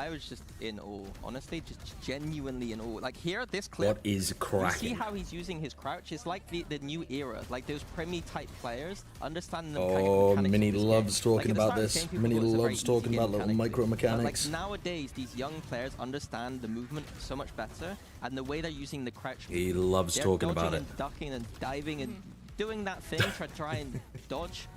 I was just in awe, honestly, just genuinely in awe. Like here, this clip, What is cracking? you see how he's using his crouch? It's like the new era, like those Premier type players understanding the mechanics. Mini of this loves game. talking Like, at about the this. start of the game, Mini people thought it was a loves very talking easy about game little micro mechanically. But, mechanics. like nowadays, these young players understand the movement so much better, and the way they're using the crouch. He loves talking about it. And ducking and diving and doing that thing to try and dodge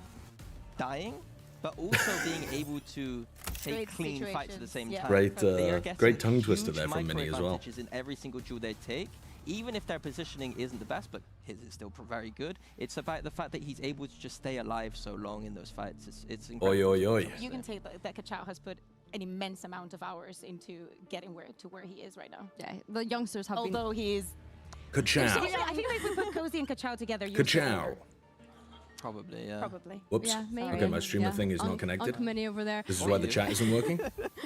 dying, but also being able to take clean fights at the same time. Great tongue twister there from Mini as well. In every single duel they take, even if their positioning isn't the best, but his is still very good. It's about the fact that he's able to just stay alive so long in those fights. It's incredible. Oi, oi, oi. You can say that Kachao has put an immense amount of hours into getting where he is right now. Yeah, the youngsters have Although he is... Kachao. I think if we put Cozy and Kachao together, Kachao. Probably, yeah. Probably. Whoops. Yeah, maybe. Okay, my streamer thing is not connected. Mini over there. This is why the chat isn't working.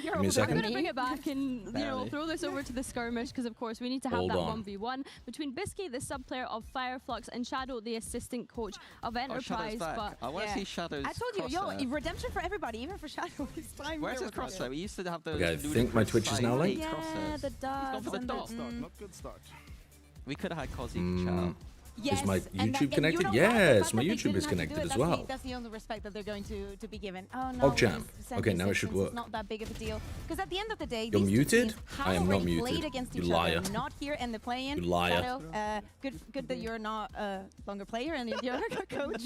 Give me a second. I'm going to bring it back and throw this over to the skirmish because, of course, we need to have that 1v1 between Bisky, the sub player of FireFlux, and Shadow, the assistant coach of Enterprise. But I want to see Shadow's I told you, redemption for everybody, even for Shadow. It's time. Where's his crosshair? We used to have those. Okay, I think my Twitch is now linked. Yeah, the dots. For the dot. Not good start. We could have had Cozy Kachao. Yes, is my and YouTube that, connected? And Yes, my that they YouTube didn't is have to connected do it, as well. That's the only respect that they're going to be given. Oh no. Jam. Okay, now it should work. It's not that big of a deal. Because at the end of the day, You're these muted? Two teams have I am not already muted. played against You each liar. other. Not here in the play-in. You liar. Shadow, good that you're not a longer player and you're a coach.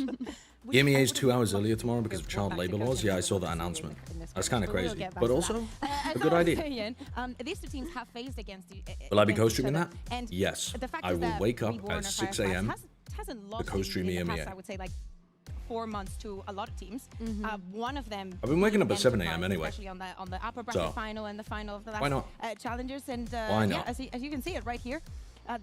EMEA is 2 hours earlier tomorrow because of child labor laws. Yeah, I saw that announcement. That's kind of crazy, but also a good idea. These two teams have faced against. Will I be co-streaming that? And yes. the fact I is will that wake up Reborn at or 6 FireFlux a.m. hasn't lost to co-stream in the EMEA. past, I would say like 4 months to a lot of teams. One of them. I've been waking up at 7 a.m. anyway. Especially on the upper bracket final and the final of the last Why not? challengers. And Why not? Yeah, as you can see it right here.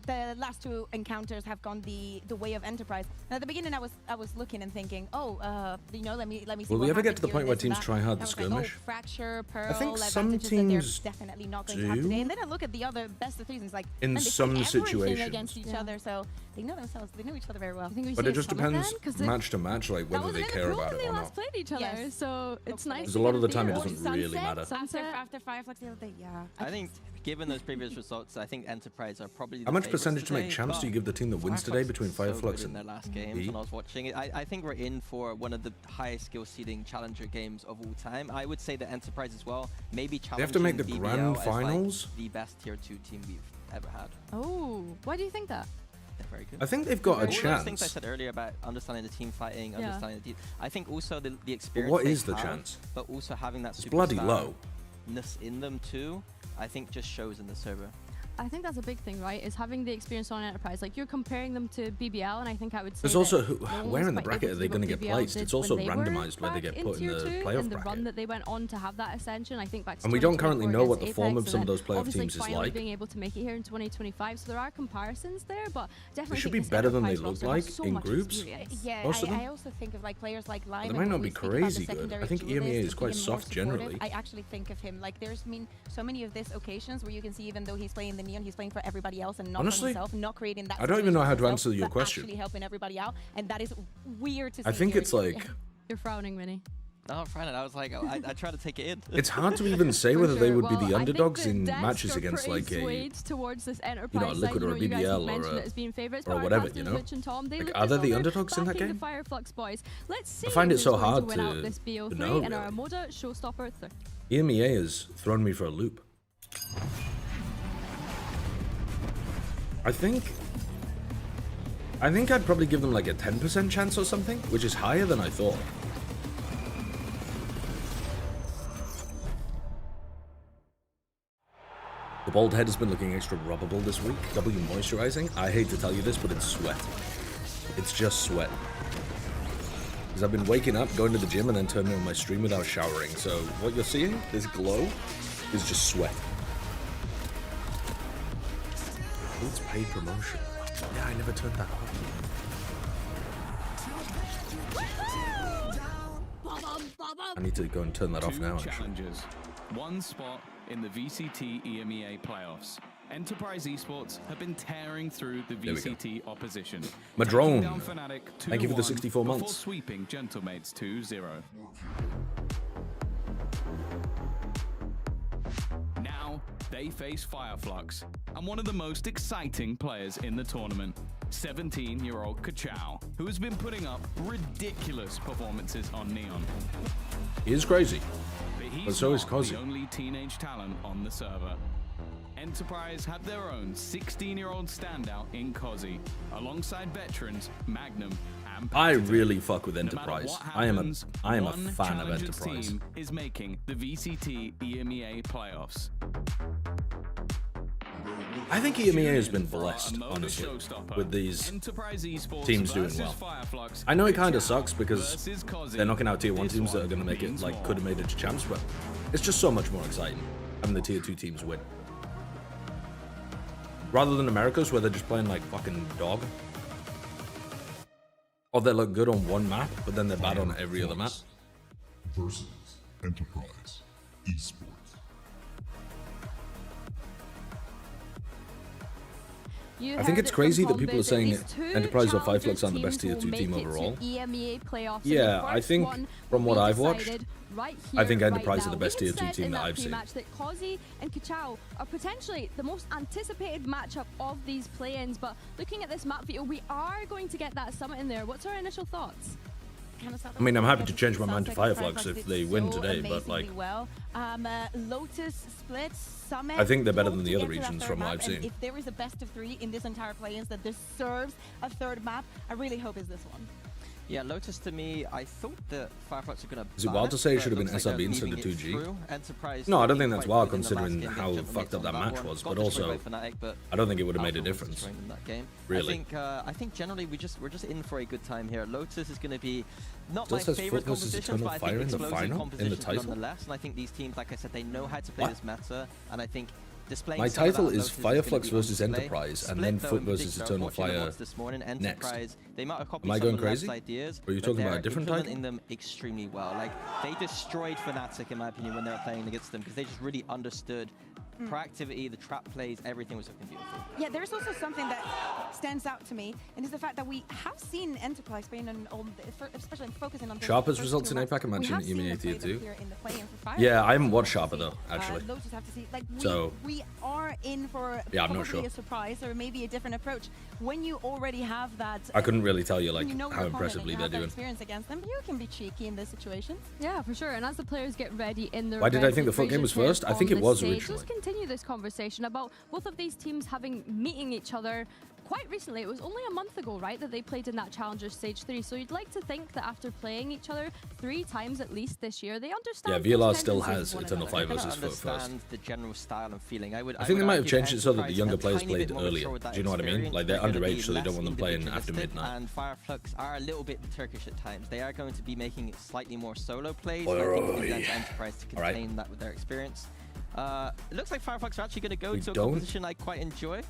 The last two encounters have gone the way of Enterprise. And at the beginning, I was looking and thinking, let me see. Will we ever get to the here, point where this and teams that. try hard I to was like, skirmish? Fracture, Pearl, I think some advantages teams that they're definitely not going to have today. And then I look at the other best of threes, and it's like in and they some play everything situations against each other, so they know themselves. They know each other very well. But it just depends match to match, like whether they care about it or not. Played each other, Yes. so it's nice. Because a lot of the time it doesn't really matter. After FireFlux the other day, yeah. I think, given those previous results, I think Enterprise are probably. How much percentage to make champs do you give the team that wins today between FireFlux in their last games when I was watching it? I think we're in for one of the highest skill seeding challenger games of all time. I would say that Enterprise as well. Maybe challenging They have to make the BBL grand as, finals. Like, the best tier 2 team we've ever had. Oh, why do you think that? They're very good. I think they've got a all those chance. things I said earlier about understanding the team fighting, understanding the team. I think also the experience. But what they is the have, chance? But also having that It's bloody low. superstar-ness in them too, I think just shows in the server. I think that's a big thing, right? Is having the experience on Enterprise. Like, you're comparing them to BBL, and I think I would say There's also where in the bracket are they going to get placed? It's also randomized where they get put in the playoff and the bracket. run that they went on to have that ascension, I think back to And we don't currently 2024 know what the against form Apex, of some of and those playoff obviously teams is finally like. being able to make it here in 2025, so there are comparisons there, but definitely They should think be this better than they Enterprise look roster has like so in much groups. experience. Yeah, Most of them. I also think of like players like Live. They might not be crazy good. I think EMEA is quite soft generally. I actually think of him like there's so many of these occasions where you can see even though he's playing the Neon, he's playing for everybody else and not for Honestly, himself, not creating that. I don't even know how to situation answer your but question. Actually helping everybody out, and that is weird to see. I think here it's in like EMEA. You're frowning, Minnie. No, I'm fine. I was like, I tried to take it in. It's hard to even say whether they would be the underdogs in matches against like a towards this Enterprise Liquid or a BBL or whatever, you know? Like, are they the underdogs in that game? The FireFlux boys. Let's see I find it who's so going hard win out to this BO3 know, and our really. Moda Showstopper 3. EMEA has thrown me for a loop. I think I'd probably give them like a 10% chance or something, which is higher than I thought. The bald head has been looking extra rubbable this week. W moisturizing. I hate to tell you this, but it's sweat. It's just sweat. Because I've been waking up, going to the gym, and then turning on my stream without showering. So what you're seeing, this glow, is just sweat. It's paid promotion. Yeah, I never turned that off. I need to go and turn that off now. Challengers, one spot in the VCT EMEA playoffs. Enterprise Esports have been tearing through the VCT opposition. Madrone, Down Fnatic thank you for the 64 before months. Sweeping Gentlemates 2-0. they face FireFlux and one of the most exciting players in the tournament, 17-year-old Kachao, who has been putting up ridiculous performances on Neon. He is crazy, But but so is not Cozy. the only teenage talent on the server. Enterprise have their own 16-year-old standout in Cozy, alongside veterans Magnum and I Paxton. really fuck with No matter Enterprise. what I am happens, a one fan of Challengers Enterprise. team is making the VCT EMEA playoffs. I think EMEA has been blessed, honestly, with these Enterprise Esports teams doing versus well. FireFlux. I know it kind of sucks because versus Cozy. they're knocking out tier 1 This teams that are one going to make it, means like, more. could have made it to champs, but it's just so much more exciting having the tier 2 teams win. Rather than Americas, where they're just playing like fucking dog. Or they look good on one map, but then they're bad on every other map. Versus Enterprise Esports. I think it's crazy that people are saying Enterprise or FireFlux aren't the best tier 2 team overall. Yeah, I think from what I've watched, I think Enterprise are the best tier 2 team that I've seen. That Cozy and Kachao are potentially the most anticipated matchup of these play-ins, but looking at this map video, we are going to get that summit in there. What's our initial thoughts? I mean, I'm happy to change my mind to FireFlux if they win today, but like, Lotus split, Summit. I think they're better than the to other get to that regions third from what map, I've and seen. If there is a best of 3 in this entire play-ins that deserves a third map, I really hope it's this one. Yeah, Lotus to me, I thought that FireFlux are going to. Is it wild to say it should have been SRB instead of 2G? Enterprise No, I don't did think that's quite wild good in the last considering game. They how jumped fucked up on that match one. was, Got but destroyed also, by Fnatic, but I don't think it would have made a Alpha was difference. destroying them that game. Really. I think generally we're just in for a good time here. Lotus is going to be not Still my says favorite FUT versus competition, but I Eternal think Fire in the explosive final, in the competitions title? nonetheless. And I think these teams, like I said, they know how to play What? this meta, and I think displaying My some of that title is Lotus gonna FireFlux be versus on display. Enterprise, and Split, then though, FUT in versus particular, Eternal watching the Fire mods this morning, next. Enterprise, they might have copied Am I some going of the lab's crazy? ideas, Or are you but talking about they're a different implementing title? them extremely well. Like, they destroyed Fnatic, in my opinion, when they were playing against them, because they just really understood proactivity, the trap plays, everything was looking beautiful. Yeah, there's also something that stands out to me, and it's the fact that we have seen Enterprise being especially focusing on Sharper's the results in first APAC two are maps. mentioned We in have EMEA seen tier them 2. here in the play-in for Fire. Yeah, I haven't watched We'll Sharper see. though, actually. Lotus have to see. Like, So- we are in for Yeah, I'm not probably sure. a surprise or maybe a different approach. When you already have that, I couldn't really tell you like when you know how your opponent impressively and they're you have that doing. experience against them, you can be cheeky in this situation. Yeah, for sure. And as the players get ready in their Why did I think the FUT game was first? I think it was originally. Let's continue this conversation about both of these teams meeting each other quite recently. It was only a month ago, right, that they played in that Challenger Stage 3. So you'd like to think that after playing each other 3 times at least this year, they understand. Yeah, VLR those still tendencies has of one Eternal another. Fire I versus FUT first. understand the general style and feeling. I think they might have argue changed it so that the Enterprise younger are a players tiny played bit more earlier. mature with that Do you know what I mean? experience. Like, they're They're gonna underage, be so they don't less want them playing after individualistic, midnight. And FireFlux are a little bit Turkish at times. They are going to be making slightly more solo plays. Oi, I think oi, it's oi. down to Enterprise to All right. contain that with their experience. It looks like FireFlux are actually going to go We to a don't- composition I quite enjoy.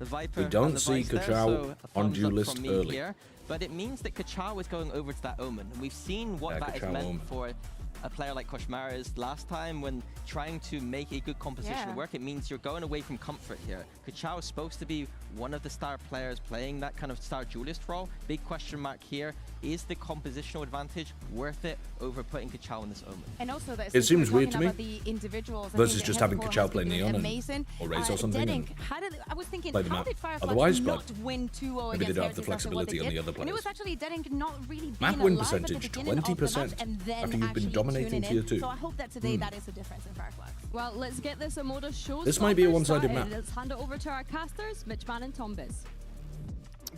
The Viper We don't and the see Vice there, Kachao so a on thumbs due up list from me early. here. But it means that Kachao is going over to that Omen. And we've seen what Yeah, that has Kachao meant Omen. for a player like Koshmara's last time when trying to make a good composition Yeah. work. It means you're going away from comfort here. Kachao is supposed to be one of the star players playing that kind of star duelist role. Big question mark here. Is the compositional advantage worth it over putting Kachao in this Omen? And also that It seems weird to me. The individuals, Versus just having Kachao play Neon and- amazing. or Raze or something Deadink, and I was thinking, play the how map. did FireFlux Otherwise, not but win 2-0 maybe they against don't have the Heretics after what flexibility they on the did? other And it was players. actually Deadink not really Map being win alive at the percentage, beginning of the 20% match and then after you've been actually dominating tuning in. tier 2. So I hope that today that is the difference in FireFlux. Well, let's get this Amoda show. This might be a started. one-sided map. Let's hand it over to our casters, Mitchman and Tombiz.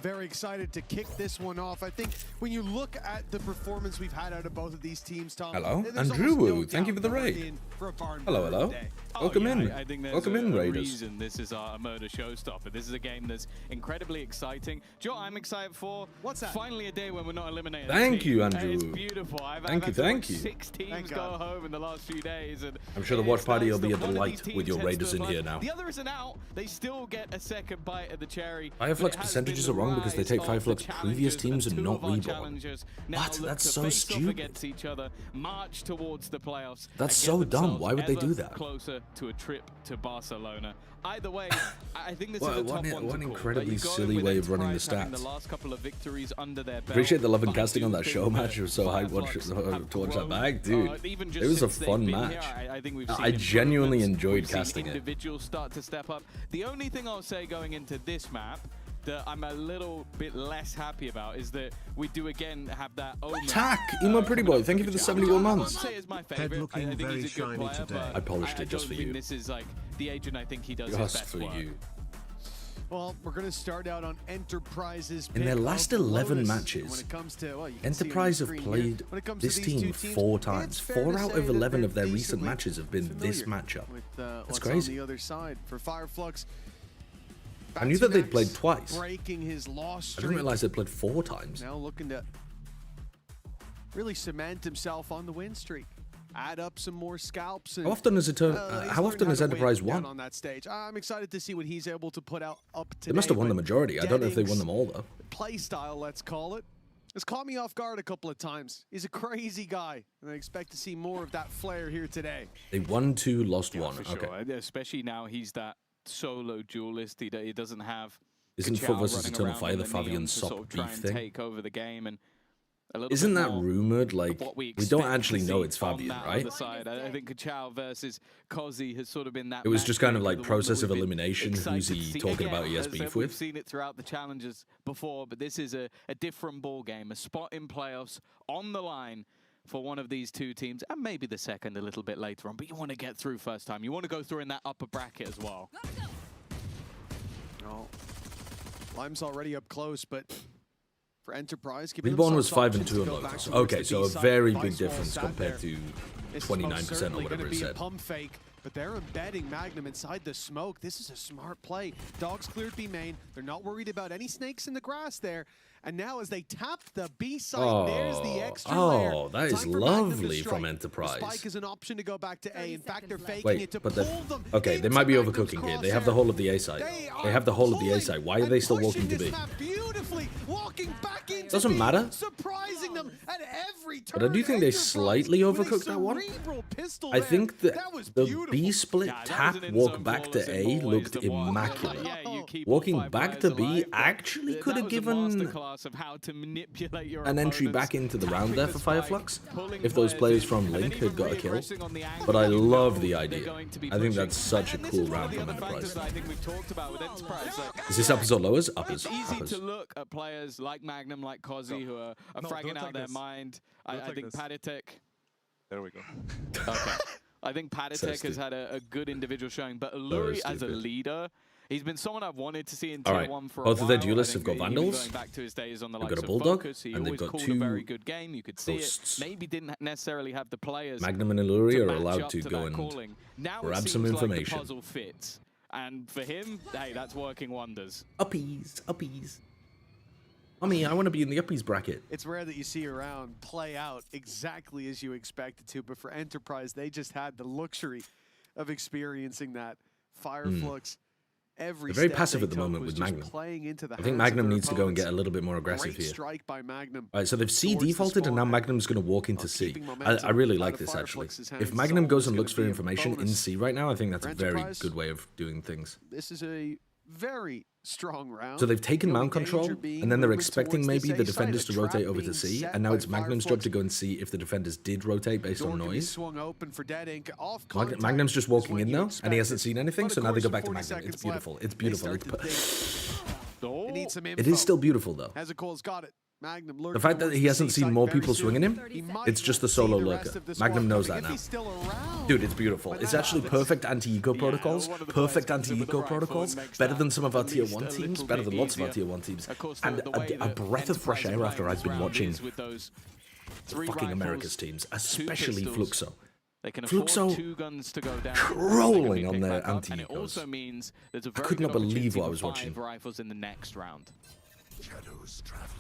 Very excited to kick this one off. I think when you look at the performance we've had out of both of these teams, Tom. Hello, there's Andrew almost no Wu, thank you for the doubt that we're raid. in for a barn Hello, burner hello. today. Welcome in. I think there's Welcome in, a Raiders. reason this is our murder showstopper. This is a game that's incredibly exciting. Do you know what I'm excited for? What's that? Finally a day when we're not eliminated. Thank you, Andrew. It's beautiful. I've Thank had you, to thank watch you. 6 teams Thank go God. home in the last few days. And I'm sure the watch it's party nice will be that a one of delight these teams with your tends Raiders to in apply. here now. The other isn't out. They still get a second bite at the cherry. FireFlux but it has percentages been are wrong because they the take rise of FireFlux the previous challengers, teams and two not of our Reborn. challengers now What? look That's to so face off stupid. against each other, march towards the playoffs. That's and so get dumb. themselves Why would they ever do that? Closer to a trip to Barcelona. Either way, I think this is a tough one to call. What an incredibly You go in silly with way of running the Enterprise having stats. The last couple of victories under their belt. Appreciate the love and But I casting do on that think show match. It was so hyped to watch that back, dude. Even It just was a since they've fun been match. here, I think we've seen I genuinely improvements. enjoyed We've seen casting it. individuals start to step up. The only thing I'll say going into this map that I'm a little bit less happy about is that we do again have that Attack! Emo Pretty Boy, thank you for the 71 months. I wouldn't say is my favorite. I think very he's a good shiny player, today. but I polished it just for don't think you. This is like the agent. I think he does his Just best for work. you. Well, we're going to start out on Enterprise's In their pick last of 11 Lotus. matches, When it comes to, well, you can see on Enterprise your have screen played here, when it comes to this these team two teams, 4 it's times. fair 4 to out say of that 11 they're of their recent decently matches have been this familiar matchup. with, That's what's crazy. on the other side for FireFlux. I knew that they'd Batsunax played twice. Breaking his loss I didn't realize they'd played 4 times. Now looking to really cement himself on the win streak. Add up some more scalps. And, How often has he's learned how to Enterprise win won? on that stage? I'm excited to see what he's able to put out up today. They must have won the but majority. I don't know if they won Dennings' them all, though. play style, let's call it, has caught me off guard a couple of times. He's a crazy guy, and I expect to see more of that flair here today. They won 2, lost 1. For Okay. sure. Especially now he's that solo duelist. He doesn't have. Isn't Kachao FUT versus running Eternal around Fire on the the Fabian neon to Sop sort of try beef and thing? take over the game and a little Isn't bit that more rumored? of Like, what we expect don't to actually know see it's on Fabian, that right? other side. I think Kachao versus Kozi has sort of been that. It was just kind of match like made, the one that process of we've been elimination. Who's excited he to see. talking Again, about he has as beef We've with? seen it throughout the challenges before, but this is a different ball game, a spot in playoffs on the line for one of these two teams, and maybe the second a little bit later on. But you want to get through first time. You want to go through in that upper bracket as well. Oh, Lime's already up close, but for Enterprise, giving Reborn was themselves 5 and options 2 to in go back Lotus. towards Okay, the so a B-side. very Vice big Wall difference sat compared there. to This is most 29% or certainly whatever gonna it be a said. pump fake, but they're embedding Magnum inside the smoke. This is a smart play. Dogs cleared B main. They're not worried about any snakes in the grass there. And now as they tap the B side, there's the extra layer. Oh, that is Time for Magnum to lovely from strike. Enterprise. The spike is an option to go back to A. In fact, they're faking Wait, it to but pull they're... them Okay, they into might be Magnum's overcooking here. They have the crosshair. whole of the A side. They have the whole of the A side. Why are they still walking to B? Beautifully, walking back into Doesn't B, matter. Surprising them at every turn. But I do think they Enterprise slightly with a overcooked that one. cerebral pistol I there. think that was the beautiful. B split Yeah, that tap was an walk in-zone back flawless to in A more ways looked than one. immaculate. Yeah, you keep Walking all 5 back players to B alive, but actually that could have was a given masterclass of how to manipulate your an entry opponents, back into the round tapping there the for spike, FireFlux pulling if those players in, from and then Link even had got a kill. reaggressing on the angle But I you love know the they're idea. going to be I think pushing. that's such a And this cool is one of round the from other factors Enterprise. that I think we've talked about with Enterprise. Like, Is this episode lowers? Uppers. it's easy Uppers. to look at players like Magnum, like Kozi, who are fragging out their mind. I think Paditek. There we go. Okay. I think Paditek has had a good individual showing, but Alluri as a leader, he's been someone I've wanted to see in Tier 1 for a while. Both of their duelists I have think got even Vandals. Going back to his days on the They've likes got a of Bulldog, Focus, he and they've always got called a 2 very good game. You could see hosts. it. Maybe didn't necessarily have the players. Magnum and Alluri to are match allowed up to go that and calling. Now grab it some seems information. Like the puzzle fits. And for him, hey, that's working wonders. Uppies, uppies. I want to be in the uppies bracket. It's rare that you see a round play out exactly as you expect it to, but for Enterprise, they just had the luxury of experiencing that. FireFlux, every They're very step passive they at the took moment was with just Magnum. playing into the I think hands of Magnum their needs to go and get a opponents. little bit more aggressive Great here. strike by Magnum. All right, so they've C towards the defaulted, and now spawn. Magnum's going to walk into C. keeping I momentum really out like of this, actually. FireFlux's hands If is Magnum always goes and gonna looks for be a information in bonus C right now, I think that's for a very Enterprise. good way of doing things. This is a very strong round. So they've taken The only mount control, danger being and then they're movement expecting towards maybe this the A side, defenders a to rotate trap over to being C, set and now by it's Magnum's job FireFlux. to go and see if the defenders did rotate based Door on can be noise. swung open for Dead Ink. Off contact Magnum's just is walking when in you though, expect and he hasn't it. seen anything, But so of now they course, go with back to 40 Magnum. It's seconds beautiful. left, It's they beautiful. start to think, Oh. they need some info. It is still beautiful though. Hezekiah's got it. Magnum The lurking fact that towards he the hasn't C seen side more very people soon. swinging him, He might it's just the see solo the rest lurker. of the squad Magnum knows coming that if now. he's still around. Dude, it's beautiful. But It's that actually happens. perfect anti-eco protocols, one of the perfect players comes in with anti-eco the rifle and protocols, makes better that than some of our at tier least 1 a teams, little better bit than lots of our easier. tier 1 teams, Of course, and the way a that breath of fresh Enterprise air are after playing I've been this round watching is with those 3 fucking rifles, America's teams, 2 especially pistols. Fluxo. They can afford Fluxo 2 guns to go down. trolling They can be on picked their back up, and it anti-ecos. also means there's a very could good not believe opportunity what I for was 5 watching. rifles in the next round. Shadows traveling.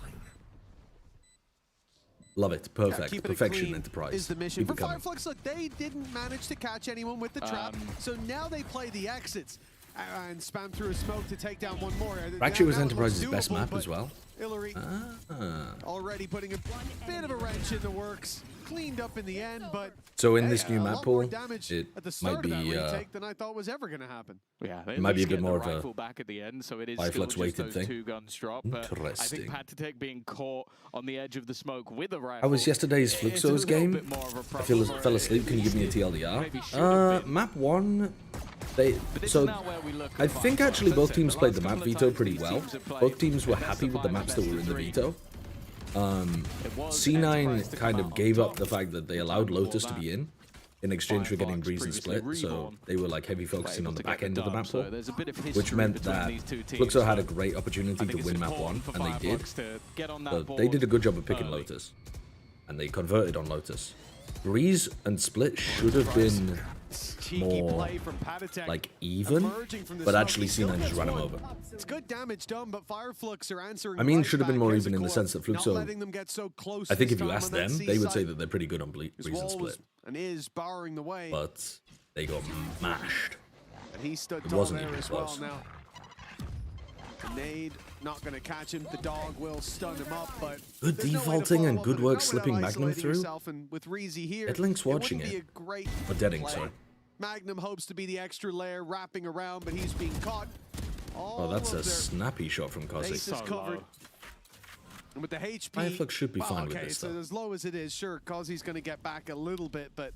Love it. Perfect. Keeping it Perfection clean Enterprise. is the mission. Keep For it coming. FireFlux, look, they didn't manage to catch anyone with the trap, so now they play the exits and spam through a smoke to take down one more. Ratchet was Now it looks Enterprise's best doable, map but as well. Hillary Ah. already putting a bit of a wrench in the works. cleaned up in the end, but So in hey, this new a map lot more pool, damage it at the start might of that be retake than I thought was ever going to happen. Yeah, it might be a bit more of a rifle back at the end, so it is FireFlux still just weighted those thing. 2 guns drop. But I think Interesting. Patatek being caught on the edge of the smoke with a rifle. How was yesterday's it's a Fluxos little game? bit more of a I problem, fell or asleep. Can you give me a maybe should TLDR? have been. Map 1. But this So is now where we look I at think FireFlux. actually As I both said, teams the played the last map couple of veto times pretty these well. teams have played Both teams were best happy of with the 5 maps and that were best in of the 3. veto. It was C9 Enterprise to kind come of out gave on up the top. fact that they allowed Lotus to Before be in exchange for getting FireFlux Breeze and Split, previously so Reborn they were like heavy focusing on the back end of the map so pool, there's a bit of which history meant between that these two teams, Fluxo had so a great I opportunity think to it's win map important 1, for and they did. FireFlux to get on that But board they did a good job of picking early. Lotus, and they converted on Lotus. Breeze and Split should have been Cheeky more play from Patatek, like even, emerging from the but smoke. actually He still C9 just gets ran him one. over. It's good damage done, but FireFlux are answering. I mean, right should have been back more as even a in the core, sense that not Fluxo, letting them get so close I think this if you time ask on that them, C they would say side. that they're pretty good on Breeze His and wall Split, was and is barring the way, but they got mashed. and he stood it tall wasn't there even as well. close. Now, the nade not going to catch him. The dog will stun him up, but Good there's no way to defaulting follow and up good with it, work not slipping without Magnum isolating through. yourself, and with Reezy here, Edlink's watching wouldn't it. be a great Or Deading, play. sorry. Magnum hopes to be the extra layer wrapping around, but he's being caught. Oh, that's All a of their snappy shot from Kozik. bases So covered. low. And with the HP, FireFlux should be fine with okay, this, so though. as low as it is, sure, Kozi's going to get back a little bit, but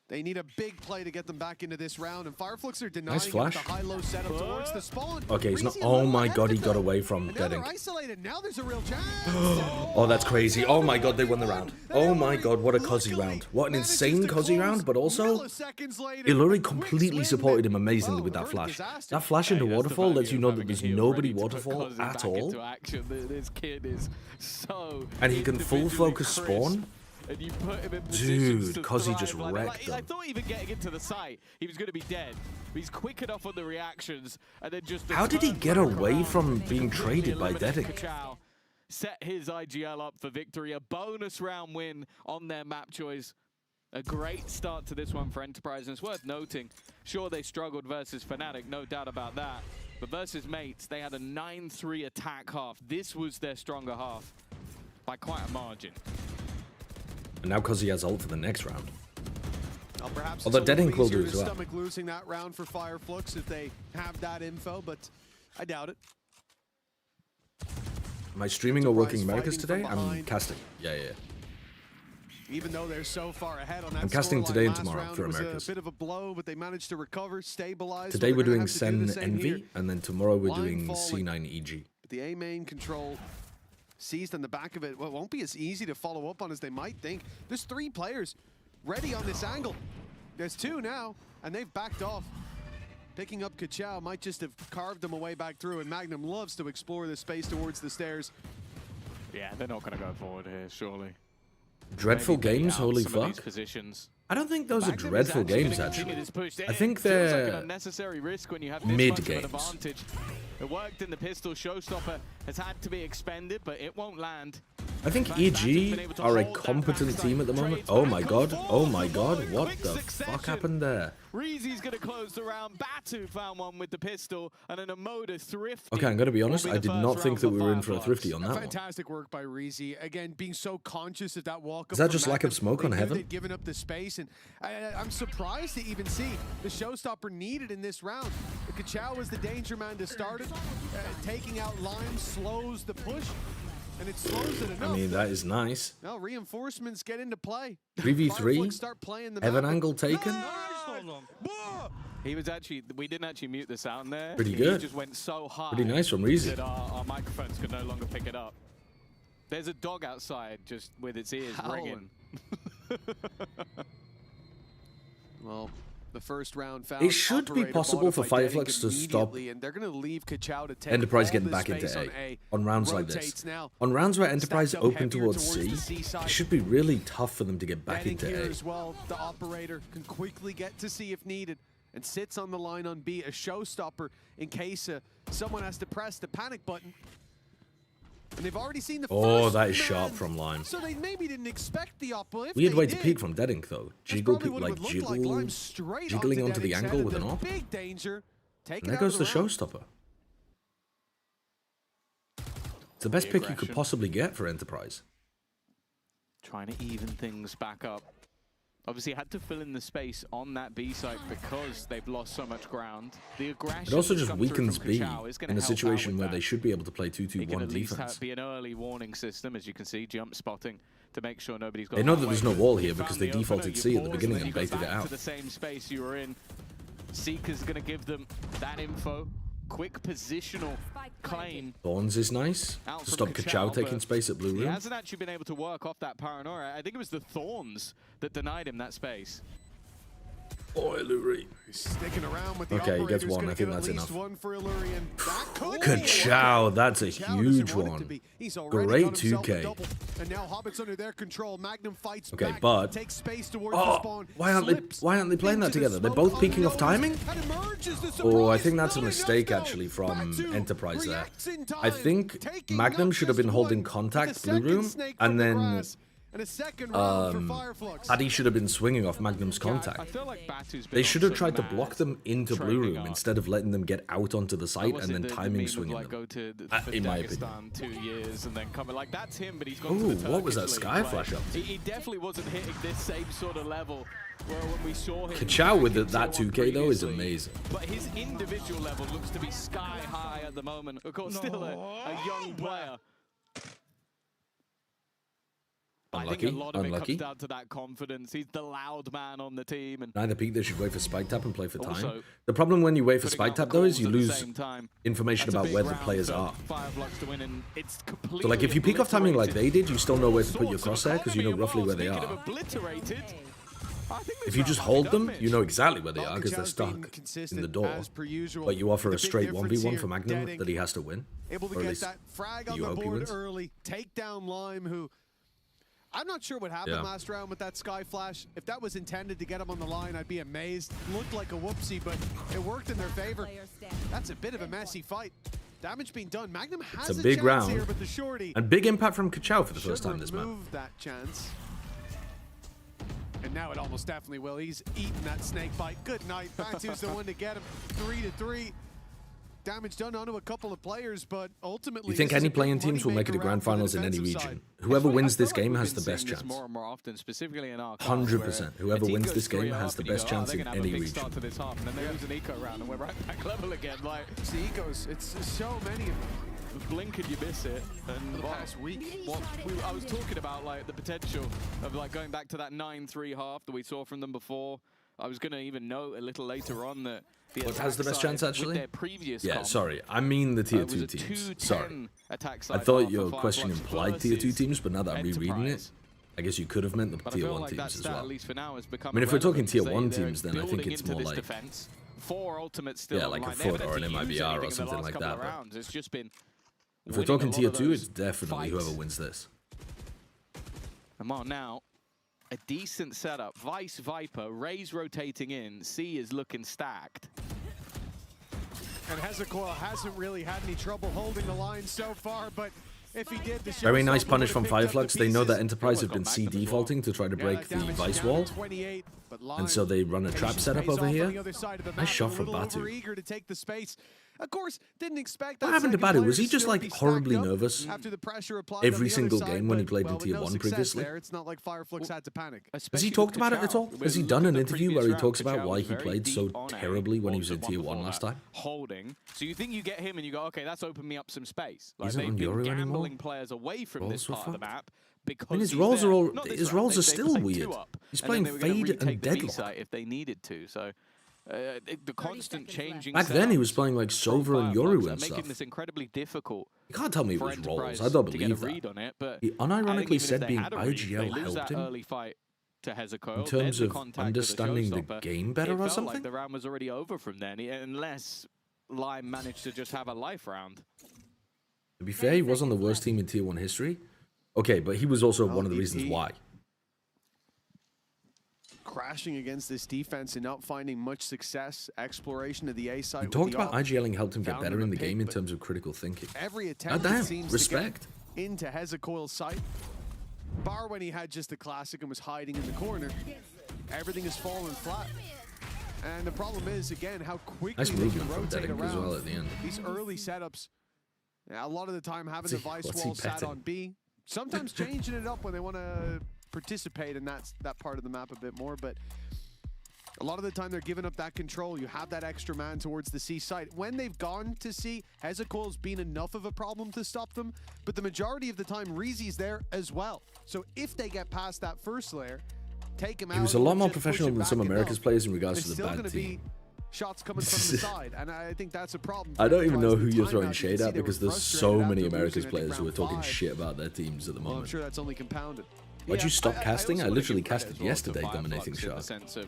they need a big play to get them back into this round, and FireFlux are denying Nice flash. the high-low setup towards the spawn. Okay, he's not. Reezy a Oh little my ahead god, of he it, got though. away from And now they're Deading. isolated. Now there's a real chance. Oh, that's crazy. Oh my god, they won the round. Oh my god, what a Kozi round. What an insane Kozi round, but also, Iluri completely supported him amazingly with that flash. That flash into Hey, that's the Waterfall lets value you of know that having a there's heel nobody ready to put Waterfall Kozi at back all. into action. This kid is so And he can full individually focus crisp, spawn. And you put him in positions Dude, to Kozi just thrive. wrecked I them. thought even getting into the site, he was going to be dead. But he's quick enough on the reactions, and then just How did he turn get back away around from and being completely traded by eliminate Deading? Kachow, set his IGL up for victory, a bonus round win on their map choice. A great start to this one for Enterprise, and it's worth noting, sure they struggled versus Fnatic, no doubt about that, but versus Mates, they had a 9-3 attack half. This was their stronger half by quite a margin. And now Kozi has ult for the next round. Well, perhaps Although it's a little Deadink will do easier as to well. stomach losing that round for FireFlux if they have that info, but I doubt it. Am I streaming or working Enterprise Americas fighting today? from I'm behind. casting. Yeah. Even though they're so far ahead on that I'm casting scoreline, today and last tomorrow round, for it was Americas. a bit of a blow, but they managed to recover, stabilize. Today but we're they're doing gonna have to do the Sen same here. Envy, and then tomorrow we're Line doing falling. C9 EG. But the A main control seized on the back of it. Well, it won't be as easy to follow up on as they might think. There's 3 players ready on this angle. There's 2 now, and they've backed off. Picking up Kachow might just have carved them away back through, and Magnum loves to explore the space towards the stairs. Yeah, they're not going to go forward here, surely. Dreadful Maybe bait games, out holy some of these fuck. positions. I don't think those are Magnum is dreadful actually games, gonna continue actually. this push. I think Feels like they're an unnecessary risk when you have this mid much of an games. advantage. It worked in the pistol. Showstopper has had to be expended, but it won't land. I think EG are a competent team at the moment. Oh my god, what the fuck happened there? Reezy's going to close the round. Batu found one with the pistol, and then a Moda Thrifty. Okay, I'm gonna be honest, will I the did first not think round that we were in for a FireFlux. thrifty on that one. Fantastic work by Reezy. Again, being so conscious of that walk up. Is that from just lack of Magnum. smoke They on knew Heaven? They'd given up the space, and I'm surprised to even see the showstopper needed in this round. Kachow was the danger man to start it. Taking out Lime slows the push, and it slows it enough. I mean, that is nice. Now reinforcements get into play. 3v3, FireFlux start playing the Heaven map. angle taken. He was actually, we didn't actually mute the sound there. Pretty He good. just went so high. Pretty nice from Reezy. That our microphones could no longer pick it up. There's a dog outside just with its ears ringing. Well, the first round found It should be operator possible for bought by Deadink FireFlux to stop immediately, and they're going to leave Kachow to take Enterprise all getting this back into space A on rounds like Rotates this. now. On rounds where Enterprise Stacks up open heavier towards towards C, the C side. it should be really tough for them to get back Deadink into here A. as well. The operator can quickly get to C if needed, and sits on the line on B, a showstopper in case someone has to press the panic button. And they've already seen the Oh, first that is man, sharp from Lime. So they maybe didn't expect the op. Well, if Weird they way to did, peek from Deadink though. that's Jiggle, probably what it like would look like. Lime jiggle, straight jiggling onto the Deadink's angle head with an into op. big danger. Take And it there out goes of the the round. showstopper. It's the best The pick you could aggression. possibly get for Enterprise. trying to even things back up. Obviously, had to fill in the space on that B site because they've lost so much ground. The aggression It also just that's come through weakens from B Kachao is gonna in a help out situation with where that. they should be able to play It can 2-2-1 at least defense. be an early warning system, as you can see, jump spotting to make sure nobody's got. They know that that there's way. no wall here You because found they the opener, defaulted you C at the pause, beginning then and you go baited it back out. to the same space you were in. Seeker's going to give them that info. Quick positional claim. Thorns is nice Out to from stop Kachao taking but space at blue He room. hasn't actually been able to work off that paranoia. I think it was the Thorns that denied him that space. Boy, Lurie. He's sticking around with the Okay, he gets operators, one. gonna I think get that's at least enough. one for Illurion. That could be Kachao, that's a Kachao doesn't huge want it to one. be. He's already Great got himself a 2K. double, and now Hobbit's under their control. Magnum fights Okay, back, but takes space towards the oh, spawn. why aren't they playing that into the together? They're smoke, both peeking off timing. and emerges the Oh, I surprise. think that's a Not mistake enough, though. actually from Batu Enterprise there. reacts in I time, think taking Magnum not should have just been holding one, but contact the blue second room, snake and from the then grass, and a second round for FireFlux. Paddy should have been swinging off Magnum's Yeah, I contact. feel like Batu's been They on should have some tried to mad block them into blue training room arc. instead of letting them get out onto the What site was and it, then the timing meme of, swinging like, them. go to In my opinion. Dagestan 2 years and then come like that's him, but he's gone Ooh, to the what was that Turkish sky league. flash up to? He definitely wasn't hitting this same sort of level. Where when we saw him Kachao with back in that Tier 1 2K though is previously. amazing. But his individual level looks to be sky high at the moment. Of course, still a young player. I think a lot of it Unlucky. comes down to that confidence. He's the loud man on the team, and Neither peak, they should wait for spike tap and play for time. Also, The problem when you wait for putting spike out tap though is calls you at the lose same time. information That's a about big where the round players for are. FireFlux to win, and it's completely So like if you peek off timing like they did, you still know where to put your sorts of crosshair because you know economy roughly as where well. they Speaking are. of obliterated, I think this If you round just might be hold done, them, Mitch. you know exactly where they Well, are because they're Kachao's stuck been in consistent the door. as per usual. But you offer The a big straight difference 1v1 here, for Magnum Deading that he has to win. able to Or at get least that frag on you the hope he board wins. early, take down Lime, who I'm not sure what happened Yeah. last round with that Sky Flash. If that was intended to get him on the line, I'd be amazed. Looked like a whoopsie, but it worked in their favor. That's a bit of a messy fight. Damage being done. Magnum has It's a big chance round. here, but the shorty And big impact from Kachao for the should first time this map. remove that chance. And now it almost definitely will. He's eating that snake bite. Good night. Batu's the one to get him. 3-3. Damage done onto a couple of players, but ultimately... You think this is any a good playing teams will make it to moneymaker grand round for the finals in any defensive region? side. Whoever I wins feel this like game we've has been the best seeing this chance. more and more often, specifically in our 100%. Whoever wins this game has the best chance in in any big region. start to this half, and then they lose an eco round, and we're right back level again. Like, It's the ecos. It's so many of them. blink and you miss it. And The past week. I was talking about like the potential of like going back to that 9-3 half that we saw from them before. I was going to even note a little later on that the What has the attack best chance, side actually? with their previous Yeah, comp, sorry. I mean the tier was 2 a teams. 2-10 Sorry. attack I side thought half your for question FireFlux implied tier 2 versus teams, but now that I'm rereading it, Enterprise. I guess you could have meant the But I tier feel 1 like teams that as stat, well. at least for now, has become I mean, if we're talking irrelevant, tier because 1 they're teams, then I think building it's into more this like... defense. 4 ultimates still Yeah, like a online. They haven't FUT or had an to use MIBR or anything in the something last like couple that, of but- rounds. It's just been If we're winning a talking lot tier of 2, those it's definitely whoever fights. wins this. Come on now. A decent setup. Vice Viper, Raze rotating in. C is looking stacked. And Hezekiah hasn't really had any trouble holding the line so far, but if he did, the Very nice showstopper punish from would've picked up FireFlux. the They know that pieces. Enterprise have got been C Magnum as well. defaulting to try to Yeah, break that the damage Vice down wall. 28, but And Lime so they run a trap patience setup pays over off here. on the other side of the Nice map, shot a from little Batu. overeager to take the space. Of course, didn't expect What that happened to second Batu? player Was to he just still like be stacked horribly up nervous after the pressure applied every on the other single side, game when he but, played well, in with tier no 1 success previously? there, it's not like FireFlux had to panic. Has he talked about it at all? Has he done an interview where he talks about why he played so terribly when he was in tier 1 last time? Holding. So you think you get him and you go, okay, that's opened me up some space. Like Isn't they've on been Yoru anymore? gambling players away from this Rolls were part of the fucked. map because I mean, his he's rolls there. are all Not this his round, rolls are they still played weird. 2 up, He's and then playing they were gonna Fade retake and the B Deadlock. site if they needed to. So the constant changing. Back then he was setups playing like from Sova and FireFlux Yoru are and making stuff. this incredibly difficult You can't tell me it for was Enterprise rolls. I don't to get a believe read that. on it, but He I think unironically even if said they being had a read, IGL they lose helped that him early fight to Hezekiah. in terms There's the of contact with the understanding the showstopper. game better It or felt something. like the round was already over from then, unless Lime managed to just have a life round. To be fair, he was on the worst team in tier 1 history. Okay, but he was also one of the reasons LVP. why. Crashing against this defense and not finding much success. Exploration of the A side. He with talked the about op. IGLing helped him get Found better him in a the pick, game in but terms of critical thinking. Every attempt Goddamn, it seems respect. to get into Hezekiah's sight. Bar when he had just the classic and was hiding in the corner. Everything has fallen flat. And the problem is, again, how quickly Nice they can movement from rotate Deading around. as well at the end. These early setups, a lot of the time having the Vice what's he wall sat betting? on B. Sometimes changing it up when they want to participate in that part of the map a bit more, but a lot of the time they're giving up that control. You have that extra man towards the C site. When they've gone to C, Hezekiah's been enough of a problem to stop them, but the majority of the time Reezy's there as well. So if they get past that first layer, take him out. He was a lot more just push professional him than some back America's enough, players in regards to there's the still bad gonna team. be shots coming from the side, and I think that's a problem. I don't even know for who the you're timeout. throwing You shade can see at they were because there's frustrated so after many losing, America's I think, players who are round talking 5. shit about their teams at the Well, I'm moment. sure that's only compounded. Why'd you stop casting? I also wanna literally give credit casted as well to yesterday, FireFlux dominating in Shark. the sense of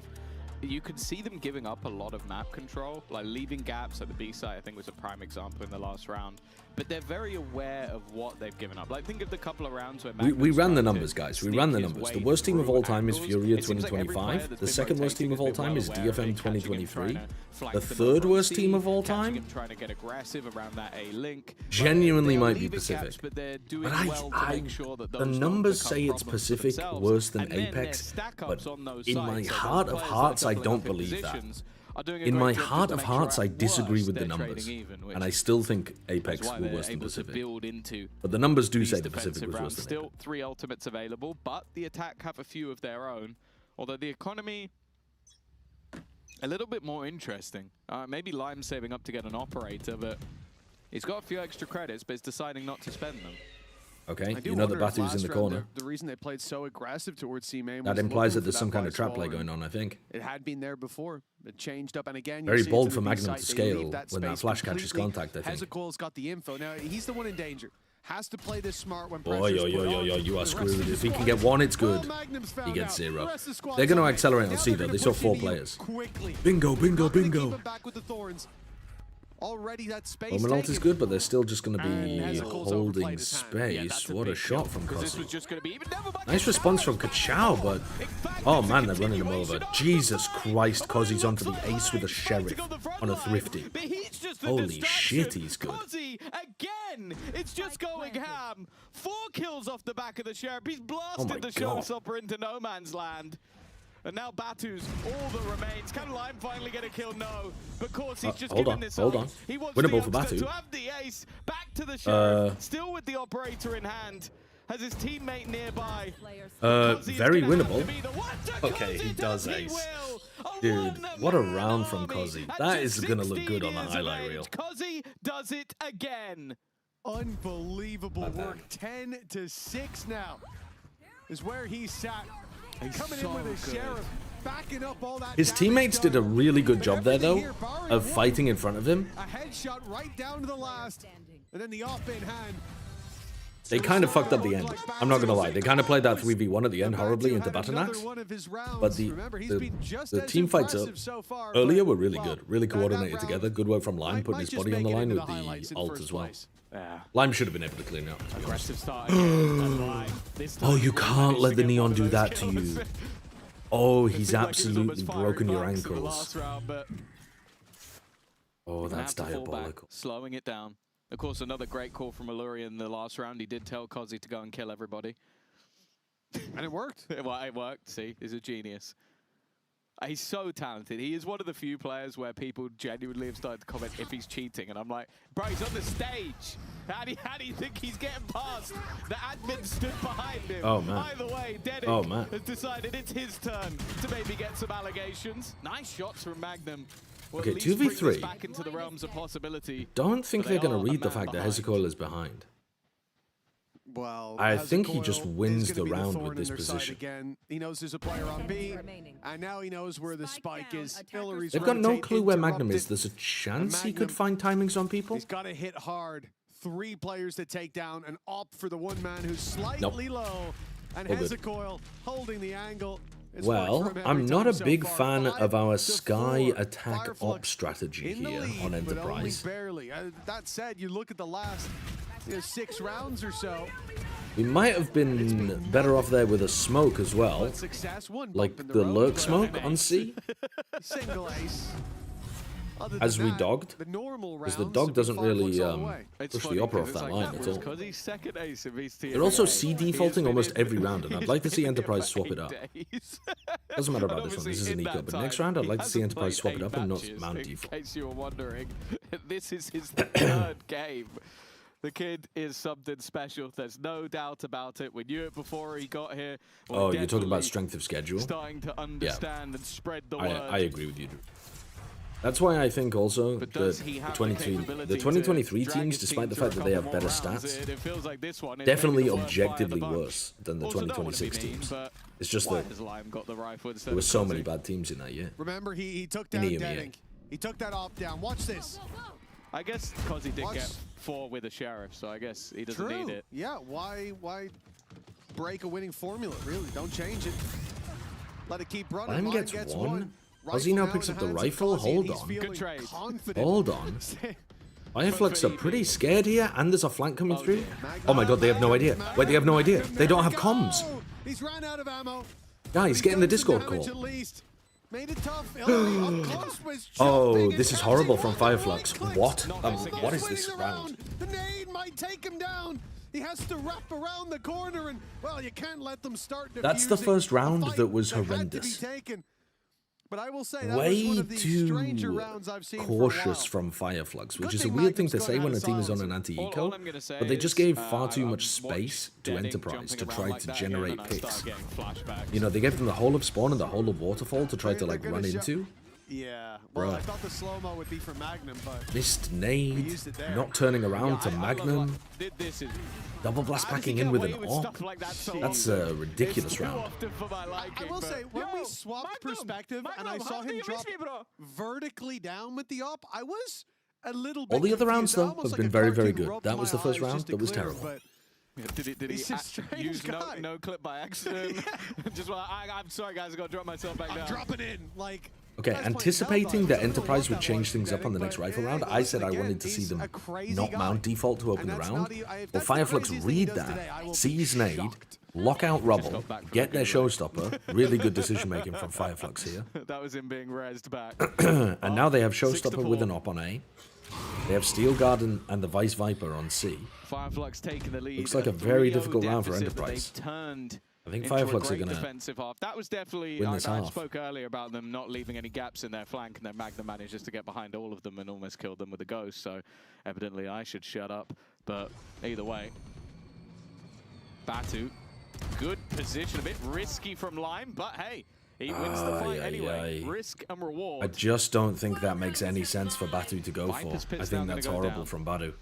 you could see them giving up a lot of map control, like leaving gaps at the B site. I think was a prime example in the last round. But they're very aware of what they've given up. Like think of the couple of rounds where We ran the Magnum's numbers, tried to guys. We ran the sneak his numbers. The way worst team of through all time is angles. Furia It seems like every player 2025. that's The been second worst team rotating of all has been time well is aware of DFM it, catching him, 2023. trying to flank The them third over on worst team C, of all catching time him, trying to get aggressive around that A link. genuinely They're might be leaving Pacific. gaps, but they're doing But well to make sure that the those don't numbers become say it's problems for Pacific themselves. worse than And then their Apex, stack-ups but on those in my sides, so heart those of players hearts, that are I doubling don't up in believe that. positions are doing a In great my job heart to of make hearts, sure I at disagree worst with the they're numbers. trading even, which And I still think is Apex why were they're worse than able to Pacific. build into But the numbers do these say the Pacific defensive was worse rounds. than Still Apex. 3 ultimates available, but the attack have a few of their own. Although the economy, a little bit more interesting. Maybe Lime's saving up to get an operator, but he's got a few extra credits, but he's deciding not to spend them. Okay, I do you know that wonder if Batu's in last the round corner. The reason they played so aggressive towards C main That was implies that looking there's for some that kind of buy trap stall, play and going on, I think. It had been there before. It changed up, and again, Very you see bold it's for in the Magnum B to site. They leave scale that when that space flash catches completely. contact, I think. Hezekiah's got the info. Now, he's the one in danger. Has to play this smart when Oh, pressure's yo, yo, put yo, on. yo, you are The rest screwed. of the If he can squad- get one, it's Well, good. Magnum's He found gets out. 0. The rest of the squad's They're going to on it. accelerate on Now C, they're though. gonna They saw push 4 in even players. quickly. Bingo, bingo, Not gonna keep bingo. him back with the thorns. Already that space Omenalt is taken. good, but they're still just going to And be Hezekiah's holding overplayed his hand. Yeah, space. that's What a big shot kill, from 'cause this Kosi. was just going to be even never mind. Nice response from Kachow, but oh man, they're running him over. Jesus Christ, Kozi's onto the ace with a sheriff on a thrifty. Holy shit, he's good. Kosi again. It's just going ham. 4 kills off the back of the sheriff. He's blasted my the God. showstopper into no man's land. And now Batu's all that remains. Can Lime finally get a kill? No. But Kosi's just hold given on, this hold up. on. He wants Winnable the for youngster Batu. to have the ace. Back to the sheriff. Still with the operator in hand. Has his teammate nearby. Kosi is very gonna have winnable. to be the one to Okay, he Kosi, does he ace. will. Dude, what a round from Kosi. At That just is going to look 16 good on the years of highlight age, reel. Kosi does it again. Unbelievable Not bad. work. 10-6 now is where he sat. He's Coming so in with a good. sheriff, backing up all that His damage teammates did a done. really good But job there, everything though, here, barring of one, fighting in front of him. a headshot right down to the last, and then the off in hand. They kind of fucked up the end. I'm not going to lie. They kind of played that 3v1 at the end horribly into Batanax. But the team fights earlier were really good. Really coordinated together. Good work from Lime, putting his body on the line with the ult as well. Yeah. Lime should have been able to clean it up, to be honest. Aggressive start again. And Lime, this time Oh, you really can't managed let to the get Neon one of do those that to kills. you. Oh, It he's seemed like he was absolutely almost broken your firing bucks in the ankles. last round, but Oh, gonna that's have to fall back, diabolical. slowing it down. Of course, another great call from Alluri in the last round. He did tell Kosi to go and kill everybody. And it worked. Well, it worked. See, he's a genius. He's so talented. He is one of the few players where people genuinely have started to comment if he's cheating. And I'm like, bro, he's on the stage. How do you think he's getting past? The admin stood behind him. Oh, man. Either way, Dedic Oh, man. has decided it's his turn to maybe get some allegations. Nice shots from Magnum. Will Okay, at least bring this 2v3. back into the realms of possibility. Don't think But they're they going are to a read the man fact that behind. Hezekiah is behind. Well, I think he just Hezekiah wins is the gonna be round thorn with in this their side position. Again. He knows there's a player on B, and now he knows where the spike is. Hillary's They've got no rotate, clue where Magnum interrupt is. it. There's a chance he could Magnum- find timings on people. He's got to hit hard. 3 players to take down and opt for the one man who's slightly low. And All good. Hezekiah holding the angle. It's worked Well, for him I'm every not a time so big far. fan 5 of our to Sky 4. attack FireFlux op strategy in the here lead, on but only Enterprise. barely. That said, you look at the last 6 rounds or so. We might have been better off there with a smoke as well, But success, one like bump in the road, lurk but smoke on C, single ace. Other as than we that, dogged, the normal because the rounds dog have been doesn't 5 really points all the way. It's push funny the opera 'cause off it's that like, line that at was all. Kozi's second ace of VCT. They're also He C has defaulting been almost in- every round, and I'd like to see he's been in Enterprise for swap it up. 8 days. Doesn't matter And about this one, this is obviously an in eco, that but next time, round I'd he like to see hasn't Enterprise played swap it 8 up and not matches, mount in default. case you were wondering, this is his third game. The kid is something special. There's no doubt about it. We knew it before he got here. Oh, you're talking about strength of schedule? Starting to understand and spread the word. I agree with you. That's why I think also that the 2023 teams, despite the fact that they have better stats, definitely objectively worse than the 2026 teams. It's just that there were so many bad teams in that year. Remember, he took down Deadink. He took that op down. Watch this. I guess because he did get 4 with a sheriff, so I guess he doesn't need it. Yeah, why break a winning formula? Really, don't change it. Let it keep running. Lime gets one. Ozzy now picks up the rifle. Hold on. Good trade. Hold on. FireFlux are pretty scared here, and there's a flank coming through. Oh my god, they have no idea. Wait, they have no idea. They don't have comms. He's ran out of ammo. Guys, get in the Discord call. Made it tough. Oh, this is horrible from FireFlux. What? What is this round? The nade might take him down. He has to wrap around the corner, and well, you can't let them start. That's the first round that was horrendous. But I will say that way was one of the stranger too rounds I've seen cautious from FireFlux, which is a weird thing to say when a team is on an anti-eco, but they just gave far too much space to Enterprise to try to generate picks. You know, they gave them the whole of Spawn and the whole of Waterfall to try to like run into. Yeah, well, I thought the slow-mo would be for Magnum, but... Missed nade, not turning around to Magnum. Double blast packing in with an AWP. That's a ridiculous round. I will say, when we swapped perspective and I saw him drop vertically down with the AWP, I was a little bit All the other rounds, though, confused. have been very, very good. That was the first round that was terrible. Did he use no clip by accident? Just I'm sorry, guys, I got to drop myself back down. Drop it in, like... Okay, anticipating that Enterprise would change things up on the next rifle round, I said I wanted to see them not mount default to open the round. Well, FireFlux read that, seize nade, lock out rubble, get their showstopper. Really good decision making from FireFlux here. That was him being rezzed back. And now they have showstopper with an op on A. They have Steel Garden and the Vice Viper on C. FireFlux taking the lead. Looks like a very difficult round for Enterprise. I think FireFlux are going to... That was definitely... I spoke earlier about them not leaving any gaps in their flank, and then Magnum manages to get behind all of them and almost killed them with a ghost, so evidently I should shut up. But either way, Batu, good position, a bit risky from Lime, but hey, he wins the fight anyway. Risk and reward. I just don't think that makes any sense for Batu to go for. I think that's horrible from Batu.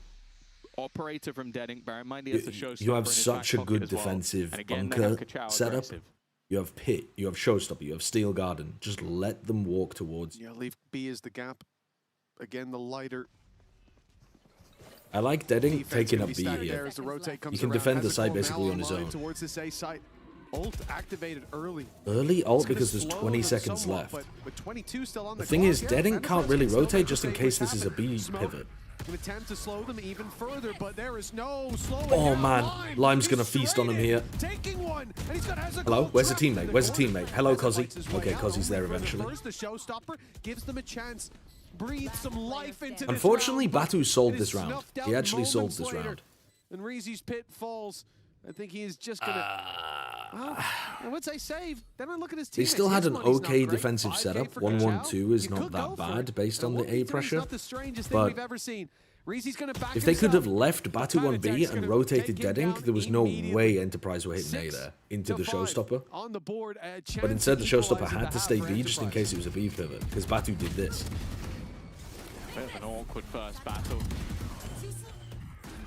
Operator from Deadink, bear in mind he has to show. You have such a good defensive bunker setup. You have Pit, you have Showstopper, you have Steel Garden. Just let them walk towards you. Yeah, leave B as the gap. Again, the lighter. I like Deadink taking up B here. He can defend the side basically on his own. Towards this A site. Ult activated early. Early ult because there's 20 seconds left. But 22 still on the thing is, Deadink can't really rotate just in case this is a B pivot. An attempt to slow them even further, but there is no slowing. Oh man, Lime's gonna feast on him here. Taking one, and he's got hello, where's the teammate? Where's the teammate? Hello, Cozzy. Okay, Cozzy's there eventually. The showstopper gives them a chance. Breathe some life into this. Unfortunately, Batu sold this round. He actually sold this round. And Reezy's pit falls. I think he is just gonna. And once I save, then I look at his team. They still had an okay defensive setup. 1-1-2 is not that bad based on the A pressure. But if they could have left Batu on B and rotated Deadink, there was no way Enterprise were hitting A there into the showstopper. But instead, the showstopper had to stay B just in case it was a B pivot because Batu did this. Bit of an awkward first battle.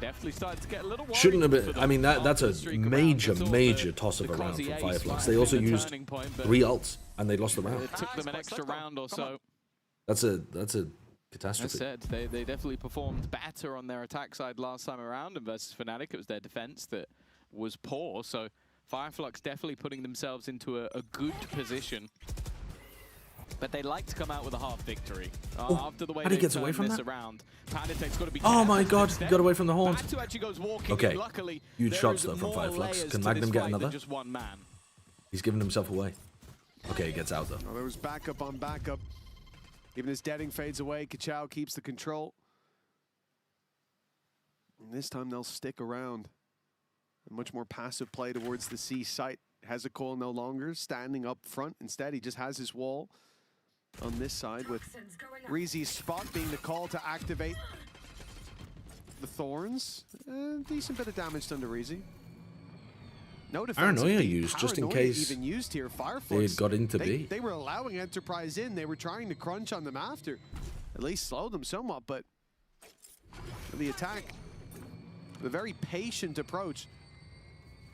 Definitely started to get a little worried. Shouldn't have been. I mean, that's a major toss of a round from FireFlux. They also used 3 ults and they lost the round. It took them an extra round or so. That's a catastrophe. I said they definitely performed better on their attack side last time around, and versus Fnatic it was their defense that was poor. So FireFlux definitely putting themselves into a good position. But they like to come out with a half victory. After the way he gets away from that? Around, Panitek's got to be oh my god, he got away from the horns. Okay, luckily, huge shots though from FireFlux. Can Magnum get another? Just one man. He's giving himself away. Okay, he gets out though. Well, there was backup on backup. Even as Deadink fades away, Kachao keeps the control. And this time they'll stick around. A much more passive play towards the C site. Hezekol no longer standing up front. Instead, he just has his wall on this side with Reezy's spot being the call to activate. the Thorns. Decent bit of damage done to Reezy. No Paranoia used, just in case even used here. FireFlux, they had got into B. They were allowing Enterprise in. They were trying to crunch on them after. At least slow them somewhat, but the attack, the very patient approach.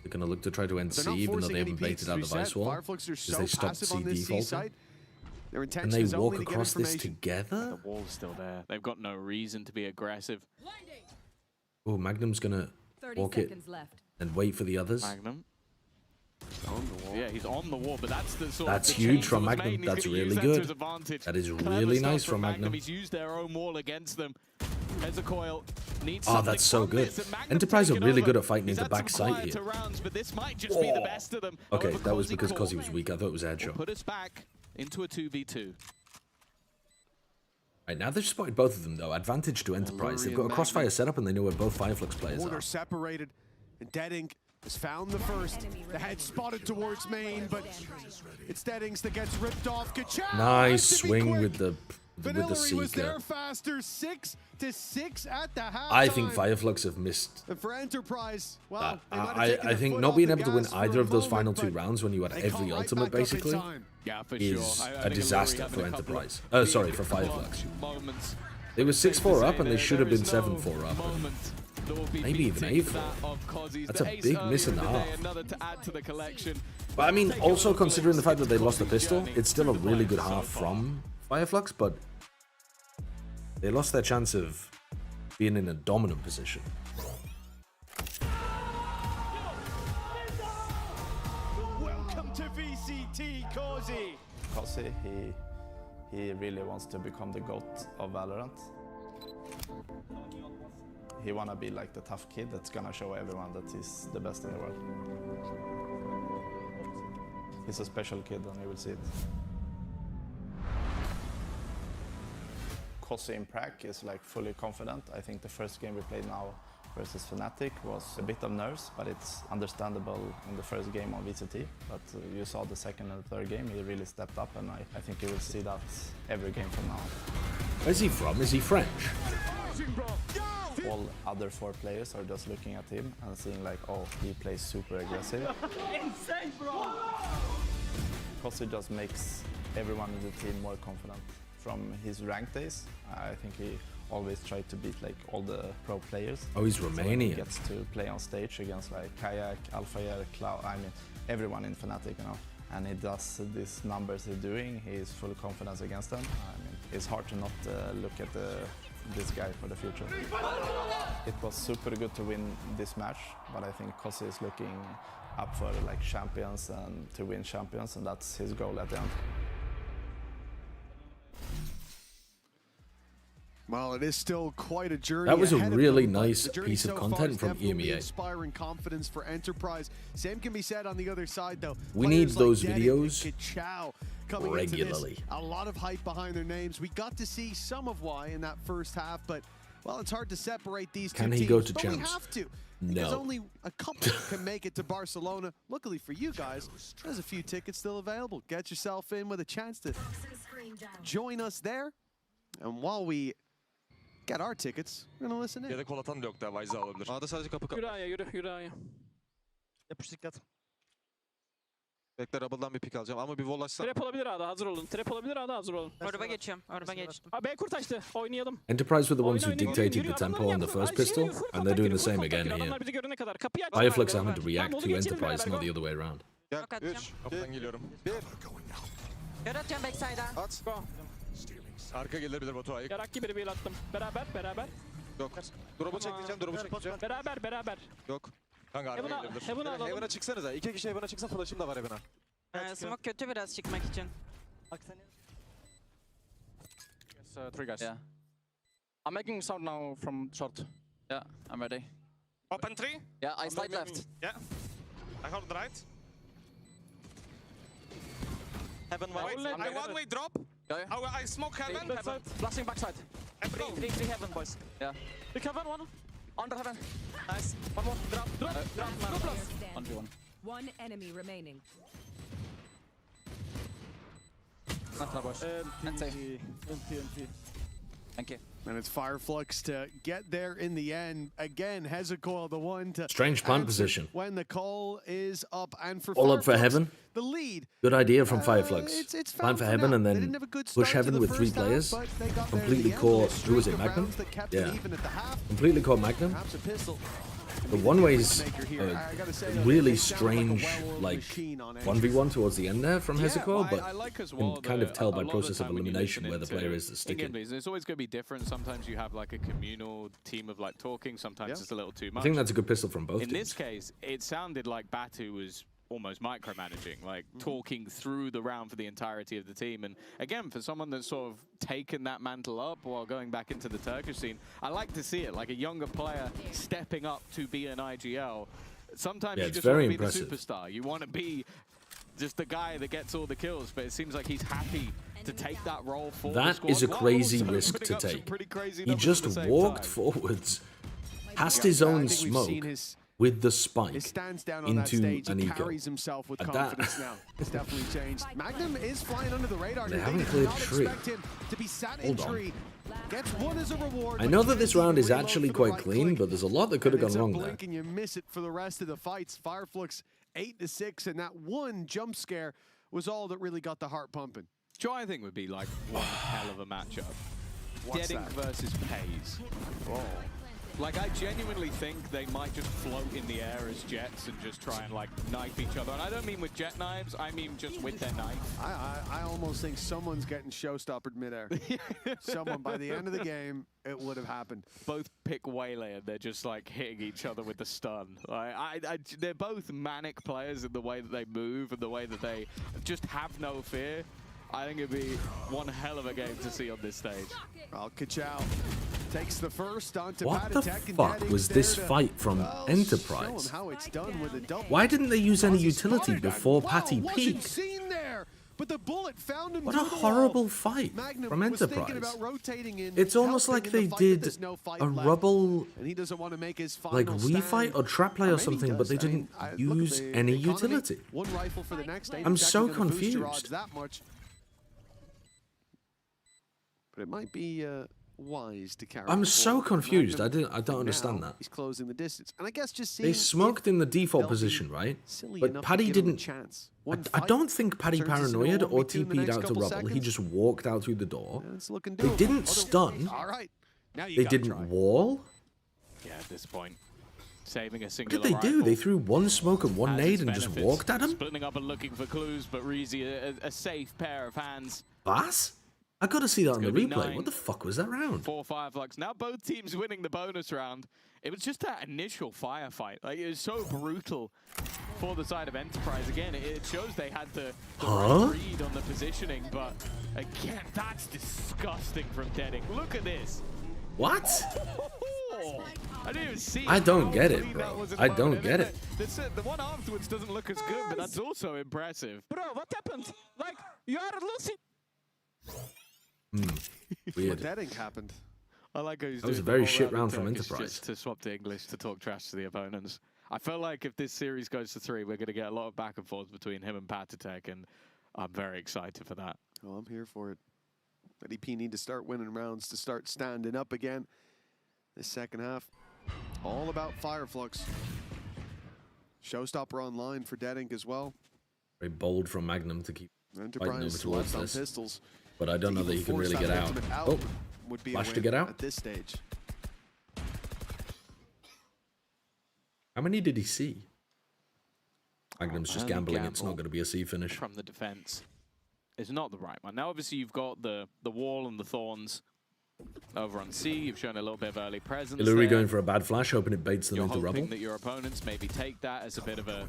They're going to look to try to end C, even though they haven't baited out the Vice Wall. FireFlux are so they stopped passive on this C side. Their And intention they is walk only to across get this information. together? The wall's still there. They've got no reason to be aggressive. Oh, Magnum's going to 30 walk it seconds left. and wait for the others. Magnum. On the wall. Yeah, he's on the wall, but that's the sort That's of huge change from that was Magnum. made, and he's That's gonna use really that to good. his advantage. That is Clever really stuff nice from Magnum. He's used their own wall against them. There's a coil. Needs Oh, that's so good. Enterprise are really good at fighting into back sight here. Rounds, but this might just be the best of them. Okay, However, that was because Caught Cozzy was weak. I thought it was will headshot. put us back into a 2v2. Right, now they've spotted both of them, though. Advantage to Enterprise. They've got a crossfire setup, and they know where both FireFlux players They're are. separated, and Deadink has found the first. The head spotted towards main, but it's Deadings that gets ripped off. Ka-chow! Nice Has to be swing quick. with the Vanillary was Seeker. there faster, 6-6 at the half. I think FireFlux have missed. And for Enterprise, well, they might have taken I their think foot not off being the able to win gas for either a of those final moment, two but rounds when you had they every come right ultimate, back up in basically, time. Yeah, for is sure. a disaster for Enterprise. Sorry, for FireFlux. Moments. They were 6-4 up, and they should have been There is no 7-4 up. moment that will be Maybe even beating 8-4. that of Cozzy's. That's The a ace big earlier miss in the the day, half. Another to add to the collection. But I mean, Take a also little considering the fact that they lost the Cozzy's pistol, journey it's still a through the really good fight so half far. from FireFlux, but they lost their chance of being in a dominant position. Welcome to VCT, Cozzy. Cozzy, he really wants to become the GOAT of Valorant. He wanna be like the tough kid that's gonna show everyone that he's the best in the world. He's a special kid and you will see it. Cozzy in Prague is like fully confident. I think the first game we played now versus Fnatic was a bit of nerves, but it's understandable in the first game on VCT. But you saw the second and third game, he really stepped up, and I think you will see that every game from now on. Where's he from? Is he French? All other 4 players are just looking at him and seeing like, oh, he plays super aggressive. Insane, bro. Cozzy just makes everyone in the team more confident. From his rank days, I think he always tried to beat like all the pro players. Oh, he's So when Romanian. he gets to play on stage against like Kayak, Alphayer, Cloud, I mean everyone in Fnatic, you know. And he does these numbers he's doing. He's full confidence against them. I mean, it's hard to not look at this guy for the future. It was super good to win this match, but I think Cozzy is looking up for like champions and to win champions, and that's his goal at the end. Well, it is still quite a journey. That was a ahead of really them, but nice the journey piece of so content far is from definitely EMEA. Inspiring confidence for Enterprise. Same can be said on the other side, though. We Players need those like Deadink videos and Ka-chow coming regularly. Into this. A lot of hype behind their names. We got to see some of why in that first half, but well, it's hard to separate these Can two he teams. go to but champs? We have to. Because No. only a couple can make it to Barcelona. Luckily for you guys, there's a few tickets still available. Get yourself in with a chance to join us there. And while we get our tickets, we're gonna listen in. Ya da kol atan da yok daha Wise'ı alabilir. A'da sadece kapı Yürü A'ya, yürü A'ya. Yapış dikkat. Bekle Rubble'dan bir pick alacağım ama bir wall açsana. Trap olabilir A'da, hazır olun. Trap olabilir A'da, hazır olun. Orba geçiyorum. Orba geçtim. B kurtaştı, oynayalım. Enterprise were the ones who Oyna, oyna, dictated yürü, the yürü, tempo adamlar on the yaptı. first Ay, pistol, full and they're contact doing yürü, the full same contact again yürü. here. Adamlar bizi görene kadar. Kapıyı aç. FireFlux Tamam, having to react onu to geçelim Enterprise, beraber, not go. the other way around. Gel Yok atacağım. 3, kapıdan geliyorum. 1, Kör atacağım backside'a. at. Go. Arka gelebilir Batu ayık. Yarak gibi bir attım. Beraber. Yok. Drop'u çekeceğim, drop'u çekeceğim. Beraber. Yok. Kanka arka Heaven'a- gelebilir. Heaven'a alalım. Heaven'a çıksanıza. 2 kişi Heaven'a çıksa flash'ım da var Heaven'a. Smoke kötü biraz çıkmak için. Yes, 3 guys. Yeah. I'm making sound now from short. Yeah, I'm ready. Open 3. Yeah, I slide left. Yeah. I hold right. Heaven Wait, one. I one way drop. Go. I smoke Backside. Flashing backside. Three heaven, boys. Yeah. Big heaven, one. Under heaven. Nice. One more. Drop. 1v1. One enemy remaining. Not boys. NT. NT. Thank you. And it's FireFlux to get there in the end. Again, Hezekiah, the one to Strange plant answer position. when the call is up. And for All up for FireFlux, Heaven. the lead. Good idea from FireFlux. It's Plant for now. Heaven and They then didn't have a good push start to Heaven the with 3 first half, players. but they got there in Completely the end. caught. A Who was it, streak of Magnum? rounds that kept Yeah. it even at the half. Completely caught Magnum. Perhaps a pistol. The one-way's I gotta say, though, really they sound like a strange, well-oiled like, machine on entry. 1v1 towards the end there from Hezekiah, well, but I like as you well can kind of tell by a lot process the of time when you elimination listen where the into player is that's sticking. in-game, it's always going to be different. Sometimes you have like a communal team of like talking. Sometimes it's a little too much. I think that's a good pistol from both In teams. this case, it sounded like Batu was almost micromanaging, like talking through the round for the entirety of the team. And again, for someone that's sort of taken that mantle up while going back into the Turkish scene, I like to see it, like a younger player stepping up to be an IGL. Sometimes you just want to be the superstar. You want to be just the guy that gets all the kills, but it seems like he's happy to take that role for the That squad is a while crazy also risk putting to up some take. pretty crazy He numbers just at the same walked time. forwards past his own smoke with the spike He stands down on that into stage. an He eco. carries himself with And confidence now. It's definitely changed. Magnum is flying under the radar. They They haven't did cleared not tree. expect him to be sat in Hold on. tree. Gets one as a reward. I know that this round is actually quite clean, but there's a lot that could have gone wrong there. Blink and you miss it for the rest of the fights. FireFlux 8-6, and that one jump scare was all that really got the heart pumping. Which I think would be like one hell of a matchup. What's Deading that? versus Pays. Like, I genuinely think they might just float in the air as jets and just try and, like, knife each other. And I don't mean with jet knives, I mean just with their knife. I almost think someone's getting showstoppered midair. Someone, by the end of the game, it would have happened. Both pick Waylay and they're just, like, hitting each other with the stun. They're both manic players in the way that they move and the way that they just have no fear. I think it'd be one hell of a game to see on this stage. Well, Kachow takes the first onto What the Patatek, and fuck Deading's was there this to, fight from well, Enterprise? show him how it's done with a double. Why didn't they use any Aussie utility spotted that. before Wow, Patty wasn't peaked? seen there, but the bullet found him What a through the horrible wall. fight Magnum from was thinking Enterprise. about rotating in, It's almost helping like in they the fight, but did there's no fight a left, rubble and he doesn't want to make his final like refight stand. or trap play or Maybe he something, but does. they I mean, didn't look at use the any economy. utility. One rifle for the next day. I'm It's so actually gonna boost your confused. odds that much. But it might be wise to carry. I'm it so forward. confused. Magnum, I don't understand now, that. He's closing the distance, and I guess just seeing They smoked in the default they'll be position, right? silly But enough to Paddy give him a didn't. chance. I One fight don't think Paddy turns this into a paranoid or 1v2 in the TP'd next out to couple rubble. He seconds. just walked out through the door. Yeah, it's looking They doable. didn't stun. All right, now you They gotta didn't try. wall. Yeah, at this point, saving a What singular did they do? rifle They threw one smoke and one has nade its and just benefits. walked at him? Splitting up and looking for clues, but Reezy, a safe pair of hands. Bass? I gotta see that on the gonna be replay. 9. What the fuck was that round? 4 FireFlux. Now both teams winning the bonus round. It was just that initial firefight. Like, it was so brutal for the side of Enterprise. Again, it shows they had the right read on the positioning, but again, that's disgusting from Deading. Look at this. What? I didn't even see I don't how get it, clean bro. that was at I the don't moment. get And it. The one afterwards doesn't look as good, but that's also impressive. Bro, what happened? Like, you are losing. Weird. What that ain't happened. I like how he's That was doing a very the whole shit in round from Turkish Enterprise. just to swap to English to talk trash to the opponents. I feel like if this series goes to 3, we're going to get a lot of back and forth between him and Patatek, and I'm very excited for that. Oh, I'm here for it. But EP need to start winning rounds to start standing up again. This second half, all about FireFlux. Showstopper online for Deadink as well. Very bold from Magnum to keep fighting over Enterprise towards left on this. pistols. But I don't know that he can Force really that get out. ultimate Oh, would be a flash to win get out. at this stage. How many did he see? Magnum's just Only gambling. It's not gamble going to be a C finish. From the defense is not the right one. Now, obviously, you've got the wall and the thorns over on C. You've shown a little bit of early presence Illury there. going for a bad flash, hoping it baits them You're into hoping rubble. that your opponents maybe take that as a bit of a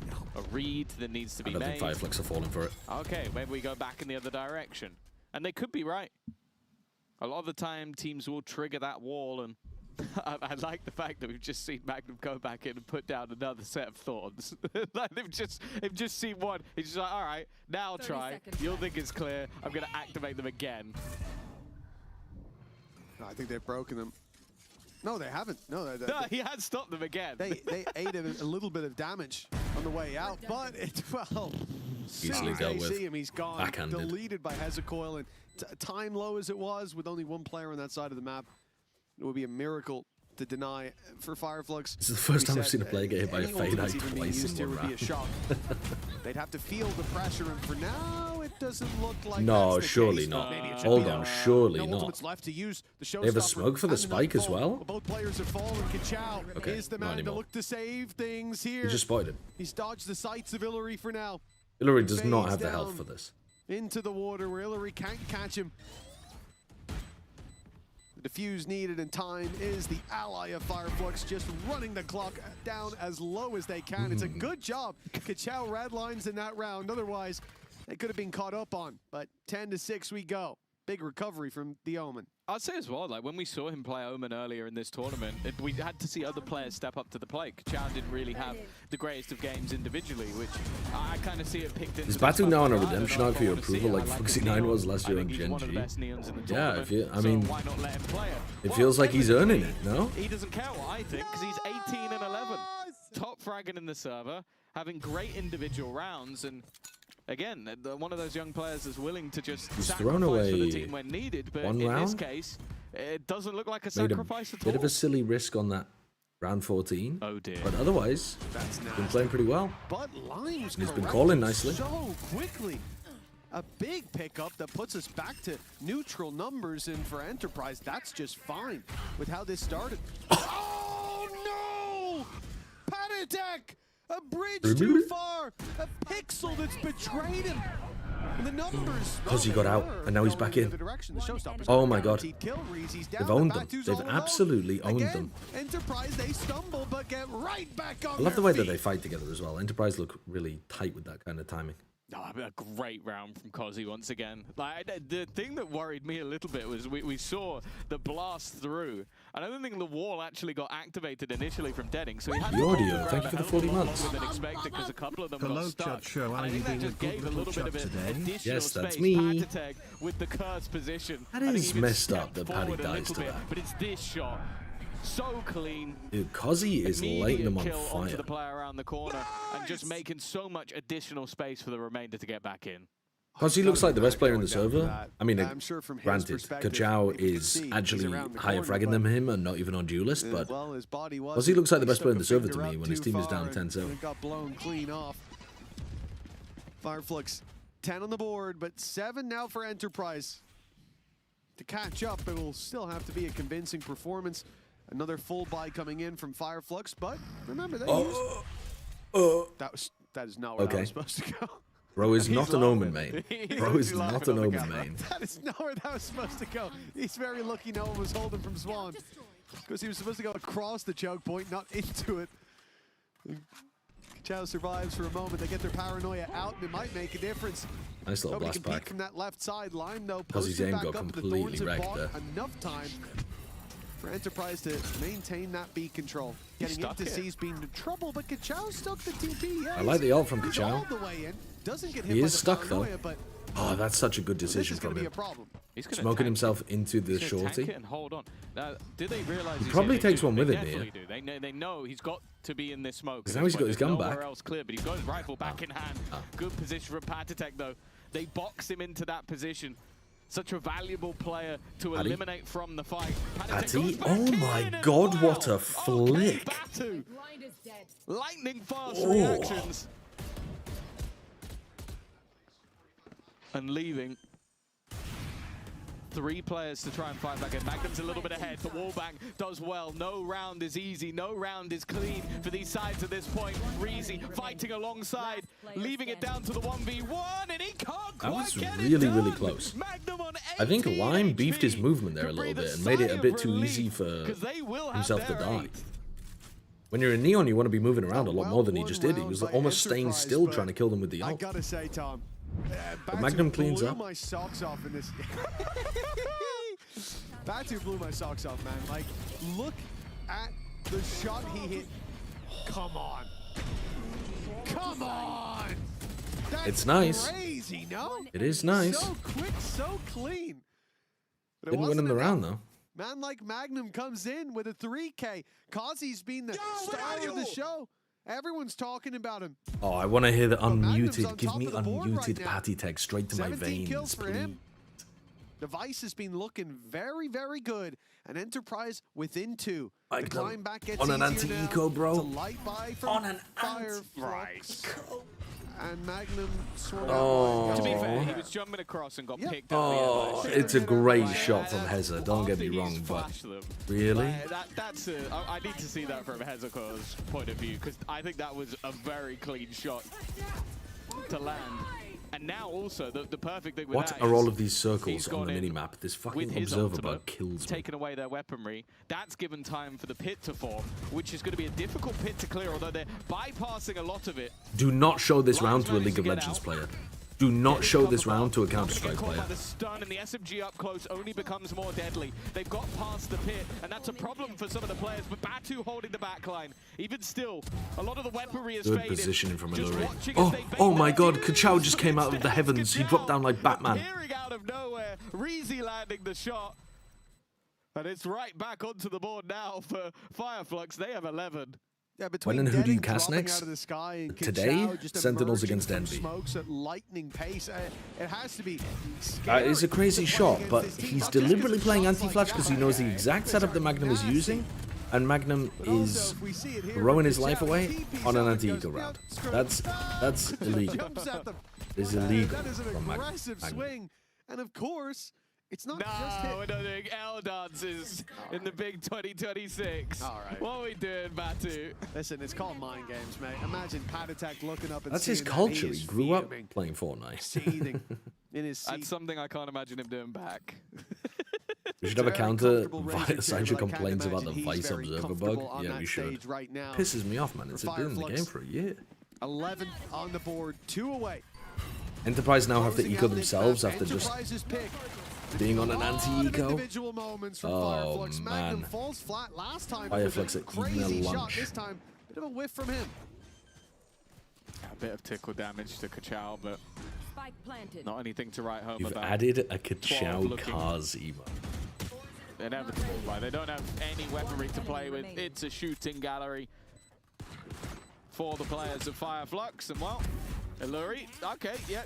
read that needs to I be don't made. think FireFlux are falling for it. Okay, maybe we go back in the other direction. And they could be right. A lot of the time, teams will trigger that wall, and I like the fact that we've just seen Magnum go back in and put down another set of thorns. Like they've just seen one. He's just like, all right, now I'll try. You'll think it's clear. I'm going to activate them again. No, I think they've broken them. No, they haven't. No, No, he had stopped them again. they ate a little bit of damage on the way out, but it, well, easily dealt with. See him, he's gone. Backhanded. Deleted by Hezecoil, and time low as it was, with only one player on that side of the map, it would be a miracle to deny for FireFlux. This is the first time I've seen a player get hit by a fade out twice in one would be a round. shock. They'd have to feel the pressure, and for now, it doesn't look like No, that's the surely case. not. Maybe it should Hold be on, that. surely No not. ultimates left to use. The They have a showstopper smoke for the and spike as nightfall. well? Both players have fallen. Kachao Okay, is the not man to anymore. look to save things here. He just spotted him. He's dodged the sights of Hillary for now. Hillary He does not fades have the health down for this. into the water where Hillary can't catch him. The defuse needed, and time is the ally of FireFlux, just running the clock down as low as they can. It's a good job. Kachao red lines in that round. Otherwise, they could have been caught up on. But 10-6 we go. Big recovery from the Omen. I'd say as well, like when we saw him play Omen earlier in this tournament, we had to see other players step up to the plate. Kachao didn't really have the greatest of games individually, which I kind of see it picked into. Is Batu now on a redemption arc for your approval like Fluxy9 was last year on Gen G? Yeah, I mean, why not let him play it feels like he's earning it, no? He doesn't care what I think, because he's 18 and 11. Top fragging in the server, having great individual rounds, and again, one of those young players that's willing to just He's sacrifice thrown away for the team when needed, but one in round? this case, it doesn't look like a Made a sacrifice at all. bit of a silly risk on that round 14. Oh dear. But otherwise, That's he's been playing pretty well. But Lime's He's been corrected calling nicely. so quickly. A big pickup that puts us back to neutral numbers, and for Enterprise, that's just fine with how this started. Oh no! Patatek! A bridge too far! A pixel that's betrayed him! And the numbers... Because he got out, and now he's back in. Oh my god. They've owned them. They've absolutely owned them. Enterprise, they stumble, but get right back on I love the way their that they feet. fight together as well. Enterprise look really tight with that kind of timing. Oh, a great round from Kozzy once again. Like, the thing that worried me a little bit was we saw the blast through. And I don't think the wall actually got activated initially from Deading, so he had The to hold audio, ground thank you a for the hell of a 40 lot months. longer than expected, because a couple of them Hello, got stuck. Chat Show. And I Are think you that being just a good gave a little little bit of chap an today? additional Yes, that's space. me. Patatek with the cursed position. That I think is he messed stepped up that forward Paddy a dies little to bit, that. But it's this shot. So clean. Dude, Kozzy is lighting them on Immediate kill onto fire. the player around the corner, and just making so much additional space for the remainder to get back in. Kozzy looks like the best player in the server. I mean, I'm sure from his granted, perspective, Kachao you can is see he's actually around the higher corner, fragging than him and not even on duelist, but well, his body Kozzy looks like the best player in the server to stuck a me finger when his up team too is down far and 10-0. it got blown clean off. FireFlux 10 on the board, but 7 now for Enterprise. To catch up, it will still have to be a convincing performance. Another full buy coming in from FireFlux, but remember they that is not where that was supposed to go. Bro is not an Omen laughing. main. Bro is not an Omen main. That is not where that was supposed to go. He's very lucky no one was holding from Swan, because he was supposed to go across the choke point, not into it. Chow survives for a moment. They get their paranoia out, and it might make a difference. Nice little Nobody blast can peek back. from that left side. Lime, though, Kozzy's posted aim back got up. The completely Thorns have wrecked bought there. enough time for Enterprise to maintain that B control. Getting stuck into it. C's been in trouble, but Kachao stuck the TP. Yeah, I like the ult from he's Kachao. all the way in. Doesn't get hit He by is the stuck though. paranoia, but Oh, that's such a good this decision is going from to be a him. problem. He's gonna Smoking tank himself into the He's gonna tank shorty. it and hold on. Now, do they realize He he's probably here? They takes do. one with They him here. definitely do. They know he's got to be in this smoke. 'Cause now he's got his gun There's back. nowhere else clear, but he's got his rifle back in hand. Good position from Patatek, though. They box him into that position. Such a valuable player to Paddy? eliminate from the fight. Patatek Paddy? goes back Oh in my and god, wow. what a flick. Okay, Batu. Lightning fast Oh. reactions. And leaving 3 players to try and fight back in. Magnum's a little bit ahead. The wallbang does well. No round is easy. No round is clean for these sides at this point. Reezy fighting alongside, leaving it down to the 1v1, and he can't That quite was get really, it really done. close. Magnum on I think 18 Lime beefed his HP. movement there a Could little breathe bit and made it a sigh bit of too relief, easy for 'cause they will have himself to their die. 8. When you're in Neon, you want to be moving around a lot more than he just did. He Well, was by almost staying Enterprise, still but trying to kill them with the I ult. gotta say, Tom, Magnum cleans blew up. my socks off in this. Batu blew my socks off, man. Like, look at the shot he hit. Come on. Come on. That's It's nice. crazy, no? It is nice. So quick, so clean. But it Didn't win wasn't in the enough. round though. Man like Magnum comes in with a 3K. Kozzy's been the star of the show. Everyone's talking about him. Oh, I want to hear the Magnum's unmuted. on Give top me of the board unmuted right now. patty tech straight to my 17 kills veins, for please. him. Device has been looking very, very good. An Enterprise within 2. The climb back gets on an easier anti-eco, now. bro. It's a light buy from On an FireFlux. And Magnum swung Oh. out. To be fair, he was jumping across and got picked up. Oh, it's a great shot from Heza. Don't get me wrong, but really? That's I need to see that from Hezekiah's point of view, because I think that was a very clean shot to land. And now also the perfect thing with What that are is all of these circles he's on gone the in minimap? This with fucking his observer ultimate, bug kills me. taken away their weaponry. That's given time for the pit to form, which is going to be a difficult pit to clear, although they're bypassing a lot of it. Do not show this round to a managed League to of get Legends out. player. Do not show this round to a Counter-Strike Caught player. by the stun, and the SMG up close only becomes more deadly. They've got past the pit, and that's a problem for some of the players, but Batu holding the backline. Even still, a lot of the weaponry is Good faded. positioning from Just Illury. watching as they Oh bait my them. god, Kachao just came out of the heavens. He dropped down like Batman. Appearing out of nowhere, Reezy landing the shot. And it's right back onto the board now for FireFlux. They have 11. Yeah, When and who do you Denning cast dropping next? out of the sky and Today, Kachao just Sentinels emerging against from Envy. Smokes at lightning pace. It has to be It's a crazy to play shot, against but this team, he's not just 'cause deliberately of playing shots anti-flash like because he that. knows the exact setup that Magnum is using, and Magnum is throwing his life away on an anti-eco round. That's illegal. Jumps at them. It's illegal That is an from aggressive Magnum. swing. And of course, it's not just No, hit. we're not doing L dances in the big 2026. All right. What are we doing, Batu? Listen, it's called mind games, mate. Imagine Pat Attack looking up and That's his seeing that. culture. He He is grew up fuming, playing Fortnite. seething in his seat. That's something I can't imagine him doing back. We should have a Very counter. comfortable Razor chair, Sancho but I can't complains about the imagine he's Vice very Observer comfortable bug. on Yeah, that we should. stage right now. Pisses me off, man. It's For been in the FireFlux. game for a year. 11 on the board, 2 away. Enterprise now have to Closing eco out this themselves map, after just Enterprise's pick. being on an A lot of anti-eco. individual moments from Oh, FireFlux. Magnum man. falls flat last time. It was FireFlux a are eating a crazy shot lunch. this time. Bit of a whiff from him. A bit of tickle damage to Kachao, but Spike planted. not anything to write home You've about. added a Kachao looking. Cars emote. Inevitable, right? They don't have any weaponry to play with. It's a shooting gallery for the players of FireFlux, and well, Illury, okay, yeah,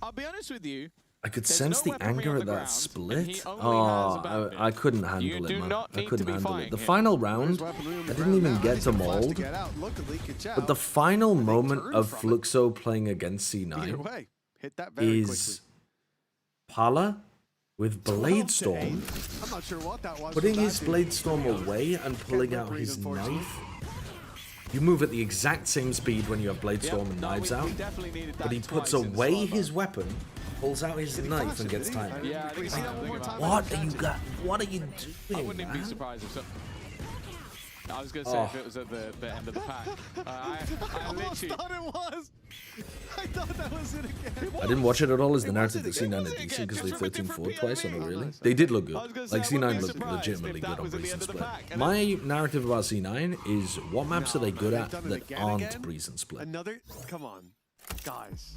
I'll be honest with you. I could There's sense no the weaponry anger on at the that ground, and split. he only has a Oh, bandit. I couldn't You handle do it, man. not I need couldn't to be handle it. fighting The here. final There's round, weaponry on I the didn't ground even now. get He's to surprised mold. get out. Luckily, Kachao, But the final moment turned of from it. Fluxo playing against either C9 way, hit that very is Pala with Blade Storm I'm not sure what that was. putting from his Batu. Blade Storm away and pulling out read, his unfortunately. knife. You move at the exact same speed when you have Blade Yep, Storm and no, knives we out, definitely needed but he that puts twice in away Slava. his weapon, pulls out his Did he knife flash and it, gets did he? time. Yeah, I Can we think see so. that one more time? What are you got? What are you I doing, wouldn't even be man? surprised if so. I was going to say if it was at the end of the pack. I almost literally... thought it was. I thought that was it again. I didn't watch it at all as the It narrative wasn't that again. C9 are decent because they Just from a 13 forward different twice. POV. Oh, no, really? nice. They did look I good. was gonna say, Like I wouldn't C9 be looked surprised legitimately if that good on was at the Breeze end and of the Split. pack. And My narrative about C9 is what maps are they good they've at done it that again, aren't again? Breeze and Split? Another, come on, guys.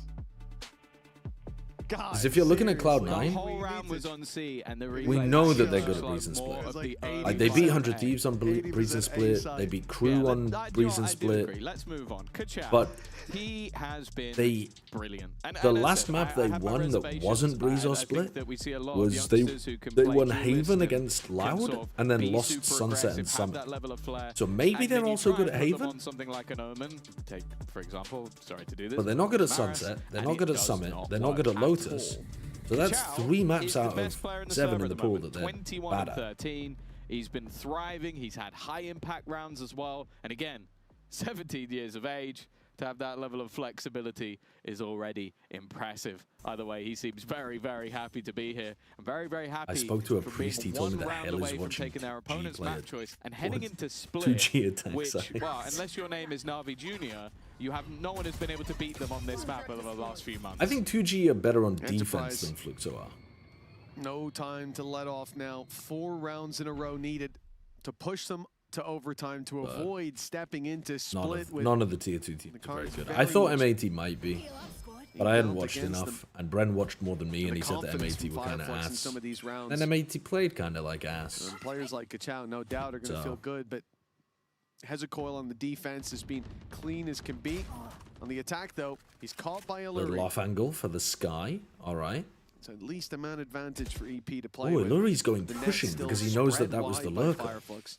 Because if you're looking at The Cloud9, whole round was on C, and the we replay know was that they're just good at like Breeze and more Split. of the Like they beat 80% 100 A. Thieves on Breeze and Split. They beat Crew on Breeze and Split. Let's move on. Kachao, But he has been they- brilliant. And The as I last said, map I they have my won that reservations. wasn't Breeze or I think Split that we see a lot of was they youngsters who can won play duelist Haven and against can Loud sort of and then be lost super Sunset and aggressive, have Summit. that level of flair. So maybe And they're then you also try good and at put them Haven, on something like an Omen. Take, for example, sorry to do this, but they're not good at Maris, Sunset. They're and not it good at does Summit. not They're not good work at Lotus. all. So that's Kachao 3 is maps the out best of player in the 7 server in at the pool moment, that they're 21 bad and at. 13. He's been thriving. He's had high impact rounds as well. And again, 17 years of age. To have that level of flexibility is already impressive. Either way, he seems very, very happy to be here. I'm very, very happy. I spoke to a from priest, being he told me one the round hell away is from watching taking their opponent's G-player. map choice and heading What? into Split, 2G attacks, which, sorry. well, unless your name is Navi Jr., no one has been able to beat them on this map over the last few months. I think 2G are better on Enterprise. defense than Fluxo are. No time to let off now. 4 rounds in a row needed to push them to overtime to avoid stepping into Split with None of the tier 2 teams the are very cards good. very I thought much MAT might be, but I hadn't inbound watched against enough. them. And Bren watched more than me, And and the he said that confidence MAT from were kind of FireFlux in ass. some of these rounds. And MAT played kind of like ass. And players like Kachao, no doubt, are going to So- feel good, but Hezekiah on the defense has been clean as can be. On the attack, though, he's caught by a Little off angle for the Sky. All right. So at least a man advantage for EP to play Oh, with. Illuri's going The net pushing still because he knows that spread that was the wide by lurker. FireFlux.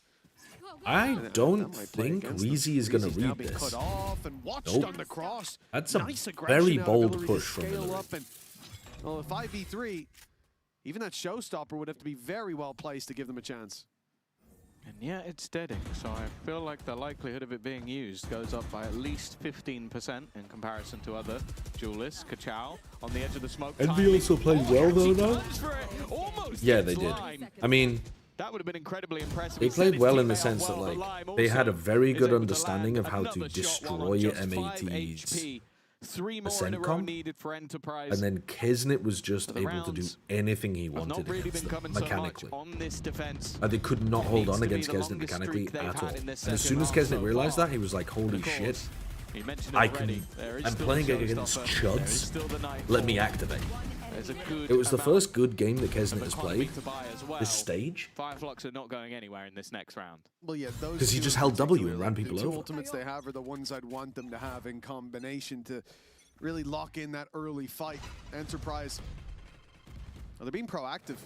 I That don't might play think against them. Reezy is going to Reezy's now read been this. cut off and watched Nope. on the cross. That's a Nice aggression very out of bold Illuri to push from scale Illuri. up and, well, a 5v3, even that showstopper would have to be very well placed to give them a chance. And yeah, it's steadying, so I feel like the likelihood of it being used goes up by at least 15% in comparison to other duelists. Kachow on the edge of the smoke. And they also played well though, though. Almost Yeah, they did. line. I mean, That would have been incredibly impressive. they played well in the sense that like they had a very good understanding of how to destroy MAT's Three more ascent in a row comp, needed for Enterprise. and then Kisnet was just The able to do rounds anything he have wanted not really against been them coming so much mechanically. on this defense. They could not hold Needs on to be against the Kisnet longest mechanically streak they've at had all. in And this as soon second as half Kisnet so realized far. that, he was like, And holy of shit, course, you mentioned it I already, can, there is I'm still playing the against showstopper. There is chuds, still the night let me ball. activate. There's a good It was the amount first good game that Kisnet of has economy played to buy as well. this stage. FireFlux are not going anywhere in this next round. Well, yeah, those 'Cause he two just in held W particular, and ran like, people the two over. ultimates they have are the ones I'd want them to have in combination to really lock in that early fight. Enterprise, well, they're being proactive,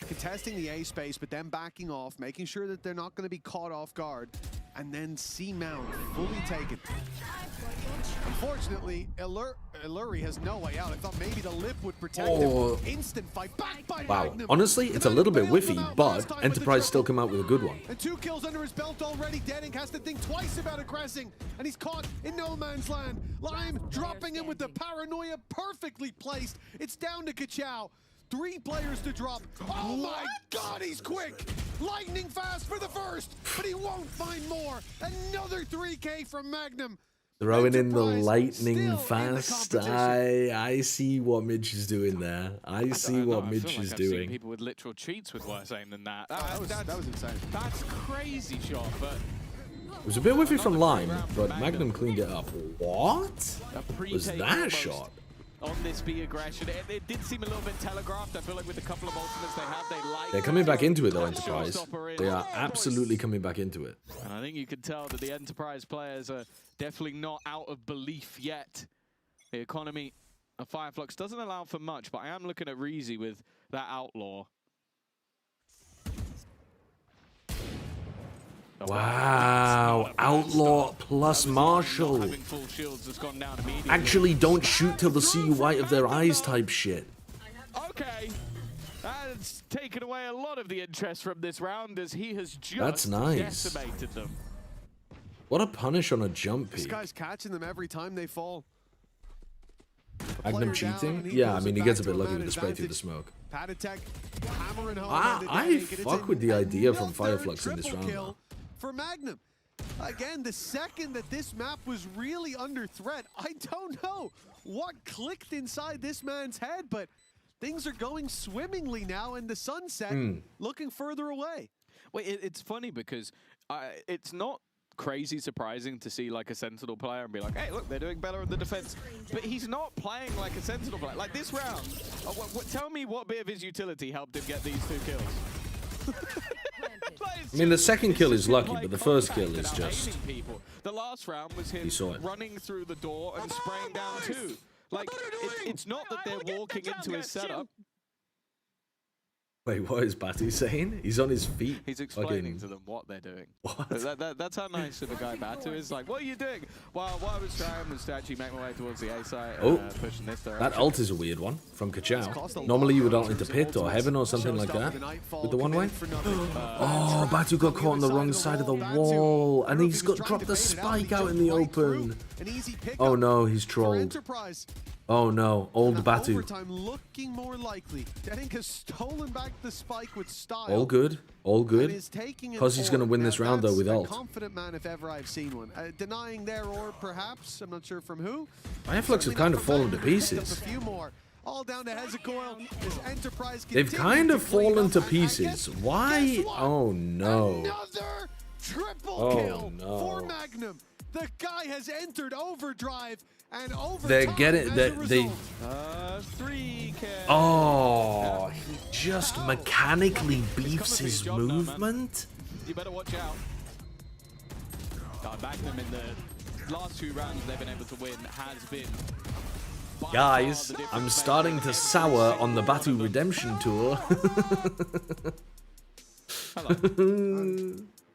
contesting the A space, but then backing off, making sure that they're not going to be caught off guard, and then C-mount fully taken. Unfortunately, Illuri has no way out. I thought maybe the lip would protect him. Instant fight back by Wow. Magnum. Honestly, it's a little bit whiffy, but Enterprise still come out with a good one. And 2 kills under his belt already. Deadink has to think twice about aggressing, and he's caught in no man's land. Lime dropping him with the paranoia perfectly placed. It's down to Kachow. 3 players to drop. Oh my God, he's quick! Lightning fast for the first, but he won't find more. Another 3K from Magnum. Throwing in the Enterprise lightning still in the fast. competition. I see what Midge is doing there. I see what I Midge feel like is I've seen doing. people with literal cheats with worse aim than that. That was insane. That's crazy shot, but It was a bit whiffy from Lime, but Magnum cleaned it up. What a was pre-take that almost shot? on this B aggression. It did seem a little bit telegraphed. I feel like with a couple of ultimates they have, they like. They're coming back into it though, That Enterprise. showstopper in. They are absolutely coming back into it. And I think you can tell that the Enterprise players are definitely not out of belief yet. The economy of FireFlux doesn't allow for much, but I am looking at Reezy with that Outlaw. Wow, Outlaw plus Marshall. Having full shields has gone down immediately. Actually, don't shoot till they see you white of their eyes type shit. Okay. That's taken away a lot of the interest from this round as he has just That's nice. decimated them. What a punish on a jump This peek. guy's catching them every time they fall. Magnum Player down, cheating? and he Yeah, I moves mean, it he gets a back bit to lucky man with the spray through the advantage. smoke. Patitech hammering home. I onto Deadink, and fuck it's with the idea from another FireFlux in this triple round, kill though. for Magnum. Again, the second that this map was really under threat, I don't know what clicked inside this man's head, but things are going swimmingly now, and the sunset looking further away. Wait, it's funny because it's not crazy surprising to see like a Sentinel player and be like, hey, look, they're doing better in the defense. But he's not playing like a Sentinel player. Like this round, tell me what bit of his utility helped him get these 2 kills. I mean, the second kill is lucky, but the first kill is just... People. The last round was him He saw it. running through the door and spraying down 2. Like, it's not that they're walking into his setup. Wait, what is Batu saying? He's on his feet. He's explaining fucking... to them what they're doing. What? That's how nice of a guy Batu is. Like, what are you doing? Well, what I was trying was to actually make my way towards the A site and push in this direction. That ult is a weird one from Kachow. Normally you would ult into Pit or Heaven or something like that. With the one way. Oh, Batu got caught on the wrong side of the wall. And he's got dropped the spike out in the open. Oh no, he's trolled. Oh no, old Batu. Overtime looking more likely. Deadink has stolen back the spike with style. All good, all good. Because he's going to win this round though with ult. Confident man if ever I've seen one. Denying their or perhaps, I'm not sure from who. FireFlux have kind of fallen to pieces. A few more. All down to Hezekiah. His Enterprise They've kind of fallen to pieces. Why? Oh no. Another triple kill for Magnum. The guy has entered overdrive. And They're getting they 3K. Oh, he just mechanically beefs his movement. You better watch out. Magnum in the last 2 rounds they've been able to win has been... Guys, I'm starting to sour on the Batu Redemption Tour. Hello.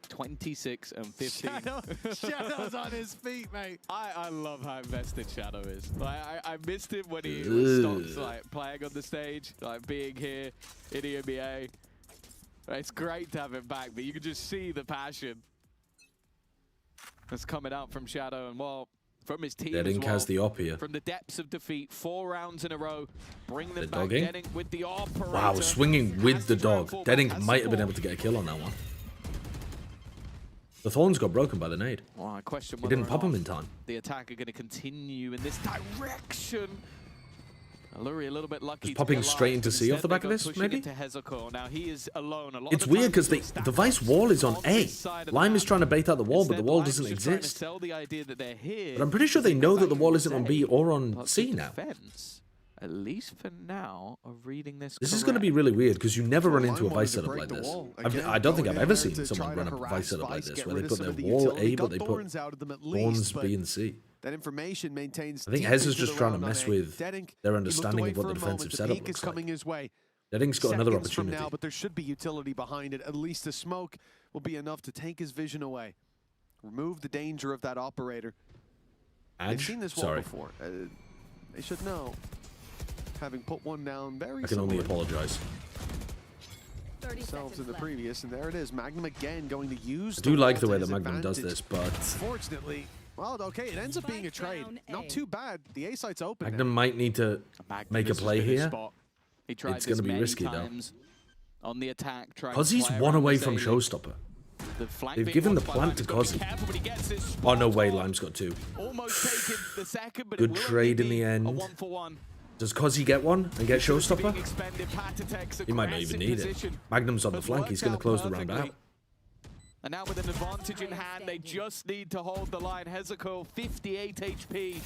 26 and 15. Shadow's on his feet, mate. I love how invested Shadow is. Like, I missed him when he stopped like playing on the stage, like being here in EMEA. It's great to have him back, but you can just see the passion that's coming out from Shadow, and well, from his team as well. has the op here. From the depths of defeat, 4 rounds in a row, bring them back. Dogging? Deadink with the operator. Wow, swinging with the dog. Deadink might have been able to get a kill on that one. The thorns got broken by the nade. Well, I question He didn't pop him in time. The attack are going to continue in this direction. Alluri a little bit lucky. Just popping straight into C off the back of this, maybe? Now he is alone. It's weird because the Vice wall is on A. Lime is trying to bait out the wall, but the wall doesn't exist. But I'm pretty sure they know that the wall isn't on B or on C now. At least for now, of reading this. This is going to be really weird because you never run into a Vice setup like this. I don't think I've ever seen someone run a Vice setup like this, where they put their wall A, but they put thorns B and C. That information maintains. I think Hez is just trying to mess with their understanding of what the defensive setup looks like. Dedink's got another opportunity. Now, but there should be utility behind it. At least the smoke will be enough to take his vision away. Remove the danger of that operator. They've seen this wall before. They should know. Having put one down very I can only apologize. Themselves in the previous, and there it is. Magnum again going to use. I do like the way that Magnum does this, but fortunately, well, okay, it ends up being a trade. Not too bad. The A site's open. Magnum might need to make a play here. It's going to be risky though. On the attack, Kozzy's one away from Showstopper. They've given the plant to Kozzy. Oh no way, Lime's got 2. Good trade in the end. Does Kozzy get one and get Showstopper? He might not even need it. Magnum's on the flank, he's going to close the round out. And now with an advantage in hand, they just need to hold the line. Hezuko, 58 HP.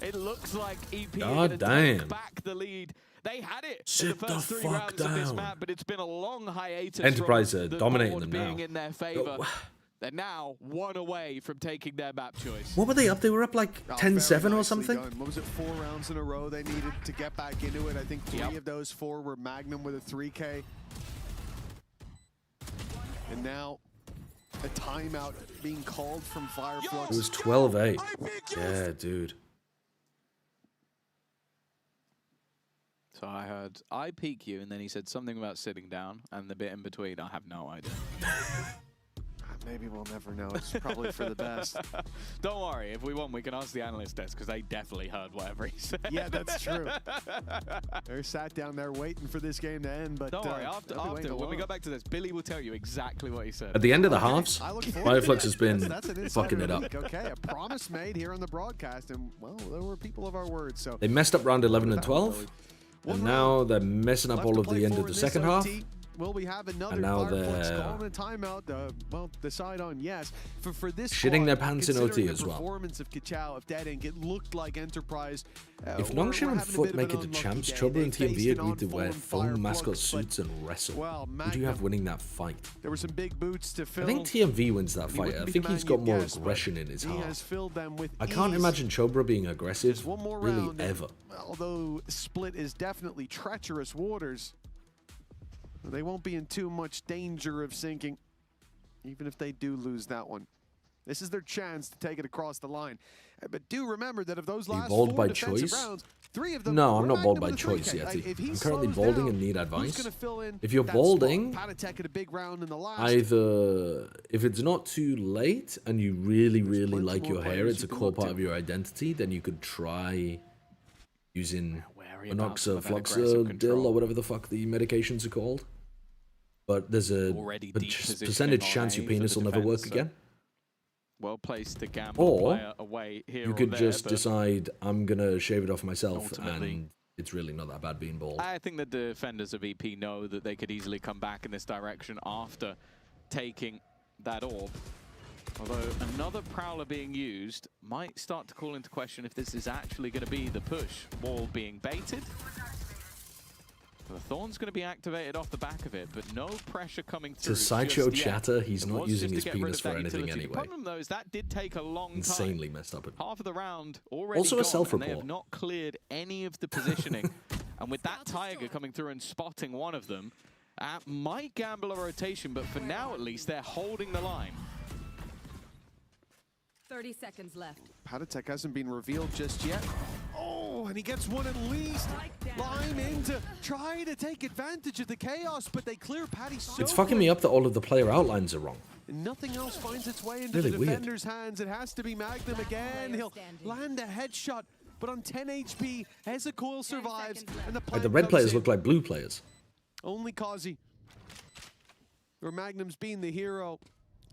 It looks like EP God damn. Take back the lead. They had it Sit in the first 3 rounds of this map, but it's been a long hiatus. Enterprise from are the dominating board them now. being in their favor. They're now 1 away from taking their map choice. What were they up? They were up like 10-7 or something? What was it, 4 rounds in a row they needed to get back into it? I think 3 of those 4 were Magnum with a 3K. And now a timeout being called from FireFlux. It was 12-8. Yeah, dude. So I heard, I peek you, and then he said something about sitting down, and the bit in between, I have no idea. Maybe we'll never know. It's probably for the best. Don't worry. If we want, we can ask the analyst desk, because they definitely heard whatever he said. Yeah, that's true. They're sat down there waiting for this game to end. But don't worry. After when we go back to this, Billy will tell you exactly what he said. At the end of the halves, FireFlux has been fucking it up. Okay, a promise made here on the broadcast, and well, there were people of our words. So they messed up round 11 and 12, and now they're messing up all of the end of the second half. Will we have another and now they're calling a timeout? Well, decide on yes. For this shitting their pants in OT as well. Performance of Kachao, of Deadink, it looked like Enterprise. If Nongshim and FUT make it to champs, Chober and TMV agreed to wear foam mascot suits and wrestle. Who do you have winning that fight? There were some big boots to fill. I think TMV wins that fight. I think he's got more aggression in his heart. I can't imagine Chobra being aggressive, really, ever. Although Split is definitely treacherous waters, they won't be in too much danger of sinking, even if they do lose that one. This is their chance to take it across the line. But do remember that of those last 4 defensive rounds, 3 of them No, I'm not bald by choice yet. I'm currently balding and need advice. If you're balding, either if it's not too late and you really, really like your hair, it's a core part of your identity, then you could try using Anoxa, Fluxadil, or whatever the fuck the medications are called. But there's a percentage chance your penis will never work again. Well placed to gamble player away here. You could just decide, I'm going to shave it off myself, and it's really not that bad being bald. I think the defenders of EP know that they could easily come back in this direction after taking that orb. Although another Prowler being used might start to call into question if this is actually going to be the push. Wall being baited. The Thorn's going to be activated off the back of it, but no pressure coming through. To sideshow just yet. chatter, he's It not was using just his to get rid penis of for that anything utility. anyway. The problem, though, is that did take a long Insanely time. messed up. Half of the round already Also a gone, and self-report. they have not cleared any of the positioning. And with that Tiger coming through and spotting one of them, might gamble a rotation, but for now at least, they're holding the line. 30 seconds left. Patatek hasn't been revealed just yet. Oh, and he gets one at least. Lime in to try to take advantage of the chaos, but they clear Patty so It's fucking me up that all of the player outlines are wrong. and nothing else finds its way into Really the weird. defender's hands. It has to be Magnum again. He'll land a headshot, but on 10 HP, Hezekiah survives. And the, Like the red players look like blue players. only Kazi. Or Magnum's been the hero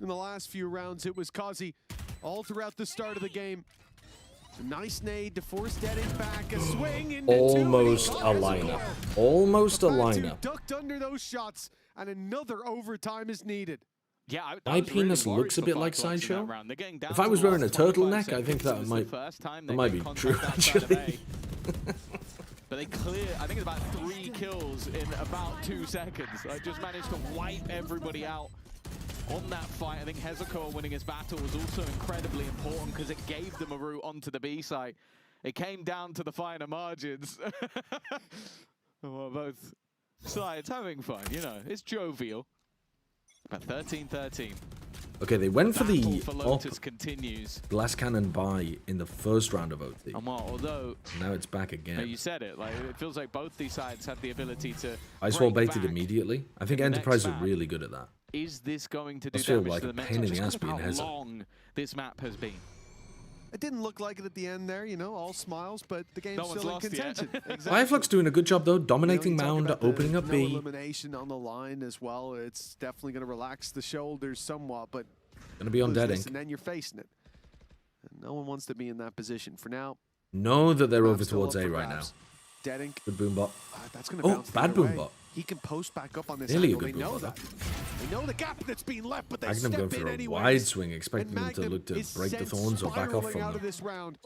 in the last few rounds. It was Kazi all throughout the start of the game. A nice nade to force Deading back. A swing into Almost a lineup. Almost a lineup. Ducked under those shots, and another overtime is needed. Yeah, My penis looks a bit like Sideshow. If I was wearing a turtleneck, I think that might be true, actually. But they clear, I think it's about 3 kills in about 2 seconds. I just managed to wipe everybody out on that fight. I think Hezekiah winning his battle was also incredibly important because it gave them a route onto the B site. It came down to the finer margins. Well, both sides having fun, you know. It's jovial. But 13-13. Okay, they went for the Lotus continues. glass cannon buy in the first round of OT. And well, although Now it's back you again. said it, like it feels like both these sides have the ability to Ice wall break baited back. immediately. I think in the Enterprise next are map. really good at that. Is this going to do Must feel damage like to a the meta? pain in the Just ass 'cause of being how Heza. long this map has been. It didn't look like it at the end there, you know, all smiles, but the game's No one's still in lost yet. contention. Exactly. FireFlux doing a good job though, dominating You know, you talk Mound, about the opening up no B. elimination on the line as well. It's definitely going to relax the shoulders somewhat, but Gonna be on lose dead this ink. and then you're facing it. And no one wants to be in that position for now. Know that they're over Map's still towards up A for right now. grabs. Dead ink. Good boombot. That's going to Oh, bounce the bad other way. boombot. He can post back up on this Nearly a angle. good They know boombot, that. They know the gap that's being left, but they Magnum step going for in a anyways. wide swing, And expecting them to Magnum look to is break the sent thorns or back off spiraling from out of them. this round.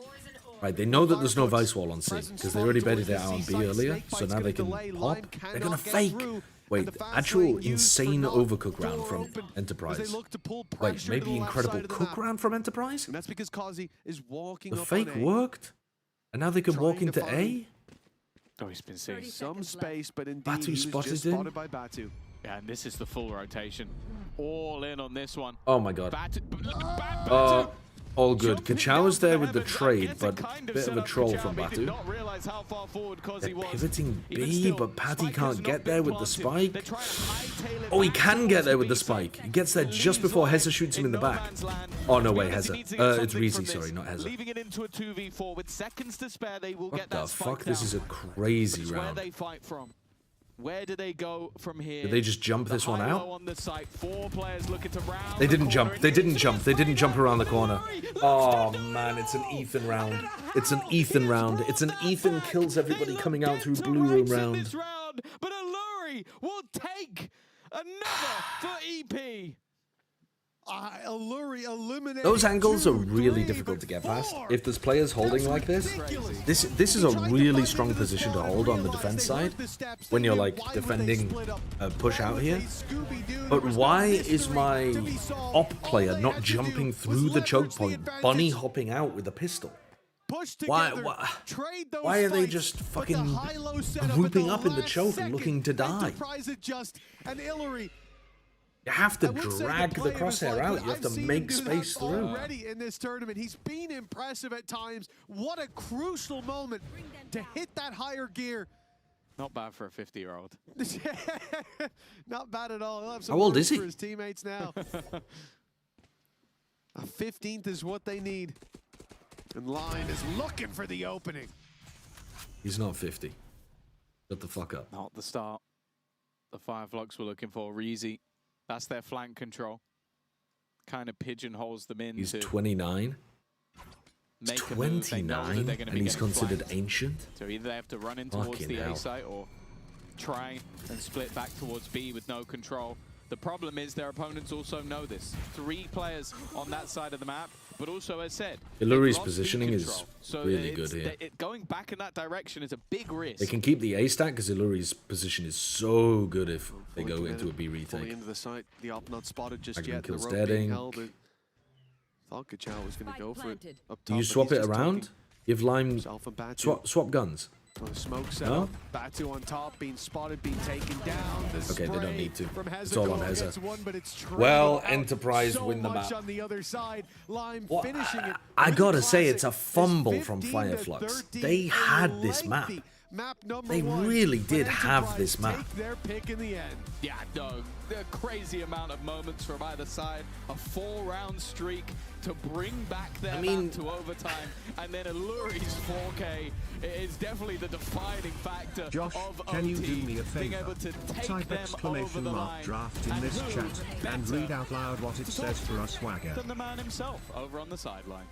Right, they know that there's no Vice Wall on C, Presence because they already strong baited it towards out on the B C-site. earlier, Snake so fight's now gonna they can delay. pop. Lime They're cannot gonna get fake. through, Wait, and the fast actual lane used for insane naught. overcook round Door from open as Enterprise. they look to pull Wait, pressure to maybe the left incredible side of the cook map. round from Enterprise? And that's because Kazi is walking The up fake on A. worked? And now they can walk Trying to into A? find Oh, he's been seen. some space, but indeed Batu he was spotted just him. spotted by Batu. Yeah, and this is the full rotation. All in on this one. Oh my god. Batu. All good. Jumping Kachow down was to there the with the heavens. I trade, guess but it kind bit set of a up troll Kachow, from but he did Batu. not realize how far forward Kazi They're was. pivoting Even B, still, but Patty Spike has can't not get been there with the planted. They're spike. trying to hightail it Oh, he back can towards get there with the B site. spike. He gets there just before Heza shoots him in the no back. man's land. Oh, no way, Realize he Heza. needs to get It's something from Reezy, sorry, this. not Heza. Leaving it into a 2v4 with seconds to spare, they will What get the that spike fuck? This down. is a crazy It's where round. they fight from. Where do they go from here? Did they just jump The this one out? high-low on the site. 4 players looking to round They the didn't corner. jump. And They didn't into jump. the They didn't jump around the corner. Flurry. Oh man, it's an Ethan round. It's an Ethan round. It's an Ethan kills everybody coming out through blue room round. But Alluri will take another for EP. Alluri eliminated Those angles are 2, really 3, difficult to but get past. 4. If there's players holding like this, this is a really strong position to hold on the defense side when you're like defending a push out here. But why is my op player not jumping through the choke point, bunny hopping out with a pistol? Why are they just fucking grouping up in the choke and looking to die? You have to drag the crosshair out. You have to make space through. Already in this tournament, he's been impressive at times. What a crucial moment to hit that higher gear. Not bad for a 50-year-old. Not bad at all. He'll have some How old words is he? for his teammates now. A 15th is what they need. And Line is looking for the opening. He's not 50. Shut the fuck up. Not the start. The FireFlux were looking for Reezy. That's their flank control. Kind of pigeonholes them in. He's to 29. He's make a move. They know that 29, they're going to and be he's getting considered flanked. ancient. So either they have to run in towards Fucking the hell. A site or try and split back towards B with no control. The problem is their opponents also know this. 3 players on that side of the map. but also, as said, Illuri's they've lost positioning is control. So really good here. Going back in that direction is a big risk. They can keep the A stack because Illuri's position is so good if they go Fully into a B Fully retake. into the site. The op not spotted just Magnum yet. The kills rope being Deadink. held. Thought Kachao was going to go for it up top. Do you but swap he's it just around? taking Give Lime himself and Batu. swap guns. The smoke set No? up. Batu on top, being spotted, being taken down. The Okay, they don't spray need to. from It's all on Heza Heza. gets one, but it's Well, trailed out Enterprise so win the much map. on the other side. Lime Well, finishing it. I really gotta say, classic. it's a fumble It's from 15 to FireFlux. 13, They a had this map. lengthy map number They one, really but did have Enterprise this map. take their pick in the end. Yeah, no, a crazy amount of moments from either side. A 4-round streak to bring back their map to overtime, and then Illuri's 4K is definitely the defining factor Josh, of can you OT, do me a being favor? able to take Type them over the line. draft in and this who chat and better read out loud what it to says talk for us, Swagger. than the man himself over on the sideline.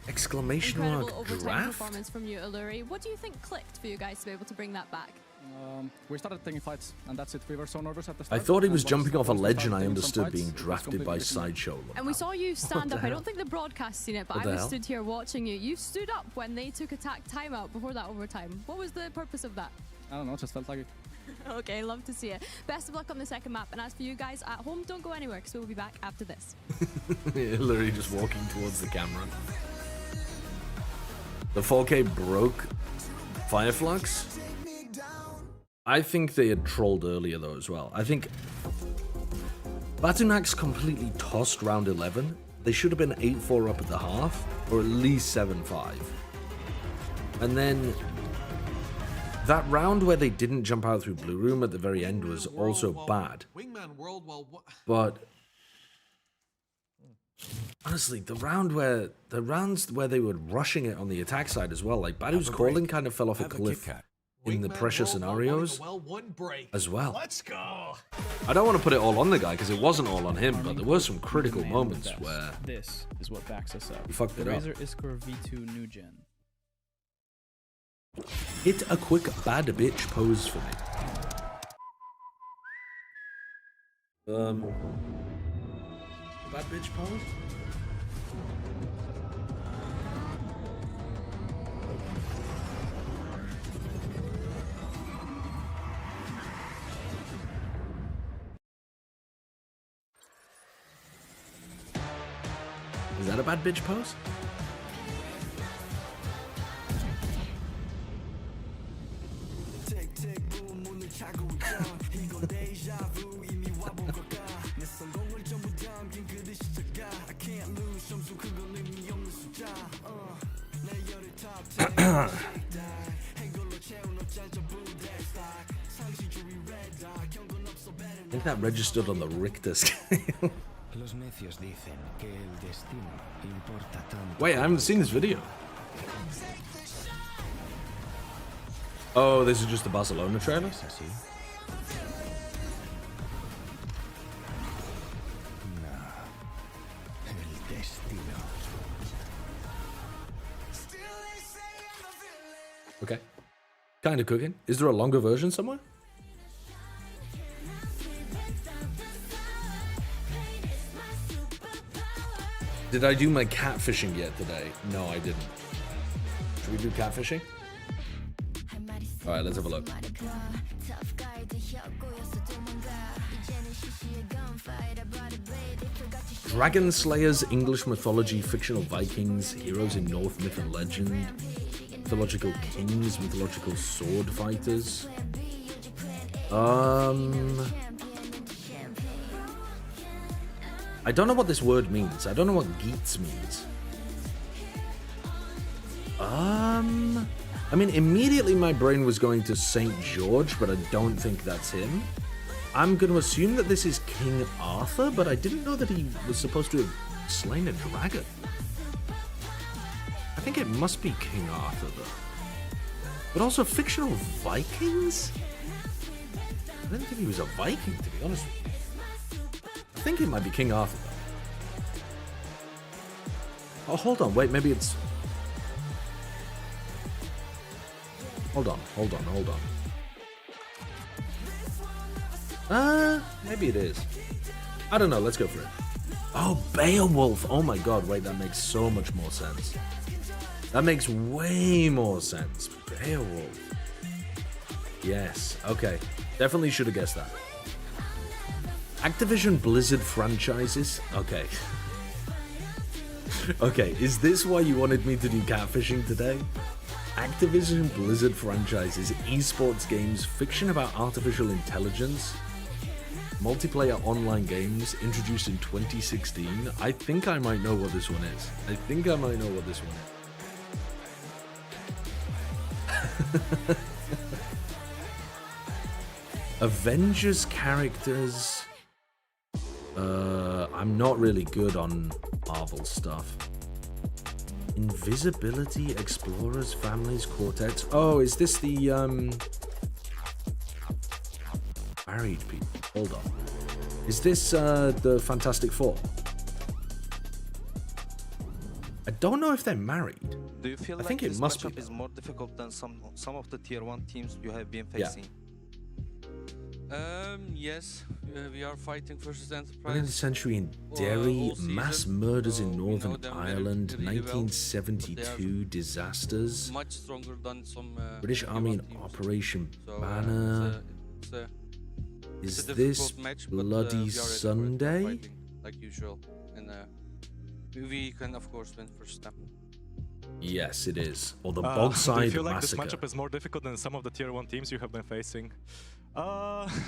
Exclamation Incredible mark overtime draft? performance from you, Illuri. What do you think clicked for you guys to be able to bring that back? We started taking fights, and that's it. We were so nervous at the I start. thought he and was once- jumping off a once we ledge and started I taking some understood fights, being it was drafted by completely different. Sideshow. And we saw you stand the up. I hell? don't think the broadcast seen it, but What I the was hell? stood here watching you. You stood up when they took attack timeout before that overtime. What was the purpose of that? I don't know, just felt like it. Okay, love to see it. Best of luck on the second map. And as for you guys at home, don't go anywhere because we'll be back after this. Hillary just walking towards the camera. The 4K broke FireFlux. I think they had trolled earlier though as well. I think Batunax completely tossed round 11. They should have been 8-4 up at the half, or at least 7-5. And then that round where they didn't jump out through Blue Room at the very end was also bad. But honestly, the rounds where they were rushing it on the attack side as well, like Badu's calling kind of fell off a cliff in the pressure scenarios as well. Let's go. I don't want to put it all on the guy because it wasn't all on him, but there were some critical moments where This is what backs us up. he fucked it up. Razer Iskor V2 New Gen. Hit a quick bad bitch pose for me. Bad bitch pose? Is that a bad bitch pose? I think that registered on the Richter scale. Wait, I haven't seen this video. Oh, this is just the Barcelona trailer? Okay. Kind of cooking. Is there a longer version somewhere? Did I do my catfishing yet today? No, I didn't. Should we do catfishing? Alright, let's have a look. Dragon Slayers, English mythology, fictional Vikings, heroes in North myth and legend, mythological kings, mythological sword fighters. I don't know what this word means. I don't know what Geats means. I mean, immediately my brain was going to St. George, but I don't think that's him. I'm going to assume that this is King Arthur, but I didn't know that he was supposed to have slain a dragon. I think it must be King Arthur, though. But also fictional Vikings? I didn't think he was a Viking, to be honest with you. I think it might be King Arthur, though. Oh, hold on. Wait, maybe it's... Hold on. Maybe it is. I don't know. Let's go for it. Oh, Beowulf. Oh my god, wait, that makes so much more sense. That makes way more sense. Beowulf. Yes, okay. Definitely should have guessed that. Activision Blizzard franchises? Okay. Okay, is this why you wanted me to do catfishing today? Activision Blizzard franchises, esports games, fiction about artificial intelligence, multiplayer online games introduced in 2016. I think I might know what this one is. Avengers characters. I'm not really good on Marvel stuff. Invisibility, Explorers, Families, Quartets. Oh, is this the married people? Hold on. Is this the Fantastic Four? I don't know if they're married. Do you feel I think like it this must matchup be. is more difficult than some of the tier 1 teams you have been facing? Yes, we are fighting versus Enterprise. 20th century in Derry, mass murders in Northern Ireland, really 1972 disasters, much stronger than some British Army in Operation Banner. Is this Bloody Sunday? Like usual, and we can of course win first time. Yes, it is. Or the Bogside Do you feel like Massacre. this matchup is more difficult than some of the tier 1 teams you have been facing?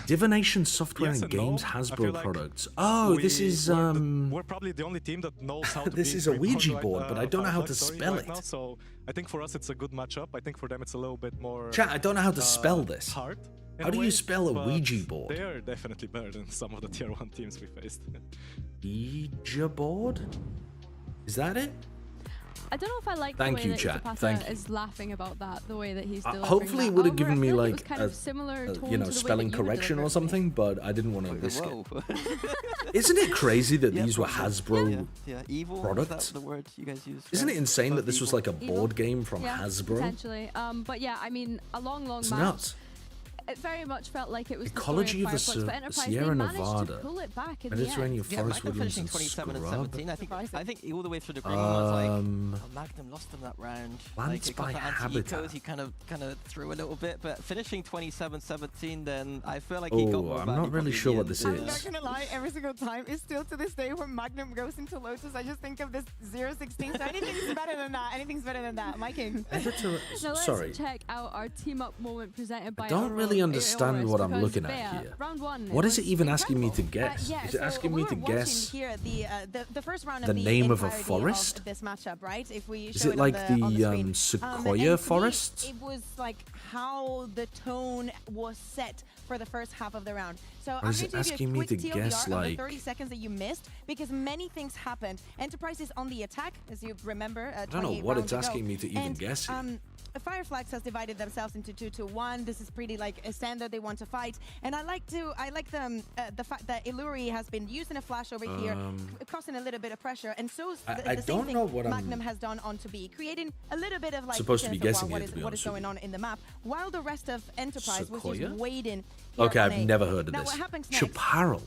Divination Software yes and no. Games I feel Hasbro like products. Oh, this is we're probably the only team that knows how to this is a Ouija board, but I don't know how to spell it. Now, so I think for us it's a good matchup. I think for them it's a little bit more Chat, I don't know how to spell this. hard. How do you spell a Ouija board? They are definitely better than some of the tier 1 teams we faced. Ouija board? Is that it? I don't know if I like Thank the you, way that chat. Zapata Thank you. is laughing about that, the way that he's delivering Hopefully, it that. would have However, given I me feel it was like kind of similar tone you know, to the way spelling that you were correction or delivering something, but I didn't want to risk Whoa. it. Isn't it crazy that these were Hasbro Evil, products? is that the word you guys use? Isn't it insane that this was like a Evil? board game from Yeah, Hasbro? potentially. But yeah, I mean, a long It's match. nuts. It very much felt like it was Ecology the of the story of FireFlux, but Enterprise, Sierra they managed Nevada, to pull it back in Mediterranean the end. forest Magnum woodlands finishing and 27 and scrub. 17. I think all the way through the green, I was like, oh, Magnum lost him that round. Plants like, by it got the habitat. anti-ecos, he kind of threw a little bit, but finishing 27-17, then I feel like he got Oh, more I'm value not really probably sure in what the this end. I'm is. not gonna lie, every single time is still to this day when Magnum goes into Lotus, I just think of this 0-16. So anything's better than that. Anything's better than that. My king. Now let's Sorry. check out our team up moment presented by I don't really understand what I'm looking at Bea, here. round one. What is it even asking me to guess? Yeah, Is it so asking me we to were watching guess here the first round the of the name of a entirety forest? of this matchup, right? If we Is show it like on the the screen. Sequoia and to me, forests? It was like how the tone was set for the first half of the round. So Or I'm is going it to give asking you a me quick to TLDR guess, of the like- 30 seconds that you missed because many things happened. Enterprise is on the attack, as you remember. I don't know 28 what rounds it's asking ago. me to even And, guess here. FireFlux has divided themselves into 2-1. This is pretty like a standard. They want to fight, and I like the fact that Illuri has been using a flash over here, causing a little bit of pressure, and so I the same don't thing know what Magnum has done onto B, creating a little bit of like Supposed to be sense of, guessing wow, it, to be what honest is with going you. on in the map, while the rest of Enterprise was Sequoia? just waiting. Here Okay, on I've A. never heard of Now this. what happens next? Chaparral.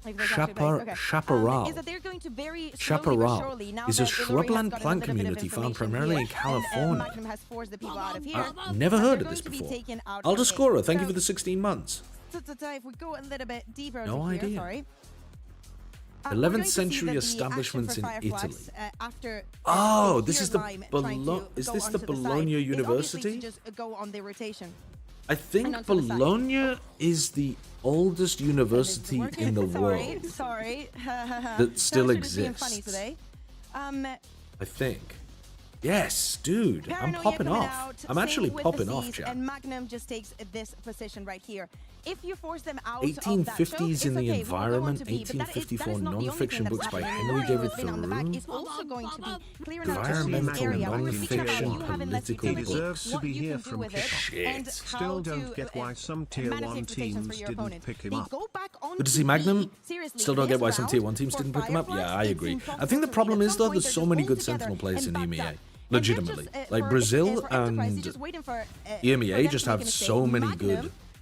Like there's actually place, okay. Chaparral. Is that they're going to very slowly but Chaparral surely, now is a that Illuri has shrubland gotten plant a little bit of community found information primarily here, in California. and Magnum has forced the people out of here. Never heard of They're this going to be before. taken out Aldo of A. Scora, thank you So- for the 16 months. If we go a little bit deeper No over here, idea. sorry. 11th we're going to see century that the establishments action in for FireFlux, Italy. After Oh, they this hear is the Lime trying to is go this the onto side, Bologna is obviously University? to just go on the rotation. I think onto the side. Bologna is the oldest university in the Sorry, world. sorry. That still Sorry, just being funny exists. today. I think. Yes, dude, I'm Paranoia popping coming off. out, I'm same actually with popping the off, Cs, chat. And Magnum just takes this position right here. If you force them out 1850s in of that choke, the it's okay, we'll go on environment, to B, but that is 1854 not the only non-fiction thing that's books by happening. Henry Illuri, David who's been on the back, Thoreau. is also going to be clearing out Environmental this area. We're speaking about non-fiction you having less political utility, books. what you can do with it, and how Still don't get why some tier manage 1 expectations for teams your didn't opponent. pick him They up. go back on Good to see Magnum. Seriously, Still don't get why this some tier round 1 teams for didn't pick him up. FireFlux, Yeah, I it's agree. I impossible think the to problem read. is At though some there's point, so they're many just good pulled Sentinel together players in and backed EMEA. up. Legitimately. And Like for Brazil Enterprise, they're and just waiting for, EMEA them just to make have a mistake. so many Magnum, good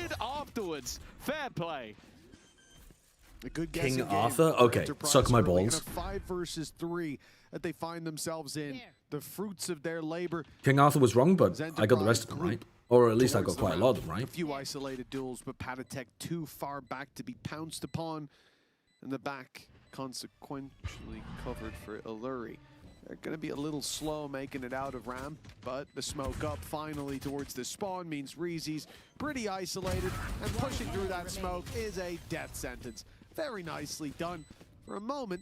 did afterwards. Fair play. A good King guessing game Arthur? for Okay, Enterprise suck my early in balls. a 5 versus 3 that they find themselves in. The fruits of their labor. King Arthur was wrong, but I got the rest of them right. Or at least I got quite a lot of them A right. few isolated duels, but Patatek too far back to be pounced upon. And the back consequentially covered for Illuri. They're going to be a little slow making it out of ramp, but the smoke up finally towards the spawn means Reezy's pretty isolated, and pushing through that smoke is a death sentence. Very nicely done. For a moment,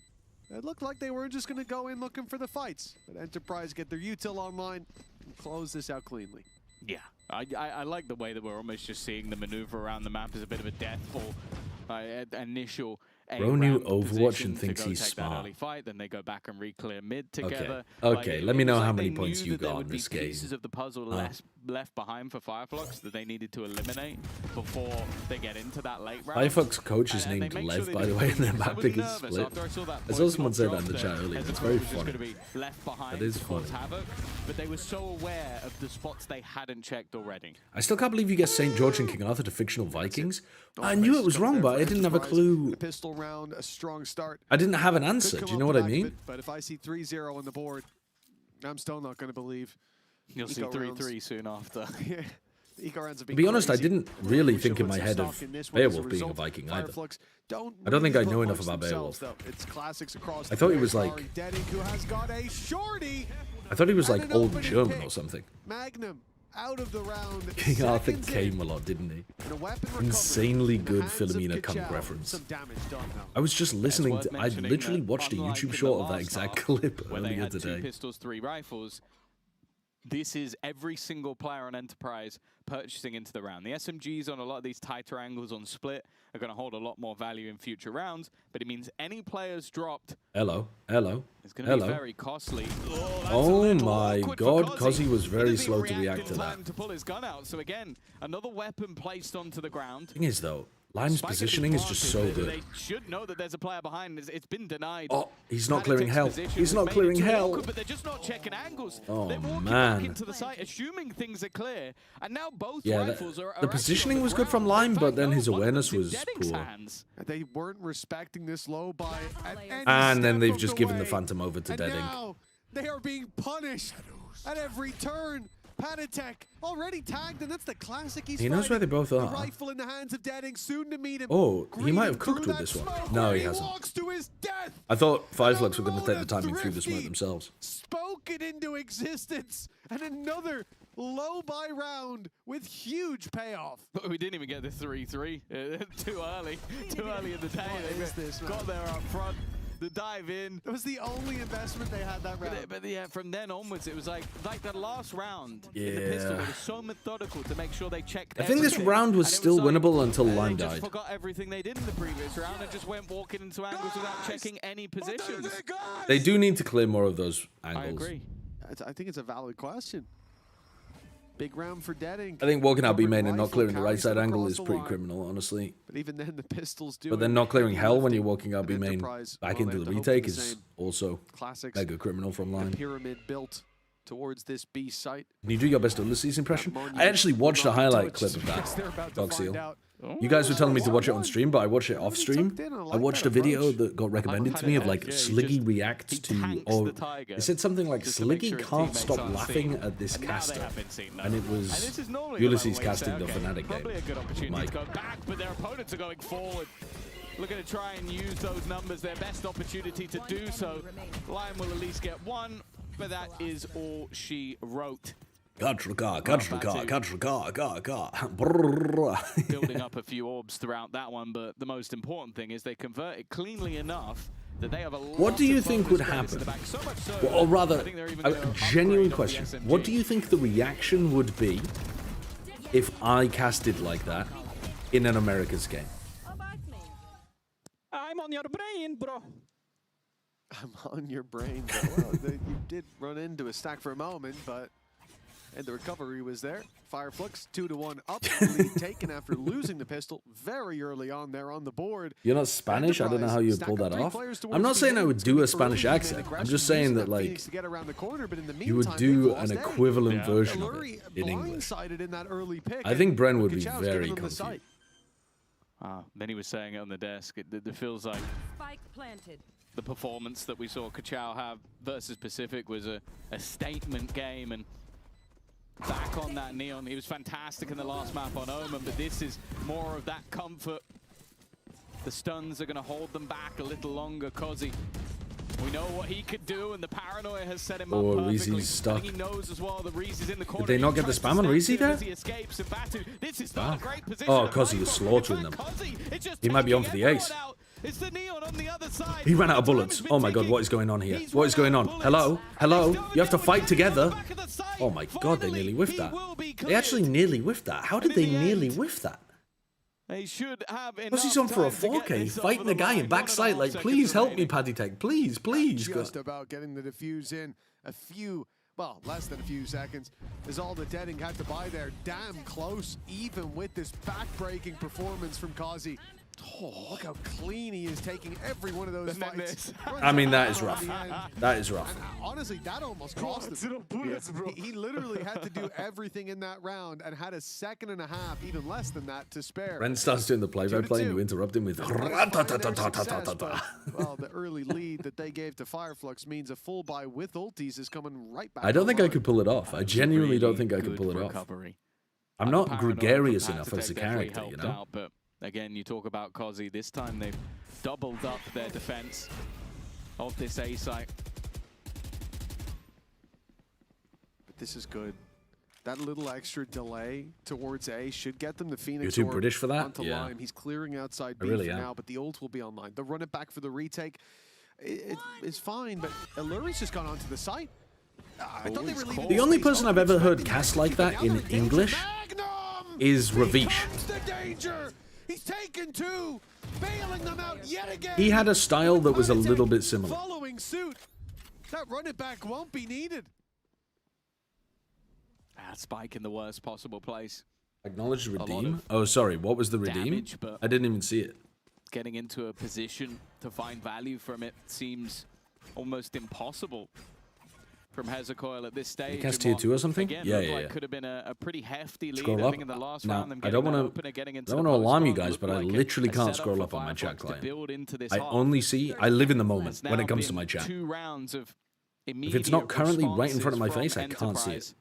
it looked like they were just going to go in looking for the fights, but Enterprise get their util online and close this out cleanly. Yeah, I like the way that we're almost just seeing the maneuver around the map as a bit of a death fall. Initial Bro knew Overwatch and thinks he's smart. Early fight, then they go back and re-clear mid together. Okay, let me know how many points you got in this game. Pieces of the puzzle left behind for FireFlux that they needed to eliminate before they get into that late round. FireFlux coach is named Lev, by the way, and their map pick is split. I saw someone say that in the chat earlier. It's very funny. That is funny. But they were so aware of the spots they hadn't checked already. I still can't believe you guessed St. George and King Arthur to fictional Vikings. I knew it was wrong, but I didn't have a clue. Pistol round, a strong start. I didn't have an answer. Do you know what I mean? But if I see 3-0 on the board, I'm still not going to believe. You'll see 3-3 soon after. To be honest, I didn't really think in my head of Beowulf being a Viking either. I don't think I know enough about Beowulf. I thought he was like... I thought he was like old German or something. Magnum out of the round. King Arthur came a lot, didn't he? Insanely good Philomena Kunk reference. I was just listening to... I literally watched a YouTube short of that exact clip earlier today. 2 pistols, 3 rifles. This is every single player on Enterprise purchasing into the round. The SMGs on a lot of these tighter angles on split are going to hold a lot more value in future rounds, but it means any players dropped... Hello. It's going to be very costly. Oh my god, Kozzy was very slow to react to that. To pull his gun out. So again, another weapon placed onto the ground. Thing is though, Lime's positioning is just so good. They should know that there's a player behind. It's been denied. Oh, he's not clearing hell. He's not clearing hell. But they're just not checking angles. Oh, they're walking man. back into the site, assuming things are clear. And now both yeah, rifles are the positioning was good from Lime, but then his awareness was poor. They weren't respecting this low by... And then they've just given the Phantom over to Deadink. Now they are being punished at every turn. Panatek already tagged, and that's the classic. He knows where they both are. The rifle in the hands of Deadink, soon to meet him. Oh, he might have cooked with this one. No, he hasn't. I thought FireFlux were going to take the timing through the smoke themselves. Spoken into existence, and another low buy round with huge payoff. But we didn't even get the 3-3 too early. Too early in the day. They got there up front. The dive in. It was the only investment they had that round. But yeah, from then onwards, it was like that last round in the pistol. It was so methodical to make sure they checked. I think this round was still winnable until Lime died. They just forgot everything they did in the previous round and just went walking into angles without checking any positions. They do need to clear more of those angles. I agree. I think it's a valid question. Big round for Deadink. I think walking out B main and not clearing the right side angle is pretty criminal, honestly. But even then, the pistols do. But then not clearing hell when you're walking out B main back into the retake is also mega criminal from Lime. Pyramid built towards this B site. Can you do your best Ulysses impression? I actually watched a highlight clip of that, Dog Seal. You guys were telling me to watch it on stream, but I watched it off stream. I watched a video that got recommended to me of like Sliggy reacts to, or it said something like Sliggy can't stop laughing at this caster, and it was Ulysses casting the Fnatic game. Probably a good opportunity to go back, but their opponents are going forward. Looking to try and use those numbers, their best opportunity to do so. Lion will at least get one, but that is all she wrote. Building up a few orbs throughout that one, but the most important thing is they convert it cleanly enough that they have a lot. What do you think would happen? Or rather, a genuine question. What do you think the reaction would be if I casted like that in an America's game? I'm on your brain, bro. I'm on your brain, bro. Well, you did run into a stack for a moment, but... And the recovery was there. FireFlux 2-1 up, lead taken after losing the pistol very early on there on the board. You're not Spanish? I don't know how you would pull that off. I'm not saying I would do a Spanish accent. I'm just saying that, like, you would do an equivalent version of it in English. I think Bren would be very confused. Then he was saying it on the desk. It feels like the performance that we saw Kachao have versus Pacific was a statement game, and back on that Neon. He was fantastic in the last map on Omen, but this is more of that comfort. The stuns are going to hold them back a little longer. Kozzy, we know what he could do, and the paranoia has set him up perfectly. Reezy's stuck. I think he knows as well that Reezy's in the corner. Did they not get the spam on Reezy there? He escapes, and Batu, this is not a great position. Oh, Kozzy is slaughtering them. He might be on for the ace. It's the Neon on the other side. He ran out of bullets. Oh my god, what is going on here? What is going on? Hello? Hello? You have to fight together. Oh my god, they nearly whiffed that. They actually nearly whiffed that. How did they nearly whiff that? They should have enough. What's he on for a 4K? Fighting the guy in backside like, please help me, Paddy Tech. Please, please. Just about getting the defuse in. A few, well, less than a few seconds is all the Deading had to buy there. Damn close, even with this back-breaking performance from Kazi. Oh, look how clean he is taking every one of those fights. I mean, that is rough. That is rough. And honestly, that almost cost him. He literally had to do everything in that round and had a second and a half, even less than that, to spare. Ren starts doing the play-by-play and you interrupt him with... Well, the early lead that they gave to FireFlux means a full buy with ultis is coming right back. I don't think I could pull it off. I genuinely don't think I could pull it off. I'm not gregarious enough as a character, you know? But again, you talk about Kazi. This time they've doubled up their defense of this A site. But this is good. That little extra delay towards A should get them the Phoenix. You're too British for that? Onto Yeah. Lime. He's clearing outside B really for am. now, but the ult will be online. The run it back for the retake. It's fine, but Alluri's just gone onto the site. I thought they were leaving. The only person I've ever heard cast like that in English is Ravish. He's taken two, bailing them out yet again. He had a style that was a little bit similar. Following suit. That run it back won't be needed. Spike in the worst possible place. Acknowledge redeem? Oh, sorry. What was the redeem? Damage, but I didn't even see it. Getting into a position to find value from it seems almost impossible from Hezekiah at this stage. Cast tier 2 or something? Again, Yeah. Could have been a pretty hefty lead. Scroll I up. think in the last No, round, them I don't getting want into to alarm you guys, but I literally can't scroll up on my chat client. I only see, I live in the moment when it comes to my chat. 2 rounds of if it's not currently right in front of my face, I can't see it.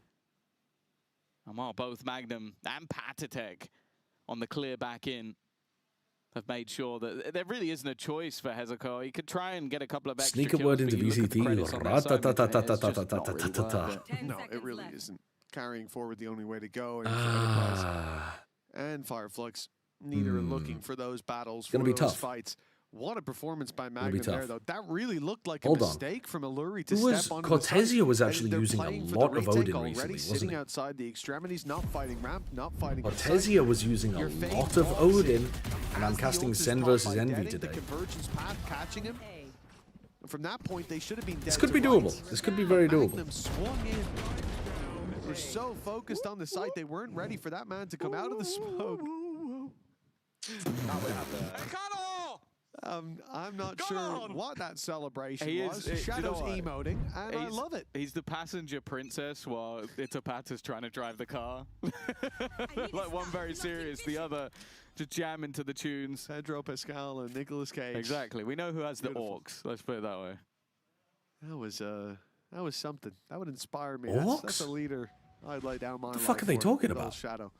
While both Magnum and Patatek on the clear back in have made sure that there really isn't a choice for Hezekiah. He could try and get a couple of extra Sneak a word into VCT. No, it really isn't. Carrying forward the only way to go. And FireFlux, neither are looking for those battles, for those fights. What a performance by Magnum there, though. That really looked like a mistake from Alluri to step onto the site. Cortesia was actually using a lot of Odin recently, wasn't sitting he? outside the extremities, not fighting ramp, not fighting. Cortesia was using a lot of Odin, and I'm casting Sen versus Envy today. The convergence path catching him. And from that point, they should have been dead. This could be doable. This could be very doable. Magnum swung in. They're so focused on the site, they weren't ready for that man to come out of the smoke. I'm not sure what that celebration was. Shadow's emoting, and I love it. He's the passenger princess while Itapata's trying to drive the car. Like one very serious, the other just jam into the tunes. Pedro Pascal and Nicolas Cage. Exactly. We know who has the orcs. Let's put it that way. That was something. That would inspire me. Orcs? That's a leader I'd lay down my life. What the fuck are they talking about? Shadow.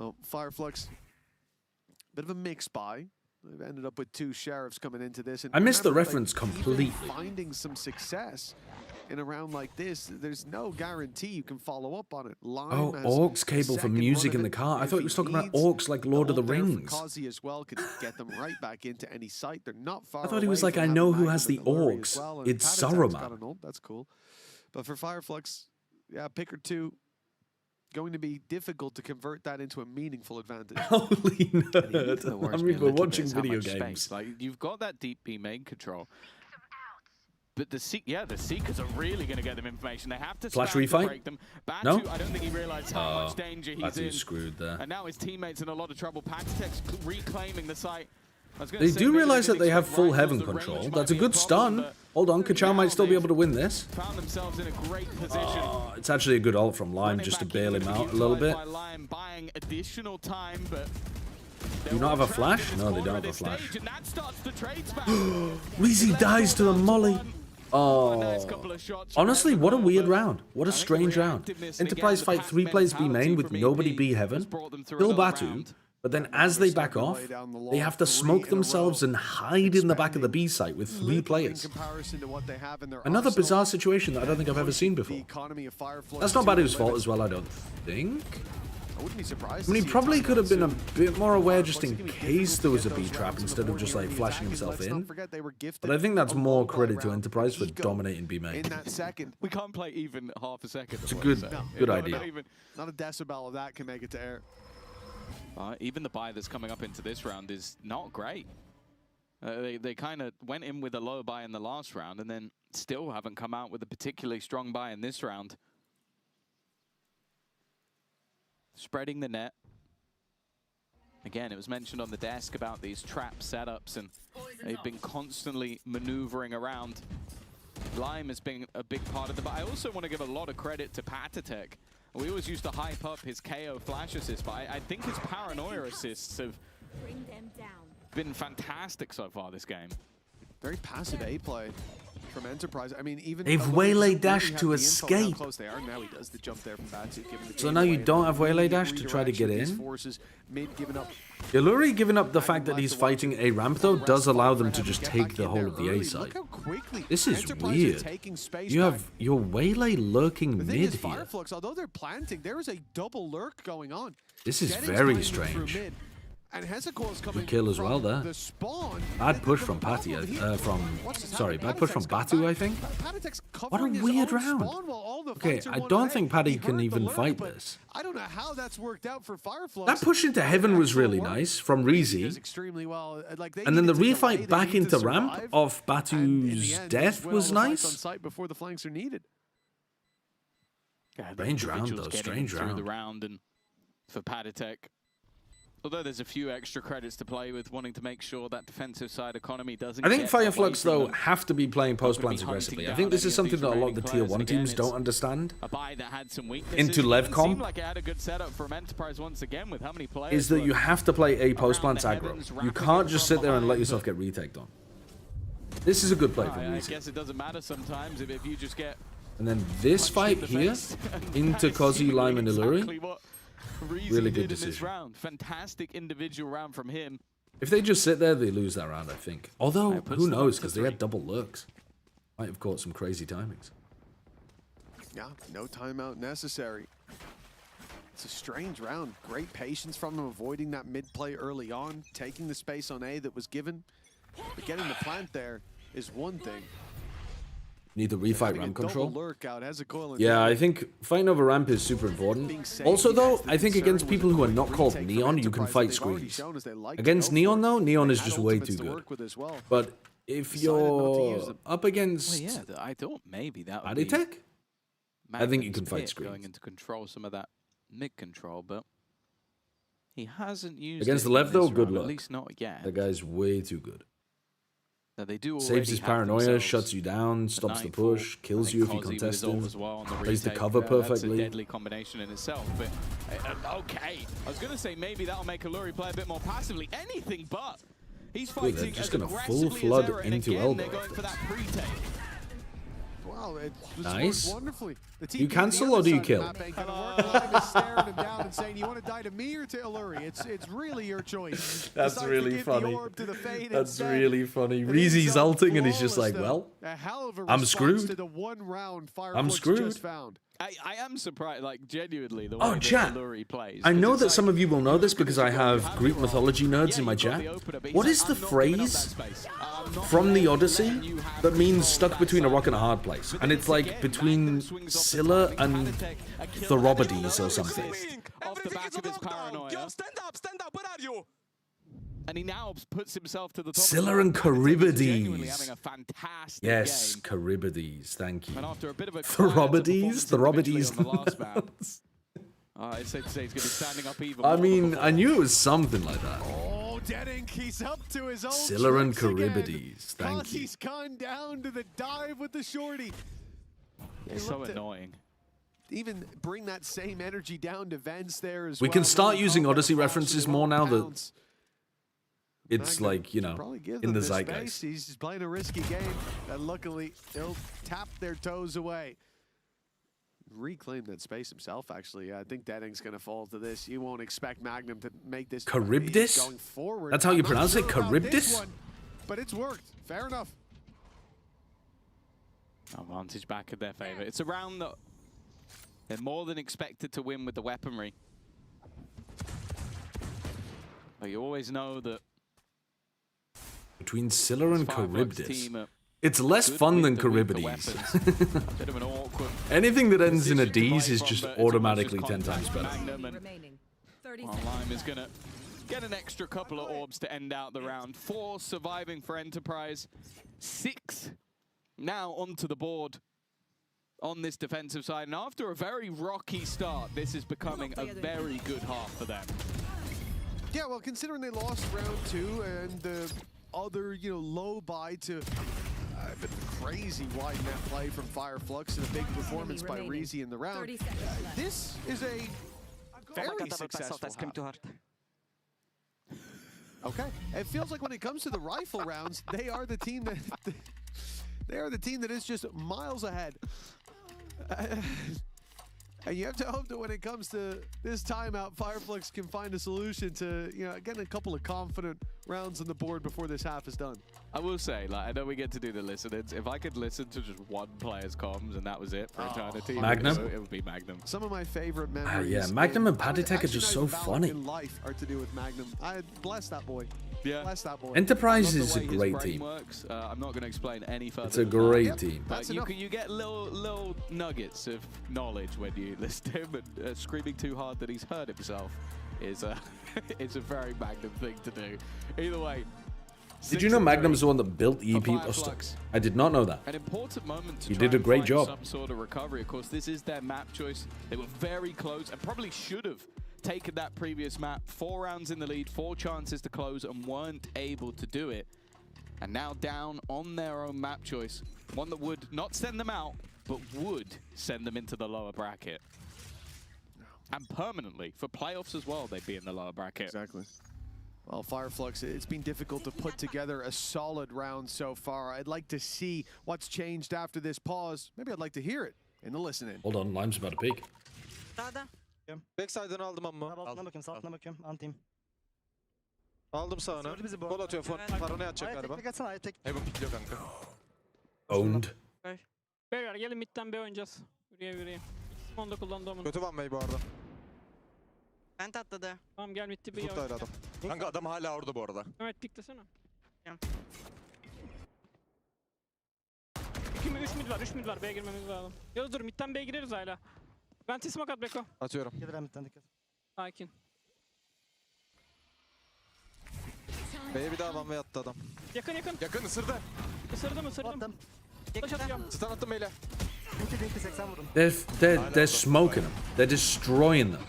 Oh, FireFlux. Bit of a mix buy. We've ended up with 2 sheriffs coming into this. And I missed the remember, reference completely. Finding some success in a round like this, there's no guarantee you can follow up on it. Oh, Orcs cable for music in the car. I thought he was talking about Orcs like Lord of the Rings. Kazi as well could get them right back into any site. They're not far. I thought he was like, I know who has the Orcs. It's Saruman. That's cool. But for FireFlux, yeah, pick or 2. Going to be difficult to convert that into a meaningful advantage. Holy nerd. I mean, we're watching video games. Space. Like, you've got that deep B main control. But the Seekers are really going to get them information. They have to Flash to refight? break them. Batu, No? I don't think he realized how much danger he's Batu's in. screwed there. And now his teammates in a lot of trouble. Patatek's reclaiming the site. They do realize that they have full heaven control. That's a good stun. Hold on, Kachao might still be able to win this. Found themselves in a great position. It's actually a good ult from Lime just to bail him out a little bit. Buying additional time, but do you not have a flash? No, they don't have a flash. Reezy dies to the molly. Oh, honestly, what a weird round. What a strange round. Enterprise fight 3 players B main with nobody B heaven. Kill Batu. But then as they back off, they have to smoke themselves and hide in the back of the B site with 3 players. Another bizarre situation that I don't think I've ever seen before. That's not Badu's fault as well, I don't think. I wouldn't be surprised. I mean, he probably could have been a bit more aware just in case there was a B trap instead of just like flashing himself in. But I think that's more credit to Enterprise for dominating B main. In that second, we can't play even half a second. It's a good idea. Not a decibel of that can make it to air. Even the buy that's coming up into this round is not great. They kind of went in with a low buy in the last round and then still haven't come out with a particularly strong buy in this round. Spreading the net. Again, it was mentioned on the desk about these trap setups, and they've been constantly maneuvering around. Lime has been a big part of it, but I also want to give a lot of credit to Patatek. We always used to hype up his KO flash assist, but I think his paranoia assists have been fantastic so far this game. Very passive A play from Enterprise. I mean, even they've waylay dash to escape. Close they are. Now he does the jump there from Batu, So now you don't have waylay dash to try to get in. Mid giving up. Illuri giving up the fact that he's fighting a ramp though does allow them to just take the whole of the A side. This is weird. You have your waylay lurking mid here. FireFlux, although they're planting, there is a double lurk going on. This is very strange. And Hezekiah's coming Good kill as well there. Bad push from Patty, bad push from Batu, I think. What a weird round. Okay, I don't think Paddy can even fight this. I don't know how that's worked out for FireFlux. That push into heaven was really nice from Reezy. And then the refight back into ramp of Batu's death was nice. Before the flanks are needed. Strange round though, strange round. The round and for Patatek. Although there's a few extra credits to play with, wanting to make sure that defensive side economy doesn't. I think FireFlux though have to be playing post plans aggressively. I think this is something that a lot of the tier 1 teams don't understand. A buy that had some into LevCom like it had a good setup from Enterprise once again with how many players is that you have to play a post plans aggro. You can't just sit there and let yourself get retaked on. This is a good play from Reezy. I guess it doesn't matter sometimes if you just get. And then this fight here into Kozi, Lime, and Illuri. Really good decision. Round. Fantastic individual round from him. If they just sit there, they lose that round, I think. Although, who knows, because they had double lurks. Might have caught some crazy timings. Yeah, no timeout necessary. It's a strange round. Great patience from him, avoiding that mid play early on, taking the space on A that was given. But getting the plant there is one thing. Need the refight ramp control. Yeah, I think fighting over ramp is super important. Also, though, I think against people who are not called Neon, you can fight screens. Against Neon, though, Neon is just way too good. But if you're up against I thought maybe that would Patatek, I think you can fight screens. Going into control some of that mid control, but he hasn't used against the left though. Good luck. At least not yet. That guy's way too good. They do saves his paranoia, shuts you down, stops the push, kills you if you contest him, plays the cover perfectly. That's a deadly combination in itself. But okay, I was going to say maybe that'll make Illuri play a bit more passively. Anything but. He's fighting they're just going to full flood into elbow. Wow, it was nice. Wonderfully. Do you cancel or do you kill? Staring him down and saying, "You want to die to me or to Illuri? It's really your choice." That's really funny. That's really funny. Reezy's ulting and he's just like, "Well, I'm screwed. I'm screwed." I am surprised, like genuinely, the way that Illuri plays. I know that some of you will know this because I have Greek mythology nerds in my chat. What is the phrase from the Odyssey that means stuck between a rock and a hard place? And it's like between Scylla and Thorobides or something. Off the back of his paranoia. Stand up, where are you? And he now puts himself to the top. Scylla and Charybdis. Having a fantastic yes, game. Charybdis. Thank you. And after a bit of a Thorobides. I'd say he's going to be standing up even I mean, I knew it was something like that. Oh, Deadink, he's up to his old Scylla and Charybdis. Thank you. He's gone down to the dive with the shorty. It's so annoying. Even bring that same energy down to Vents there as well. We can start using Odyssey references more now that it's like, you know, in the zeitgeist. He's playing a risky game, and luckily he'll tap their toes away. Reclaim that space himself, actually. I think Deadink's going to fall to this. You won't expect Magnum to make this Charybdis? going forward. That's how you pronounce it? Charybdis? But it's worked. Fair enough. Advantage back in their favor. It's a round that they're more than expected to win with the weaponry. But you always know that between Scylla and Charybdis, team it's less fun than Charybdis. bit of an awkward Anything that ends in a position to play D's is from, just but it's almost automatically just 10 times contact better. Magnum, and Lime is going to get an extra couple of orbs to end out the round. 4 surviving for Enterprise. 6 now onto the board on this defensive side. And after a very rocky start, this is becoming a very good half for them. Yeah, well, considering they lost round 2 and the other, low buy to a bit crazy wide net play from FireFlux and a big performance by Reezy in the round. This is a very successful half. Okay, it feels like when it comes to the rifle rounds, they are the team that is just miles ahead. And you have to hope that when it comes to this timeout, FireFlux can find a solution to, getting a couple of confident rounds on the board before this half is done. I will say, I know we get to do the listeners. If I could listen to just one player's comms and that was it for eternity, Magnum? it would be Magnum. Some of my favorite memories. Yeah, Magnum and Paddytech are just so funny. In life are to do with Magnum. I bless that boy. Yeah. Bless that boy. Enterprise is a great team. Works. I'm not going to explain any further. It's a great team. But you get little nuggets of knowledge when you listen to him, and screaming too hard that he's hurt himself is a very Magnum thing to do. Either way. Did you know Magnum's the one that built EP? I did not know that. An important moment to You try did a and great find job. some sort of recovery. Of course, this is their map choice. They were very close and probably should have taken that previous map. 4 rounds in the lead, 4 chances to close, and weren't able to do it. And now down on their own map choice. One that would not send them out, but would send them into the lower bracket. And permanently, for playoffs as well, they'd be in the lower bracket. Exactly. Well, FireFlux, it's been difficult to put together a solid round so far. I'd like to see what's changed after this pause. Maybe I'd like to hear it in the listening. Hold on, Lime's about to peek. Backside'ını aldım ama. Altına bakıyorum, sağ altına bakıyorum. Antim. Aldım sağını. Gol atıyor. Paranoya atacak galiba. Tek atsana, tek. Heaven pikliyor kanka. Owned. Beyler gelin midden B oynayacağız. Yürüye. Onu da kullandı onu. Kötü Van Bey bu arada. Vent atladı. Tamam gel middi bir Tutayla adam. Kanka adam hala orada bu arada. Evet piklesene. Tamam. 2 mi 3 mid var, 3 mid var. B'ye girmemiz lazım. Yaz dur midden B'ye gireriz hala. Vent'i smoke at Beko. Atıyorum. Gelir midden dikkat. Sakin. B'ye bir daha Van Bey attı adam. Yakın. Yakın ısırdı. Isırdım. Attım. Flash atıyorum. Stun attım Bey'le. Linki 80 vurun. They're smoking them. They're destroying them.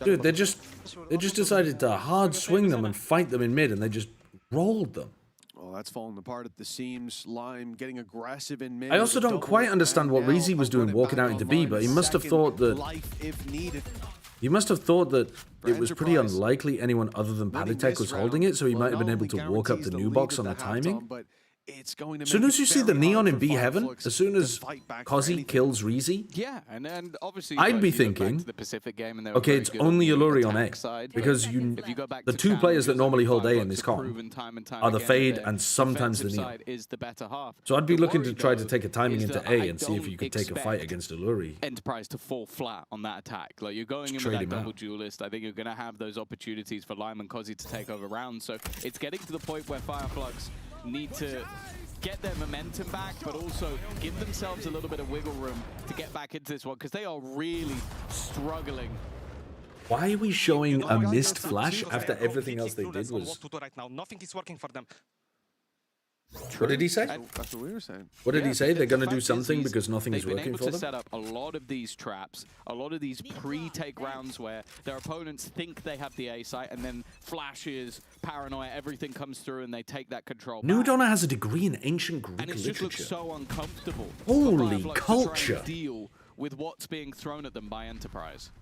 Dude, they just decided to hard swing them and fight them in mid, and they just rolled them. Oh, that's falling apart at the seams. Lime getting aggressive in mid. I also don't quite understand what Reezy was doing walking out into B, but he must have thought that it was pretty unlikely anyone other than Paddytech was holding it, so he might have been able to walk up the new box on the timing. As soon as you see the neon in B Heaven, as soon as Kozzy kills Reezy, yeah, and obviously I'd be thinking, the Pacific game and okay, it's only Illuri on A, because the 2 players that normally hold A in this comp are the Fade and sometimes the Neon. So I'd be looking to try to take a timing into A and see if you could take a fight against Illuri. Enterprise to fall flat on that attack. Like, you're going in with that double duelist. I think you're going to have those opportunities for Lime and Kozzy to take over rounds. So it's getting to the point where FireFlux need to get their momentum back, but also give themselves a little bit of wiggle room to get back into this one, because they are really struggling. Why are we showing a missed flash after everything else they did was... Right now. Nothing is working for them. What did he say? That's what we were saying. What did he say? They're going to do something because nothing is working for them? They've been able to set up a lot of these traps, a lot of these pre-take rounds where their opponents think they have the A site, and then flashes, paranoia, everything comes through and they take that control back. Nudonna has a degree in ancient Greek and it literature. just looks so uncomfortable. Holy for culture! To try and deal with what's being thrown at them by Enterprise.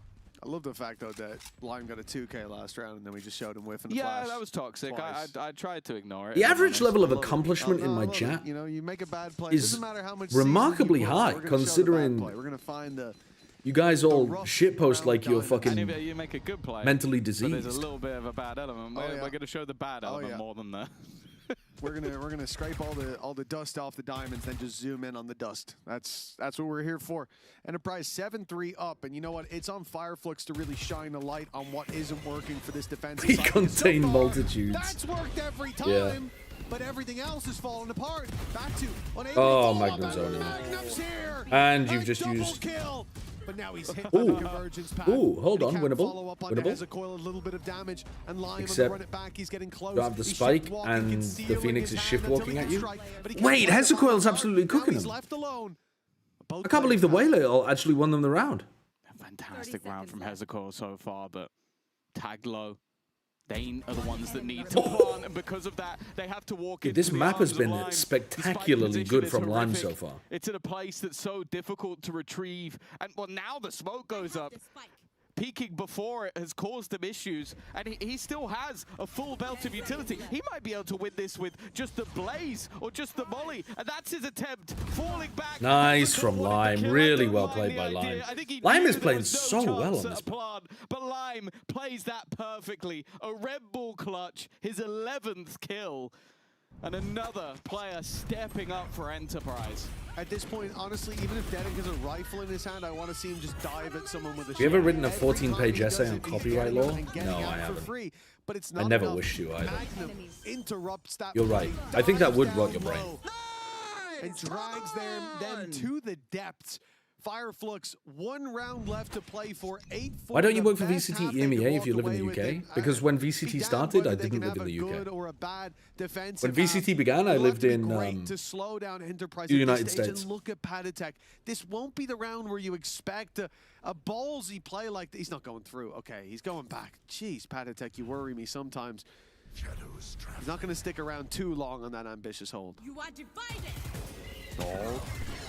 I love the fact, though, that Lime got a 2K last round, and then we just showed him whiffing the Yeah, flash. that was toxic. I tried to ignore it. The average level of accomplishment in my chat you make a bad play. is Doesn't matter how much remarkably season you high, put, we're gonna considering we're going to find the... you guys all shitpost like you're fucking you make a good play, mentally but diseased. there's a little bit of a bad element. We're going to show the bad element more than the... We're gonna scrape all the dust off the diamonds, then just zoom in on the dust. That's what we're here for. Enterprise 7-3 up, and you know what? It's on FireFlux to really shine a light on what isn't working for this defense. We contain multitudes. That's worked every time. Yeah. But everything else is falling apart. Back to Oh, Magnum's only. And you've just used. Kill. But now he's hit by the convergence path. Ooh, hold on, winnable. Follow up on Winnable. Coil, a little bit of damage, and Lime Except run it back. He's getting close. you have the spike, and the Phoenix is shift walking at you. Wait, Hezekiah's absolutely cooking him. I can't believe the Waylail actually won them the round. A fantastic round from Hezekiah so far, but tagged low. They are the ones that need to plant, and because of that, they have to walk into This the map has arms of been Lime. spectacularly good from Lime so far. It's in a place that's so difficult to retrieve, and well, now the smoke goes up. Peeking before it has caused him issues, and he still has a full belt of utility. He might be able to win this with just the blaze or just the molly, and that's his attempt, falling back. Nice from Lime. Really well played by Lime. Lime is playing so well on this. But Lime plays that perfectly. A Red Bull clutch, his 11th kill, and another player stepping up for Enterprise. At this point, honestly, even if Dedek has a rifle in his hand, I want to see him just dive at someone with a Have you ever shield. written a 14-page essay on copyright law? No, I haven't. Free, but it's I not never enough. wish to either. Magnum interrupts that You're right. play, I think that dives would down rot your brain. low, and drags them to the depths. FireFlux, 1 round left to play for 8. Why don't you work for VCT EMEA if you live in the UK? Because when VCT started, I didn't live in the UK. When VCT began, I lived in the United States. Look at Patatek. This won't be the round where you expect a ballsy play like this. He's not going through. Okay, he's going back. Jeez, Patatek, you worry me sometimes. He's not going to stick around too long on that ambitious hold. You are divided. Oh,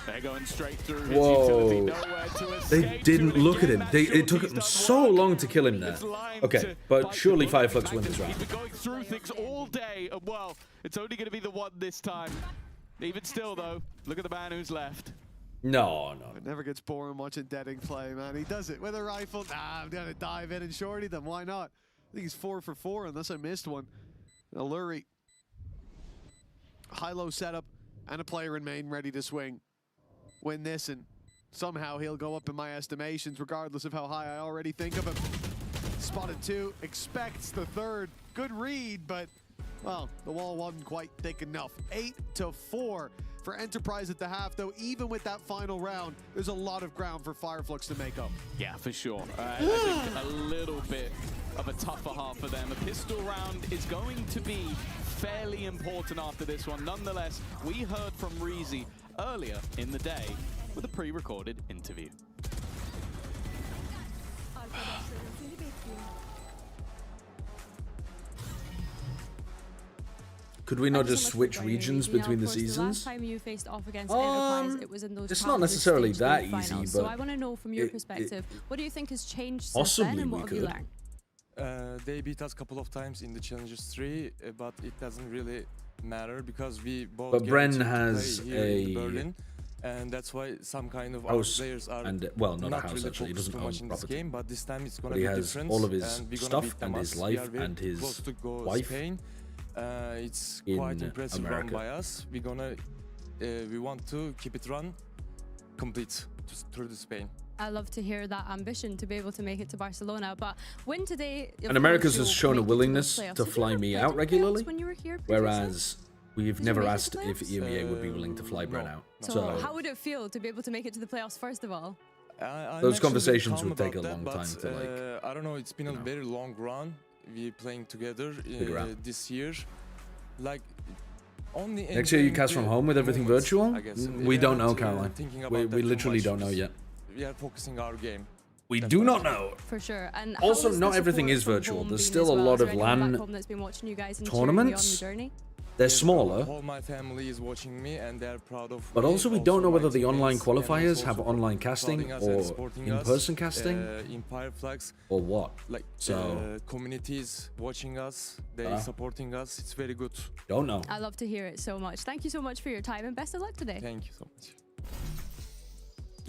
they're going straight through his Whoa. utility, nowhere to escape. They didn't look at him. It took them so long to kill him there. Okay, but surely FireFlux wins this round. He's been going through things all day, and well, it's only going to be the one this time. Even still, though, look at the man who's left. No. It never gets boring watching Dedek play, man. He does it with a rifle. Nah, I'm going to dive in and shorty them. Why not? I think he's 4 for 4, unless I missed one. Alluri. High-low setup, and a player in main ready to swing. Win this, and somehow he'll go up in my estimations, regardless of how high I already think of him. Spotted 2, expects the 3rd. Good read, but, well, the wall wasn't quite thick enough. 8-4 for Enterprise at the half, though. Even with that final round, there's a lot of ground for FireFlux to make up. Yeah, for sure. I think a little bit of a tougher half for them. A pistol round is going to be fairly important after this one. Nonetheless, we heard from Reezy earlier in the day with a pre-recorded interview. Could we not just switch regions between the seasons? Last time you faced off against Enterprise, it was in those it's not necessarily that easy, finals. but So I want to know from your perspective, what do you think has changed since possibly then, and we what have you could. learned? They beat us a couple of times in the Challengers 3, but it doesn't really matter because we both But get Bren to has play here in a Berlin, and that's why some kind of our house players are and well, not a not house really actually. He focused doesn't too much own in this property. game, but this time it's gonna But he be has different. all of his and we're gonna stuff beat them and his us. We life are very and his close to go wife Spain. It's in quite impressive run America. by us. We want to keep it run complete through the Spain. I love to hear that ambition to be able to make it to Barcelona, but when today... And America's has shown a willingness to fly me out regularly, whereas we've never asked if EMEA would be willing to fly Bren out. So how would it feel to be able to make it to the playoffs first of all? I'm Those actually conversations calm would take a about long that, time but, to like. I don't know. It's been a very long run. We're playing together this year. Like only Next year you cast from home with everything virtual? We don't know, Caroline. We literally don't know yet. We are focusing our game. We do not know. For sure. And Also, how has not the everything support is from virtual. home There's been still as a well? lot Is there of anyone LAN back home that's been watching you guys and cheering you on the tournaments. journey? They're smaller, All my family is watching me, and they're proud of but me. also we don't know whether my the online teammates, and qualifiers also have online casting applauding us and or supporting us, in-person casting in FireFlux. or what. Like So communities watching us, they supporting us. It's very good. don't know. I love to hear it so much. Thank you so much for your time and best of luck today. Thank you so much.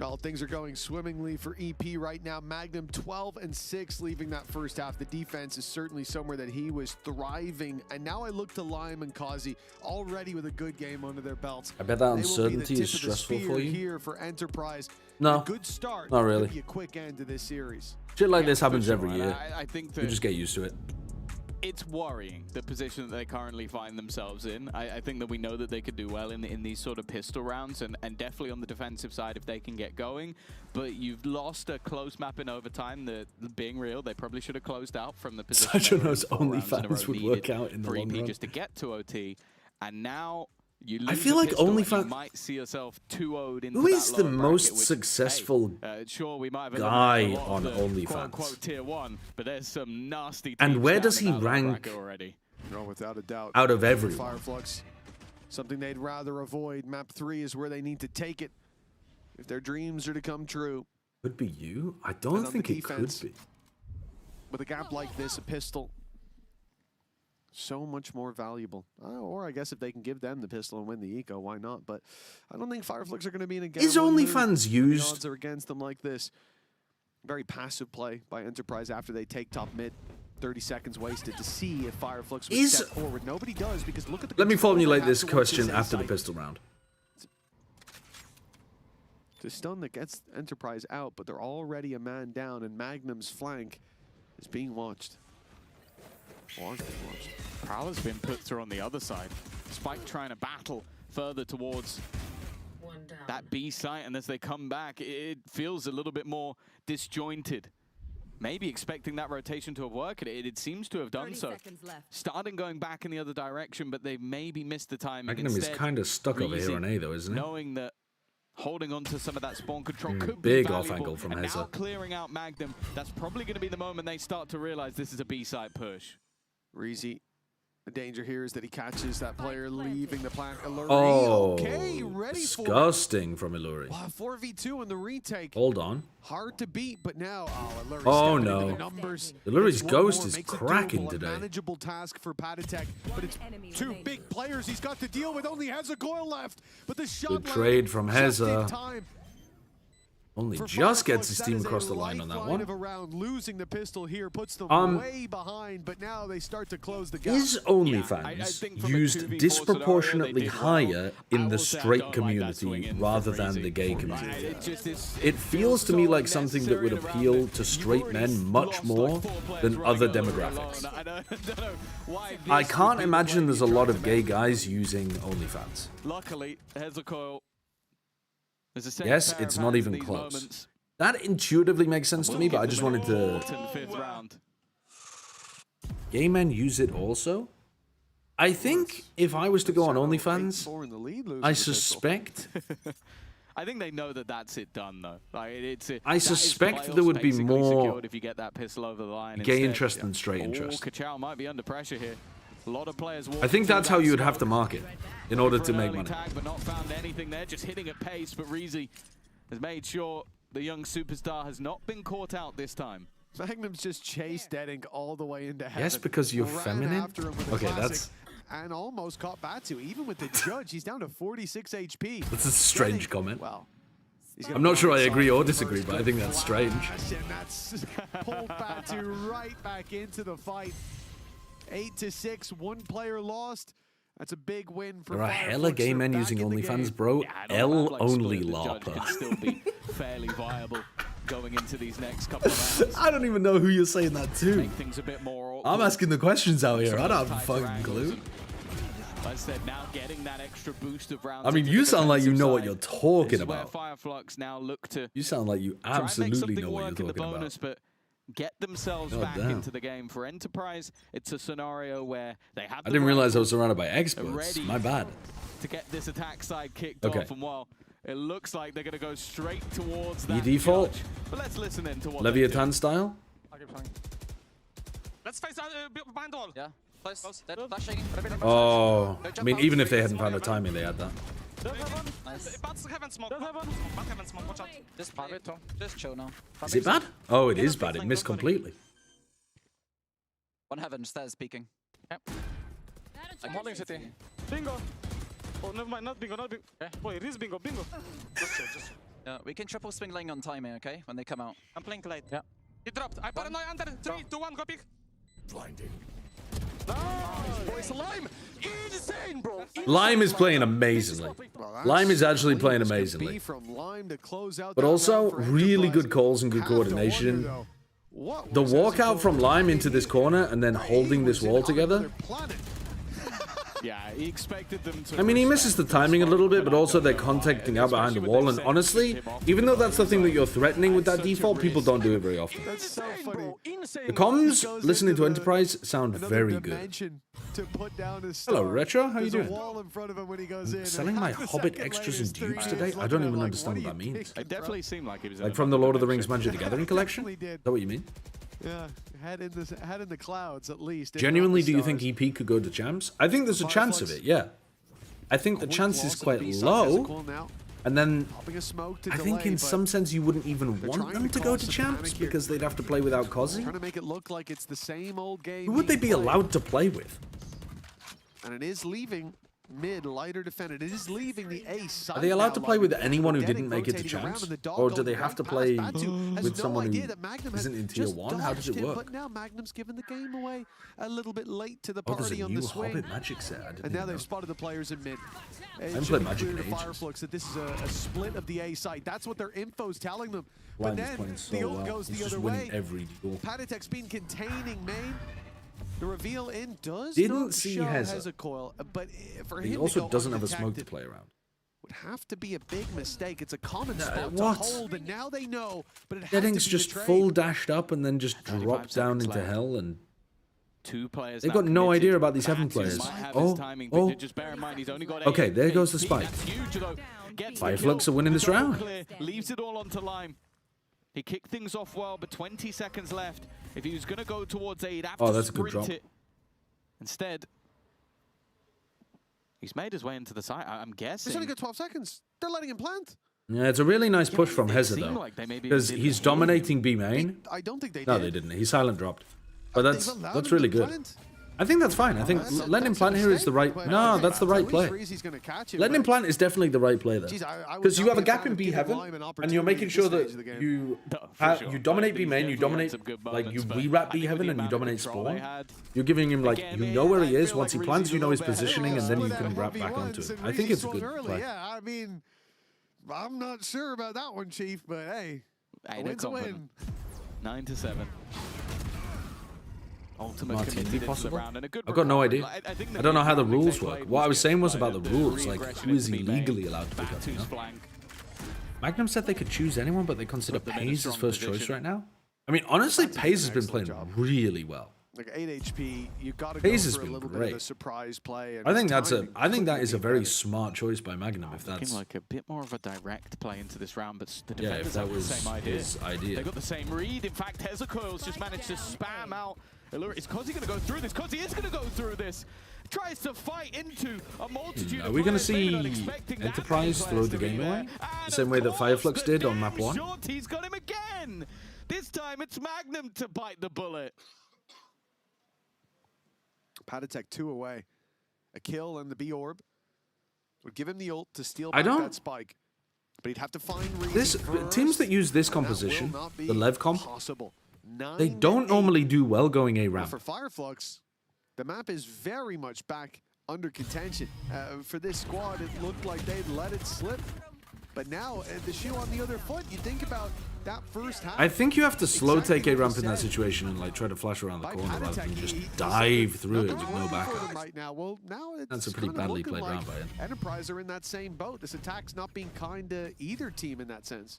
Well, things are going swimmingly for EP right now. Magnum 12-6 leaving that first half. The defense is certainly somewhere that he was thriving. And now I look to Lime and Kazi already with a good game under their belts. I bet that uncertainty is stressful for you. Here for Enterprise. No, a good start. Not really. Be a quick end to this series. Shit like this happens every year. I think that you just get used to it. It's worrying, the position that they currently find themselves in. I think that we know that they could do well in these sort of pistol rounds, and definitely on the defensive side if they can get going. But you've lost a close map in overtime. Being real, they probably should have closed out from the position. Such knows OnlyFans would work out in the long run. Just to get to OT, and now you lose I feel like OnlyFans might see yourself 2-0'd into Who is that the lower most bracket, which, successful sure, we might have guy on the OnlyFans? tier 1, but there's some nasty And teams where down does in he that lower rank bracket already? No, without a doubt. Out of everyone? FireFlux, something they'd rather avoid. Map 3 is where they need to take it if their dreams are to come true. Could be you? I don't think it could be. With a gap like this, a pistol, so much more valuable. Or I guess if they can give them the pistol and win the eco, why not? But I don't think FireFlux are going to be in a game. Is OnlyFans used? The odds are against them like this. Very passive play by Enterprise after they take top mid. 30 seconds wasted to see if FireFlux would step forward. Nobody does because look at the. Let me formulate this question after the pistol round. The stun that gets Enterprise out, but they're already a man down, and Magnum's flank is being watched. Prowler's been put through on the other side. Spike trying to battle further towards that B site, and as they come back, it feels a little bit more disjointed. Maybe expecting that rotation to have worked. It seems to have done so. Starting going back in the other direction, but they've maybe missed the timing. Magnum is kind of stuck over here on A, though, isn't it? Knowing that holding on to some of that spawn control could big be off angle from Heza. Now clearing out Magnum, that's probably going to be the moment they start to realize this is a B-side push. Reezy, the danger here is that he catches that player leaving the plant. Illuri, Oh, okay, ready disgusting from Illuri. Wow, 4v2 in the retake. Hold on. Hard to beat, but now, Illuri's Oh stepping no. into the numbers. Illuri's It's ghost one more, is makes it cracking doable, today. A manageable task for Patatek, but it's two big players he's got to deal with. Only has a coil left, but the shot Good trade from just in Heza. time. Only For just FireFlux, gets his that team is a across the line on that lifeline one. of a round. Losing the pistol here puts them way behind, but now they start to close the gap. Is OnlyFans used disproportionately higher in the straight community rather than the gay community? It feels to me like something that would appeal to straight men much more than other demographics. I can't imagine there's a lot of gay guys using OnlyFans. Luckily, here's a coil. Yes, it's not even close. That intuitively makes sense to me, but I just wanted to... Gay men use it also? I think if I was to go on OnlyFans, I suspect... I think they know that that's it done, though. Like, I suspect there would be more if you get that pistol over the line gay interest than straight interest. Kachow might be under pressure here. A lot of players. I think that's how you would have to market in order to make money. Tag, but not found anything there, just hitting at pace. But Reezy has made sure the young superstar has not been caught out this time. Magnum's just chased Deadink all the way into heaven. Yes, because you're feminine? Okay, that's... And almost caught Batu. Even with the judge, he's down to 46 HP. That's a strange comment. Well, I'm not sure I agree or disagree, but I think that's strange. And that's pulled Batu right back into the fight. 8-6, one player lost. That's a big win for There are FireFlux. hella gay men using OnlyFans, bro. L only Can still LARPer. be fairly viable going into these next couple of rounds. I don't even know who you're saying that to. Make things a bit more I'm asking the questions out here. I don't have a fucking clue. Like I said, now getting that extra boost of rounds. I mean, you sound like you know what you're talking This is where about. FireFlux now look to You sound like you try and make absolutely something know what work you're in the talking bonus, about. but get themselves God back damn. into the game. For Enterprise, it's a scenario where they have. I didn't realize I was surrounded by experts. My bad. To get this attack side kicked Okay. off, and while it looks like they're going to go straight towards You that default? judge. But let's listen in to what Leviathan style? Let's face behind wall. Yeah. Close. Dead. Flashing. Oh, I mean, even if they hadn't found the timing, they had that. Nice. Bats haven't smoked. Bats haven't smoked. Watch out. Just chill now. Is it bad? Oh, it is bad. It missed completely. One heaven, stairs peeking. Yep. I'm holding city. Bingo. Oh, never mind. Not bingo. Not bingo. Boy, it is bingo. Bingo. Just chill. Just. Yeah, we can triple swing lane on timing, okay? When they come out. I'm playing late. Yeah. He dropped. I paranoid under. 3, 2, 1, go pick. Blinding. Nice, boys. Lime. Insane, bro. Lime is playing amazingly. Lime is actually playing amazingly. From Lime to close out But also, really good calls and good coordination. The walkout from Lime into this corner and then holding this wall together. Yeah, he expected them to... I mean, he misses the timing a little bit, but also they're contacting out behind the wall. And honestly, even though that's the thing that you're threatening with that default, people don't do it very often. That's so funny. The comms, listening to Enterprise, sound very good. Hello, Retro. How you doing? I'm selling my Hobbit extras and dupes today? I don't even understand what that means. It definitely seemed like he was... Like from the Lord of the Rings Magic the Gathering collection? Is that what you mean? Yeah, head in the clouds at least. Genuinely, do you think EP could go to champs? I think there's a chance of it, yeah. I think the chance is quite low. And then, I think in some sense you wouldn't even want them to go to champs because they'd have to play without Cozzy. Trying to make it look like it's the same old game. Who would they be allowed to play with? And it is leaving mid, lighter defended. It is leaving the ace. Are they allowed to play with anyone who didn't make it to champs? Or do they have to play with someone who isn't in tier 1? How does it work? But now Magnum's given the game away a little bit late to the Oh, there's party a on the new swing. Hobbit Magic set. I didn't And now know. they've spotted the players in mid. I haven't played Magic in to ages. FireFlux that this is a split of the A site. That's what their info's telling them. Blind But is then playing so the ult well. goes He's the just other winning way. every duel. Patatek's been containing main. The reveal in does Didn't not see show Heza. Coil, but for He him also to go doesn't have a smoke to undetected play around. would have to be a big mistake. It's a common No, spot what? to hold, and now they know, but it has Deading's to be just the trade. full dashed up and then just 25 dropped down seconds into left. hell and... 2 players They've now got no committed. idea about these heaven Battis players. might have Oh, his timing, oh. but just bear in mind he's only got Okay, 8 there goes the HP. spike. That's huge, though. Gets the FireFlux kill. are winning this Double round. clear, leaves it all onto Lime. He kicked things off well, but 20 seconds left. If he was going to go towards A, he'd have to That's a good sprint drop. it. Instead, he's made his way into the site, I'm guessing. He's only got 12 seconds. They're letting him plant. Yeah, it's a really nice push from Heza, seemed though. like they maybe Because didn't he's hear. dominating B main. I don't think they No, did. they didn't. He silent dropped. But They've that's allowed really him to good. plant. I think that's fine. I think letting him plant here is the right... No, that's the right play. He's gonna catch it, Letting him but- plant is definitely the right play there. Geez, I would Because you not have a be a gap fan in of B giving heaven, Lime an and you're making opportunity sure at this that stage of the game. you for sure. you dominate B He's main, you definitely dominate had some good like you moments, but re-wrap I B think heaven, with the and you amount of dominate control they spawn. had, You're giving him like again, you know where he I is. feel Once he like plants, you know his Reezy's a little bit positioning, and ahead. then you That can wrap heavy back once, onto it. and I think Reezy it's a swung good early. play. Yeah, I mean, I'm not sure about that one, Chief, but hey, a Ain't no win's a win. compliment. 9-7. Ultimate Martin, committed be into the possible? round and a good I've got no recovery. idea. I think I don't know how the thing they rules played work. What I was get saying was by about the rules, like re-aggression who is into B main, illegally allowed to pick up, back you to know? flank. Magnum said they could choose anyone, but they consider Put them in a Pays as strong first choice position. right now. I mean, honestly, That's Pays has an been excellent playing job. really well. Like 8 HP, you got to Hayes go has for a been little bit of great. a surprise play. And I think his that's a. timing I think that couldn't is a be very better. smart choice by Magnum. If Looking that's like a bit more of a direct play into this round, but the yeah, defenders if that have the was same idea. his idea. They got the same read. In fact, Hezekiel's just managed to spam out. Is Cozzy going to go through this? Cozzy is going to go through this. Tries to fight into a multitude Are of we going to players. Maybe see not expecting that Enterprise many throw players the to be game there. away? And The same of way that course, FireFlux did on map damn 1? Shorty's got him again. This time it's Magnum to bite the bullet. Patatek 2 away. A kill and the B orb would give him the ult to steal I back don't- that spike. But he'd have to find Reezy This first, teams that use this and that will composition, not be the Lev comp, possible. they 9 don't to 8. normally do well going A Well, ramp. for FireFlux, the map is very much back under contention. For this squad, it looked like they'd let it slip. But now, the shoe on the other foot, you think about that first half. I think you have to slow exactly take A what ramp was in that said. situation and like try to flash around the By corner rather than Patatek, just he said dive through it nothing's with no working for backup. them right now. Well, now it's That's a pretty kinda badly looking played like round by him. Enterprise are in that same boat. This attack's not being kind to either team in that sense.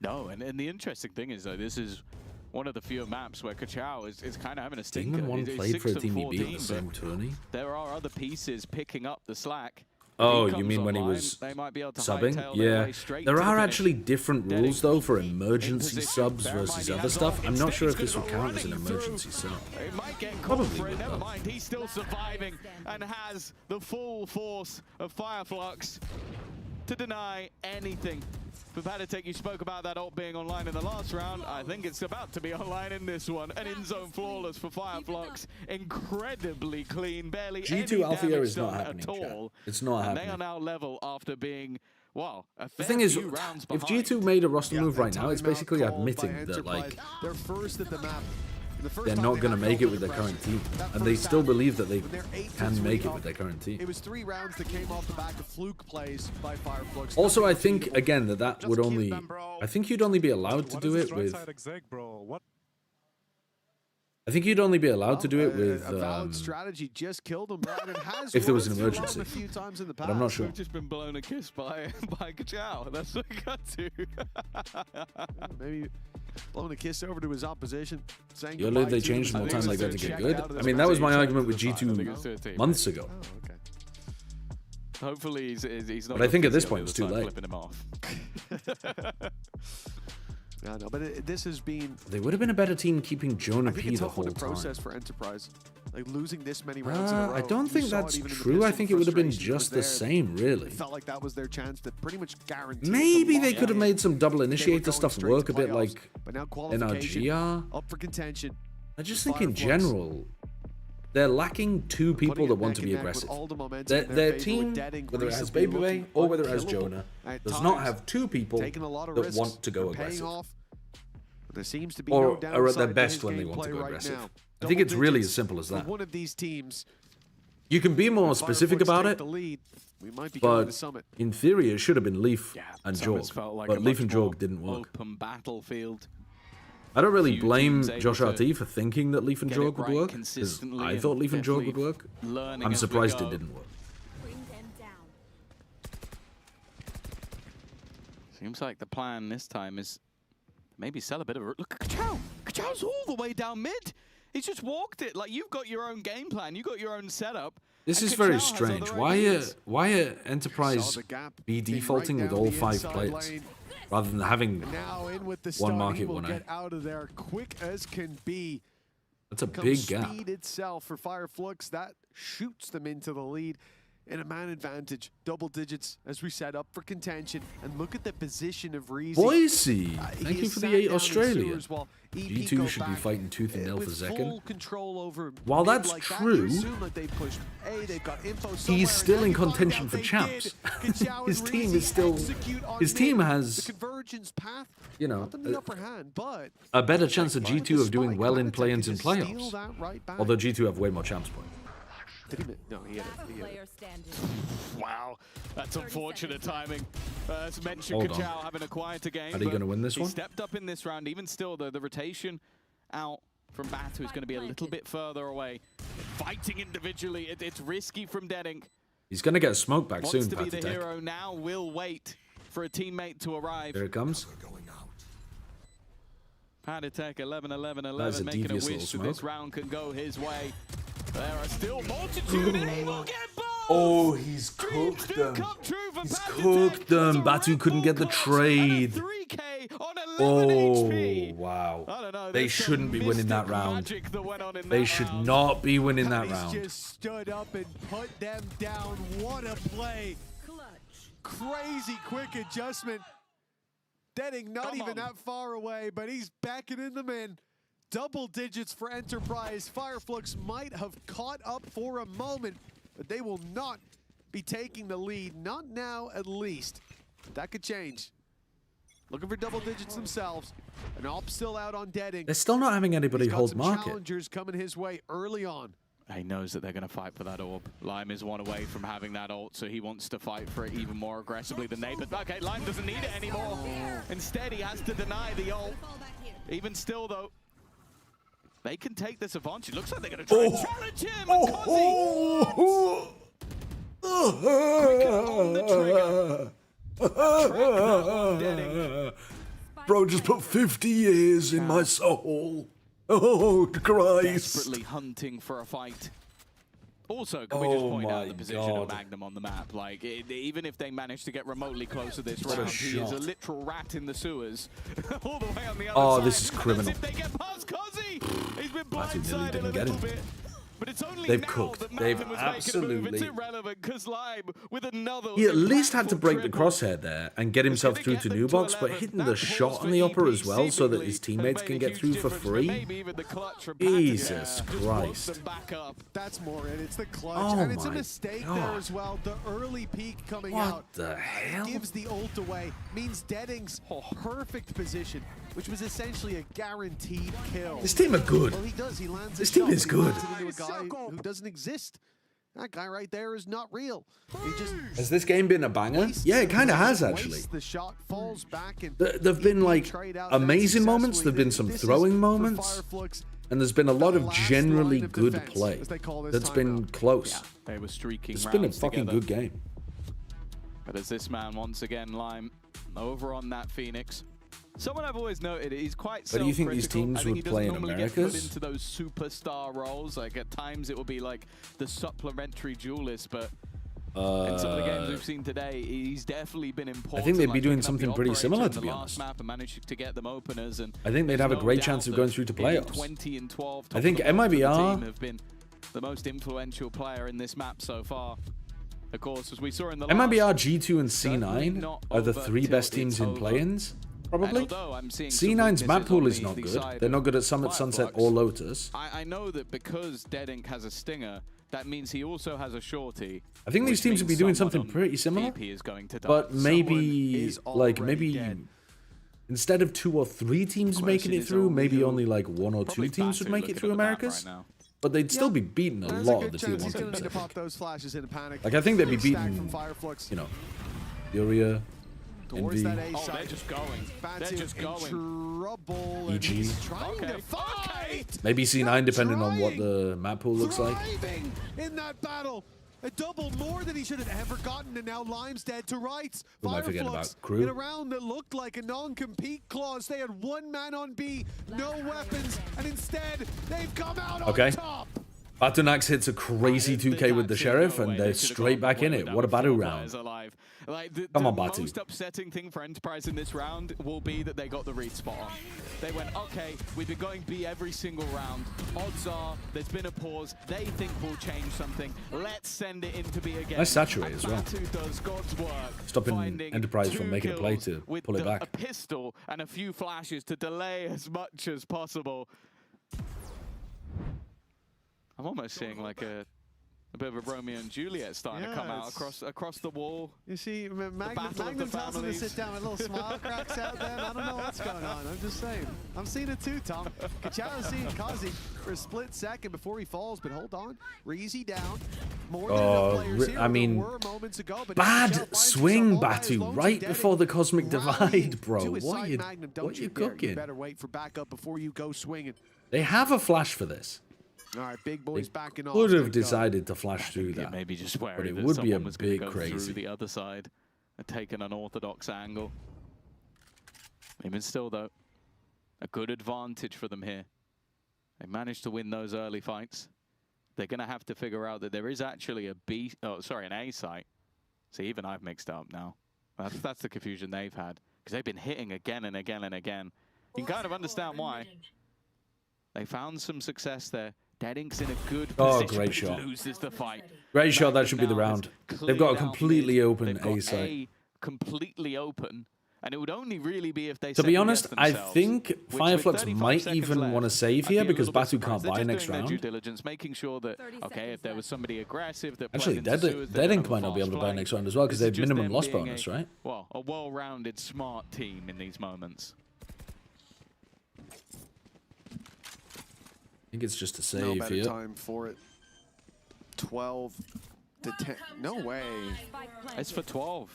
No, and the interesting thing is, though, this is one of the few maps where Kachao is kind of having a stinker. Demon 1 He's played for a 6 team and he beat on 14, the same but tourney. there are other pieces picking up the slack. Oh, If he you comes mean when he online, was they might be able to subbing? hightail their Yeah. way straight There to the are finish. actually different rules, though, for emergency position. subs Bear in versus mind, he other has stuff. all- I'm not sure if instead this he's would gonna count as an go running emergency sub. It might get caught Probably for it, would, never though. mind. He's still surviving and has the full force of FireFlux to deny anything. For Patatek, you spoke about that ult being online in the last round. I think it's about to be online in this one. An in-zone flawless for FireFlux. Incredibly clean, barely G2 any Alpha damage is not done happening, at chat. all. It's not And they happening. are now level after being well, the thing is, if G2 made a roster move right now, it's basically admitting that, like, they're first at the map. They're not going to make it with their current team. And they still believe that they can make it with their current team. It was 3 rounds that came off the back of fluke plays by FireFlux. Also, I think, again, that would only... I think you'd only be allowed to do it with... I think you'd only be allowed to do it with... a valid strategy just killed him, and it has if there was an worked emergency. a few times in the past. But I'm not sure. We've just been blown a kiss by Kachao. That's what we got to. Maybe blowing a kiss over to his opposition. Saying You'll live, they changed more time they got to get good. I mean, that was my argument with G2 months ago. Oh, okay. Hopefully he's not... But I think at this point it's too late. Flipping him off. Yeah, no, but this has been... They would have been a better team keeping Jonah P the whole time. process for Enterprise. Like losing this many rounds in a row. I don't think that's true. I think it would have been just the same, really. It felt like that was their chance to pretty much guarantee. Maybe they could have made some double initiator stuff work a bit like NRGR. Up for contention. I just think in general, they're lacking 2 people that want to be aggressive. Their team, whether it has Babyway or whether it has Jonah, does not have 2 people that want to go aggressive. There seems to be or are at their best when they want to go aggressive. I think it's really as simple as that. One of these teams, you can be more specific about it, but in theory it should have been Leaf and Jorg, but Leaf and Jorg didn't work. Open battlefield. I don't really blame Josh RT for thinking that Leaf and Jorg would work, because I thought Leaf and Jorg would work. I'm surprised it didn't work. Seems like the plan this time is maybe sell a bit of a... Look at Kachao! Kachao's all the way down mid! He's just walked it. Like, you've got your own game plan. You've got your own setup. This is very strange. Why are Enterprise be defaulting with all 5 players rather than having one market, one get out of there quick as can be. That's a big gap. Speed itself for FireFlux. That shoots them into the lead. In a man advantage, double digits as we set up for contention. And look at the position of Reezy. Boise, thank you for the 8 Australia. G2 should be fighting tooth and nail for second. While that's true, he's still in contention for champs. His team is still... His team has, you know, a better chance of G2 of doing well in play-ins and playoffs. Although G2 have way more champs points. No, he had it. Wow, that's unfortunate timing. As mentioned, Kachao having a quieter game. Are you going to win this one? He stepped up in this round. Even still, the rotation out from Batu is going to be a little bit further away. Fighting individually, it's risky from Deadink. He's going to get a smoke back soon, Wants to be the hero now, will wait for a teammate to arrive. Here it comes. Patatek 11-11-11, making a wish so this round can go his way. There are still multitude and he will get both! Oh, he's cooked them. He's cooked them. Batu couldn't get the trade. Oh, wow. They shouldn't be winning that round. They should not be winning that round. Just stood up and put them down. What a play. Crazy quick adjustment. Deadink not even that far away, but he's beckoning them in. Double digits for Enterprise. FireFlux might have caught up for a moment, but they will not be taking the lead. Not now, at least. That could change. Looking for double digits themselves. An op still out on Deadink. They're still not having anybody hold market. Challengers coming his way early on. He knows that they're going to fight for that orb. Lime is one away from having that ult, so he wants to fight for it even more aggressively than they. But okay, Lime doesn't need it anymore. Instead, he has to deny the ult. Even still, though, they can take this advantage. It looks like they're going to try and challenge him. Bro just put 50 years in my soul. Oh, Christ. Desperately hunting for a fight. Also, can we just point out the position of Magnum on the map? Like, even if they manage to get remotely close to this round, he is a literal rat in the sewers. All the way on the other side. This is criminal. If they get past Cozzy, he's been Batu blindsided really didn't get him. But it's only They've now cooked. that They've Magnum was making a move. absolutely. It's irrelevant because Lime with another. He at least had to impactful break the triple. crosshair there and get himself through to new box, but hitting the shot on the upper as well so that his teammates can get through for free. Jesus Christ. That's more it. It's the clutch. Oh and it's a my mistake there God. as well. The early peak coming What out the hell? gives the ult away. Means Deading's perfect position, which was essentially a guaranteed kill. This team are good. Well, he does. He lands This a team shot, is but he good. lands it into a guy who doesn't exist. That guy right there is not real. He just Has this game been a banger? Yeah, it kind of has actually. the shot, falls back, and There've been like amazing moments. There've been some throwing moments, and there's been a lot of generally good play that's been close. They were streaking. It's been a rounds fucking together. good game. But as this man once again, Lime, over on that Phoenix. Someone I've always noted, he's quite But do you think these self-critical. teams I think would he play doesn't in normally get put Americas? into those superstar roles. Like at times it will be like the supplementary duelist, but in some of the games we've seen today, he's definitely been important. I think they'd be like doing picking up something the pretty operator similar, in to the be last honest. map and managed to get them openers. And I think they'd have a there's great no chance doubt of going that through to being playoffs. 20 and 12. I think top of the MIBR team have been the most influential player in this map so far. Of course, as we saw in the MIBR, last, G2, and C9 are the three best teams in play-ins, probably. C9's map pool is not good. They're not good at Summit, Sunset, or Lotus. I know that because Dead Ink has a stinger, that means he also has a shorty. I think these teams would be doing something pretty similar, but maybe instead of 2 or 3 teams making it through, maybe only like 1 or 2 teams would make it through Americas. But they'd still be beating a lot of the tier 1 teams. I think. Like I think they'd be beating, you know, Furia, Envy, they're just going. They're just going. Trouble, EG. he's trying to fight. Maybe C9 depending on what the map pool looks like. Thriving in that battle. A double more than he should have ever gotten, and now Lime's dead to rights. We might forget about FireFlux Crew. in a round that looked like a non-compete clause. They had 1 man on B, no weapons, and instead they've come out on top. Batunax hits a crazy 2K with the Sheriff, and they're straight back in it. What a Batu round. Like Come on, the Batu. most upsetting thing for Enterprise in this round will be that they got the read spot on. They went, okay, we've been going B every single round. Odds are there's been a pause. They think we'll change something. Let's send it into B again. Nice saturate as well. Batu does God's work. Stopping Enterprise from making a play to pull it back. A pistol and a few flashes to delay as much as possible. I'm almost seeing like a bit of a Romeo and Juliet starting to come out across the wall. You see, Magnum tells him to sit down with a little smile cracks out there. I don't know what's going on. I'm just saying. I'm seeing it too, Tom. Kachao's seeing Kazi for a split second before he falls, but hold on. Reezy down. More than enough players here. I mean, there were moments ago, but bad swing, Batu, right before the Cosmic Divide, bro. What are you cooking? You better wait for backup before you go swinging. They have a flash for this. All right, big boys backing off. Could have decided to flash through that. Maybe just but worried it that would be a someone was going to big go crazy. through the other side and take an unorthodox angle. Even still, though, a good advantage for them here. They managed to win those early fights. They're going to have to figure out that there is actually an A site. See, even I've mixed up now. That's the confusion they've had because they've been hitting again and again and again. You can kind of understand why. They found some success there. Dead Ink's in a good position. Oh, great shot. Loses the fight. Great shot. That should be the round. They've got a completely open A site. Completely open. And it would only really be if they To be honest, I themselves, think which FireFlux with 35 might seconds even left, want to save I'd be here a because little bit Batu can't surprised. They're buy just next doing their round. due diligence, making sure that, okay, if there was somebody aggressive that Actually, played into sewers, Dead they'd Ink have might not be able to buy fast next play. round as well because they This have is just minimum them loss being bonus, right? Well, a well-rounded, smart team in these moments. I think it's just a No save better here. time for it. 12 to 10. No way. It's for 12.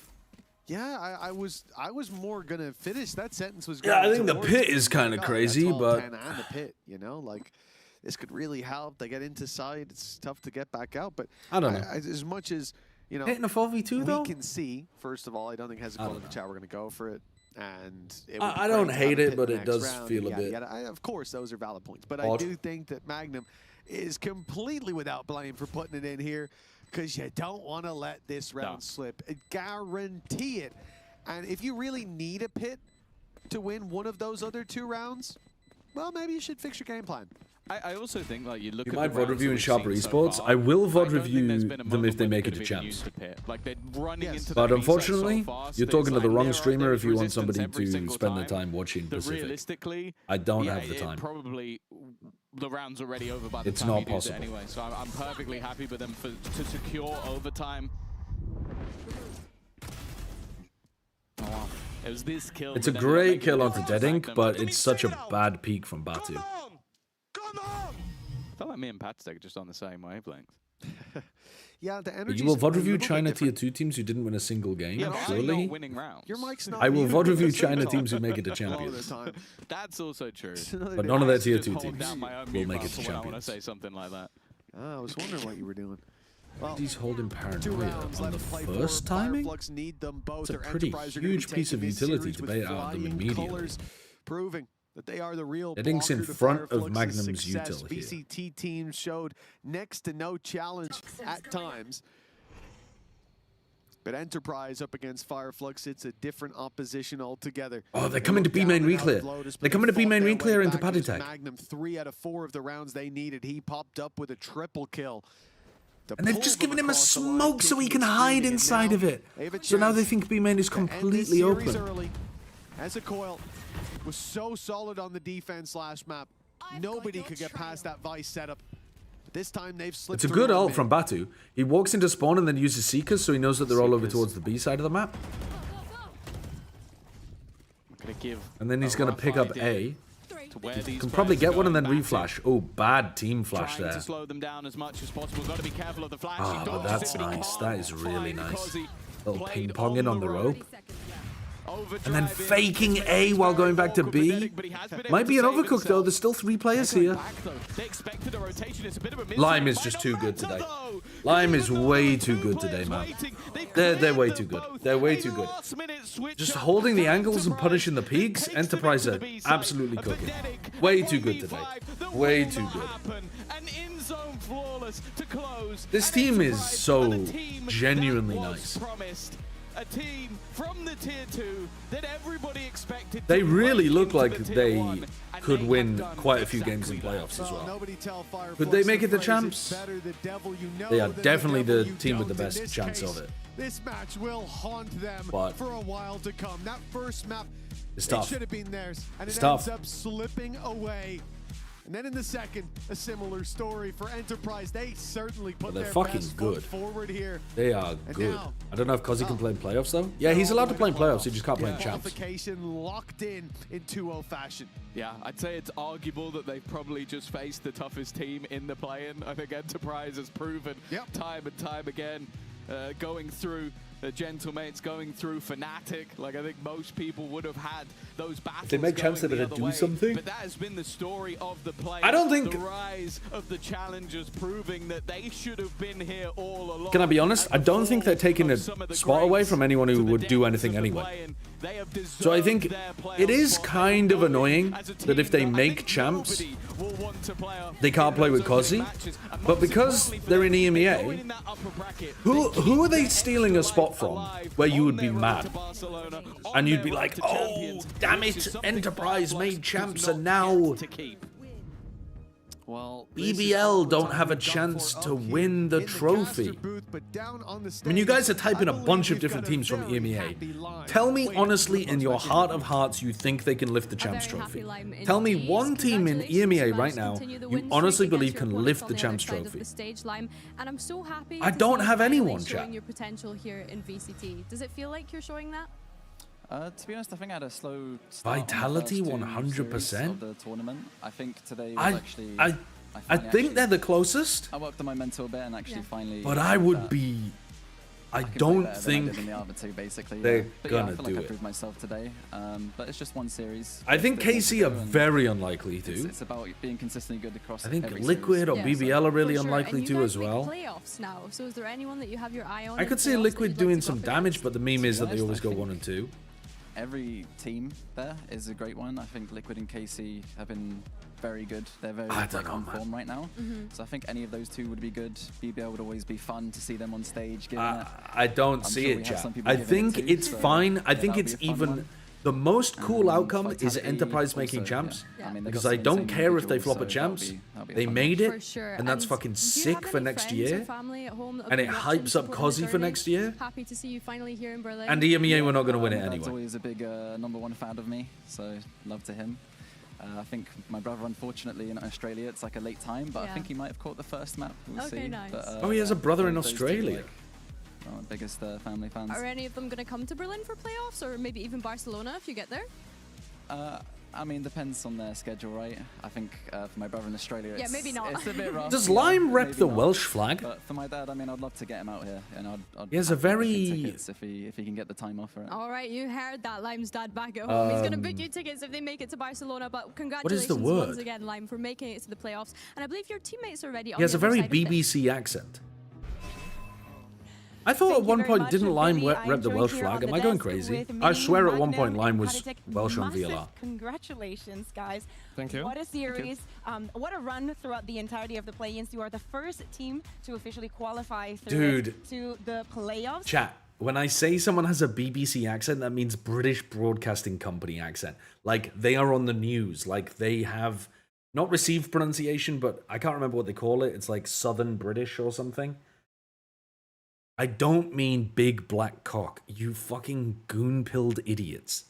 Yeah, I was more gonna finish that sentence. Was Yeah, I going think the towards pit it. is kind of God, crazy, that's all but 10 and the pit, you know, like this could really help. They get into side. It's tough to get back out, but I don't know. as much as you know, Hitting a 4v2 though. we can see. First of all, I don't think Hezbollah and Chow are going to go for it. And it I don't hate it, but it does feel a bit of course, those are valid points. But odd. I do think that Magnum is completely without blame for putting it in here because you don't want to let this round slip. Guarantee it. And if you really need a pit to win one of those other 2 rounds, well, maybe you should fix your game plan. I also think like you look You at might the VOD rounds review that in we've Sharper seen so Esports. far, I will VOD don't think review there's been a them moment if they when make could it to have even champs. used the pit. Like they're running into the But B side unfortunately, so fast, you're it's talking to the like wrong there streamer is if you want resistance somebody every to single spend their time watching that Pacific. realistically, I don't yeah, have the time. Probably the round's already over by the It's time not he does it possible. anyway. So I'm perfectly happy with them to secure overtime. Oh, wow. It was this kill. It's a great kill onto Dead Ink, but it's such a bad peak from Batu. I felt like me and Pat's are just on the same wavelength. Yeah, the But energy. you will VOD review China Tier 2 teams who didn't win a single game, Yeah, surely? not winning rounds. Your mic's not. I will muted VOD at the review same China time. teams who make it to A lot of champions. the time. That's also true. But none of their Tier Just 2 hold teams down my own will mute make it button to when I want to champions. say something like that. I was wondering what you were doing. Well, He's holding 2 paranoia rounds on left the to play for. first timing? FireFlux need them both. It's a Their pretty Enterprise are gonna be huge piece of taking this utility series to with bait out of them flying immediately. colours, proving that they are the real Dead Ink's in blocker to front of FireFlux's Magnum's success. util here. VCT teams showed next to no challenge at times. But Enterprise up against FireFlux, it's a different opposition altogether. Oh, they're coming to B main reclear. They're coming to B main reclear into Paddy Tech. Magnum, 3 out of 4 of the rounds they needed. He popped up with a triple kill. And they've just given him a smoke so he can hide inside of it. So now they think B main is completely open. Early, as a coil was so solid on the defense last map, nobody could get past that Vice setup. This time they've slipped. It's a good ult from Batu. He walks into spawn and then uses Seekers so he knows that they're all over towards the B side of the map. And then he's going to pick up A. Can probably get one and then reflash. Oh, bad team flash there. To slow them down as much as possible. Got to be careful of the flash. Ah, but that's nice. That is really nice. Little ping ponging on the rope. And then faking A while going back to B. Might be an overcook though. There's still 3 players here. Lime is just too good today. Lime is way too good today, man. They're way too good. They're way too good. Just holding the angles and punishing the peaks. Enterprise are absolutely cooking. Way too good today. Way too good. This team is so genuinely nice. A team from the tier 2 that everybody expected. They really look like they could win quite a few games in playoffs as well. Could they make it to champs? They are definitely the team with the best chance of it. This match will haunt them But for a while to come. That first map, it's it tough. should have been theirs, and It's it tough. ends up slipping away. And then in the second, a similar story for Enterprise. They certainly put They're their fucking best good. foot forward here. They are And good. now- I don't know if Kozzy can play in playoffs though. Yeah, he's allowed to play in playoffs. He just can't play in champs. Qualification locked in 2-0 fashion. Yeah, I'd say it's arguable that they've probably just faced the toughest team in the play-in. I think Enterprise has proven time and time again, going through the Gentlemates, going through Fnatic. Like, I think most people would have had those battles. they make champs, they going the better other do way. something. But that has been the story of the play. I don't think- the rise of the challengers, proving that they should have been here all along. Can I be honest? I don't think they're taking a spot away from anyone who would do anything anyway. So I think it is kind of annoying that if they make champs, they can't play with Kozzy. But because they're in EMEA, who are they stealing a spot from where you would be mad? And you'd be like, oh, damn it, Enterprise made champs and now Well, BBL don't have a chance to win the trophy. I mean, you guys are typing a bunch of different teams from EMEA. Tell me honestly, in your heart of hearts, you think they can lift the champs trophy. Tell me one team in EMEA right now you honestly believe can lift the champs trophy. And I'm so happy I don't have anyone, chat. showing your potential here in VCT. Does it feel like you're showing that? To be honest, I think I had a slow start Vitality, on the first 2 series 100%. of the tournament. I think today was actually. I think they're the closest. I worked on my mental a bit and actually finally. But I would be. I don't think in the other 2, basically. they're But gonna I feel do like I it. proved myself today. But it's just one series. I think KC are very unlikely to. It's about being consistently good across. I think every Liquid series. or BBL are really For sure. unlikely And you to guys as make well. Playoffs now. So is there anyone that you have your eye on? I in could see playoffs that Liquid you'd like doing to some go damage, but the meme is that they honest, always I go think- 1 and 2. Every team there is a great one. I think Liquid and KC have been very good. They're very I don't know, on man. form right now. So I think any of those 2 would be good. BBL would always be fun to see them on stage. Giving it. I don't I'm see sure it, we have chat. some people I giving it think too, it's so fine. I yeah, think that would it's be a fun even one. The most cool outcome is Vitality Enterprise making also, champs. yeah. I mean, they Because got I some don't insane care if they individuals, flop so a champs. that'll be a They fun made match. it, For sure. and that's And fucking do you sick have for any next friends year. or family at home that And have it been watching, hypes up supporting the Cozzy for journey? next year. Happy to see you finally here in Berlin. And EMEA were not going to win it My dad's anyway. always a big #1 fan of me, so love to him. I think my brother, unfortunately, in Australia, it's like a late time, but I Yeah. think he might have caught the first map. We'll Okay, see. nice. But, Oh, he has a brother in those two, Australia. like, biggest family fans. Are any of them going to come to Berlin for playoffs, or maybe even Barcelona if you get there? I mean, depends on their schedule, right? I think for my brother in Australia, Yeah, it's, maybe not. it's a bit rough. Does you know, Lime rep maybe the not. Welsh flag? But for my dad, I mean, I'd love to get him out here, and I'd He has a happily book him very- tickets if he can get the time off for it. All right, you heard that, Lime's dad back at home. He's going to book you tickets if they make it to Barcelona, but congratulations word? once again, Lime, for making it to the playoffs. And I believe your teammates are ready on He has the a very other side of this. BBC accent. I thought Thank at you one very point, much, didn't Lime Billy. rep the I'm Welsh joined here flag? on Am the I going desk crazy? with I me, swear at one Magnum, point Lime and was Karatech. Welsh on Massive VLR. Congratulations, guys. Thank you. What a series. What a run throughout the entirety of the play-ins. You are the first team to officially qualify through to the playoffs. Chat, when I say someone has a BBC accent, that means British Broadcasting Company accent. Like, they are on the news. Like, they have not received pronunciation, but I can't remember what they call it. It's like Southern British or something. I don't mean big black cock. You fucking goon-pilled idiots.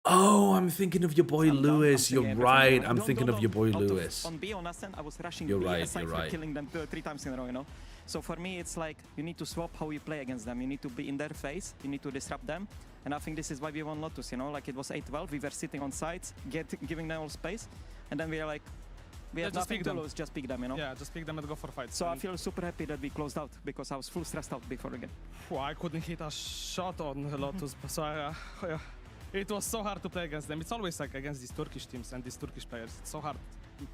Oh, I'm thinking of your boy Lewis. You're right. I'm thinking of your boy Lewis. On B on Ascent, I was rushing You're B right, aside you're for right. killing them 3 times in a row, you know. So for me, it's like you need to swap how you play against them. You need to be in their face. You need to disrupt them. And I think this is why we won Lotus, you know. Like it was 8-12. We were sitting on sides, giving them all space. And then we are like, we have nothing to lose, just pick them, you know. Yeah, just pick them and go for fights. So I feel super happy that we closed out because I was full stressed out before the game. I couldn't hit a shot on Lotus, so it was so hard to play against them. It's always like against these Turkish teams and these Turkish players. It's so hard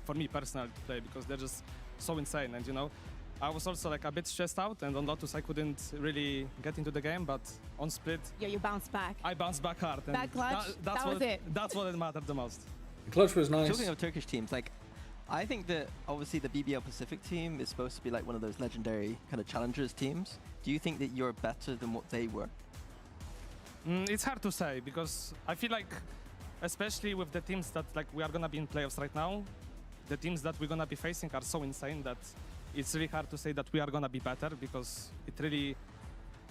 for me personally to play because they're just so insane. And you know, I was also like a bit stressed out, and on Lotus I couldn't really get into the game, but on Split, Yeah, you bounced back. I bounced back hard. And That clutch, that was it. That's what it mattered the most. The clutch was nice. Talking of Turkish teams, like, I think that obviously the BBL Pacific team is supposed to be like one of those legendary kind of challengers teams. Do you think that you're better than what they were? It's hard to say because I feel like, especially with the teams that like we are gonna be in playoffs right now, the teams that we're gonna be facing are so insane that it's really hard to say that we are gonna be better because it really,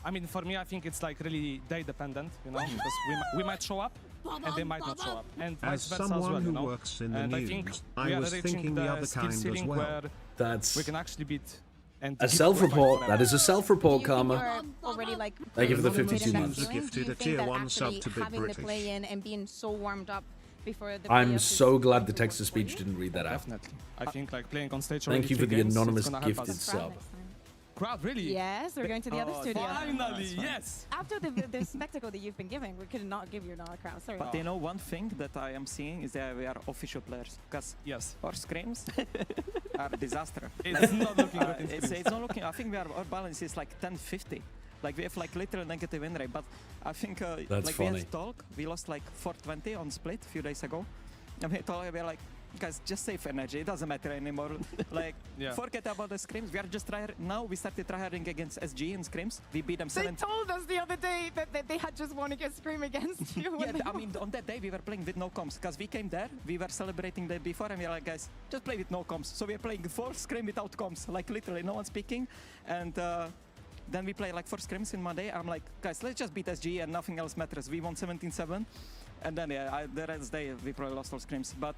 I mean, for me, I think it's like really day dependent, you know, because we might show up and they might not show up, and As vice versa as someone well, who you know. works in the And I news, think I we are was reaching thinking the other skill kind as ceiling well. where That's we can actually beat and a keep self-report. fighting That is a self-report, Karma. You're already like Thank you for the confident 52 in that months. feeling? Gifted Do you a think tier that 1 sub actually to Big having British. the play-in and being so warmed up before the I'm playoffs so is glad going the to text to work for speech you? didn't read that out. Definitely. I think like playing on stage. Thank you for the games, anonymous it's gonna help gifted us. sub. Crowd, really? Yes, we're going to the other studio. Finally, yes. After the spectacle that you've been giving, we could not give you another crown. Sorry. But you know, one thing that I am seeing is that we are official players because our scrims are a disaster. It's not looking good in it's scrims. not looking. I think our balance is like 10-50. Like we have like literal negative win rate, but I think That's like funny. we had talk. We lost like 420 on Split a few days ago, and we told we're like, guys, just save energy. It doesn't matter anymore. Like forget about the scrims. We are just now. We started tryharding against SG in scrims. We beat them They 7. told us the other day that they had just won against Scream against you. Yeah, I mean, on that day we were playing with no comms because we came there, we were celebrating the before, and we were like, guys, just play with no comms. So we are playing 4 scrim without comms, like literally no one speaking, and then we play like 4 scrims in one day. I'm like, guys, let's just beat SG and nothing else matters. We won 17-7, and then the rest day we probably lost all scrims. But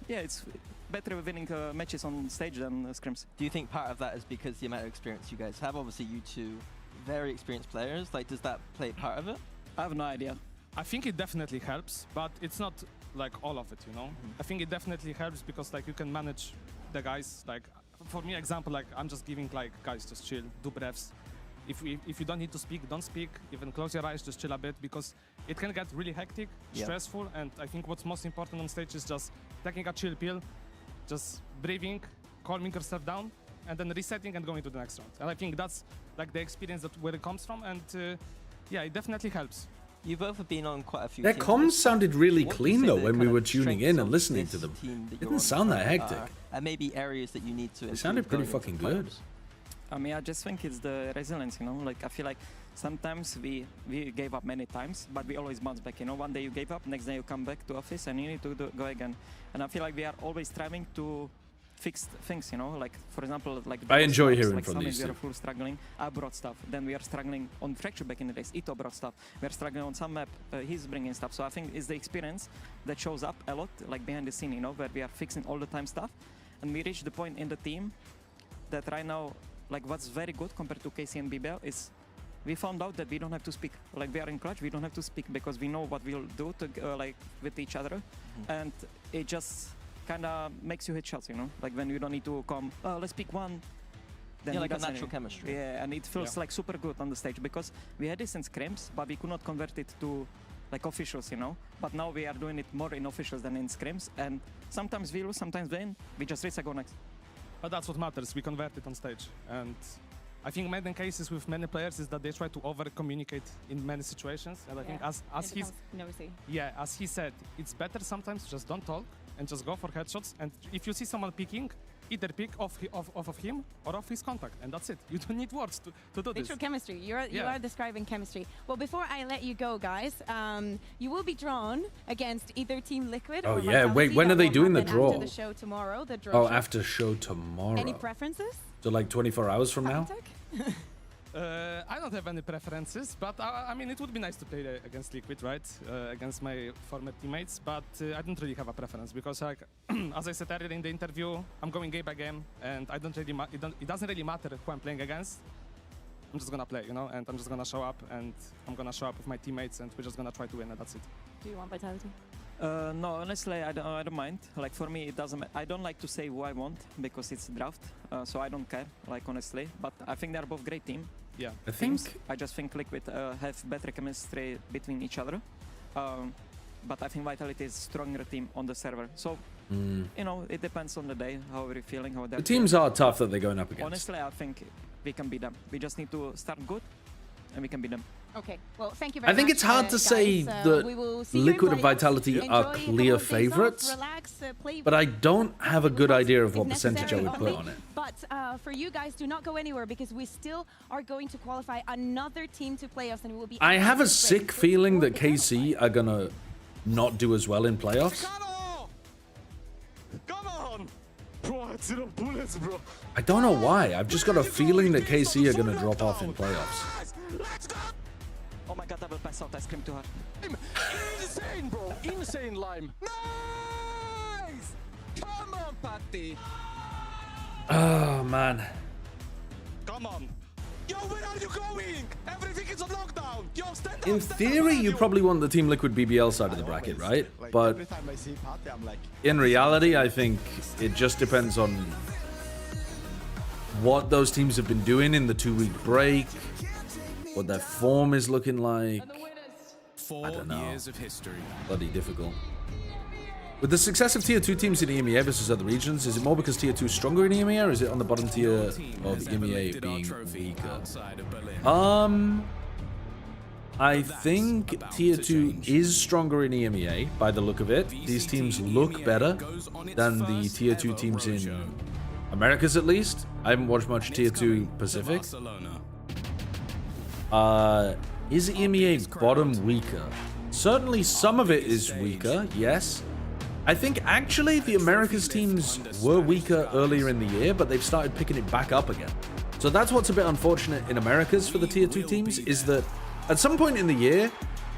yeah, it's better winning matches on stage than scrims. Do you think part of that is because the amount of experience you guys have? Obviously, you two very experienced players. Like, does that play part of it? I have no idea. I think it definitely helps, but it's not like all of it, you know. I think it definitely helps because like you can manage the guys. Like for me, example, like I'm just giving like guys just chill, do breaths. If you don't need to speak, don't speak. Even close your eyes, just chill a bit because it can get really hectic, stressful, and I think what's most important on stage is just taking a chill pill, just breathing, calming yourself down, and then resetting and going to the next round. And I think that's like the experience that where it comes from, and yeah, it definitely helps. You both have been on quite a few Their teams. comms sounded really What do you clean say though the when we kind of were tuning strengths in of and listening this to them. team that It you're didn't on sound that currently hectic. are, and maybe areas that you need to It improve sounded pretty going into fucking good. playoffs? I mean, I just think it's the resilience, you know. Like I feel like sometimes we gave up many times, but we always bounce back. You know, one day you gave up, next day you come back to office and you need to go again. And I feel like we are always striving to fix things, you know. Like for example, like I enjoy hearing like from these we two. are full struggling. I brought stuff. Then we are struggling on Fracture back in the days. Ito brought stuff. We are struggling on some map. He's bringing stuff. So I think it's the experience that shows up a lot, like behind the scene, you know, where we are fixing all the time stuff. And we reached the point in the team that right now, like what's very good compared to KC and BBL is we found out that we don't have to speak. Like we are in clutch, we don't have to speak because we know what we'll do to like with each other, and it just kind of makes you hit shots, you know. Like when you don't need to come, let's pick one. Then like a natural chemistry. Yeah, and it feels like super good on the stage because we had this in scrims, but we could not convert it to like officials, you know. But now we are doing it more in officials than in scrims, and sometimes we lose, sometimes win. We just reset go next. But that's what matters. We convert it on stage, and I think many cases with many players is that they try to over-communicate in many situations, and I think as he said, it's better sometimes just don't talk and just go for headshots. And if you see someone picking, either pick off of him or off his contact, and that's it. You don't need words to do this. Literal chemistry. You are describing chemistry. Well, before I let you go, guys, you will be drawn against either Team Liquid or yeah. Wait, when are they doing the draw? After the show tomorrow. The draw. Oh, after show tomorrow. Any preferences? So like 24 hours from now? I don't have any preferences, but I mean, it would be nice to play against Liquid, right? Against my former teammates, but I don't really have a preference because, like, as I said earlier in the interview, I'm going game by game, and I don't really it doesn't really matter who I'm playing against. I'm just gonna play, you know, and I'm just gonna show up, and I'm gonna show up with my teammates, and we're just gonna try to win, and that's it. Do you want Vitality? No, honestly, I don't mind. Like for me, it doesn't. I don't like to say who I want because it's draft, so I don't care. Like honestly, but I think they're both great team. Yeah, I just think Liquid have better chemistry between each other, but I think Vitality is stronger team on the server. So you know, it depends on the day how we're feeling. How the teams are tough that they're going up against. Honestly, I think we can beat them. We just need to start good, and we can beat them. Okay, well, thank you very much. I think it's hard to say that Liquid and Vitality are clear favorites, but I don't have a good idea of what percentage I would put on it. But for you guys, do not go anywhere because we still are going to qualify another team to playoffs, and it will be. I have a sick feeling that KC are gonna not do as well in playoffs. Come on! Bro, it's zero bullets, bro. I don't know why. I've just got a feeling that KC are gonna drop off in playoffs. Let's go! Oh my god, I will pass out. I screamed too hard. Insane, bro! Insane lime! Nice! Come on, Patty! Oh, man. Come on! Yo, where are you going? Everything is on lockdown! Yo, stand up! In theory, you probably want the Team Liquid BBL side of the bracket, right? But every time I see Patty, I'm like... in reality, I think it just depends on what those teams have been doing in the 2-week break, what their form is looking like. I don't know. Years of history. Bloody difficult. With the success of Tier 2 teams in EMEA versus other regions, is it more because Tier 2 is stronger in EMEA, or is it on the bottom tier of EMEA being weaker? I think Tier 2 is stronger in EMEA, by the look of it. These teams look better than the Tier 2 teams in Americas, at least. I haven't watched much Tier 2 Pacific. Is EMEA bottom weaker? Certainly some of it is weaker, yes. I think actually the Americas teams were weaker earlier in the year, but they've started picking it back up again. So that's what's a bit unfortunate in Americas for the Tier 2 teams, is that at some point in the year,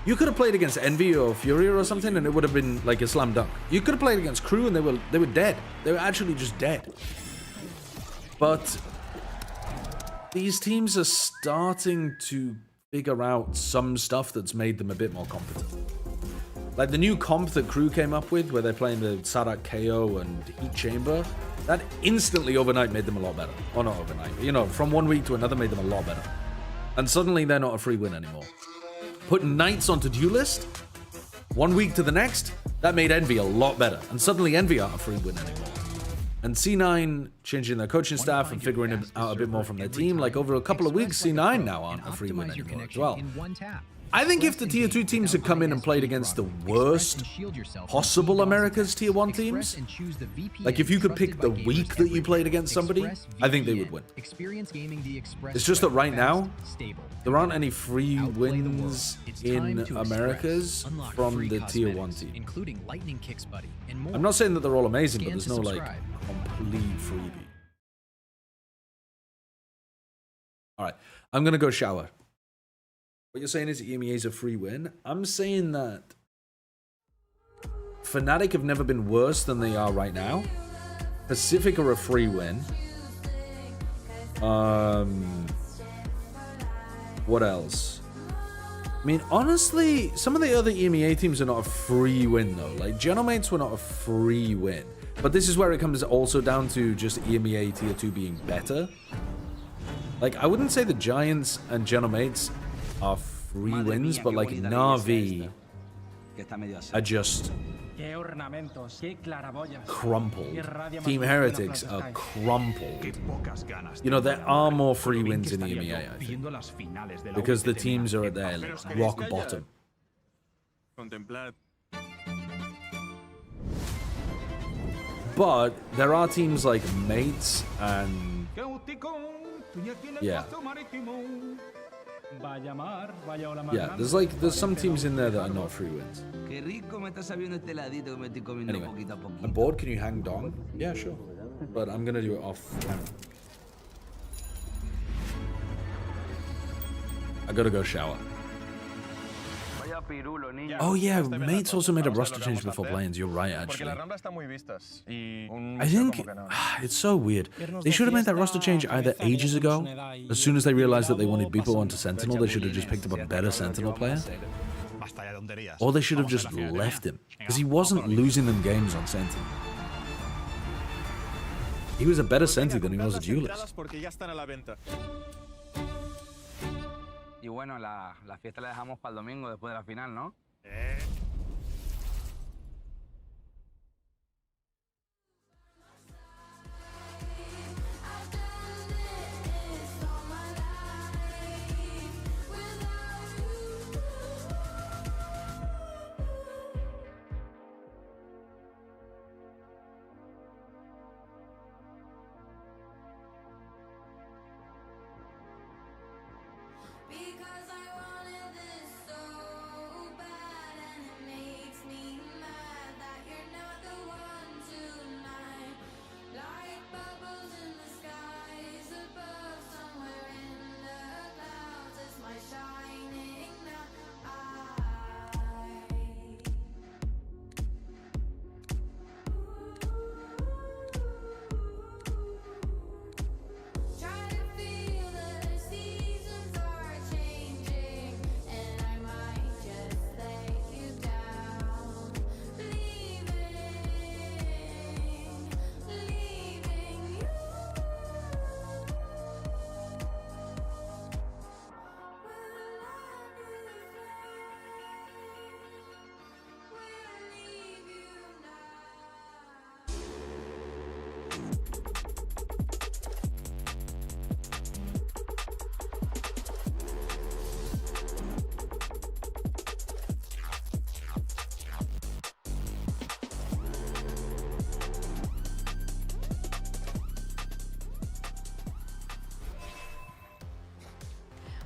you could have played against Envy or Fury or something and it would have been like a slam dunk. You could have played against Crew and they were dead. They were actually just dead. But these teams are starting to figure out some stuff that's made them a bit more competent. Like the new comp that Crew came up with, where they're playing the Sadak KO and Heat Chamber, that instantly overnight made them a lot better. Or not overnight, but, you know, from one week to another made them a lot better. And suddenly they're not a free win anymore. Putting Knights onto Duelist, 1 week to the next, that made Envy a lot better. And suddenly Envy aren't a free win anymore. And C9 changing their coaching staff and figuring it out a bit more from their team. Like over a couple of weeks, C9 now aren't a free win anymore as well. I think if the Tier 2 teams had come in and played against the worst possible America's Tier 1 teams, like if you could pick the week that you played against somebody, I think they would win. It's just that right now, there aren't any free wins in Americas from the Tier 1 team. I'm not saying that they're all amazing, but there's no like complete freebie. Alright, I'm gonna go shower. What you're saying is EMEA is a free win. I'm saying that Fnatic have never been worse than they are right now. Pacific are a free win. What else? I mean, honestly, some of the other EMEA teams are not a free win, though. Like, Genomates were not a free win. But this is where it comes also down to just EMEA Tier 2 being better. Like, I wouldn't say the Giants and Genomates are free wins, but like Na'Vi are just crumpled. Team Heretics are crumpled. You know, there are more free wins in EMEA, I think, because the teams are at their rock bottom. But there are teams like Mates and yeah, there's some teams in there that are not free wins. Anyway, I'm bored. Can you hang dong? Yeah, sure. But I'm gonna do it off camera. I gotta go shower. Oh yeah, Mates also made a roster change before play-ins. You're right, actually. I think it's so weird. They should have made that roster change either ages ago. As soon as they realized that they wanted Beepo onto Sentinel, they should have just picked up a better Sentinel player. Or they should have just left him, because he wasn't losing them games on Sentinel. He was a better Senti than he was a duelist. Y bueno, la fiesta la dejamos para el domingo después de la final, ¿no?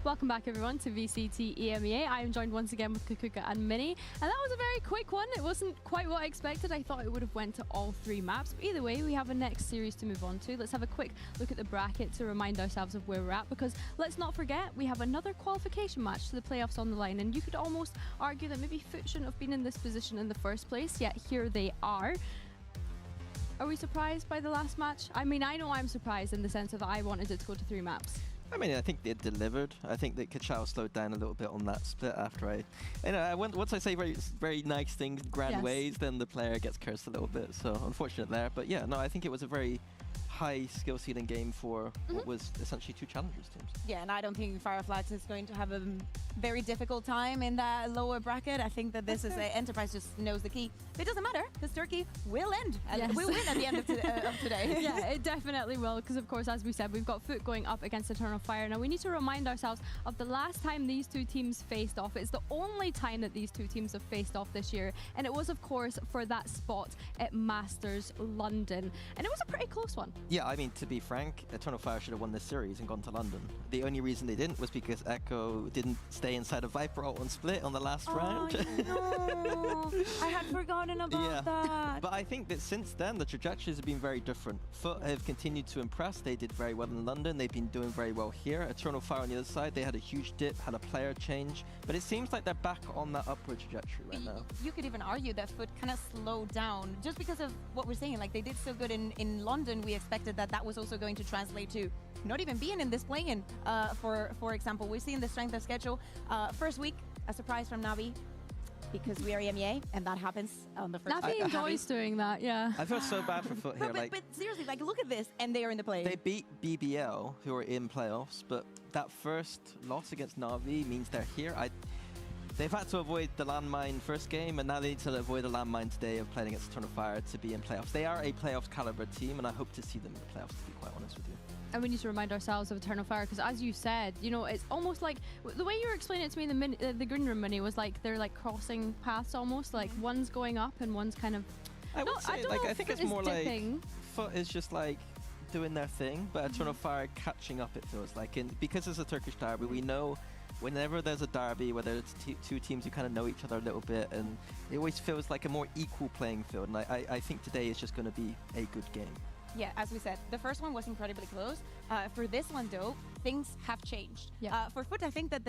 Welcome back everyone to VCT EMEA. I am joined once again with Kukuka and Mini, and that was a very quick one. It wasn't quite what I expected. I thought it would have went to all 3 maps, but either way we have a next series to move on to. Let's have a quick look at the bracket to remind ourselves of where we're at, because let's not forget we have another qualification match to the playoffs on the line, and you could almost argue that maybe FUT shouldn't have been in this position in the first place, yet here they are. Are we surprised by the last match? I mean, I know I'm surprised in the sense of I wanted it to go to 3 maps. I mean, I think they delivered. I think that Kachao slowed down a little bit on that split after once I say very nice things, grand ways, then the player gets cursed a little bit. So unfortunate there. But yeah, no, I think it was a very high skill ceiling game for what was essentially 2 challengers teams. Yeah, and I don't think FireFlux is going to have a very difficult time in that lower bracket. I think that this is Enterprise just knows the key. It doesn't matter because Turkey will end. Yes. We'll win at the end of today. Yeah, it definitely will, because of course, as we said, we've got FUT going up against Eternal Fire. Now we need to remind ourselves of the last time these two teams faced off. It's the only time that these two teams have faced off this year, and it was of course for that spot at Masters London, and it was a pretty close one. Yeah, I mean, to be frank, Eternal Fire should have won this series and gone to London. The only reason they didn't was because Echo didn't stay inside a Viper ult on split on the last round. No, I had forgotten about that. But I think that since then, the trajectories have been very different. FUT have continued to impress. They did very well in London. They've been doing very well here. Eternal Fire on the other side, they had a huge dip, had a player change, but it seems like they're back on that upward trajectory right now. You could even argue that FUT kind of slowed down just because of what we're saying. Like, they did so good in London, we expected that that was also going to translate to not even being in this play-in. For example, we're seeing the strength of schedule. First week, a surprise from Navi, because we are EMEA, and that happens on the first. Navi enjoys doing that, yeah. I feel so bad for FUT here. But seriously, like, look at this, and they are in the play. They beat BBL, who are in playoffs, but that first loss against Navi means they're here. They've had to avoid the landmine first game, and now they need to avoid the landmine today of playing against Eternal Fire to be in playoffs. They are a playoffs caliber team, and I hope to see them in the playoffs, to be quite honest with you. And we need to remind ourselves of Eternal Fire, because as you said, you know, it's almost like the way you were explaining it to me in the green room, Minnie, was like they're like crossing paths almost, like one's going up and one's kind of. I would say, I think it's more dipping. like FUT is just like doing their thing, but Eternal Fire catching up, it feels like. And because it's a Turkish derby, we know whenever there's a derby, whether it's two teams who kind of know each other a little bit, and it always feels like a more equal playing field. And I think today is just going to be a good game. Yeah, as we said, the first one was incredibly close. For this one, though, things have changed. Yeah. For FUT, I think that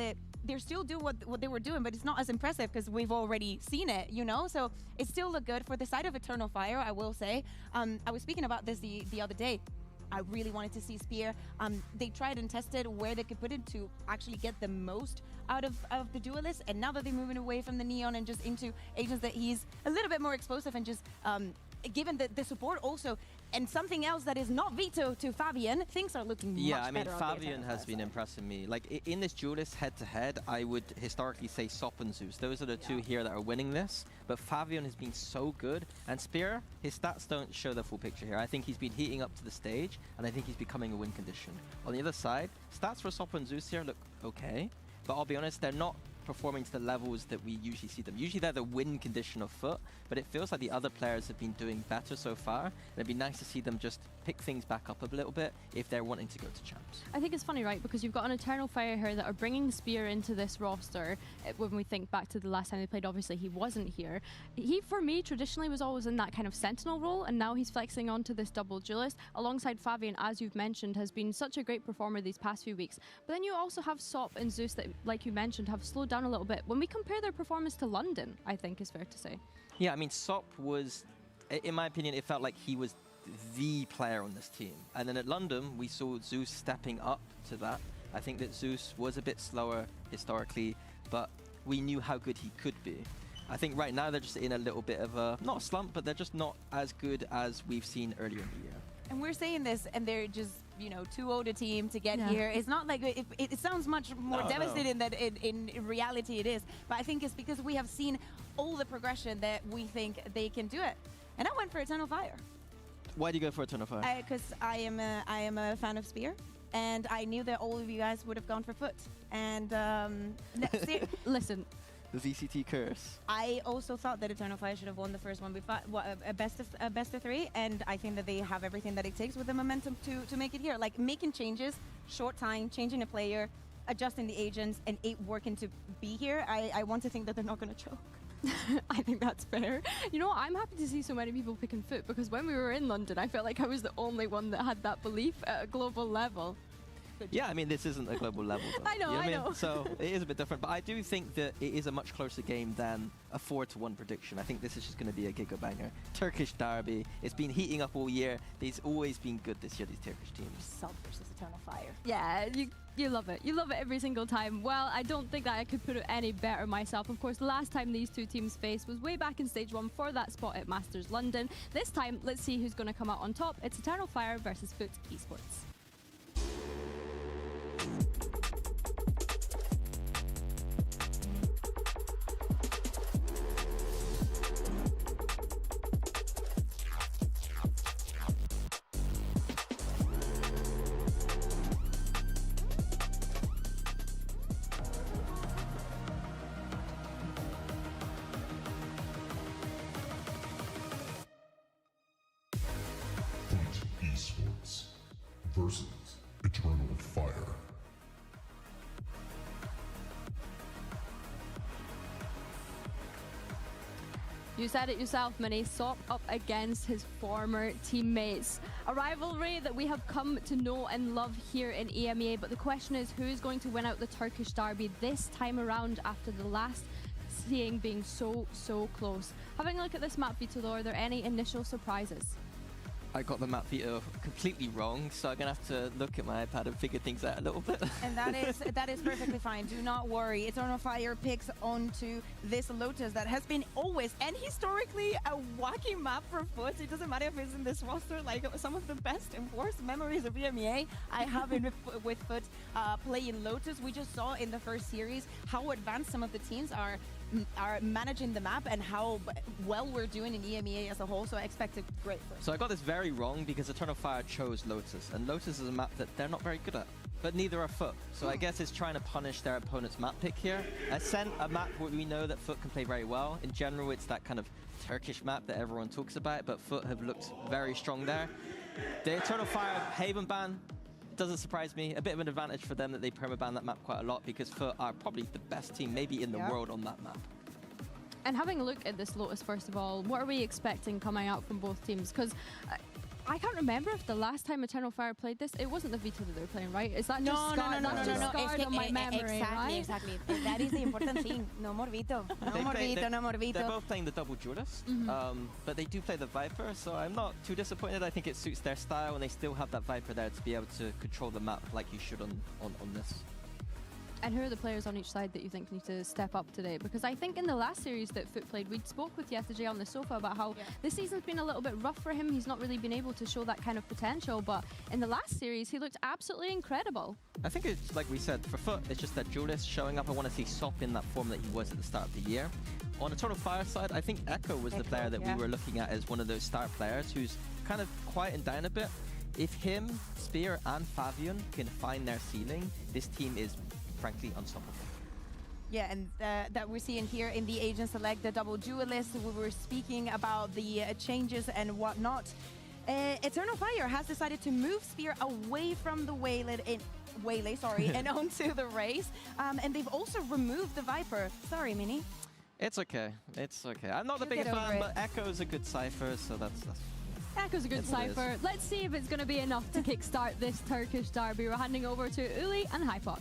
they're still doing what they were doing, but it's not as impressive because we've already seen it, you know? So it still looked good. For the side of Eternal Fire, I will say, I was speaking about this the other day. I really wanted to see Spear. They tried and tested where they could put it to actually get the most out of the duelist, and now that they're moving away from the Neon and just into agents, that he's a little bit more explosive and just given the support also, and something else that is not veto to Fabian, things are looking much better. Yeah, I mean, on the Fabian has side. been impressing me. Like, in this duelist head-to-head, I would historically say Sop and Zeus. Those are the two here that are winning this, but Fabian has been so good, and Spear, his stats don't show the full picture here. I think he's been heating up to the stage, and I think he's becoming a win condition. On the other side, stats for Sop and Zeus here look okay, but I'll be honest, they're not performing to the levels that we usually see them. Usually they're the win condition of FUT, but it feels like the other players have been doing better so far, and it'd be nice to see them just pick things back up a little bit if they're wanting to go to champs. I think it's funny, right, because you've got an Eternal Fire here that are bringing Spear into this roster. When we think back to the last time they played, obviously he wasn't here. He, for me, traditionally was always in that kind of sentinel role, and now he's flexing onto this double duelist alongside Fabian, as you've mentioned, has been such a great performer these past few weeks. But then you also have Sop and Zeus that, like you mentioned, have slowed down a little bit. When we compare their performance to London, I think is fair to say. Yeah, I mean, Sop was, in my opinion, it felt like he was the player on this team. And then at London, we saw Zeus stepping up to that. I think that Zeus was a bit slower historically, but we knew how good he could be. I think right now they're just in a little bit of a, not a slump, but they're just not as good as we've seen earlier in the year. And we're saying this, and they're just, you know, too old a team to get here. It's not like, it sounds much more devastating than in reality it is. But I think it's because we have seen all the progression that we think they can do it. And I went for Eternal Fire. Why do you go for Eternal Fire? Because I am a fan of Spear, and I knew that all of you guys would have gone for FUT. And listen. The VCT curse. I also thought that Eternal Fire should have won the first one before a best of three, and I think that they have everything that it takes with the momentum to make it here. Like making changes, short time, changing a player, adjusting the agents, and it working to be here. I want to think that they're not going to choke. I think that's fair. You know, I'm happy to see so many people picking FUT, because when we were in London, I felt like I was the only one that had that belief at a global level. Yeah, I mean, this isn't a global level, though. I know, you know I know. So it is a bit different, but I do think that it is a much closer game than a 4-1 prediction. I think this is just going to be a giga banger. Turkish derby. It's been heating up all year. They've always been good this year, these Turkish teams. Salt versus Eternal Fire. Yeah, you love it. You love it every single time. Well, I don't think that I could put it any better myself. Of course, the last time these two teams faced was way back in Stage 1 for that spot at Masters London. This time, let's see who's going to come out on top. It's Eternal Fire versus FUT Esports. You said it yourself, Mini. Sop up against his former teammates. A rivalry that we have come to know and love here in EMEA, but the question is who's going to win out the Turkish derby this time around after the last seeing being so close. Having a look at this map, Vito, though, are there any initial surprises? I got the map Vito completely wrong, so I'm gonna have to look at my iPad and figure things out a little bit. And that is perfectly fine. Do not worry. Eternal Fire picks onto this Lotus that has been always and historically a wacky map for FUT. It doesn't matter if it's in this roster. Like some of the best and worst memories of EMEA I have with FUT playing Lotus. We just saw in the first series how advanced some of the teams are managing the map and how well we're doing in EMEA as a whole, so I expected great first. So I got this very wrong because Eternal Fire chose Lotus, and Lotus is a map that they're not very good at, but neither are FUT. So I guess it's trying to punish their opponent's map pick here. Ascent, a map where we know that FUT can play very well. In general, it's that kind of Turkish map that everyone talks about, but FUT have looked very strong there. The Eternal Fire Haven ban doesn't surprise me. A bit of an advantage for them that they permaban that map quite a lot because FUT are probably the best team maybe in the world on that map. And having a look at this Lotus, first of all, what are we expecting coming out from both teams? Because I can't remember if the last time Eternal Fire played this, it wasn't the Vito that they were playing, right? Is that just scarred on my memory, right? Exactly. That is the important thing. No more Vito. No more Vito. They're both playing the double Duelist, but they do play the Viper, so I'm not too disappointed. I think it suits their style, and they still have that Viper there to be able to control the map like you should on this. And who are the players on each side that you think need to step up today? Because I think in the last series that FUT played, we spoke with yesterday on the sofa about how this season's been a little bit rough for him. He's not really been able to show that kind of potential, but in the last series, he looked absolutely incredible. I think it's, like we said, for FUT, it's just that Duelist showing up. I want to see Sop in that form that he was at the start of the year. On Eternal Fire side, I think Echo was the player that we were looking at as one of those star players who's kind of quieting down a bit. If him, Spear, and Fabian can find their ceiling, this team is frankly unstoppable. Yeah, and that we're seeing here in the Agent Select, the double Duelist. We were speaking about the changes and whatnot. Eternal Fire has decided to move Spear away from the Waylay, and onto the Raze. And they've also removed the Viper. Sorry, Mini. It's okay. It's okay. I'm not the biggest fan, but Echo's a good Cypher, so that's Echo's a good Cypher. Let's see if it's going to be enough to kickstart this Turkish derby. We're handing over to Uli and Hypok.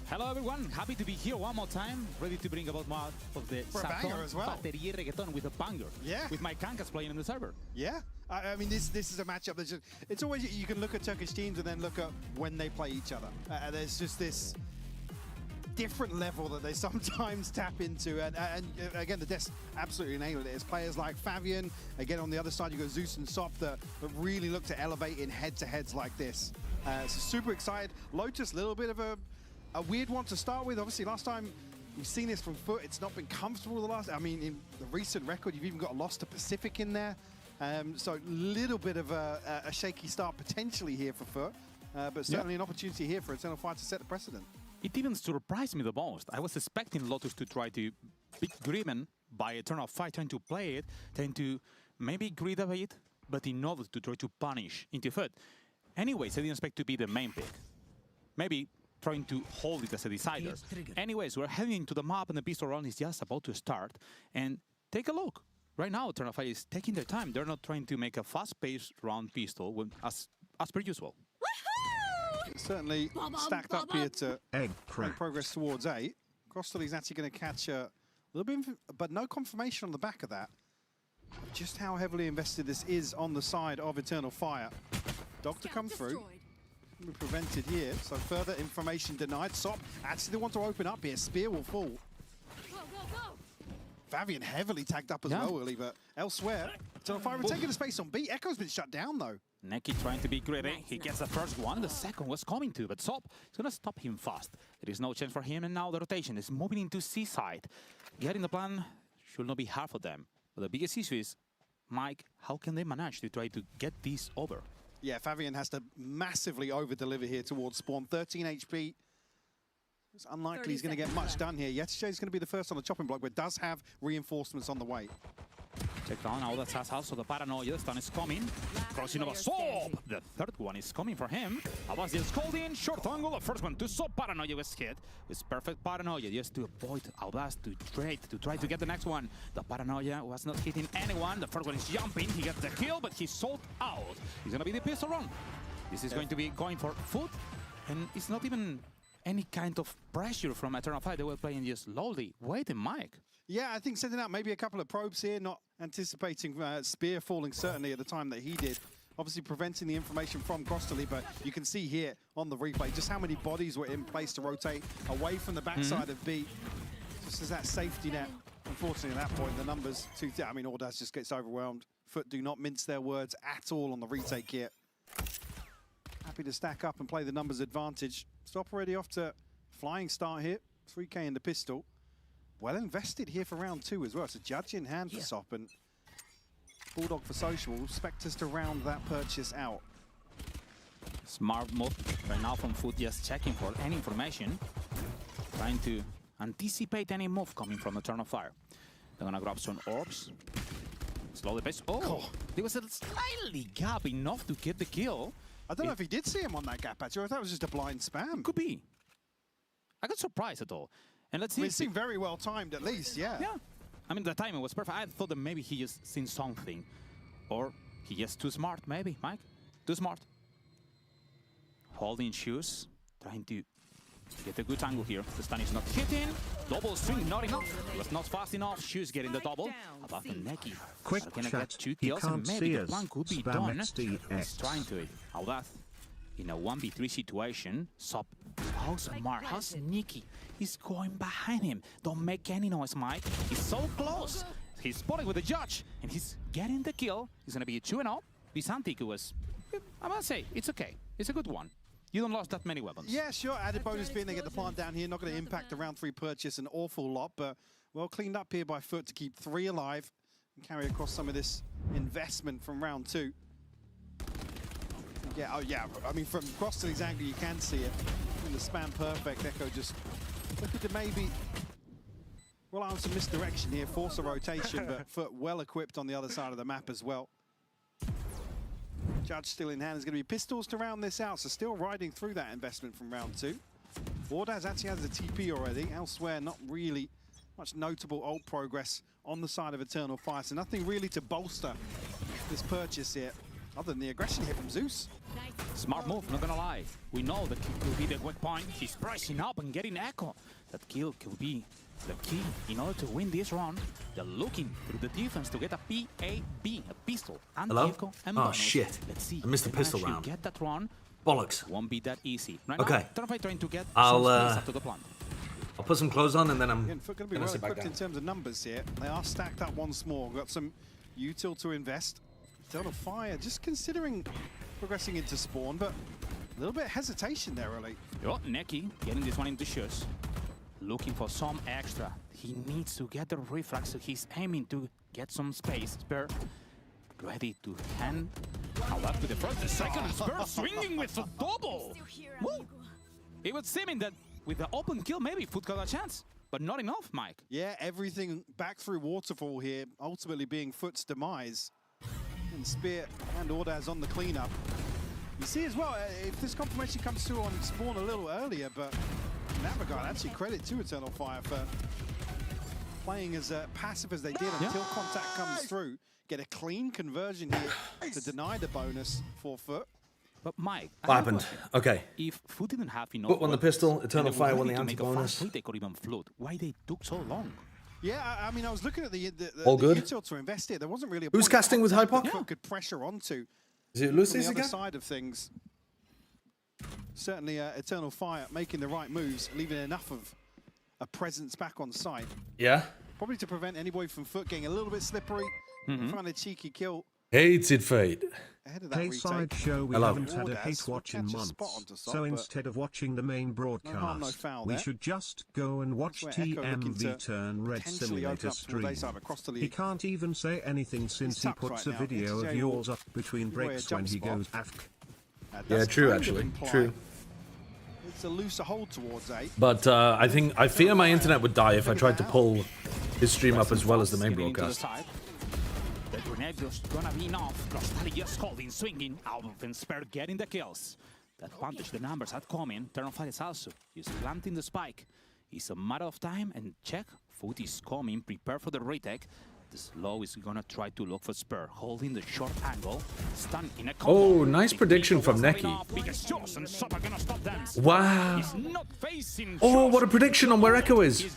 Hello everyone, happy to be here one more time, ready to bring about more of the banger as well. Batería reggaeton with a banger. Yeah. With my Kankas playing in the server. Yeah. I mean, this is a matchup that's just, it's always, you can look at Turkish teams and then look at when they play each other. There's just this different level that they sometimes tap into, and again, the Des absolutely nailed it. It's players like Fabian, again on the other side you got Zeus and Sop that really look to elevate in head-to-heads like this. So super excited. Lotus, a little bit of a weird one to start with. Obviously, last time we've seen this from FUT, it's not been comfortable the last. I mean, in the recent record, you've even got a loss to Pacific in there. So a little bit of a shaky start potentially here for FUT, but certainly an opportunity here for Eternal Fire to set the precedent. It even surprised me the most. I was expecting Lotus to try to be driven by Eternal Fire, trying to play it, trying to maybe grid a bit, but in order to try to punish into FUT. Anyways, I didn't expect to be the main pick. Maybe trying to hold it as a decider. Anyways, we're heading into the map and the pistol round is just about to start. And take a look. Right now, Eternal Fire is taking their time. They're not trying to make a fast-paced round pistol as per usual. Certainly stacked up here to make progress towards 8. Crostal is actually going to catch a little bit, but no confirmation on the back of that. Just how heavily invested this is on the side of Eternal Fire. Dog to come through. We're prevented here, so further information denied. Sop actually they want to open up here. Spear will fall. Fabian heavily tagged up as well, really, but elsewhere, Eternal Fire taking the space on B. Echo's been shut down, though. Neki trying to be greedy. He gets the first one. The second was coming too, but Sop is going to stop him fast. There is no chance for him, and now the rotation is moving into C side. Getting the plan should not be hard for them. But the biggest issue is, Mike, how can they manage to try to get this over? Yeah, Fabian has to massively over-deliver here towards spawn. 13 HP. It's unlikely he's going to get much done here. Yetishay is going to be the first on the chopping block, but does have reinforcements on the way. Check down, now that's also the paranoia. The stun is coming. crossing over Soap. The third one is coming for him. Abbas is called in, short angle. The first one to Soap. Paranoia was hit. It's perfect Paranoia just to avoid Abbas to try to get the next one. The Paranoia was not hitting anyone. The first one is jumping. He gets the kill, but he's sold out. He's going to be the pistol run. This is going to be going for FUT, and it's not even any kind of pressure from Eternal Fire. They were playing just slowly. Waiting, Mike. Yeah, I think sending out maybe a couple of probes here, not anticipating Spear falling certainly at the time that he did. Obviously preventing the information from Crossley, but you can see here on the replay just how many bodies were in place to rotate away from the backside of B. Just as that safety net. Unfortunately, at that point, the numbers, I mean, Audaz just gets overwhelmed. FUT do not mince their words at all on the retake here. Happy to stack up and play the numbers advantage. Stop already off to flying start here. 3K in the pistol. Well invested here for round 2 as well. It's a judge in hand for Sop and Bulldog for Social. Spectres to round that purchase out. Smart move right now from FUT, just checking for any information. Trying to anticipate any move coming from Eternal Fire. They're gonna grab some orbs. Slowly pace. Oh, there was a slightly gap enough to get the kill. I don't know if he did see him on that gap, actually. I thought it was just a blind spam. Could be. I got surprised at all. And let's see. It seemed very well timed, at least, yeah. Yeah. I mean, the timing was perfect. I thought that maybe he just seen something. Or he just too smart, maybe, Mike. Too smart. Holding shoes. Trying to get a good angle here. The stun is not hitting. Double swing, not enough. It was not fast enough. Shoes getting the double. About the Neki. Quick gonna chat. get 2 He kills can't and maybe see the us. plan could be Spam done. XDX. He's trying to it. Audath in a 1v3 situation. Sop, how smart, how sneaky. He's going behind him. Don't make any noise, Mike. He's so close. He's spotting with the judge, and he's getting the kill. He's going to be a 2-0. Bisantic was, I must say, it's okay. It's a good one. You don't lose that many weapons. Yeah, sure. Added bonus being they get the plant down here. Not going to impact the round 3 purchase an awful lot, but well cleaned up here by FUT to keep 3 alive and carry across some of this investment from round 2. Yeah, oh yeah. I mean, from Crossley's angle, you can see it. In the spam perfect, Echo just looking to maybe rely on some misdirection here, force a rotation, but FUT well equipped on the other side of the map as well. Judge still in hand. Is going to be pistols to round this out, so still riding through that investment from round 2. Audaz actually has a TP already. Elsewhere, not really much notable ult progress on the side of Eternal Fire, so nothing really to bolster this purchase here, other than the aggression here from Zeus. Smart move, not gonna lie. We know that kill could be the weak point. He's pressing up and getting Echo. That kill could be the key in order to win this round. They're looking through the defense to get a PAB, a pistol, and Echo and Oh bonus. shit! Let's see. I missed the They pistol manage round. to get that round. Bollocks. Won't be that easy. Right Okay. now, Eternal Fire trying to get I'll some space after the plant. I'll put some clothes on and then I'm Again, FUT going to be well equipped in terms of numbers here. They are stacked up once more. Got some util to invest. Eternal Fire just considering progressing into spawn, but a little bit of hesitation there, really. Oh, Neki getting this one into shoes. Looking for some extra. He needs to get the reflex, so he's aiming to get some space. Spur ready to hand. Now up to the first, the second. Spur swinging with a double. Woo. It was seeming that with the open kill, maybe FUT got a chance, but not enough, Mike. Yeah, everything back through Waterfall here, ultimately being FUT's demise. And Spear and Audaz on the cleanup. You see as well, if this confirmation comes through on spawn a little earlier, but in that regard, actually credit to Eternal Fire for playing as passive as they did until contact comes through. Get a clean conversion here to deny the bonus for FUT. But Mike, What happened? Okay. If FUT didn't have enough, FUT won the pistol, Eternal Fire won the anti-bonus. anti-bonus. They could even float. Why they took so long? Yeah, I mean, I was looking at the All good? util to invest here. There wasn't really a Who's point casting with that Hypoc? FUT could pressure onto. Is it From Lucy's the other again? side of things, certainly Eternal Fire making the right moves, leaving enough of a presence back on site. Yeah. Probably to prevent anybody from FUT getting a little bit slippery, find a cheeky kill Hated Fate. ahead of that Hey retake. sideshow, we Hello. haven't had a Audaz hate watch in would catch a months, spot onto Sop, so but instead of watching the main broadcast, harm, no foul we there. should just go and watch That's where Echo looking to TMV turn Red potentially open Simulator up towards stream. A-side across the He league. can't even say anything since he tucked puts right a now. video XJ of will yours up between give away a breaks jump when he spot. goes afk. Yeah, That's true, kind of actually. implied. True. It's a looser hold towards A. But I fear my internet would die if I tried to pull his stream up as well as the main Getting into the broadcast. side. The Echo's gonna be enough. Crostali just holding, swinging. Alvin Spare getting the kills. That advantage, the numbers are coming. Turn on fire is also. He's planting the spike. It's a matter of time, and check. FUT is coming. Prepare for the retake. The slow is gonna try to look for Spur, holding the short angle. Stun in a Oh, nice prediction from Neki. Wow. Oh, what a prediction on where Echo is.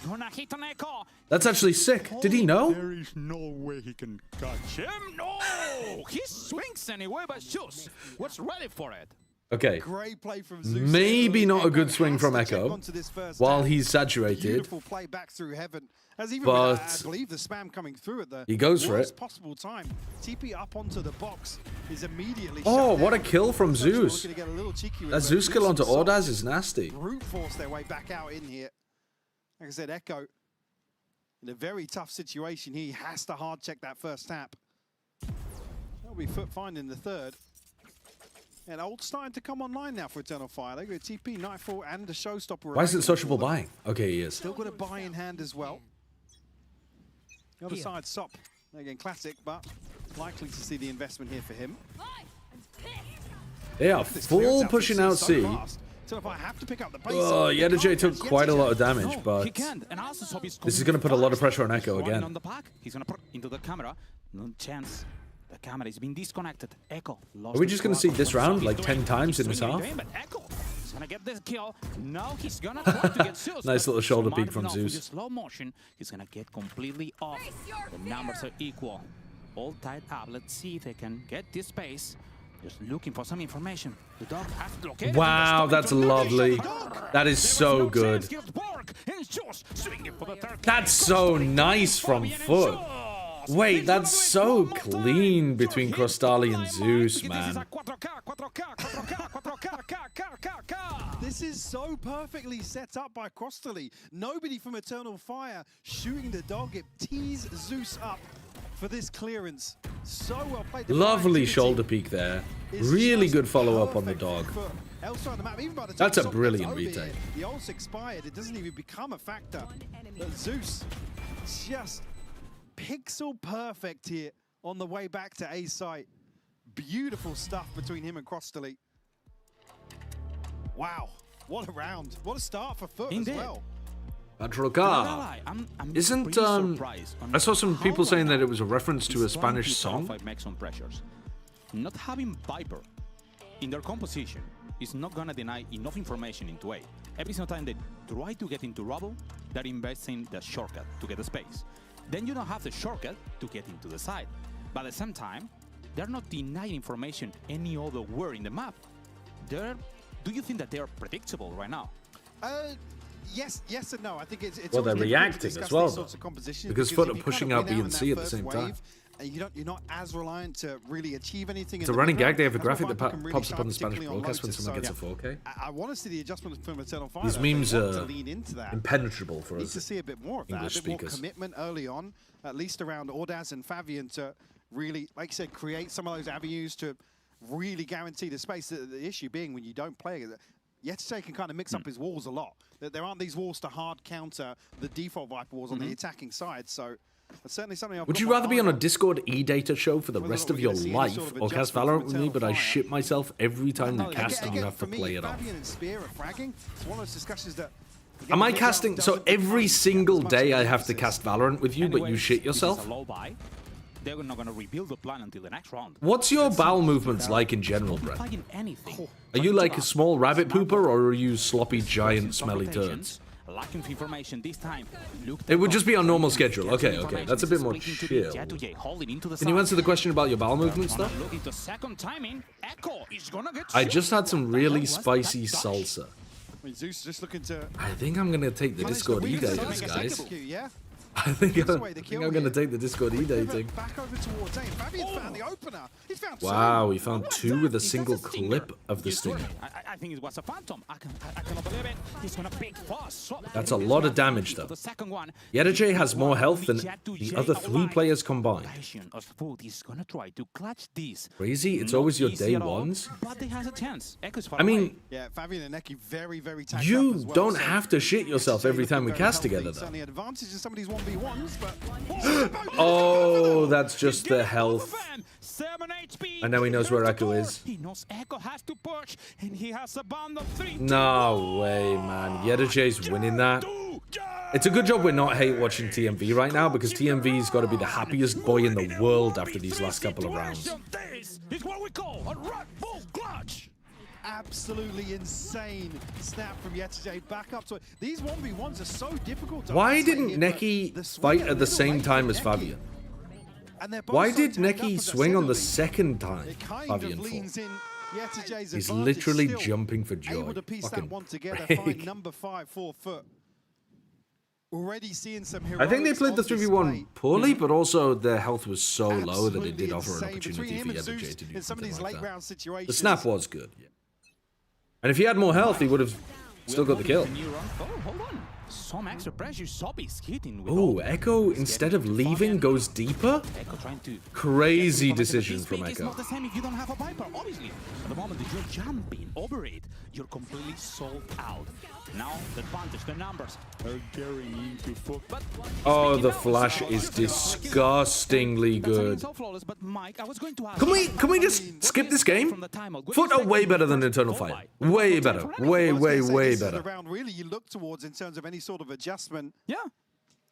That's actually sick. Did he know? There is no way he can catch him. No! He swings anyway, but Shoes was ready for it. Okay. Great play from Zeus. Maybe not a good swing from Echo while he's saturated. Beautiful play back through heaven. As even But I believe the spam coming through at the he goes for worst it. possible time. TP up onto the box is immediately Oh, shut what a down. kill from Zeus. Looking to get a little cheeky with That it, Zeus but kill onto Zeus Ordaz is nasty. brute force their way back out in here. Like I said, Echo in a very tough situation. He has to hard check that first tap. That'll be FUT finding the third. And ult starting to come online now for Eternal Fire. They got TP, Nightfall, and the Showstopper. Why isn't Sociable buying? Okay, he is. Still got a buy in hand as well. The other side, Sop. Again, classic, but likely to see the investment here for him. They are full pushing out C. So if I have to pick up the pace, Oh, Yedajay took quite a lot of damage, but this is going to put a lot of pressure on Echo again. On the pack. He's going to put into the camera. No chance. The camera is being disconnected. Echo lost. Are we just going to see this round like 10 times in this half? He's going to get this kill. Now he's going to try to get Zeus. Nice little shoulder peek from Zeus. With slow motion, he's going to get completely off. The numbers are equal. All tied up. Let's see if they can get this space. Just looking for some information. The dog has to locate. Wow, that's lovely. That is so good. That's so nice from FUT. Wait, that's so clean between Crostali and Zeus, man. This is so perfectly set up by Crostali. Nobody from Eternal Fire shooting the dog. It tees Zeus up for this clearance. So well played. Lovely shoulder peek there. Really good follow-up on the dog. That's a brilliant retake. The ult's expired. It doesn't even become a factor. But Zeus just pixel perfect here on the way back to A site. Beautiful stuff between him and Crostali. Wow, what a round. What a start for FUT as well. Patroka. Isn't, I saw some people saying that it was a reference to a Spanish song. Not having Viper in their composition is not gonna deny enough information into A. Every single time they try to get into rubble, they're investing the shortcut to get the space. Then you don't have the shortcut to get into the side. But at the same time, they're not denying information any other where in the map. Do you think that they are predictable right now? Yes and no. I think it's well, they're reacting as well, though. Because FUT are if you pushing kind out of B win and out C in at that the same first time. wave, and you're not as reliant to really achieve anything. It's a running gag. They have a graphic that pops up on the Spanish broadcast when someone gets a 4K. I want to see the adjustment from Eternal Fire. These memes are lean into that. impenetrable for Need us to see a bit more of that, English a bit more speakers. commitment early on, at least around Ordaz and Fabian to really, like I said, create some of those avenues to really guarantee the space. The issue being when you don't play it, Yetche can kind of mix up his walls a lot. There aren't these walls to hard counter the default Viper walls on the attacking side, so that's certainly something I've Would you rather be on a Discord e-data show for the rest of your life or cast Valorant with me, but I shit myself every time you cast and you have to play it off? Fabian and Spear are fragging. It's one of those discussions that... Am I casting... So every single day I have to cast Valorant with you, but you shit yourself? They're not going to rebuild the plan until the next round. What's your bowel movements like in general, Brett? Are you like a small rabbit pooper, or are you sloppy, giant, smelly turds? Lacking information this time. It would just be on normal schedule. Okay. That's a bit more chill. Can you answer the question about your bowel movement stuff? I just had some really spicy salsa. Zeus just looking to... I think I'm going to take the Discord e-daters, guys. I think I'm going to take the Discord e-dating. Back over towards A. Fabian's found the opener. He's found Wow, he found 2 with a single clip of the stinger. I think it was a phantom. I cannot believe it. He's gonna pick fast. That's a lot of damage, though. Yedajay has more health than the other 3 players combined. Crazy, it's always your day ones. I mean, yeah, Fabian and Neki very you don't have to shit yourself every time we cast together, though. 1v1s, but Oh, that's just the health. 7 HP. And now he knows where Echo is. He knows Echo has to push, and he has a bond of 3. No way, man. Yedajay's winning that. It's a good job we're not hate watching TMV right now, because TMV's got to be the happiest boy in the world after these last couple of rounds. This is what we call a Red Bull clutch. Absolutely insane snap from Yetajay back up to it. These 1v1s are so difficult to Why answer didn't here, Neki but the fight swing at the a same little time late as for Neki. Fabian? And they're both Why so did tagged up Neki at swing on the center second time lead. It kind Fabian of fought? leans in Yetajay's He's advantage, literally still jumping for joy. able to piece Fucking that one together, prick. find number 5 for FUT. Already seeing some I think they heroics played the on 3v1 display. poorly, but also their health was so low that it did Absolutely offer an insane. Between opportunity him for and Yedajay Zeus to do in some of these something like late that. round situations. The snap was good. Yeah. And if he had more health, he would have still got the kill. Oh, hold on. Some extra pressure. Sob is hitting with Oh, Echo, instead of leaving, goes deeper? Echo trying to Crazy decision from It's Echo. not the same if you don't have a Viper, obviously. At the moment that you're jumping over it, you're completely sold out. Now, the advantage, the numbers are carrying to FUT. But Oh, the flash is disgustingly good. so flawless, but Mike, I was going to ask Can we just skip this game? FUT are way better than Eternal Fire. Way better. Way better. The round really you look towards in terms of any sort of adjustment. Yeah.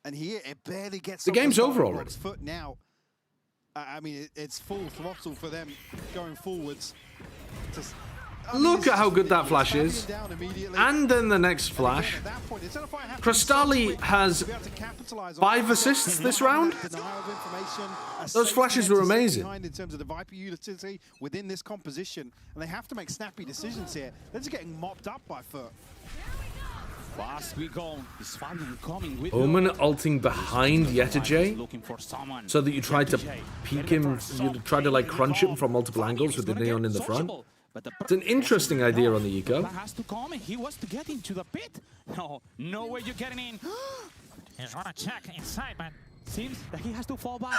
And here it barely gets The off game's starting over already. blocks. FUT now. I mean, it's full throttle for them going forwards. Look at how good that flash is. And then the next flash. Crystali has 5 assists this round. Those flashes were amazing. In terms of the Viper utility within this composition, and they have to make snappy decisions here. They're just getting mopped up by FUT. Fast we go. Is Fabian coming with Omen ulting behind Yetajay, looking for someone. so that you try to peek him, you try to like crunch him from multiple angles with the neon in the front. It's an interesting idea on the eco. Has to come. He was to get into the pit. No way you're getting in. He's gonna check inside, but seems that he has to fall back.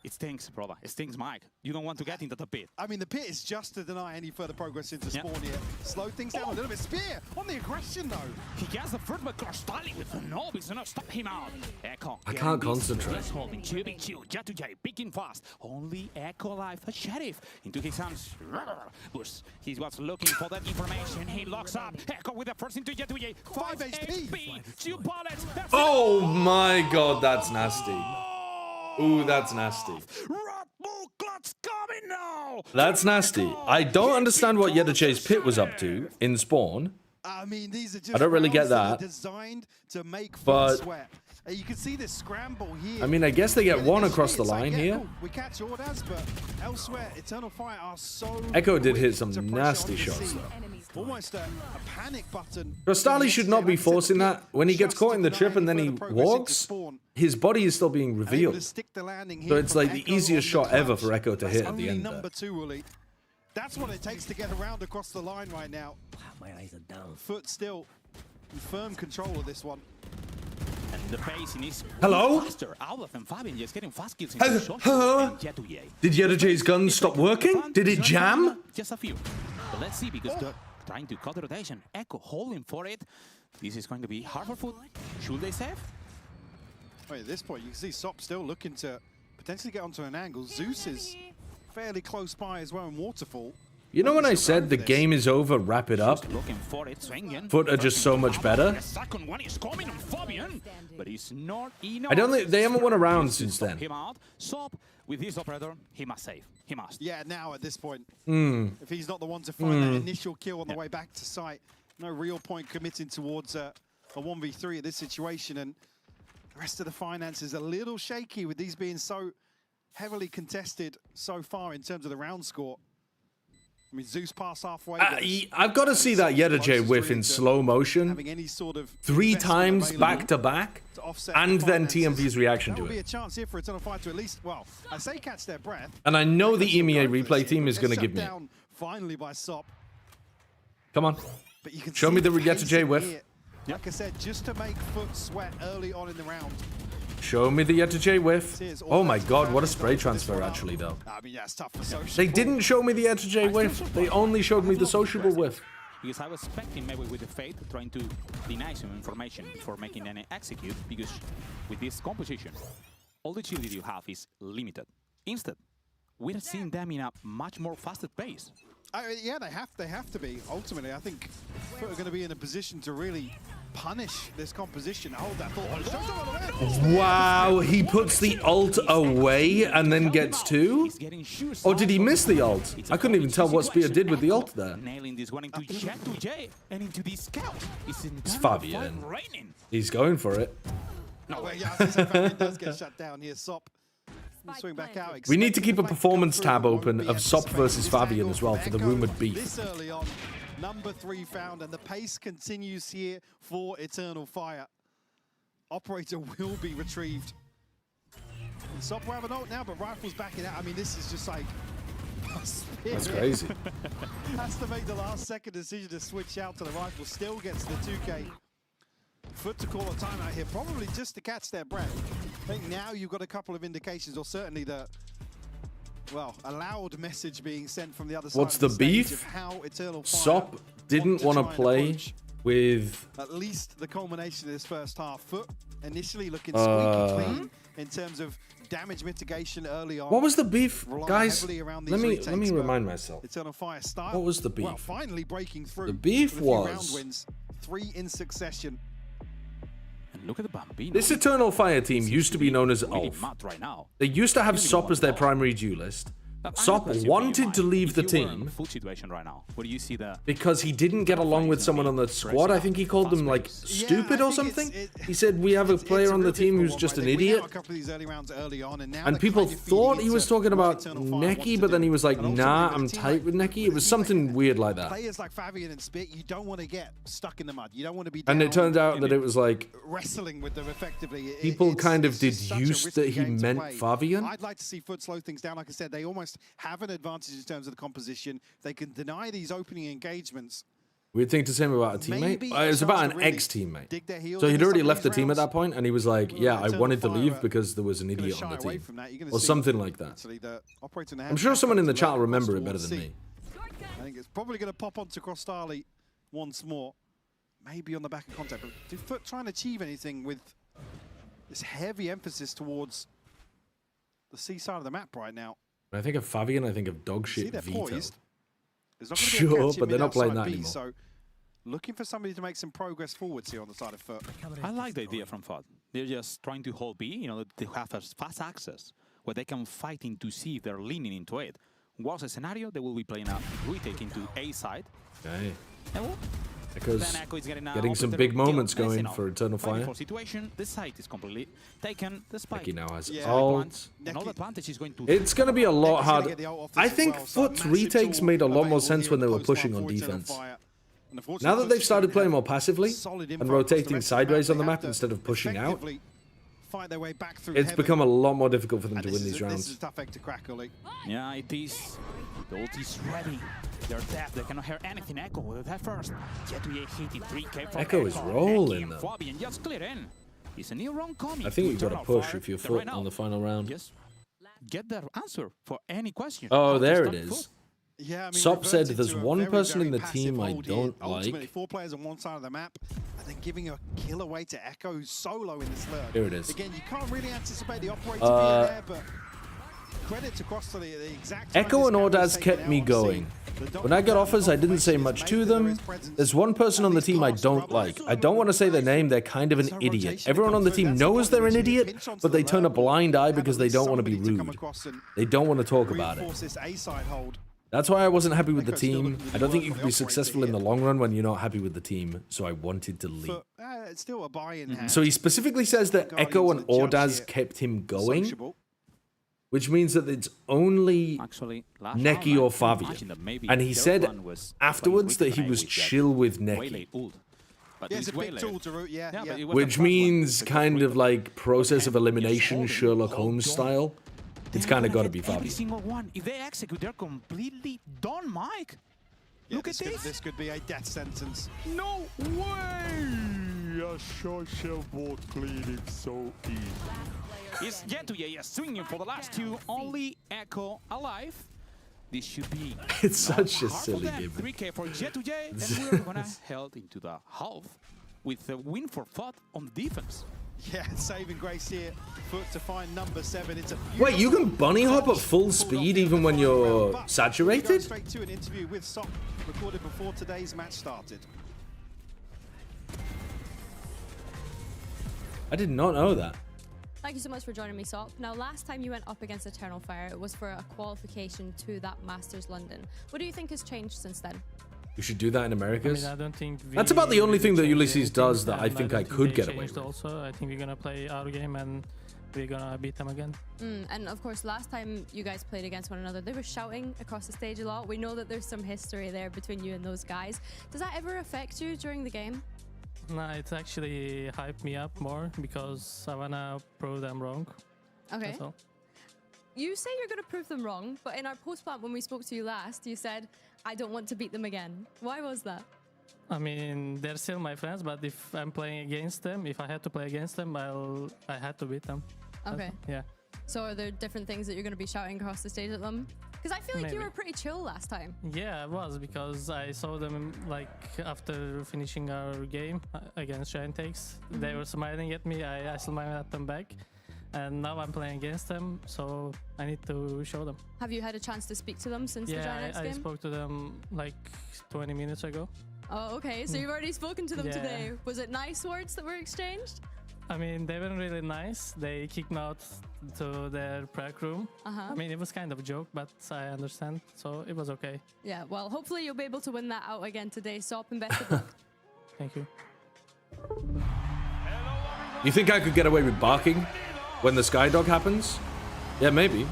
It stinks, brother. It stinks, Mike. You don't want to get into the pit. I mean, the pit is just to deny any further progress into spawn here. Slow things down a little bit. Spear on the aggression, though. He gets the first, but Crystali with the knob is gonna stop him out. Echo. I can't concentrate. Just holding 2v2. Yetajay picking fast. Only Echo alive. A sheriff into his hands. Bush. He was looking for that information. He locks up. Echo with the first into Yetajay. 5 HP. 2 bullets. That's Oh my god, that's nasty. Ooh, that's nasty. Red Bull clutch coming now. That's nasty. I don't understand what Yetajay's pit was up to in spawn. I mean, these are just I don't really get rounds that are that. designed to make But- sweat. You can see this scramble here. I mean, I guess they get Really, one this across the is like, line yeah, here. cool, we catch orders, but elsewhere, Eternal Fire are so Echo did hit quick some to pressure nasty on the shots, scene. though. Almost a panic button. Crystali should not be forcing that. When he gets caught in the trip and then he walks, his body is still being revealed. So it's like the easiest shot ever for Echo to hit at the end there. Number 2, Uli. That's what it takes to get around across the line right now. My eyes are down. FUT still in firm control of this one. And the pacing is Hello? faster. Outlaw and Fabian just getting fast kills. Hello? Did Yetajay's gun stop working? Did it jam? Just a few. But let's see, because they're trying to cut the rotation. Echo holding for it. This is going to be hard for FUT. Should they save? Wait, at this point, you can see Sop still looking to potentially get onto an angle. Zeus is fairly close by as well in Waterfall. You know when I said the game is over, wrap it up? Looking for it, swinging. FUT are just so much better. The second one is coming on Fabian, but he's not enough. I don't think they haven't won a round since then. Him out. Sop with his operator, he must save. He must. Yeah, now at this point, Mm. if he's not the one to find that initial kill on the way back to site, no real point committing towards a 1v3 at this situation, and the rest of the finances a little shaky with these being so heavily contested so far in terms of the round score. I mean, Zeus passed halfway. I've got to see that Yetajay whiff in slow motion Having any sort of 3 times available back to back, to offset and the then finances. TMV's reaction There to will be a it. chance here for Eternal Fire to at least, well, I say catch their breath. And I know the EMEA replay team is They're going to shut give me it. down finally by Sop. Come on. But you can Show see me the pace Yetajay in whiff. here. Like I said, just to make FUT sweat early on in the round. Show me the Yetajay whiff. Oh my god, what a spray transfer actually though. I mean, yeah, it's tough for social. They didn't show me the Yetajay whiff. They only showed me the sociable whiff. because I was expecting maybe with the Fate trying to deny some information before making any execute, because with this composition, all the agility you have is limited. Instead, we're seeing them in a much more faster pace. Yeah, they have to be. Ultimately, I think FUT are going to be in a position to really punish this composition. Hold that thought. Wow, he puts the ult away and then gets 2? Or did he miss the ult? I couldn't even tell what Spear did with the ult there. Nailing this one into Jet to J and into the scout. It's Fabian. He's going for it. No, well, yeah, Fabian does get shut down here. Sop. Swing back out. We need to keep a performance tab open of Sop versus Fabian as well for the rumored beef. This early on, number 3 found, and the pace continues here for Eternal Fire. Operator will be retrieved. And Sop will have an ult now, but Rifle's backing out. I mean, this is just like... That's crazy. Has to make the last second decision to switch out to the Rifle. Still gets the 2K. FUT to call a timeout here, probably just to catch their breath. I think now you've got a couple of indications, or certainly the, well, a loud message being sent from the other side. What's the beef? Of how Eternal Fire Sop didn't want to play with... At least the culmination of this first half. FUT initially looking squeaky clean in terms of damage mitigation early on. What was the beef, guys? Let me remind myself. Eternal Fire style. What was the beef? Well, finally breaking through. The beef was round wins, 3 in succession. And look at the Bambino. This Eternal Fire team used to be known as ULF. Right now. They used to have Sop as their primary duelist. Sop wanted to leave the team full situation right now. What do you see there? because he didn't get along with someone on the squad. I think he called them like stupid or something. He said we have a player on the team who's just an idiot. And people thought he was talking about Neki, but then he was like, nah, I'm tight with Neki. It was something weird like that. Players like Fabian and Spit, you don't want to get stuck in the mud. You don't want to be And it turned out that it was like wrestling with them effectively. people kind of deduced that he meant Fabian. I'd like to see FUT slow things down. Like I said, they almost have an advantage in terms of the composition. They can deny these opening engagements. Weird thing to say about a teammate. It was about an ex-teammate. So he'd already left the team at that point, and he was like, yeah, I wanted to leave because there was an idiot on the team. Or something like that. I'm sure someone in the chat will remember it better than me. I think it's probably going to pop onto Crostali once more. Maybe on the back of contact. But did FUT try and achieve anything with this heavy emphasis towards the C side of the map right now? When I think of Fabian, I think of dog shit Vito. Poised. Sure, but they're not playing that anymore. So looking for somebody to make some progress forwards here on the side of FUT. I like the idea from FUT. They're just trying to hold B, you know, they have a fast access where they can fight in to see if they're leaning into it. Worst a scenario, they will be playing a retake into A side. Okay. And Echo's Echo is getting some big moments going for Eternal Fire. Situation, the site is completely taken. The spike. Neki now has ult. Another advantage is going to. It's going to be a lot harder. I think FUT's retakes made a lot more sense when they were pushing on defense. Now that they've started playing more passively and rotating sideways on the map instead of pushing out, it's become a lot more difficult for them to win these rounds. This is a tough egg to crack, Oli. Yeah, it is. The ult is ready. They're deaf. They cannot hear anything. Echo with that first. Jet to 83k from Echo is rolling though. Fabian just clear in. It's a new round coming. I think you've got to push if you're FUT on the final round. Just get their answer for any question. Oh, there it is. Yeah, I mean, Sop said there's into a one very, person in very the team I passive hold don't here. Ultimately, like. 4 players on one side of the map, and then giving a kill away to Echo, who's solo in this third. Here it is. Again, you can't really anticipate the operator being there, but credit across to the exact. Echo and Ordaz kept me going. When I got offers, I didn't say much to them. There's one person on the team I don't like. I don't want to say their name, they're kind of an idiot. Everyone on the team knows they're an idiot, but they turn a blind eye because they don't want to be rude. They don't want to talk about it. That's why I wasn't happy with the team. I don't think you can be successful in the long run when you're not happy with the team, so I wanted to leave. It's still a buy-in. So he specifically says that Echo and Ordaz kept him going, which means that it's only Neki or Fabian. And he said afterwards that he was chill with Neki. Which means kind of like process of elimination, Sherlock Holmes style. It's kind of got to be Fabian. Every single one. If they execute, they're completely done, Mike. Look at this. This could be a death sentence. No way! A social bot cleaning so easy. It's Jet to swinging for the last 2. Only Echo alive. This should be It's such a hard for silly them. game. 3K for J2J, and we're gonna head into the half with a win for FUT on defense. Yeah, saving grace here. FUT to find number 7. It's a Wait, you can bunny hop at full speed even when you're Go saturated? straight to an interview with Sok, recorded before today's match started. I did not know that. Thank you so much for joining me, Sop. Now, last time you went up against Eternal Fire, it was for a qualification to that Masters London. What do you think has changed since then? We should do that in Americas. I mean, I don't think That's about the only thing that Ulysses does that I and think I don't could they get away changed with. Also, I think we're gonna play our game and we're gonna beat them again. And of course, last time you guys played against one another, they were shouting across the stage a lot. We know that there's some history there between you and those guys. Does that ever affect you during the game? Nah, it's actually hyped me up more because I wanna prove them wrong. Okay. That's all. You say you're going to prove them wrong, but in our post-plant when we spoke to you last, you said, I don't want to beat them again. Why was that? I mean, they're still my friends, but if I'm playing against them, if I had to play against them, I had to beat them. Okay. Yeah. So are there different things that you're going to be shouting across the stage at them? Because I feel like you Maybe. were pretty chill last time. Yeah, I was, because I saw them like after finishing our game against Giant Takes. They were smiling at me, I smiled at them back. And now I'm playing against them, so I need to show them. Have you had a chance to speak to them since the Giant X I game? spoke to them like 20 minutes ago. Oh, okay. So you've already spoken to them Yeah. today. Was it nice words that were exchanged? I mean, they weren't really nice. They kicked me out to their prac room. Uh-huh. I mean, it was kind of a joke, but I understand, so it was okay. Yeah, well, hopefully you'll be able to win that out again today, Sop, and best of luck. Thank you. You think I could get away with barking when the Skydog happens? Yeah, maybe.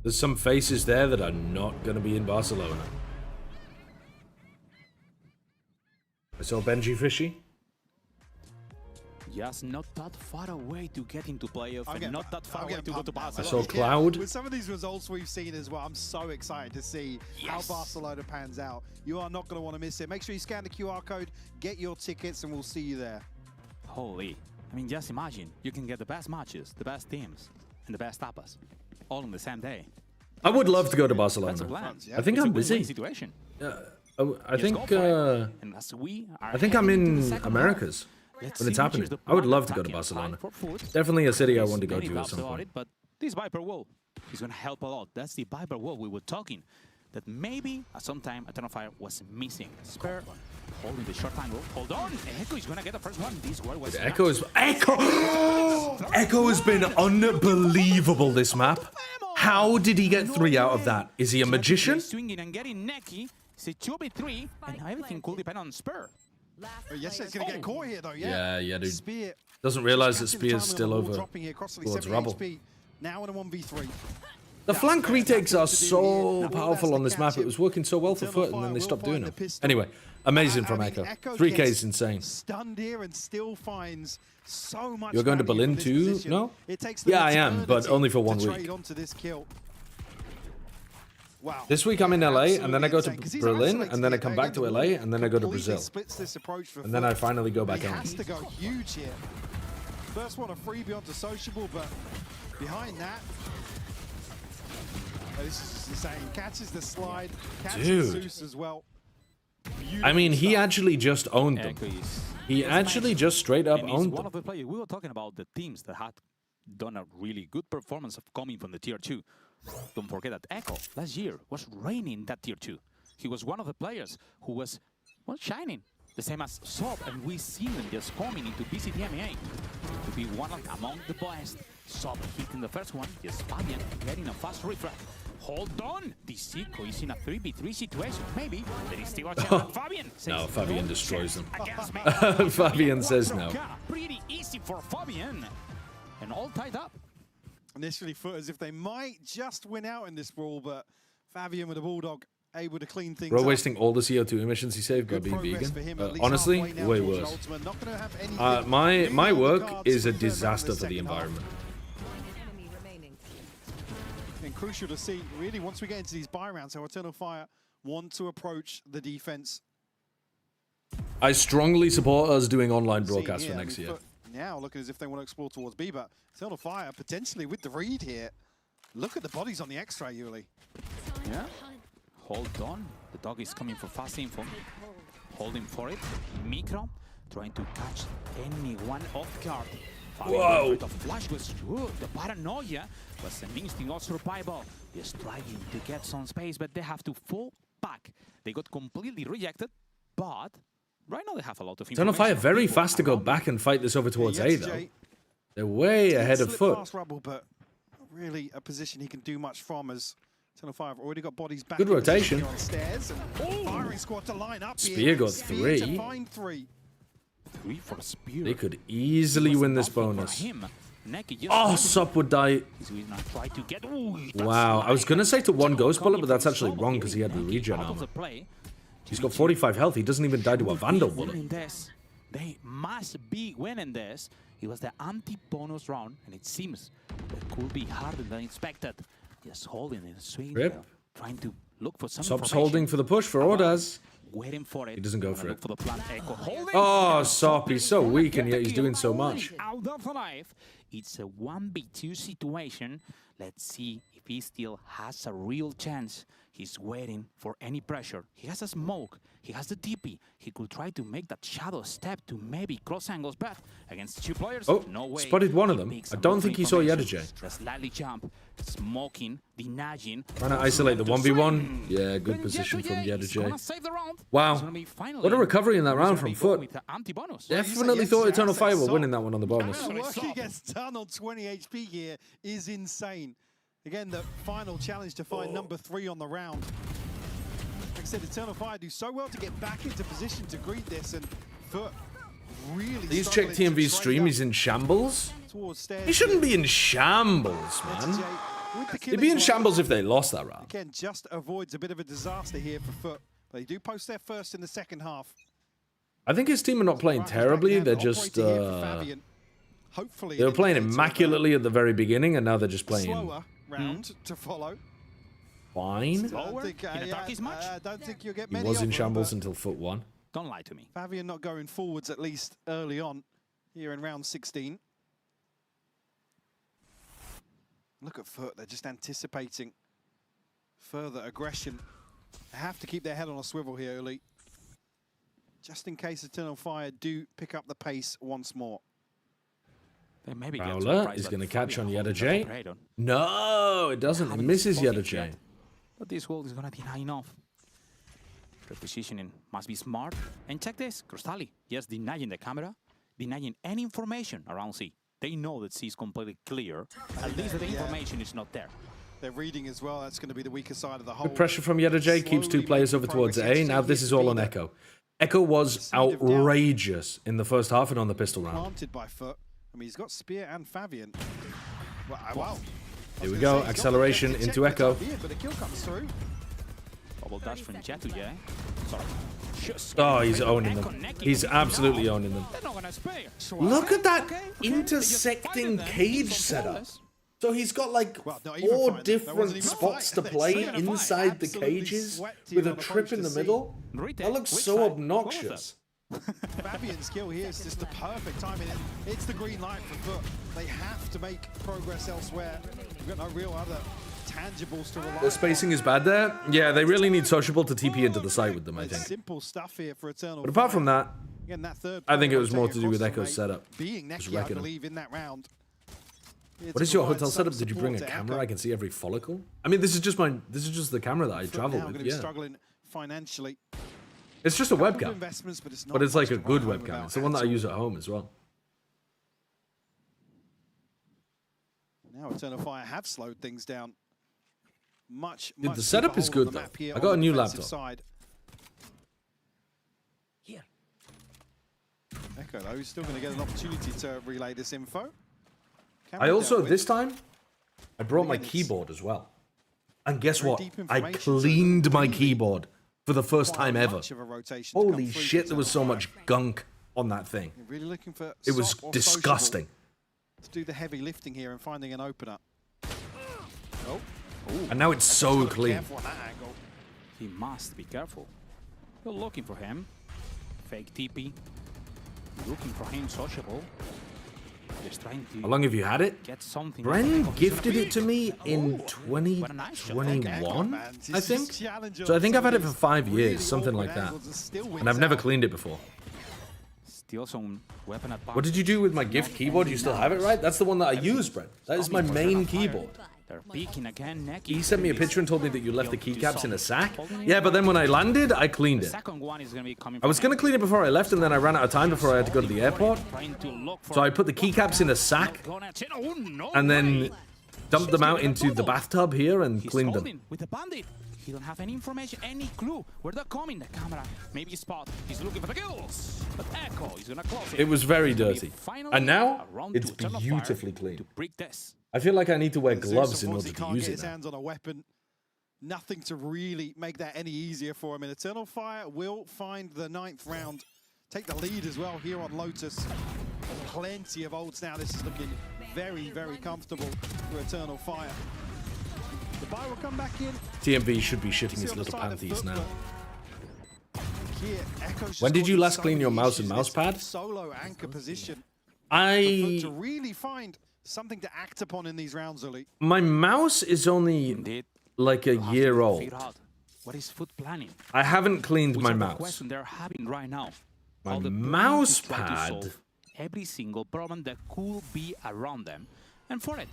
There's some faces there that are not going to be in Barcelona. I saw Benji Fishy. Just not that far away to get into playoff and not that far away to go to Barcelona. I saw Cloud. With some of these results we've seen as well, I'm so excited to see how Barcelona pans out. You are not going to want to miss it. Make sure you scan the QR code, get your tickets, and we'll see you there. Holy. I mean, just imagine. You can get the best matches, the best teams, and the best tapas all on the same day. I would love to go to Barcelona. That's a plan. I think It's I'm a win-win busy. situation. I think Just go for it. And as we are I think I'm heading into the in second Americas half, let's when it's see which happening. is the I would plan love to go to attacking Barcelona. plan for FUT. Definitely a city I There's want to go many to at doubts some about point. it, but this Viper wall is going to help a lot. That's the Viper wall we were talking. That maybe at some time Eternal Fire was missing. Spare holding the short angle. Hold on, Echo is going to get the first one. This wall was Echo is Echo. Echo has been unbelievable this map. How did he get 3 out of that? Is he a magician? Swinging and getting necky. It's a 2v3, and everything could depend on Spur. Yes, it's going to get caught here, though, yeah. Yeah, dude. Spear. Doesn't realize that Catching the Spear's timing still on the ball, over dropping here, crossing towards 70 rubble. HP. Now in a 1v3. The flank retakes are so powerful on this map. It was working so well for FUT, and then they stopped doing them. Anyway, amazing from Echo. 3K is insane. Stunned here and still finds so much. You're going to value Berlin from this too? position. No? It takes them Yeah, I am, but eternity only for 1 to week. trade onto this kill. Wow. This week I'm in LA, and then I go to Absolutely insane, 'cause he's Berlin, isolated and then I here, come though. back to LA, and then I go to Completely Brazil. splits this approach for And then I FUT. finally go back He home. has to go huge here. First one a freebie onto Sociable, but behind that, oh, this is just insane. Catches the slide, catches Dude. Zeus as well. I mean, he actually just owned them. He actually just straight up And he's owned one them. of the players. We were talking about the teams that had done a really good performance of coming from the tier 2. Don't forget that Echo last year was reigning that tier 2. He was one of the players who was, well, shining. The same as Sob, and we see him just coming into VCT EMEA to be one of among the best. Sob hitting the first one, just Fabian getting a fast refract. Hold on! This Zico is in a 3v3 situation. Maybe there is still a chance. Fabian says No, Fabian destroys them. against me. Fabian says no. Pretty easy for Fabian. And all tied up. Initially FUT as if they might just win out in this brawl, but Fabian with a Bulldog able to clean things Bro up. wasting all the CO2 emissions he saved by Good being progress for vegan. him, at least Honestly, halfway now way towards worse. Ultimate. Not gonna have anything My really on the work cards is a for the third round of disaster the for the second half. environment. crucial to see, really, once we get into these buy rounds, how Eternal Fire want to approach the defense. I strongly support us doing online Seeing broadcasts for here, next year. FUT now looking as if they want to explore towards B, but Eternal Fire potentially with the read here. Look at the bodies on the X-ray, Yuli. Yeah. Hold on. The dog is coming for fast info. Holding for it. Micro trying to catch anyone off guard. Whoa! The flash was good. The paranoia was an instinct of survival. Just trying to get some space, but they have to fall back. They got completely rejected, but right now they have a lot of information. Eternal Fire very fast to go back and fight this over towards A, though. They're way ahead of FUT. Past Rubble, but not really a position he can do much from, as Eternal Fire have already got bodies back. Good rotation. On stairs and firing squad to line up. Spear got Spear 3. to find 3. 3 for Spear. They could easily win this bonus. Oh, Sup would die. Wow, I was going to say to 1 Ghost Bullet, but that's actually wrong because he had the regen armor. He's got 45 health. He doesn't even die to a Vandal Bullet. They must be winning this. It was the anti-bonus round, and it seems it could be harder than expected. Just holding in a swing, trying to look for some Sup's holding for the push for Ordaz. Waiting for it. He doesn't go for it. For the plant echo. Oh, Sup, he's so weak and yet he's doing so much. Out of life. It's a 1v2 situation. Let's see if he still has a real chance. He's waiting for any pressure. He has a smoke. He has the TP. He could try to make that shadow step to maybe cross angles, but against 2 players, Oh, no way. spotted one of them. I don't think he saw Yedajay. The slightly jump, smoking, denying. Trying to isolate the 1v1. Yeah, good position from Yedajay. Wow. What a recovery in that round from FUT. Definitely thought Eternal Fire were winning that one on the bonus. The work he gets done on 20 HP here is insane. Again, the final challenge to find number 3 on the round. Like I said, Eternal Fire do so well to get back into position to greet this, and FUT really. Please check TMV's stream. He's in shambles. He shouldn't be in shambles, man. They'd be in shambles if they lost that round. Again, just avoids a bit of a disaster here for FUT. They do post their first in the second half. I think his team are not playing terribly. They're just they were playing immaculately at the very beginning, and now they're just playing slower round to follow. Fine. I don't think you'll get many. He was in of shambles them, until FUT 1. Don't lie to me. Fabian not going forwards, at least early on here in round 16. Look at FUT, they're just anticipating further aggression. They have to keep their head on a swivel here, Uli, just in case Eternal Fire do pick up the pace once more. They maybe Prowler is going to catch on Yedajay. No, it doesn't. It misses Yedajay. But this world is going to deny enough. Repositioning must be smart. And check this, Crustalli. Yes, denying the camera, denying any information around C. They know that C is completely clear. At least the information is not there. They're reading as well. That's going to be the weaker side of the whole. Good pressure from Yedajay keeps 2 players over towards A. Now this is all on Echo. Echo was outrageous in the first half and on the pistol round. Planted by FUT. I mean, he's got Spear and Fabian. Wow. Here we go. Acceleration into Echo. But a kill comes through. Bubble dash from Jetu, yeah? Sorry. Oh, he's owning them. He's absolutely owning them. Look at that intersecting cage setup. So he's got like 4 different spots to play inside the cages with a trip in the middle. That looks so obnoxious. Fabian's kill here is just the perfect timing. It's the green light for FUT. They have to make progress elsewhere. We've got no real other tangibles to rely on. The spacing is bad there. Yeah, they really need Sociable to TP into the site with them, I think. Simple stuff here for Eternal. But apart from that, again, that third I think it was more to do with Echo's setup. Being Neki, I believe, in that round. What is your hotel setup? Did you bring a camera? I can see every follicle. I mean, this is just the camera that I travel with. Yeah. Struggling financially. It's just a webcam, but it's like a good webcam. It's the one that I use at home as well. Now Eternal Fire have slowed things down. Much the setup is good though. I got a new laptop. Here. Echo though, he's still going to get an opportunity to relay this info. I also, this time, I brought my keyboard as well. And guess what? I cleaned my keyboard for the first time ever. Holy shit, there was so much gunk on that thing. Really looking for it was disgusting. To do the heavy lifting here and finding an opener. Oh, And now it's so clean. He must be careful. You're looking for him. Fake TP. Looking for him sociable. Just trying to How long have you had it? get something. Bren gifted it to me in 2021, I think. So I think I've had it for 5 years, something like that. And I've never cleaned it before. Steal some weapon at What did you do with my gift keyboard? You still have it, right? That's the one that I use, Brent. That is my main keyboard. They're peeking again. He sent me a picture and told me that you left the keycaps in a sack. Yeah, but then when I landed, I cleaned it. Second one is going to be coming I was going to clean it before I left, and then I ran out of time before I had to go to the airport. So I put the keycaps in a sack, and then dumped them out into the bathtub here and cleaned them. With a bandit. He don't have any information, any clue where they're coming. The camera, maybe spot. He's looking for the kills. But Echo, he's gonna close it. It was very dirty. And now, it's beautifully clean. I feel like I need to wear gloves in order to use it. His hands on a weapon. Nothing to really make that any easier for him. And Eternal Fire will find the 9th round. Take the lead as well here on Lotus. Plenty of ults now. This is looking very, very comfortable for Eternal Fire. The buy will come back in. TMV should be shitting his little panties now. Here, When did you last clean your mouse and mouse pad? Solo anchor position. To really find something to act upon in these rounds, Oli. My mouse is only like a year old. What is FUT planning? I haven't cleaned my mouse. Question they're having right now. My mouse pad. Every single problem that could be around them, and for it,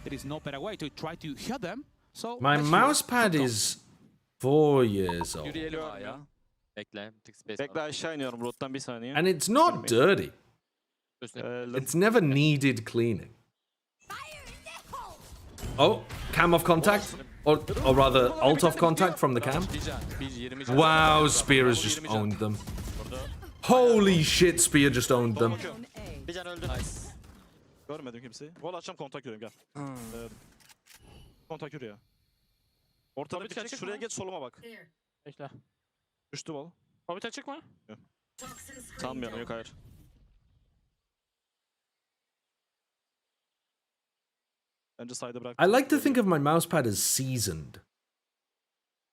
there is no better way to try to hit them. So My mouse pad is 4 years old. Yürüyelim ya. Bekle. Bekle aşağı iniyorum root'tan bir saniye. And it's not dirty. It's never needed cleaning. Oh, cam off contact. Or rather, alt off contact from the cam. Wow, Spear has just owned them. Holy shit, Spear just owned them. Bir can öldü. Nice. Görmedim kimseyi. Valla açacağım kontak yürüyeyim gel. Kontak yürü ya. Ortada bir tek şuraya geç soluma bak. Bekle. Düştü bol. Hobbit açık mı? Yok. Sanmıyorum yok hayır. Bence side'ı bırak. I like to think of my mouse pad as seasoned.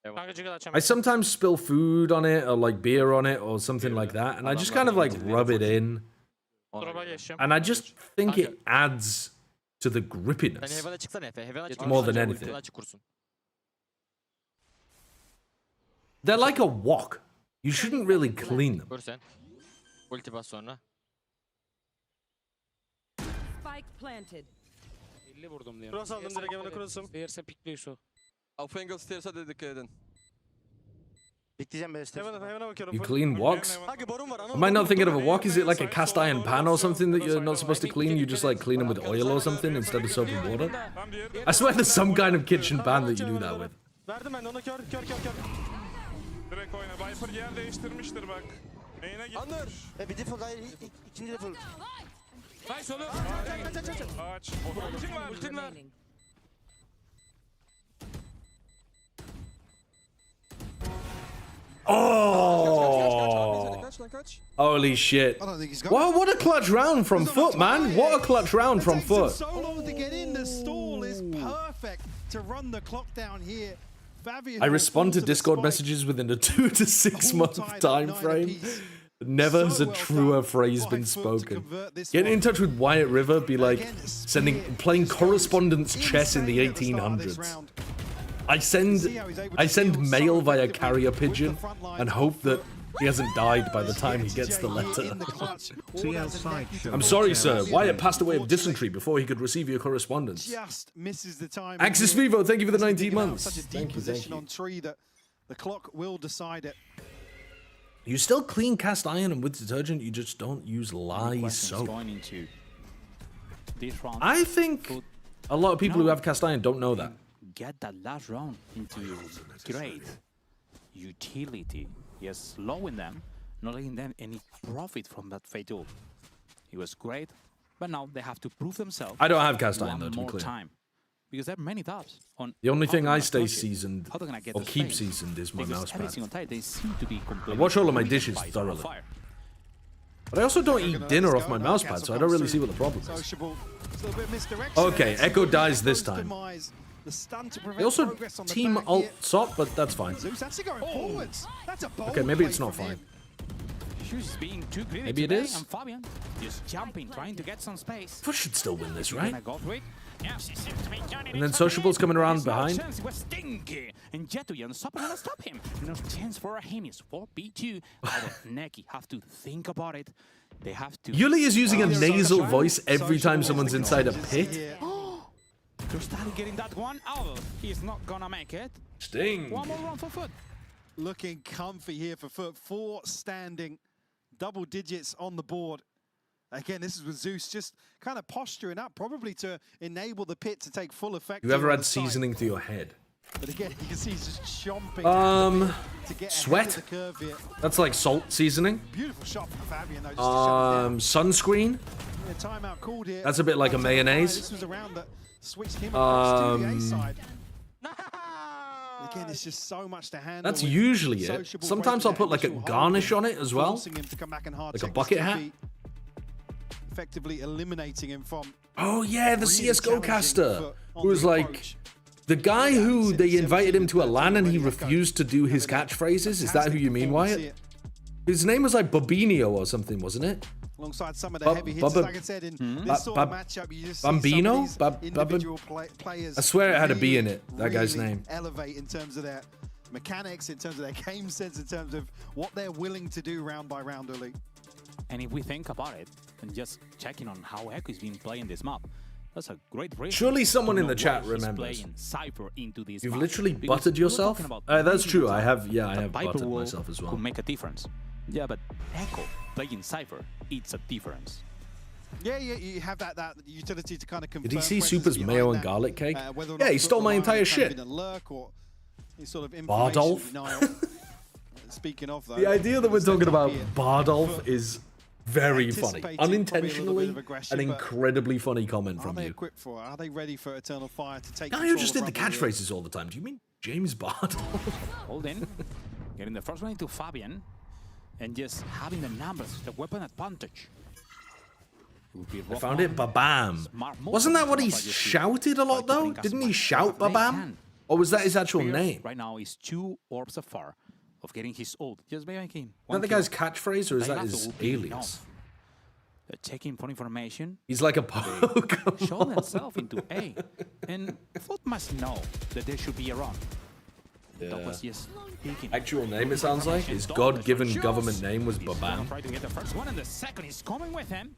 Kanka jiggle açacağım. I sometimes spill food on it or like beer on it or something like that, and I just kind of like rub it in. And I just think it adds to the grippiness more than anything. They're like a wok. You shouldn't really clean them. Vur sen. Ulti bas sonra. Spike planted. 50 vurdum diye. Cross aldım direkt evine cross'um. Değerse pikliyor şu. Aufhängel stairs'a da dikkat edin. Bekleyeceğim ben stairs. Evine bakıyorum. You clean woks? Hagi borun var. Am I not thinking of a wok? Is it like a cast iron pan or something that you're not supposed to clean? You just like clean them with oil or something instead of soap and water? I swear there's some kind of kitchen pan that you do that with. Verdim ben ona kör. Direkt oyna. Viper yer değiştirmiştir bak. Main'e gitmiş. Anır. Bir default hayır. İkinci default. Nice oğlum. Aç. Ultim var. Ultim var. Oh! Holy shit. Wow, what a clutch round from FUT, man. What a clutch round from FUT. So long to get in. The stall is perfect to run the clock down here. I respond to Discord messages within a 2 to 6 month time frame. Never has a truer phrase been spoken. Get in touch with Wyatt River, be like playing correspondence chess in the 1800s. I send mail via carrier pigeon and hope that he hasn't died by the time he gets the letter. I'm sorry, sir. Wyatt passed away of dysentery before he could receive your correspondence. Just misses the time. Axis Vivo, thank you for the 19 months. Such a deep position on tree that the clock will decide it. You still clean cast iron and with detergent, you just don't use lye soap. I think a lot of people who have cast iron don't know that. Get that last round into great utility. Yes, slowing them, not letting them any profit from that fatal. He was great, but now they have to prove themselves. I don't have cast iron though, to be clear. Time, because there are many doubts on. The only thing I stay seasoned or keep seasoned is my mouse pad. They seem to be I wash all of my dishes thoroughly. But I also don't eat dinner off my mouse pad, so I don't really see what the problem is. Okay, Echo dies this time. The stun to prevent They also progress on the team back ult here. Sop, but that's fine. Zeus actually going forwards. That's a bold Okay, maybe play it's not from fine. him. She's being too greedy Maybe it today, is. and Fabian just jumping, trying to get some space. FUT should still win this, He's right? gonna go for it. Yeah, she seems to be joining And then in. Sociable's coming around There's no behind. chance. It was stinky. And Jetu and Sop are gonna stop him. No chance for him. It's 4v2. Neki have to think about it. They have to. Yuli is using a nasal Social voice every time Sociable someone's inside a pit. To start getting that one out. He's not gonna make it. Sting. One more round for FUT. Looking comfy here for FUT. 4 standing, double digits on the board. Again, this is with Zeus just kind of posturing up, probably to enable the pit to take full effect. You ever here on had the site. seasoning to your head? But again, you can see he's just chomping to get ahead Sweat. of the curve here. That's like salt seasoning. Beautiful shot from Fabian, though, just to shut him Sunscreen. down. Yeah, timeout called here. That's a bit like a mayonnaise. This was a round that switched him across to the A side. Again, it's just so much to handle. That's with usually it. Sociable Sometimes breaking I'll put like a that initial garnish hold on in, it as well. forcing him to come back and hard Like a check bucket this hat. defeat, effectively eliminating him from. Oh yeah, the really CSGO challenging caster for- on who was the like approach. the guy who they invited him to a LAN and he refused to do his catchphrases. Is that who you mean, Wyatt? His name was like Bobinho or something, wasn't it? Alongside some of the heavy hitters, like I said, in this sort of matchup, you just see Bambino? some of these individual players. I swear it had a B in really, it, that guy's really name. Elevate in terms of their mechanics, in terms of their game sense, in terms of what they're willing to do round by round, Elite. And if we think about it, and just checking on how Echo has been playing this map, that's a great reason. Surely someone to in know the chat why he's remembers. playing Cypher into this You've map. literally Because buttered we were yourself. talking about That's maybe true. the I have. Yeah, I the have Viper buttered wall myself as well. could make a difference. Yeah, but Echo playing Cypher, it's a difference. Yeah, you have that utility to kind of confirm. Did he see presence Super's behind mayo and that, garlic cake? whether or Yeah, not he stole my Football entire Lion kind of shit. been a lurk or any sort of Bardolph? information denial. Speaking of though, The idea that we're the talking setup about here, Bardolph is very funny. anticipating probably a little bit Unintentionally, of aggression, an but incredibly funny comment Are from they you. equipped for it? Are they ready for Eternal Fire to take Guy control who just of did the Rumble here? catchphrases all the time. Do you mean James Bardolph? Hold in, getting the first one into Fabian, and just having the numbers, the weapon advantage. I found it, Babam. Wasn't that what he shouted a lot though? Didn't he shout Babam? Or was that his actual name? Right now is 2 orbs afar of getting his ult. Just by making Is that the guy's catchphrase or is that his alias? They're checking for information. He's like a Pokemon. Show themselves into A. And FUT must know that they should be around. Dog was just peeking. Actual name, it sounds like. His God-given government name was He's gonna Babam. try to get the first one, and the second is coming with him.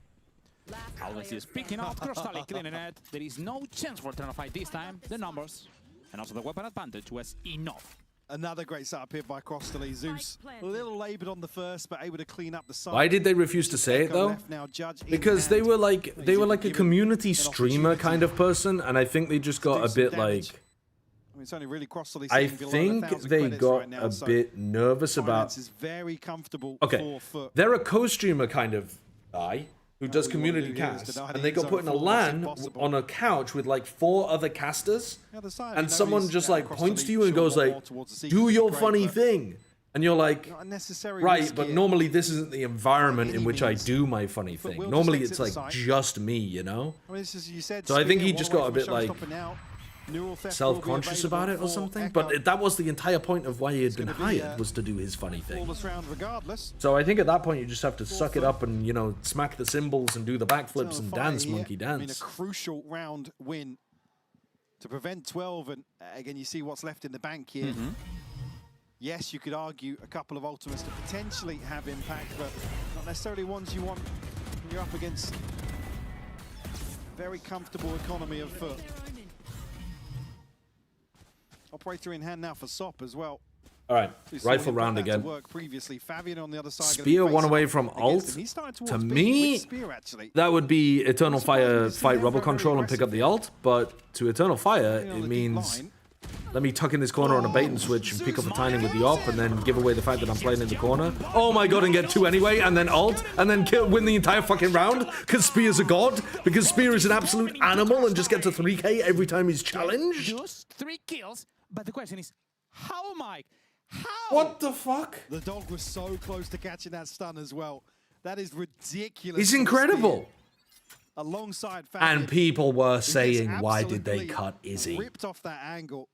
Alex is picking out Crostally, cleaning it. There is no chance for Eternal Fight this time. The numbers and also the weapon advantage was enough. Another great setup here by Crostally. Zeus a little laboured on the first, but able to clean up the side. Why did they refuse to say it though? Left now, Judge in Because they hand. were like a community streamer kind of person, and I think they just got a bit like. I mean, it's only really Crostally I sitting below think 1,000 they credits got right now, a so bit nervous about. finance is very comfortable Okay, for FUT. they're a co-streamer kind of guy who does community casts, and they got put in a LAN on a couch with like 4 other casters, and someone just like points to you and goes like, "Do your funny thing," and you're like, "Right, but normally this isn't the environment in which I do my funny thing. Normally it's like just me, you know." I mean, this is, you said, So I think he Spear just one got a away bit from like showstopper now. Neural theft will be self-conscious about it or available something. for But Echo. that was the entire point of why he had been gonna be, hired, was to do his funny thing. Flawless round regardless. So I think at that point you just have to suck it up and, you know, smack the cymbals and do the backflips and Fire dance, here. monkey I mean, a dance. crucial round win to prevent 12, and again, you see what's left in the bank here. Yes, you could argue a couple of ultimates to potentially have impact, but not necessarily ones you want when you're up against very comfortable economy of FUT. Operator in hand now for SOP as well. All right, We saw rifle him put round that to again. work previously. Fabian on the other side. Spear one away from ult. To me, that would be Eternal Fire fight rubble control and pick up the ult, but to Eternal Fire, it means let me tuck in this corner on a bait and switch and pick up a timing with the op and then give away the fact that I'm playing in the corner. Oh my god, and get 2 anyway, and then ult, and then win the entire fucking round because Spear's a god, because Spear is an absolute animal and just gets a 3k every time he's challenged. Just 3 kills, but the question is, how, Mike? How? What the fuck? The dog was so close to catching that stun as well. That is ridiculous. He's incredible. alongside And people were saying, why did they cut Izzy? Ripped off that angle.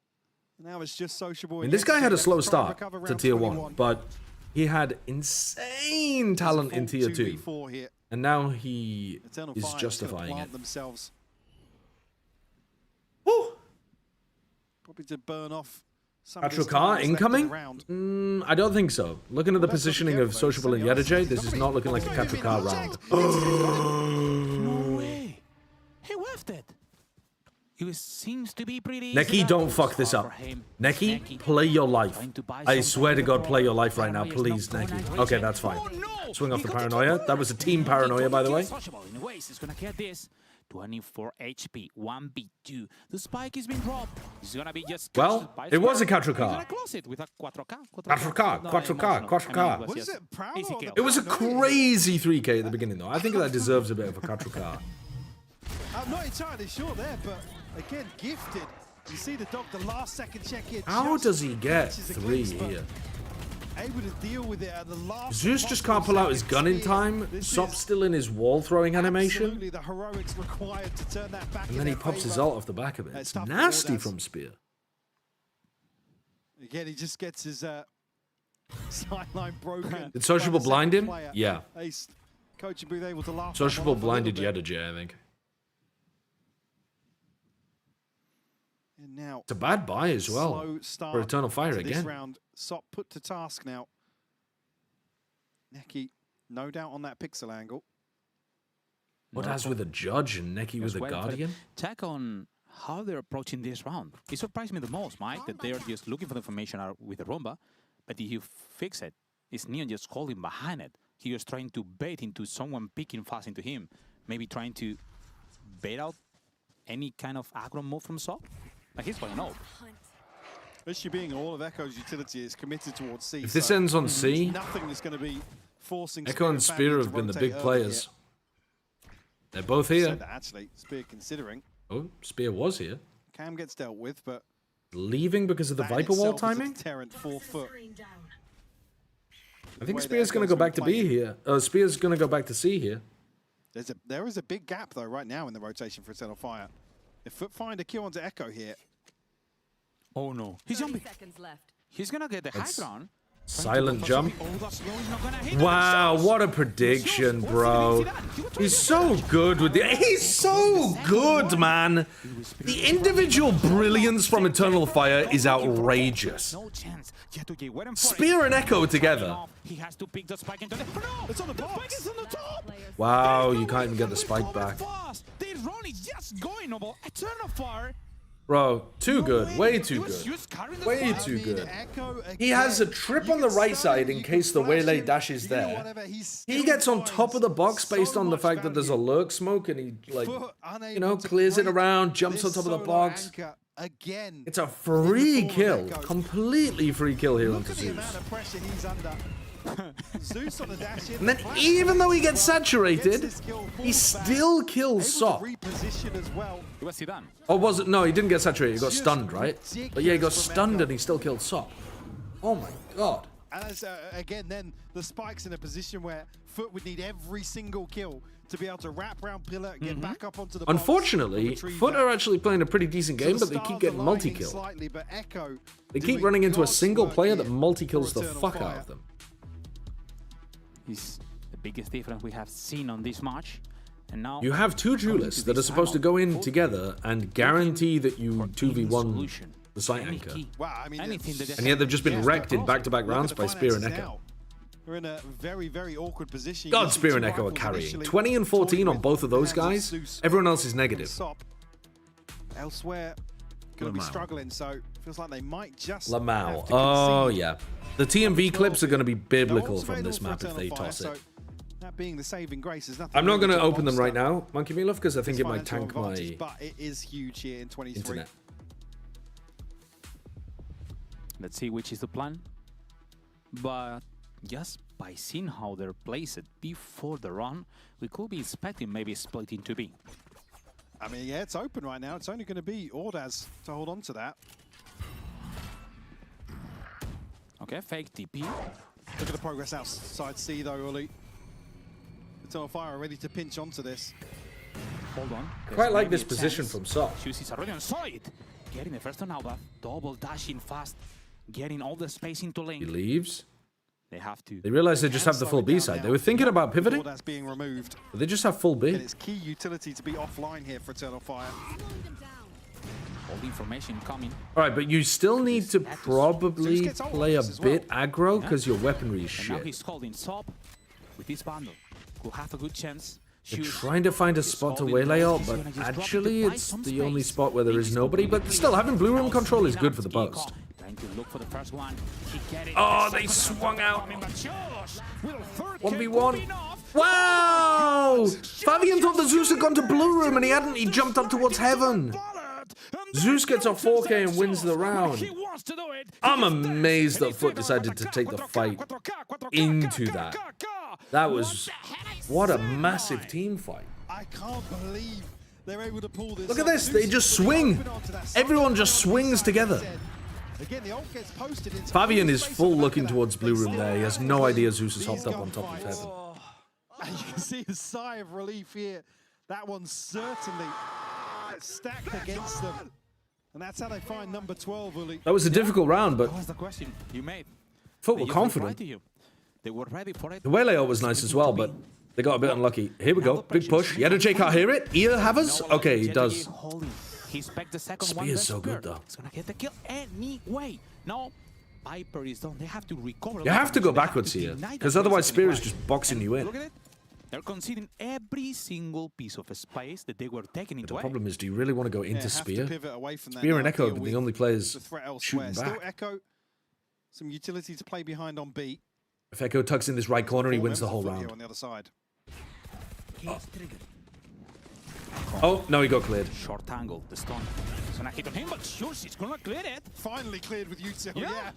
Now it's just Sociable. I mean, this guy had a slow start to Tier 1, but he had insane talent in Tier 2. And now he is justifying it. Themselves. Probably to burn off some of this Katrukar time incoming? left in the round. I don't think so. Looking at the positioning of Sociable and Yedajay, this is not looking like a Katrukar round. No way. He whiffed it. It seems to be pretty easy. Neki, don't fuck this up. Neki, play your life. I swear to God, play your life right now, please, Neki. Okay, that's fine. Swing off the paranoia. That was a team paranoia, by the way. Anyways, he's gonna get this. 24 HP, 1v2. The spike is being dropped. He's gonna be just. Well, it was a Katrukar. He's gonna close it with a 4K. 4K. Was it Prowl or It was a crazy 3K at the beginning, though. I think that deserves a bit of a Katrukar. I'm not entirely sure there, but again, gifted. You see the dog, the last second check here. How does he get 3 here? Able to deal with it at the last. Zeus just can't pull out his gun in time. Sop's still in his wall throwing animation. The heroics required to turn that back. And then he pops his ult off the back of it. It's nasty from Spear. Again, he just gets his sideline broken. Did Sociable blind him? Yeah. Ace, coaching booth able to laugh. Sociable blinded Yedajay, I think. And now it's a bad buy as well for Eternal Fire again. This round, Sop put to task now. Neki, no doubt on that pixel angle. What as with a Judge and Neki with a Guardian? Check on how they're approaching this round. It surprised me the most, Mike, that they're just looking for the information with the Roomba, but if you fix it, it's Neon just holding behind it. He was trying to bait into someone picking fast into him, maybe trying to bait out any kind of aggro move from Sop. Like he's going up. Especially being all of Echo's utility is committed towards C. If this ends on C, nothing is going to be forcing Echo and Spear have been the big players. They're both here. Actually, Spear considering. Oh, Spear was here. Cam gets dealt with, but leaving because of the Viper Wall timing? I think Spear's going to go back to B here. Spear's going to go back to C here. There is a big gap, though, right now in the rotation for Eternal Fire. If FUT find a kill onto Echo here. Oh no. He's jumping. He's gonna get the high ground. Silent jump. Wow, what a prediction, bro. He's so good with the... He's so good, man. The individual brilliance from Eternal Fire is outrageous. Spear and Echo together. He has to pick the spike into the... It's on the box. Wow, you can't even get the spike back. This run is just going over Eternal Fire. Bro, too good. Way too good. Way too good. He has a trip on the right side in case the Waylay dash is there. He gets on top of the box based on the fact that there's a lurk smoke and he, like, you know, clears it around, jumps on top of the box. It's a free kill. Completely free kill here onto Zeus. And then even though he gets saturated, he still kills Sop. What's he done? Oh, was it? No, he didn't get saturated. He got stunned, right? But yeah, he got stunned and he still killed Sop. Oh my god. And as, again, then the spike's in a position where FUT would need every single kill to be able to wrap around pillar, get back up onto the box. Unfortunately, FUT are actually playing a pretty decent game, but they keep getting multi-kill. They keep running into a single player that multi-kills the fuck out of them. Is the biggest difference we have seen on this match. And now you have two duelists that are supposed to go in together and guarantee that you 2v1 the site anchor. Wow, I mean, and yet they've just been wrecked in back-to-back rounds by Spear and Echo. We're in a very, very awkward position. God, Spear and Echo are carrying. 20 and 14 on both of those guys. Everyone else is negative. Elsewhere, going to be struggling, so feels like they might just Lamau. Oh, yeah. The TMV clips are going to be biblical from this map if they toss it. That being the saving grace is nothing. I'm not going to open them right now, Monkey Meatloaf, because I think it might tank my but it is huge here in 23. internet. Let's see which is the plan. But just by seeing how they're placed before the run, we could be expecting maybe split into B. I mean, yeah, it's open right now. It's only going to be Ordaz to hold on to that. Okay, fake TP. Look at the progress outside C though, Uli. Eternal Fire are ready to pinch onto this. Hold on. Quite like this position from Sop. Shoes is already on side. Getting the first one out of double dashing fast. Getting all the space into lane. He leaves. They have to. They realize they just have the full B side. They were thinking about pivoting. That's being removed. But they just have full B. And it's key utility to be offline here for Eternal Fire. All the information coming. All right, but you still need to probably play a bit aggro because your weaponry is And now shit. he's holding Sop with this bundle. Could have a good chance. They're trying to find a spot to waylay out, but actually it's the only spot where there is nobody. But still, having blue room control is good for the post. Trying to look for the first one. He get it. Oh, they swung out. 1v1. Wow! Fabian thought the Zeus had gone to blue room and he hadn't. He jumped up towards heaven. Zeus gets a 4K and wins the round. I'm amazed that FUT decided to take the fight into that. That was... What a massive team fight. I can't believe they're able to pull this. Look at this. They just swing. Everyone just swings together. Again, the ult gets posted into Fabian is full looking towards blue room there. He has no idea Zeus has hopped up on top of heaven. And you can see a sigh of relief here. That one's certainly stacked against them. And that's how they find number 12, Uli. That was a difficult round, but That was the question you made. FUT were confident. They were ready for it. The way layout was nice as well, but they got a bit unlucky. Here we go. Big push. Yeah, did JK hear it? Ear havers? Okay, he does. He's back the second Spear one. is so good, though. He's gonna get the kill anyway. No, Viper is done. They have to recover. You have to go backwards here, because otherwise Spear is just boxing you in. Look at it. They're conceding every single piece of space that they were taking into The problem is, do you really want to go into have to Spear? pivot away from that Spear and now, Echo deal are the with only players the threat elsewhere. shooting Still back. Echo, some utility to play behind on B. If Echo tucks in this right corner, he wins the whole Here round. on the other side. Oh, no, he got cleared. Short angle, the stun. It's gonna hit on him, but sure, he's gonna clear it. Finally cleared with Util, yeah.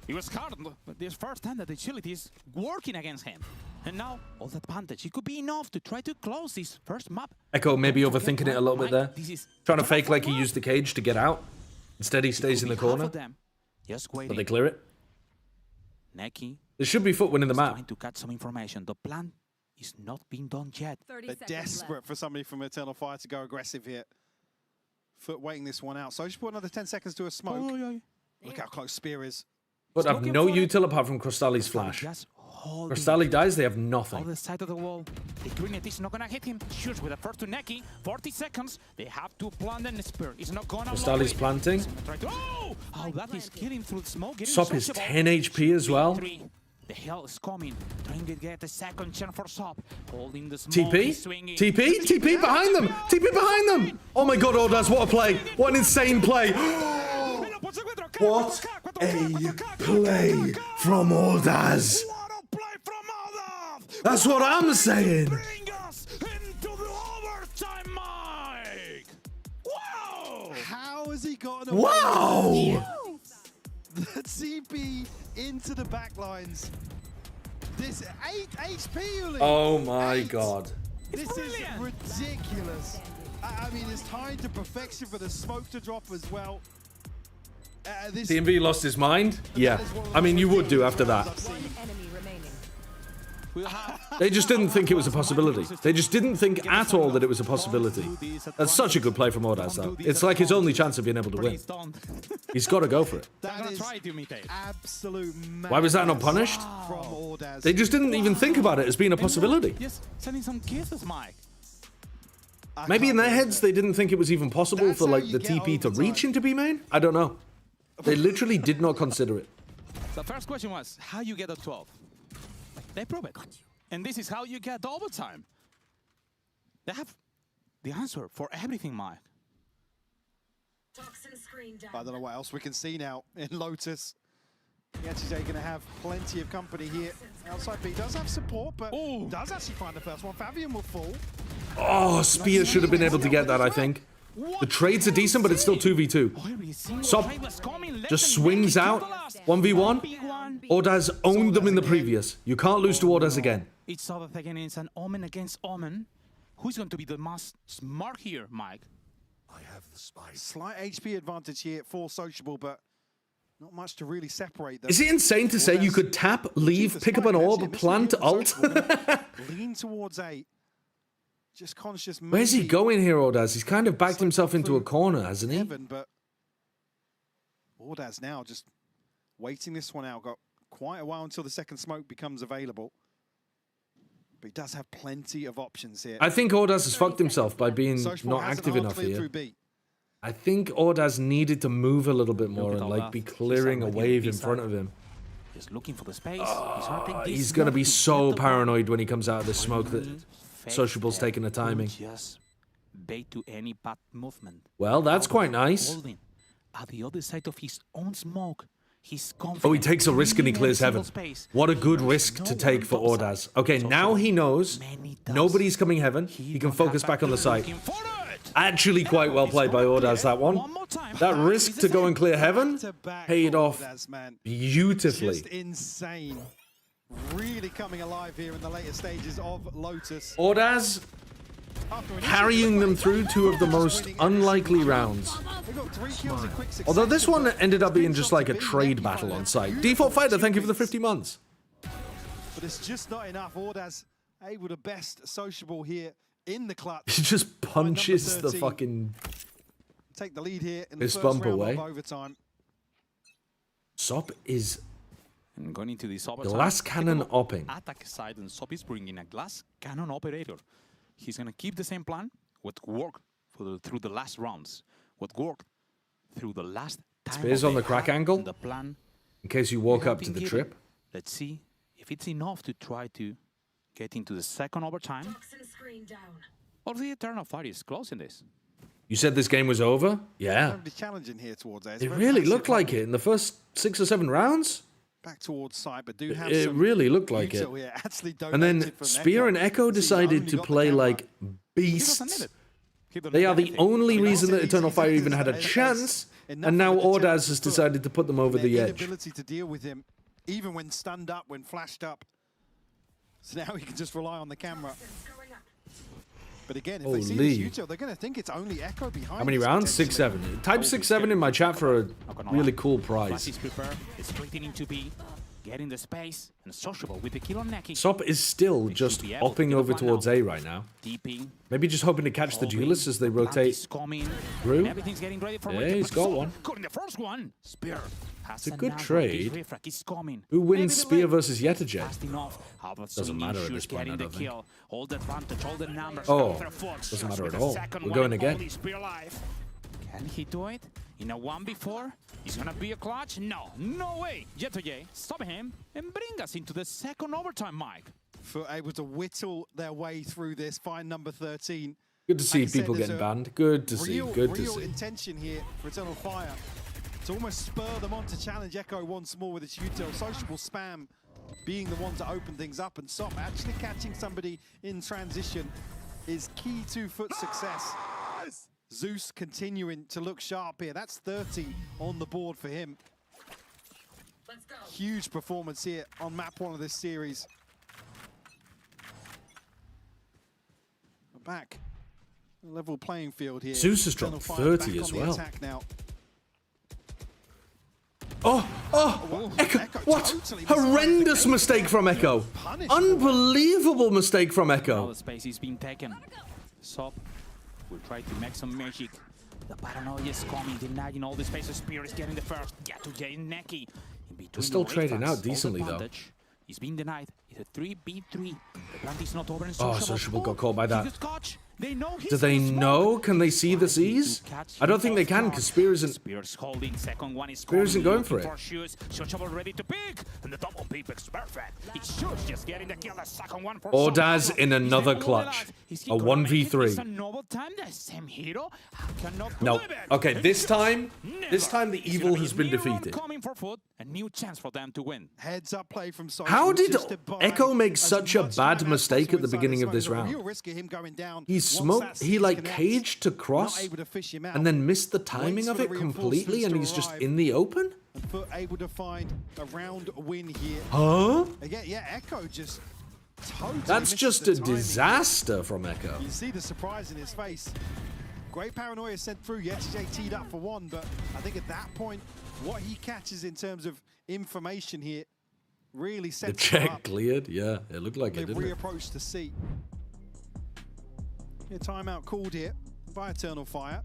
He was hard, but this first time that the agility is working against him. And now, all that advantage, it could be enough to try to close this first map. Echo maybe overthinking it a little bit there. Trying to fake like he used the cage to get out. Instead, he stays in the corner. Just But waiting. they clear it. Neki There should be FUT winning the map. trying to catch some information. The plan is not being done yet. They're desperate for somebody from Eternal Fire to go aggressive here. FUT waiting this one out. So just put another 10 seconds to a smoke. Look how close Spear is. But have no util apart from Crostali's flash. Crostali dies, they have On nothing. the side of the wall. The grenade is not gonna hit him. Shoots with the first to Neki. 40 seconds. They have to plant and Spear. It's not gonna Crostali's planting. Oh, that is killing through the smoke. Sop is 10 HP as well. The hell is coming. Trying to get a second chance for Sop. Holding the smoke. TP? Swinging. TP? TP behind them! TP behind them! Oh my god, Ordaz, what a play! What an insane play! What a play from Ordaz! That's what I'm saying! How has he gotten away? Wow! The TP into the backlines. This 8 HP, Uli. Oh my god. This is ridiculous. I mean, it's tied to perfection for the smoke to drop as well. This TMV lost his mind? Yeah. I mean, you would do after that. They just didn't think it was a possibility. They just didn't think at all that it was a possibility. That's such a good play from Ordaz, though. It's like his only chance of being able to win. He's got to go for it. That is absolute Why was that not punished? from Ordaz. They just didn't even think about it as being a possibility. Yes, sending some kisses, Mike. Maybe in their heads they didn't think it was even possible for like the TP to reach into B main? I don't know. They literally did not consider it. The first question was, how you get a 12? They prove it. And this is how you get the overtime. They have the answer for everything, Mike. I don't know what else we can see now in Lotus. Yachizé going to have plenty of company here. Outside B does have support, but does actually find the first one. Fabian will fall. Oh, Spear should have been able to get that, I think. The trades are decent, but it's still 2v2. Sop just swings out. 1v1. Ordaz owned them in the previous. You can't lose to Ordaz again. It's all again. It's an Omen against Omen. Who's going to be the most smart here, Mike? I have the spice. Slight HP advantage here for Sociable, but not much to really separate them. Is it insane to say you could tap, leave, pick up an orb, plant, ult? Lean towards A. Just conscious. Where's he going here, Ordaz? He's kind of backed himself into a corner, hasn't he? But Ordaz now just waiting this one out. Got quite a while until the second smoke becomes available. But he does have plenty of options here. I think Ordaz has fucked himself by being not active enough here. I think Ordaz needed to move a little bit more and like be clearing a wave in front of him. Just looking for the space. He's going to be so paranoid when he comes out of this smoke that Sociable's taking the timing. Just bait to any path movement. Well, that's quite nice. Holding at the other side of his own smoke. He's confident. Oh, he takes a risk and he clears heaven. What a good risk to take for Ordaz. Okay, now he knows nobody's coming heaven. He can focus back on the site. Actually quite well played by Ordaz, that one. That risk to go and clear heaven paid off beautifully. Just insane. Really coming alive here in the later stages of Lotus. Ordaz carrying them through two of the most unlikely rounds. Although this one ended up being just like a trade battle on site. Default Fighter, thank you for the 50 months. But it's just not enough. Ordaz able to best Sociable here in the clutch. He just punches the fucking take the lead here in his the bump first round away. of overtime. Sop is and going into this overtime. glass cannon opping. Attack side, and Sop is bringing a glass cannon operator. He's gonna keep the same plan. What worked through the last rounds. What worked through the last time. Spears on the crack angle. The plan. In case you walk up to the trip. Let's see if it's enough to try to get into the second overtime. Or the Eternal Fire is close in this. You said this game was over? Yeah. Challenging here towards It really looked like it in the first 6 or 7 rounds. Back towards side, but do have It really looked like it. And then Spear and Echo decided to play like beasts. They are the only reason that Eternal Fire even had a chance, and now Ordaz has decided to put them over the edge. Ability to deal with him, even when stunned up, when flashed up. So now he can just rely on the camera. But again, if they see this Util, they're going to think it's only Echo behind. How many rounds? 6-7. Type 6-7 in my chat for a really cool prize. Getting the space and Sociable with the kill on Neki. Sop is still just opping over towards A right now. Maybe just hoping to catch the duelists as they rotate through. Yeah, he's got one. It's a good trade. Who wins Spear versus Yetajet? Doesn't matter at this point, I don't think. Oh, doesn't matter at all. We're going again. Can he do it? In a 1v4? Is gonna be a clutch? No, no way! Jetoye, stop him and bring us into the second overtime, Mike. For able to whittle their way through this, find number 13. Good to see people getting banned. Good to see. Good to see. Real intention here for Eternal Fire to almost spur them on to challenge Echo once more with its Util. Sociable spam being the one to open things up, and Sop actually catching somebody in transition is key to FUT success. Zeus continuing to look sharp here. That's 30 on the board for him. Huge performance here on map 1 of this series. We're back. Level playing field here. Zeus has dropped 30 as well. Oh, Echo, what? Horrendous mistake from Echo. Unbelievable mistake from Echo. All the space is being taken. Sop will try to make some magic. The paranoia is coming, denying all the space. Spear is getting the first. Get to Jay Neki. They're still trading out decently though. He's been denied. It's a 3v3. The plant is not over. Oh, Sociable got caught by that. Do they know? Can they see the C's? I don't think they can because Spear isn't. Spear's holding. Second one is Spear isn't going for it. Sociable ready to pick, and the double pick is perfect. He's just getting the kill. The second one for Ordaz in another clutch. A 1v3. No. Okay, this time the evil has been defeated. Coming for FUT, a new chance for them to win. Heads up play from Sociable. How did Echo make such a bad mistake at the beginning of this round? He like caged to cross and then missed the timing of it completely, and he's just in the open? FUT able to find a round win here. Huh? Again, yeah, Echo just totally That's just a disaster from Echo. You see the surprise in his face. Great paranoia sent through. Yetijay teed up for one, but I think at that point, what he catches in terms of information here really sets the check cleared. Yeah, it looked like it, didn't it? Reapproach to C. A timeout called here by Eternal Fire.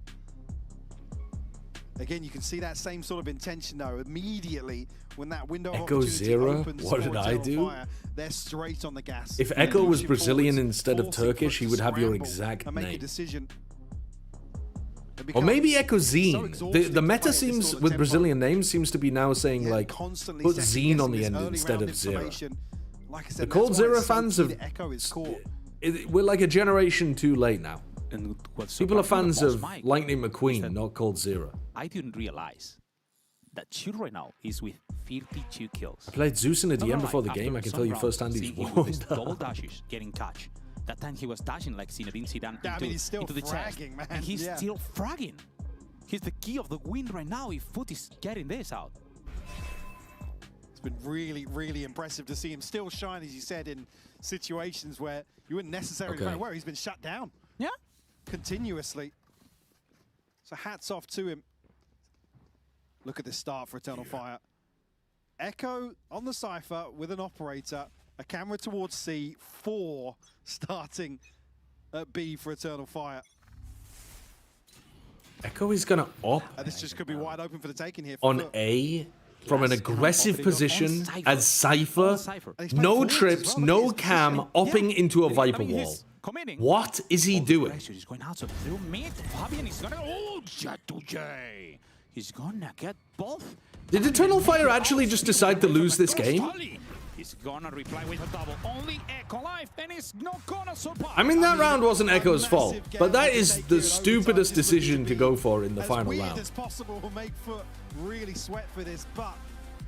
Again, you can see that same sort of intention though. Immediately when that window of Echo opportunity Zero? opens What for did I Eternal do? Fire, they're straight on the gas. If They're Echo was pushing Brazilian forwards, instead of forcing Turkish, Foot he would have your scramble exact and make a name. decision. It Or maybe becomes Echo so Zine. exhausting The to meta play at this seems, sort of with tempo. Brazilian names, seems to be now saying like, Constantly put second-guessing Zine on the this end early instead round of Zero. information. Like I said, The that's Cold why Zero it's so fans key have... that Echo is caught. We're like a generation too late now. And what's People are surprising fans the most, of Mike, Lightning is McQueen, that not Cold Zero. I didn't realize that Shield right now is with 52 kills. I played Zeus in a Not DM gonna before lie, the game. I after can tell you some firsthand rounds, he's seeing him with his warmed double up. dashes, getting touch. That time he was dashing like Zinedine Zidane Yeah, I into, mean, he's still into the chest. fragging, man. And he's Yeah. still fragging. He's the key of the win right now if FUT is getting this out. It's been really, really impressive to see him still shine, as you said, in situations where you wouldn't necessarily Okay. know where he's been shut down. Yeah. Continuously. So hats off to him. Look at this start for Eternal Fire. Echo on the Cypher with an operator. A camera towards C. 4 starting at B for Eternal Fire. Echo is going to op This just could be wide open for the taking here. on A from an aggressive position as Cypher. No trips, no cam, opping into a Viper wall. What is he doing? He's going out through mid. Fabian is gonna. Oh, J2J. He's gonna get both. Did Eternal Fire actually just decide to lose this game? He's gonna reply with a double. Only Echo life, and he's not gonna survive. I mean, that round wasn't Echo's fault, but that is the stupidest decision to go for in the final As round. weird as possible will make FUT really sweat for this, but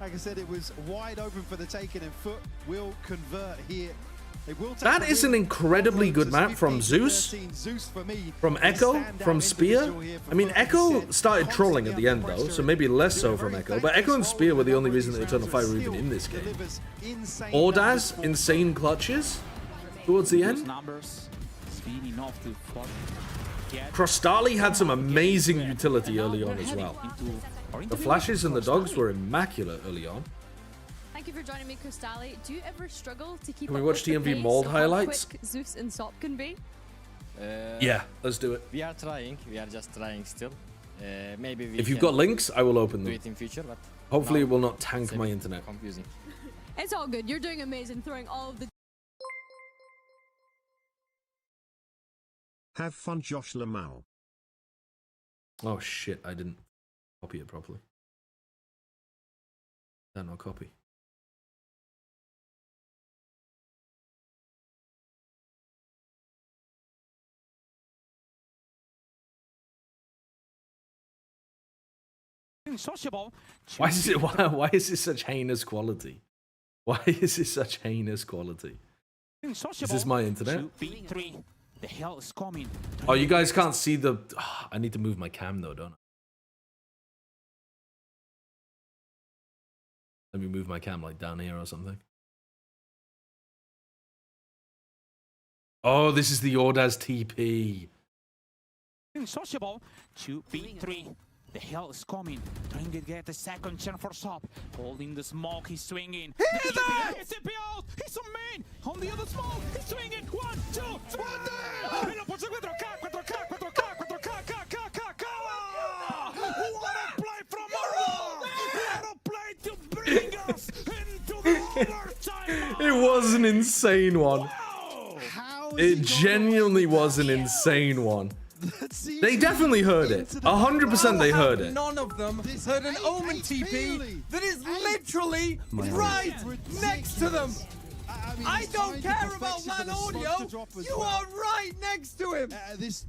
like I said, it was wide open for the taking, and FUT will convert here. They will take That the is win. an incredibly good map from Zeus, 13, Zeus for me, from the Echo, standout from Spear. individual here for I mean, FUT. As Echo you said, started trolling at the end constantly though, under so maybe less so pressure. from Very Echo. But Echo and Spear were the only reason that Eternal Fire were even in this game. delivers insane Ordaz, numbers. insane clutches towards the Those end. numbers speed enough to get Crostali had some amazing utility early on as well. The flashes and the dogs were immaculate early on. Thank you for joining me, Crostali. Do you ever struggle to keep Can we up watch with the TMV pace Mold of how highlights? quick Zeus and Sop can be? Yeah, let's do it. We are trying. We are just trying still. Maybe we If you've can got links, I will open do them. it in future, but Hopefully now it will not it's tank a my bit internet. confusing. It's all good. You're doing amazing, throwing all of the Have fun, Josh Lamau. Oh shit, I didn't copy it properly. No copy. sociable. Why is this such heinous quality? Why is this such heinous quality? Is this my internet? B3. The hell is coming. Oh, you guys can't see the... I need to move my cam though, don't I? Let me move my cam like down here or something. Oh, this is the Ordaz TP. Sociable to B3. The hell is coming. Trying to get a second chance for Sop. Holding the smoke, he's swinging. He's there! He's out! He's on main! On the other smoke, he's swinging! 1, 2, 3! E lo puso 4K, 4K, 4K, 4K, K. What a play from Marvel! What a play to bring us into the overtime! It was an insane one. It genuinely was an insane one. They definitely heard it. 100% they heard it. None of them heard an Omen TP that is literally right next to them. I don't care about LAN audio. You are right next to him. That is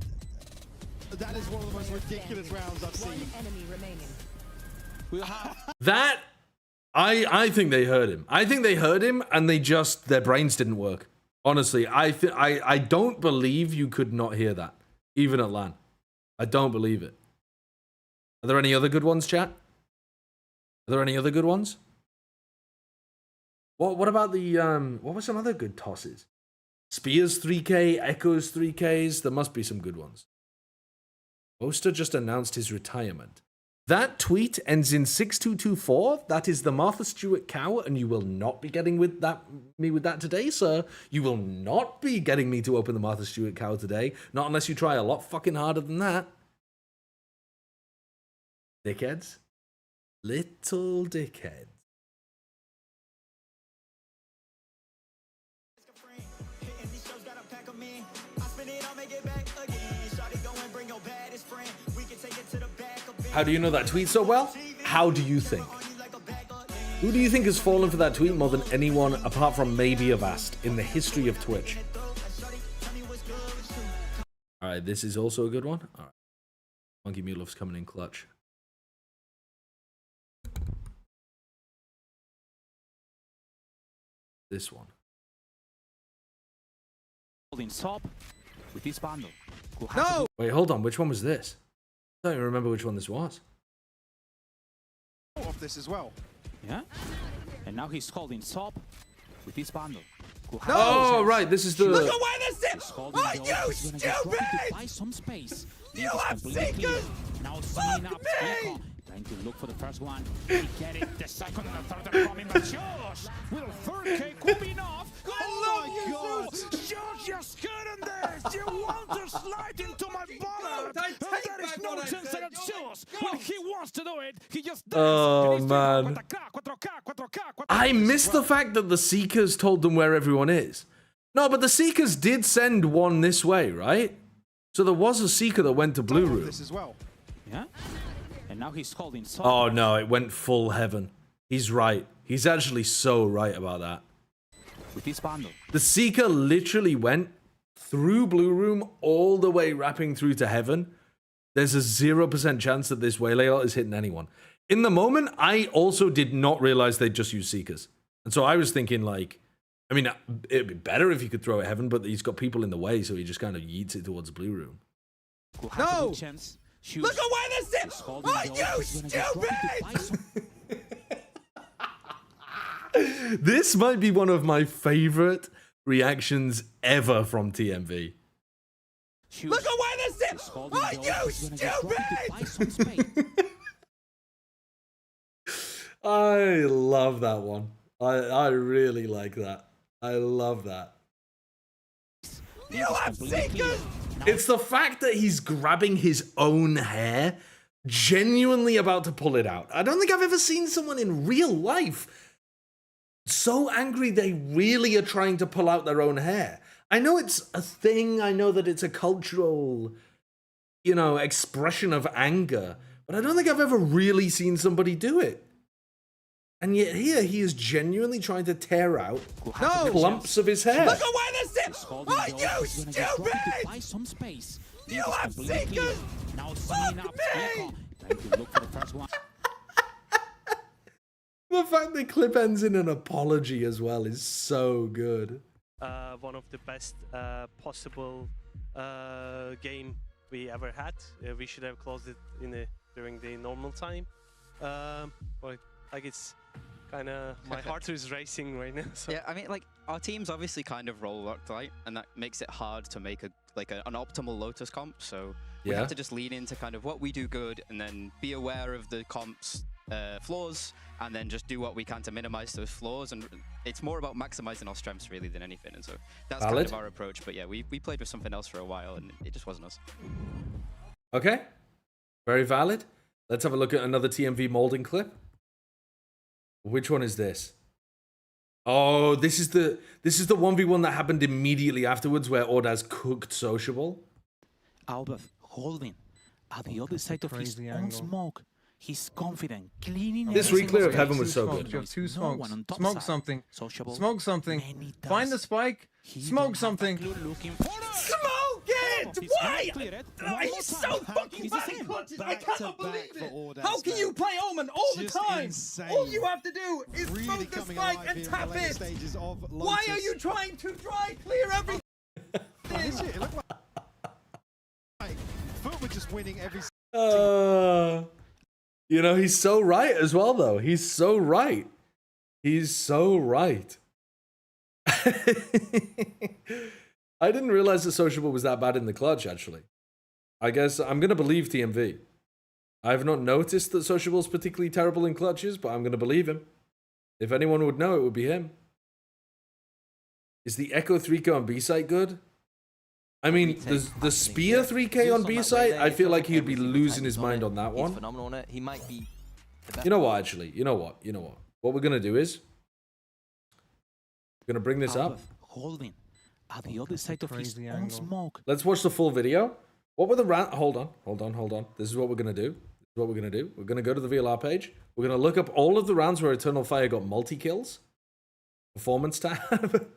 one of the most ridiculous rounds I've seen. Enemy remaining. That, I think they heard him. I think they heard him and their brains didn't work. Honestly, I don't believe you could not hear that. Even at LAN. I don't believe it. Are there any other good ones, chat? Are there any other good ones? What about the, what were some other good tosses? Spears 3K, Echoes 3Ks. There must be some good ones. Oster just announced his retirement. That tweet ends in 6224. That is the Martha Stewart cow, and you will not be getting me with that today, sir. You will not be getting me to open the Martha Stewart cow today. Not unless you try a lot fucking harder than that. Dickheads. Little dickheads. How do you know that tweet so well? How do you think? Who do you think has fallen for that tweet more than anyone apart from maybe Avast in the history of Twitch? Alright, this is also a good one. Alright. Monkey Mulov's coming in clutch. This one. Holding top with this bundle. No! Wait, hold on. Which one was this? I don't even remember which one this was. Of this as well. Yeah. And now he's holding top with this bundle. Oh, right. This is the... Look at where this is! Are you stupid? Buy some space. You have seekers! Now Fuck up me! Trying to look for the first one. He get it. The second and the third are coming. But Josh, will 3K could be enough? I love you, Josh, just couldn't this. You want to slide into my ballot. There is no chance that Josh, when he wants to do it, he just does. Oh, man. I missed the fact that the Seekers told them where everyone is. No, but the Seekers did send one this way, right? So there was a Seeker that went to Blue Room. This as well. Yeah. And now he's holding. Oh no, it went full heaven. He's right. He's actually so right about that. With this bundle. The Seeker literally went through Blue Room all the way wrapping through to heaven. There's a 0% chance that this Waylayer is hitting anyone. In the moment, I also did not realize they'd just use Seekers. And so I was thinking like, I mean, it'd be better if he could throw it heaven, but he's got people in the way, so he just kind of yeets it towards Blue Room. No! Look at where this is! Are you stupid? This might be one of my favorite reactions ever from TMV. Look at where this is! Are you stupid? I love that one. I really like that. I love that. You have seekers! It's the fact that he's grabbing his own hair, genuinely about to pull it out. I don't think I've ever seen someone in real life so angry they really are trying to pull out their own hair. I know it's a thing. I know that it's a cultural, you know, expression of anger, but I don't think I've ever really seen somebody do it. And yet here he is genuinely trying to tear out clumps of his hair. Look at where this is! Are you stupid? Buy some space. You have seekers! Now Fuck up. me! Trying to look for the first one. The fact that clip ends in an apology as well is so good. One of the best possible game we ever had. We should have closed it during the normal time. But like it's kind of my heart is racing right now. So. Yeah, I mean, like our team's obviously kind of role locked, right? And that makes it hard to make an optimal Lotus comp. So we have to just lean into kind of what we do good, and then be aware of the comp's flaws, and then just do what we can to minimize those flaws. And it's more about maximizing our strengths really than anything. And so that's kind of our approach. But yeah, we played with something else for a while, and it just wasn't us. Okay, very valid. Let's have a look at another TMV molding clip. Which one is this? Oh, this is the 1v1 that happened immediately afterwards where Ordaz cooked Sociable. Albert holding at the other side of his own smoke. He's confident, cleaning. This reclear of heaven was so good. You have two smokes. Smoke something. Smoke something. Find the spike. Smoke something. Smoke it! Why? He's so fucking bad at clutches. I cannot believe it. How can you play Omen all the time? All you have to do is smoke the spike and tap it. Why are you trying to dry clear everything? It looked like FUT were just winning every. You know, he's so right as well, though. He's so right. He's so right. I didn't realize that Sociable was that bad in the clutch, actually. I guess I'm going to believe TMV. I've not noticed that Sociable's particularly terrible in clutches, but I'm going to believe him. If anyone would know, it would be him. Is the Echo 3K on B-site good? I mean, the Spear 3K on B-site, I feel like he'd be losing his mind on that one. He's phenomenal on it. He might be the best. You know what, actually? You know what? What we're going to do is, we're going to bring this up. Holding at the other side of his own smoke. Let's watch the full video. What were the hold on. This is what we're going to do. We're going to go to the VLR page. We're going to look up all of the rounds where Eternal Fire got multi-kills. Performance tab.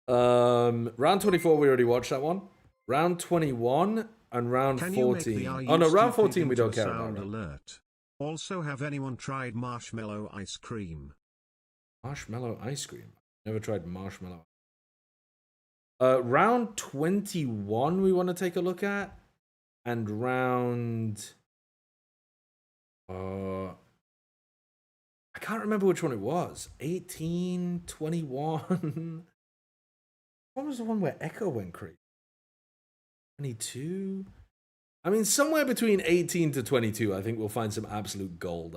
Round 24, we already watched that one. Round 21 and round 14. Oh no, round 14 we don't care about. Alert. Also, have anyone tried marshmallow ice cream? Marshmallow ice cream? Never tried marshmallow. Round 21 we want to take a look at. And round... I can't remember which one it was. 18, 21... What was the one where Echo went crazy? 22? I mean, somewhere between 18 to 22, I think we'll find some absolute gold.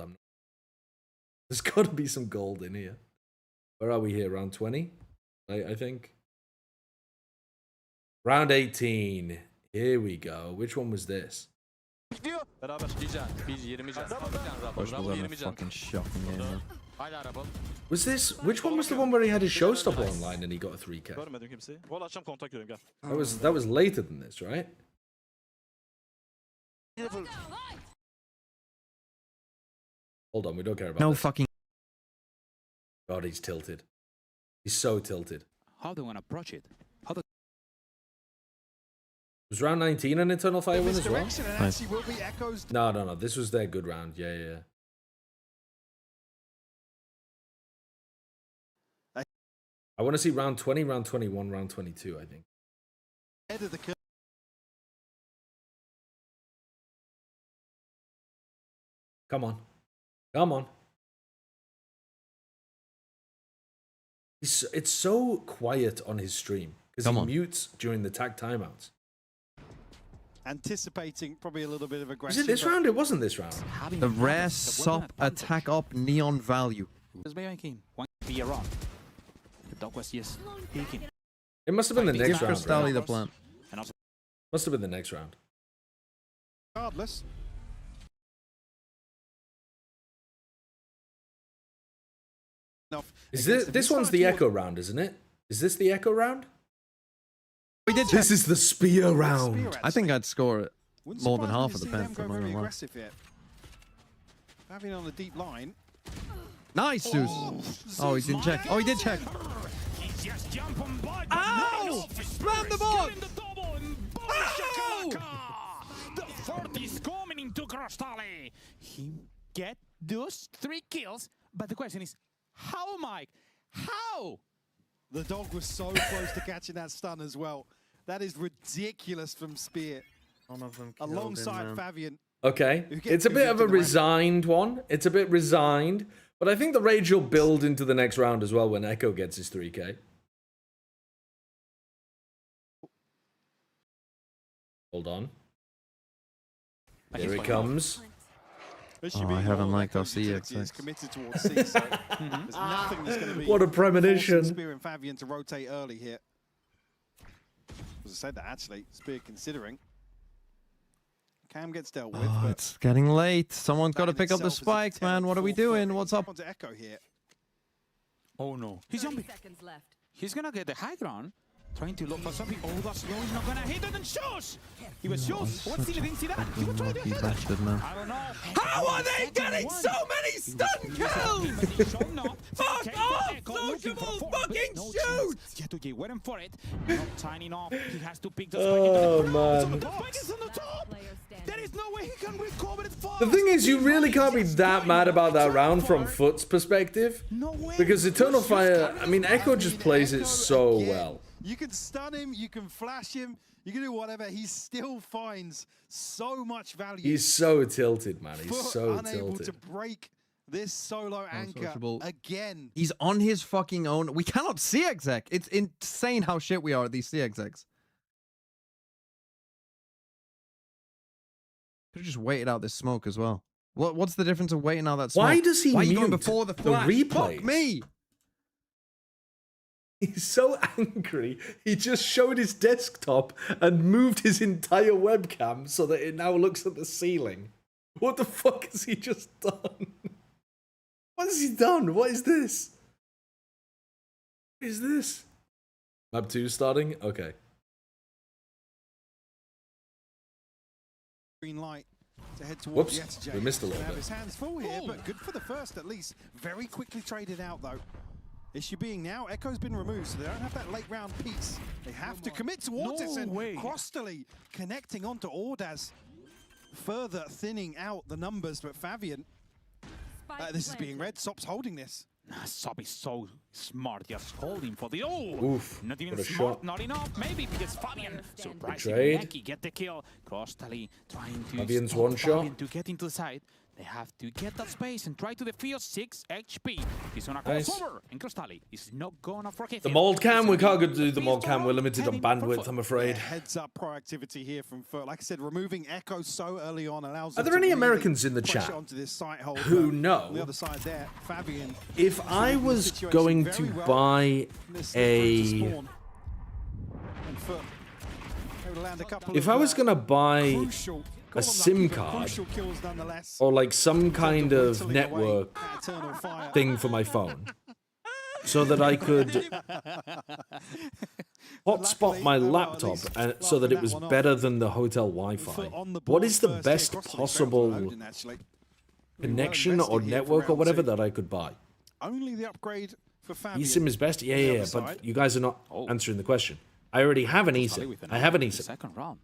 There's got to be some gold in here. Where are we here? Round 20? I think. Round 18. Here we go. Which one was this? Fucking shocking game, man. Was this? Which one was the one where he had his showstopper online and he got a 3K? That was later than this, right? Hold on, we don't care about No this. fucking. God, he's tilted. He's so tilted. How do you want to approach it? Was round 19 an Eternal Fire win as well? Nice. Will be Echoes. No. This was their good round. Yeah. I want to see round 20, round 21, round 22, I think. Head of the curve. Come on. It's so quiet on his stream because he mutes during the tag timeouts. Anticipating probably a little bit of aggression. Was it this round? It wasn't this round. The rare SOP attack up neon value. Be around. The dog was just peeking. It must have been the next round. Crystalli the plant. Must have been the next round. Regardless. Is this one's the Echo round, isn't it? Is this the Echo round? We did. This is the Spear round. I think I'd score it more than half of the pen. Having on the deep line. Nice, Zeus. Oh, he didn't check. Oh, he did check. Ow! Slam the ball! Ow! The 40 is coming into Crystalli. He get those 3 kills, but the question is, how, Mike? How? The dog was so close to catching that stun as well. That is ridiculous from Spear. One of them alongside Fabian. Okay, it's a bit of a resigned one. It's a bit resigned, but I think the rage will build into the next round as well when Echo gets his 3K. Hold on. Here it comes. Oh, I haven't liked our CX. Committed towards C, so there's nothing that's going to be. What a premonition! Spear and Fabian to rotate early here. As I said that actually, Spear considering. Cam gets dealt with. Oh, it's getting late. Someone's got to pick up the spikes, man. What are we doing? What's up? To Echo here. Oh no, he's jumping. He's gonna get the high ground. Trying to look for something. Oh, that's no, he's not gonna hit it and shoot! He was shoot. What's he didn't see that? He was trying to hit it. I don't know. How are they getting so many stun kills? Fuck off! Sociable fucking shoot! G2G waiting for it. Not tiny enough. He has to pick the Oh man. The spike is on the top. There is no way he can recover it fast. The thing is, you really can't be that mad about that round from FUT's perspective. No way. Because Eternal Fire, I mean, Echo just plays it so well. You can stun him, you can flash him, you can do whatever. He still finds so much value. He's so tilted, man. He's so unable tilted. to break this solo anchor again. He's on his fucking own. We cannot see exec. It's insane how shit we are at these CXX. Could have just waited out this smoke as well. What's the difference of waiting out that smoke? Why does he Why are you mute going before the flash? replays? Fuck me! He's so angry. He just showed his desktop and moved his entire webcam so that it now looks at the ceiling. What the fuck has he just done? What has he done? What is this? What is this? Map 2 starting? Okay. Green light to head towards Whoops, the we missed a little have bit. his hands full here, but good for the first at least. Very quickly traded out though. Issue being now, Echo's been removed, so they don't have that late round piece. They have to commit towards it, and Crostally connecting onto Ordaz, further thinning out the numbers, but Fabian, this is being read, Sop's holding this. Sop is so smart, just holding for the Oof, not even what a smart, shot. Not enough. Maybe because Fabian surprising trade. Becky get the kill. Crostally trying to Fabian's stop one shot. Fabian to get into the side. They have to get that space and try to defuse 6 HP. He's gonna Nice. cross over, and Crostally is not gonna forget The him. mold cam, we can't go do the He's mold cam. We're limited on heading for bandwidth, FUT. I'm afraid. Yeah, heads up proactivity here from FUT. Like I said, removing Echo so early on allows Are them there to any really Americans in the pressure chat onto this site hold, who but know on the other side there, Fabian. if I reading the was situation going very to well. buy This slip through to a... spawn. And FUT able to land a couple If of, I was going to buy crucial, a SIM card crucial kills nonetheless. or like some kind of whittling away network at Eternal Fire. thing for my phone so that I could hotspot my laptop and so that it was better than the hotel Wi-Fi. What is the best possible connection or network or whatever that I could buy? Only the upgrade for Fabian. eSIM is best? Yeah, but you guys are not answering the question. I already have an eSIM. I have an eSIM. Second round.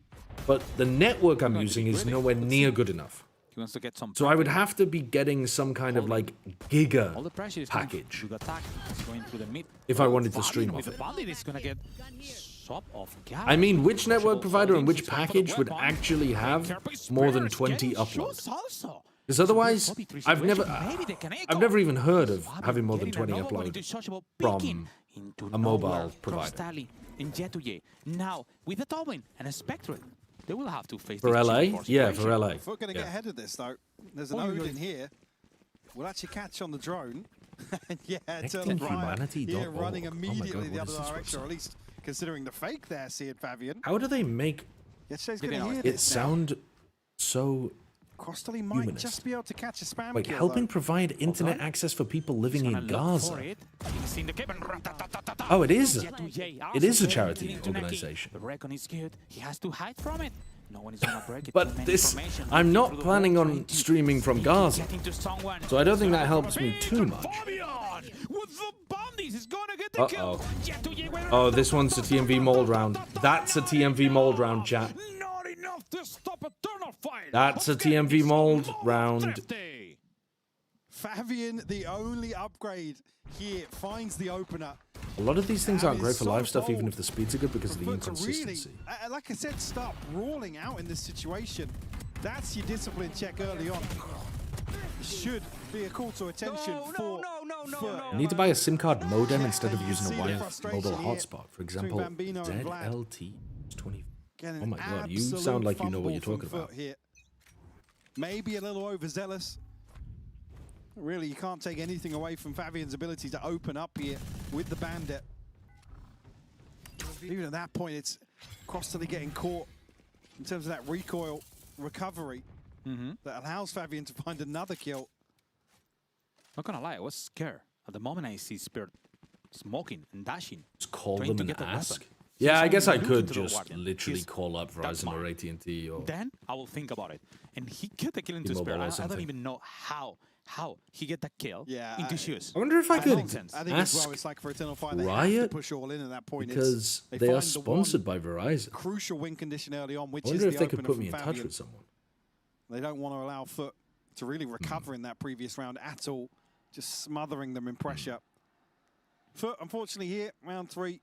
But the network I'm using is nowhere near good enough. He wants to get some. So I would have to be getting some kind of like All giga the pressure is package going to attack. He's going through the mid. if I wanted to stream With off the it. bandit is going to get Sop off gas. I mean, which network provider and which package would actually have more than 20 uploads? Because otherwise, I've never even heard of having more than 20 upload from a mobile provider. In Jetuye. Now, with a Tobin and a Spectre, they will have to face For this LA? cheap Yeah, situation. for LA. If we're going to get ahead of this, though, there's an ode in here. We'll actually catch on the drone. And yeah, Eternal Fire here running immediately the other direction, or at least considering the fake there, Seared Fabian. How do they make it sound so Crostally might humanist? just be able to catch a spam Like kill, helping though. provide internet access for people living in Gaza. He's in the cabin. Oh, it is. Jetuye It is a also charity getting into Neki. organization. The Recon is good. He has to hide from it. No one is gonna break it. But Too many this, information. I'm not Through the planning wall, on trying to streaming from Gaza. get into someone. So I don't think that helps me too much. With the bandits, he's gonna get the kill. Uh-oh. Oh, this one's a TMV mold round. That's a TMV mold round, chat. Not enough to stop Eternal Fire. That's a TMV mold round. Fabian, the only upgrade here, finds the opener. A lot of these things aren't great for so live stuff, even bold if the speeds are good, because of the for FUT to really, inconsistency. like I said, start brawling out in this situation. That's your discipline check early on. Should be a call to attention for FUT. I need to buy a SIM card modem instead of using a see the wired frustration mobile here hotspot. For example, Bambino and Vlad. ZLT20. Getting Oh my god, you absolute sound like you know what you're fumble talking from about. FUT here. Maybe a little overzealous. Really, you can't take anything away from Fabian's ability to open up here with the bandit. Even at that point, it's Crostally getting caught in terms of that recoil recovery that allows Fabian to find another kill. Not gonna lie, I was scared. At the moment I see Spirit smoking and dashing. Just call trying them to and get the ask. weapon. Yeah, I He's guess I only could looking to the just Guardian. literally He's call up that's Verizon or smart. AT&T or Then I will think about it. And he killed the kill into T-Mobile Spirit. or I don't something. even know how he get that kill into shoes. I wonder if I could I think as ask well, it's like for Eternal Fire, they have to Riot, push all in at that point. because It's, they are find the sponsored one by Verizon. crucial win condition early on, which I is wonder the if they could opener put from me in touch Fabian. with someone. They don't want to allow FUT to really recover in that previous round at all, just smothering them in pressure. FUT, unfortunately, here, round 3,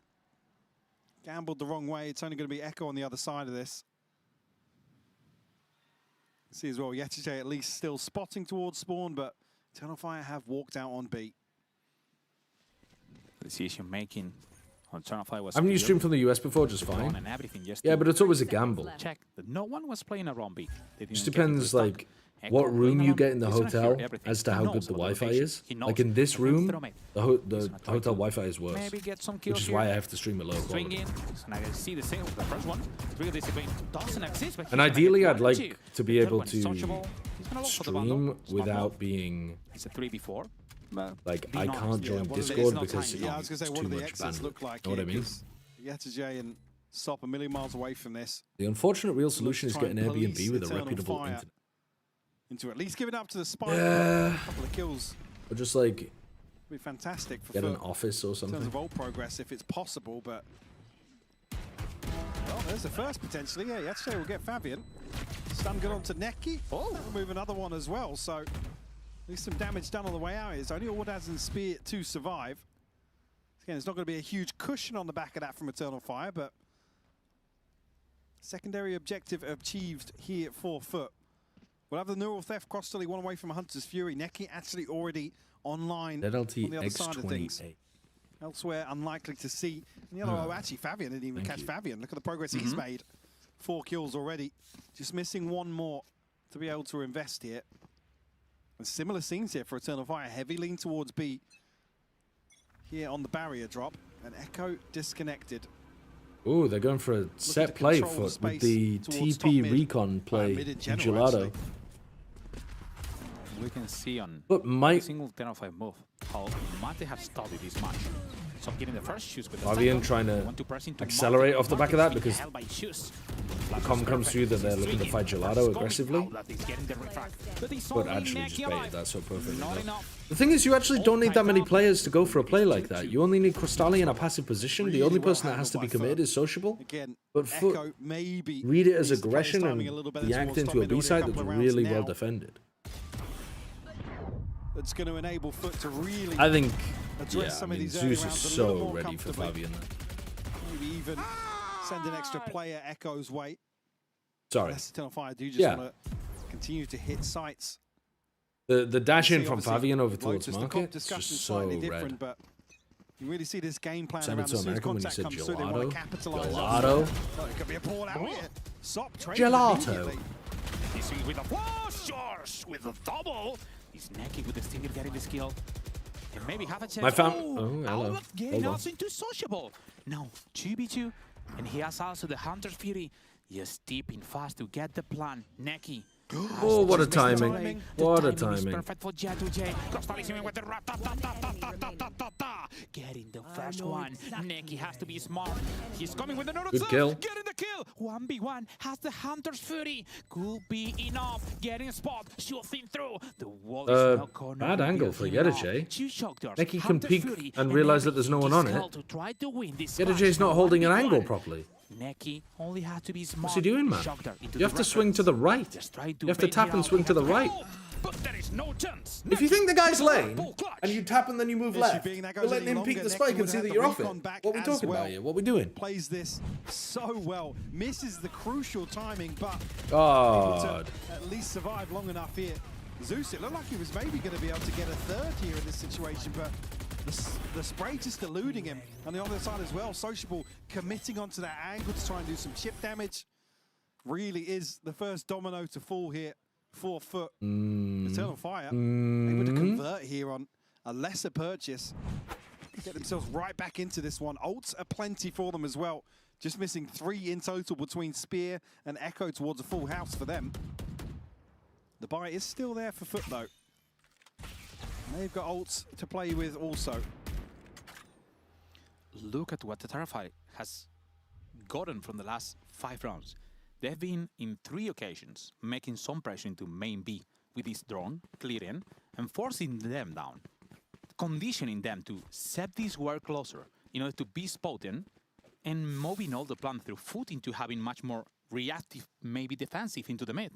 gambled the wrong way. It's only going to be Echo on the other side of this. See as well, Yetiche at least still spotting towards spawn, but Eternal Fire have walked out on B. Decision making I haven't used stream from the US before, just fine. And everything, just Yeah, but it's always a gamble. Check that no one was playing around B. Just depends, like, what room you get in the hotel as to how good the Wi-Fi is. Like in this room, the hotel Wi-Fi is worse, which is why I have to stream at low quality. And ideally, I'd like to be able to stream without being like I can't join Discord because it's too much bandwidth. Know what I mean? Yetterjay and Sop a million miles away from this. The unfortunate real solution is getting Airbnb with a reputable internet. Into at least giving up to the spike. Yeah. A couple of kills. Or just like be fantastic for get an office or something. In terms of ult progress, if it's possible, but well, there's the first potentially. Yeah, Yetterjay will get Fabian. Stun good onto Neki. Oh, move another one as well. So at least some damage done on the way out. It's only Ordaz and Spear to survive. Again, it's not going to be a huge cushion on the back of that from Eternal Fire, but secondary objective achieved here for FUT. We'll have the Neural Theft cross-tilly one away from Hunter's Fury. Neki actually already online on the other side of things. Elsewhere, unlikely to see. And the other, actually, Fabian didn't even catch Fabian. Look at the progress he's made. 4 kills already. Just missing one more to be able to invest here. And similar scenes here for Eternal Fire. Heavy lean towards B here on the barrier drop. And Echo disconnected. Ooh, they're going for a set play FUT with the TP recon play in Gelato. We can see on every single 10 of 5 move how much they have studied this match. So getting the first shoes with the Fabian trying to accelerate off the back of that because the comm comes through that they're looking to fight Gelato aggressively. But actually just baited that so perfectly. The thing is, you actually don't need that many players to go for a play like that. You only need Crystalli in a passive position. The only person that has to be committed is Sociable. But FUT read it as aggression and react into a B-side that's really well defended. That's going to enable FUT to really address some of these Zeus is so ready for Fabian. Maybe even send an extra player Echo's way. Sorry. Eternal Fire do just want to continue to hit sites. The dash in from Fabian over towards Market is just so red. But you really see this game plan Sounded around so as soon as American when you contact said comes through, they want to capitalize Gelato. Oh, it could be a ball out here. Sop Gelato. He's with a flash charge with a double. He's Neki with the stinger getting this kill. And maybe have a chance. Hello. Getting also into Sociable. Now 2v2. And he has also the Hunter's Fury. Just stepping fast to get the plan. Neki. Oh, what a timing. What a timing. Perfect for J2J. Crystallizing with the getting the first one. Neki has to be smart. He's coming with another kill. Getting the kill. 1v1 has the Hunter's Fury. Could be enough. Getting a spot. Shooting through. The wall is not corner. Bad angle for Yetterjay. Neki can peek and realize that there's no one on it. Yetterjay's not holding an angle properly. Neki only had to be smart. What's he doing, man? You have to swing to the right. You have to tap and swing to the right. But there is no chance. If you think the guy's lane, and you tap and then you move left, you're letting him peek the spike and see that you're off it. What are we talking about here? What are we doing? Plays this so well. Misses the crucial timing, but God. At least survive long enough here. Zeus, it looked like he was maybe going to be able to get a third here in this situation, but the spray just eluding him. On the other side as well, Sociable committing onto that angle to try and do some chip damage. Really is the first domino to fall here for FUT. Eternal Fire able to convert here on a lesser purchase. Get themselves right back into this one. Ults are plenty for them as well. Just missing 3 in total between Spear and Echo towards a full house for them. The buy is still there for FUT though. They've got ults to play with also. Look at what the Terrify has gotten from the last 5 rounds. They've been in 3 occasions making some pressure into main B with this drone, clearing, and forcing them down. Conditioning them to set this wire closer in order to be spotted and moving all the plan through FUT into having much more reactive, maybe defensive into the mid.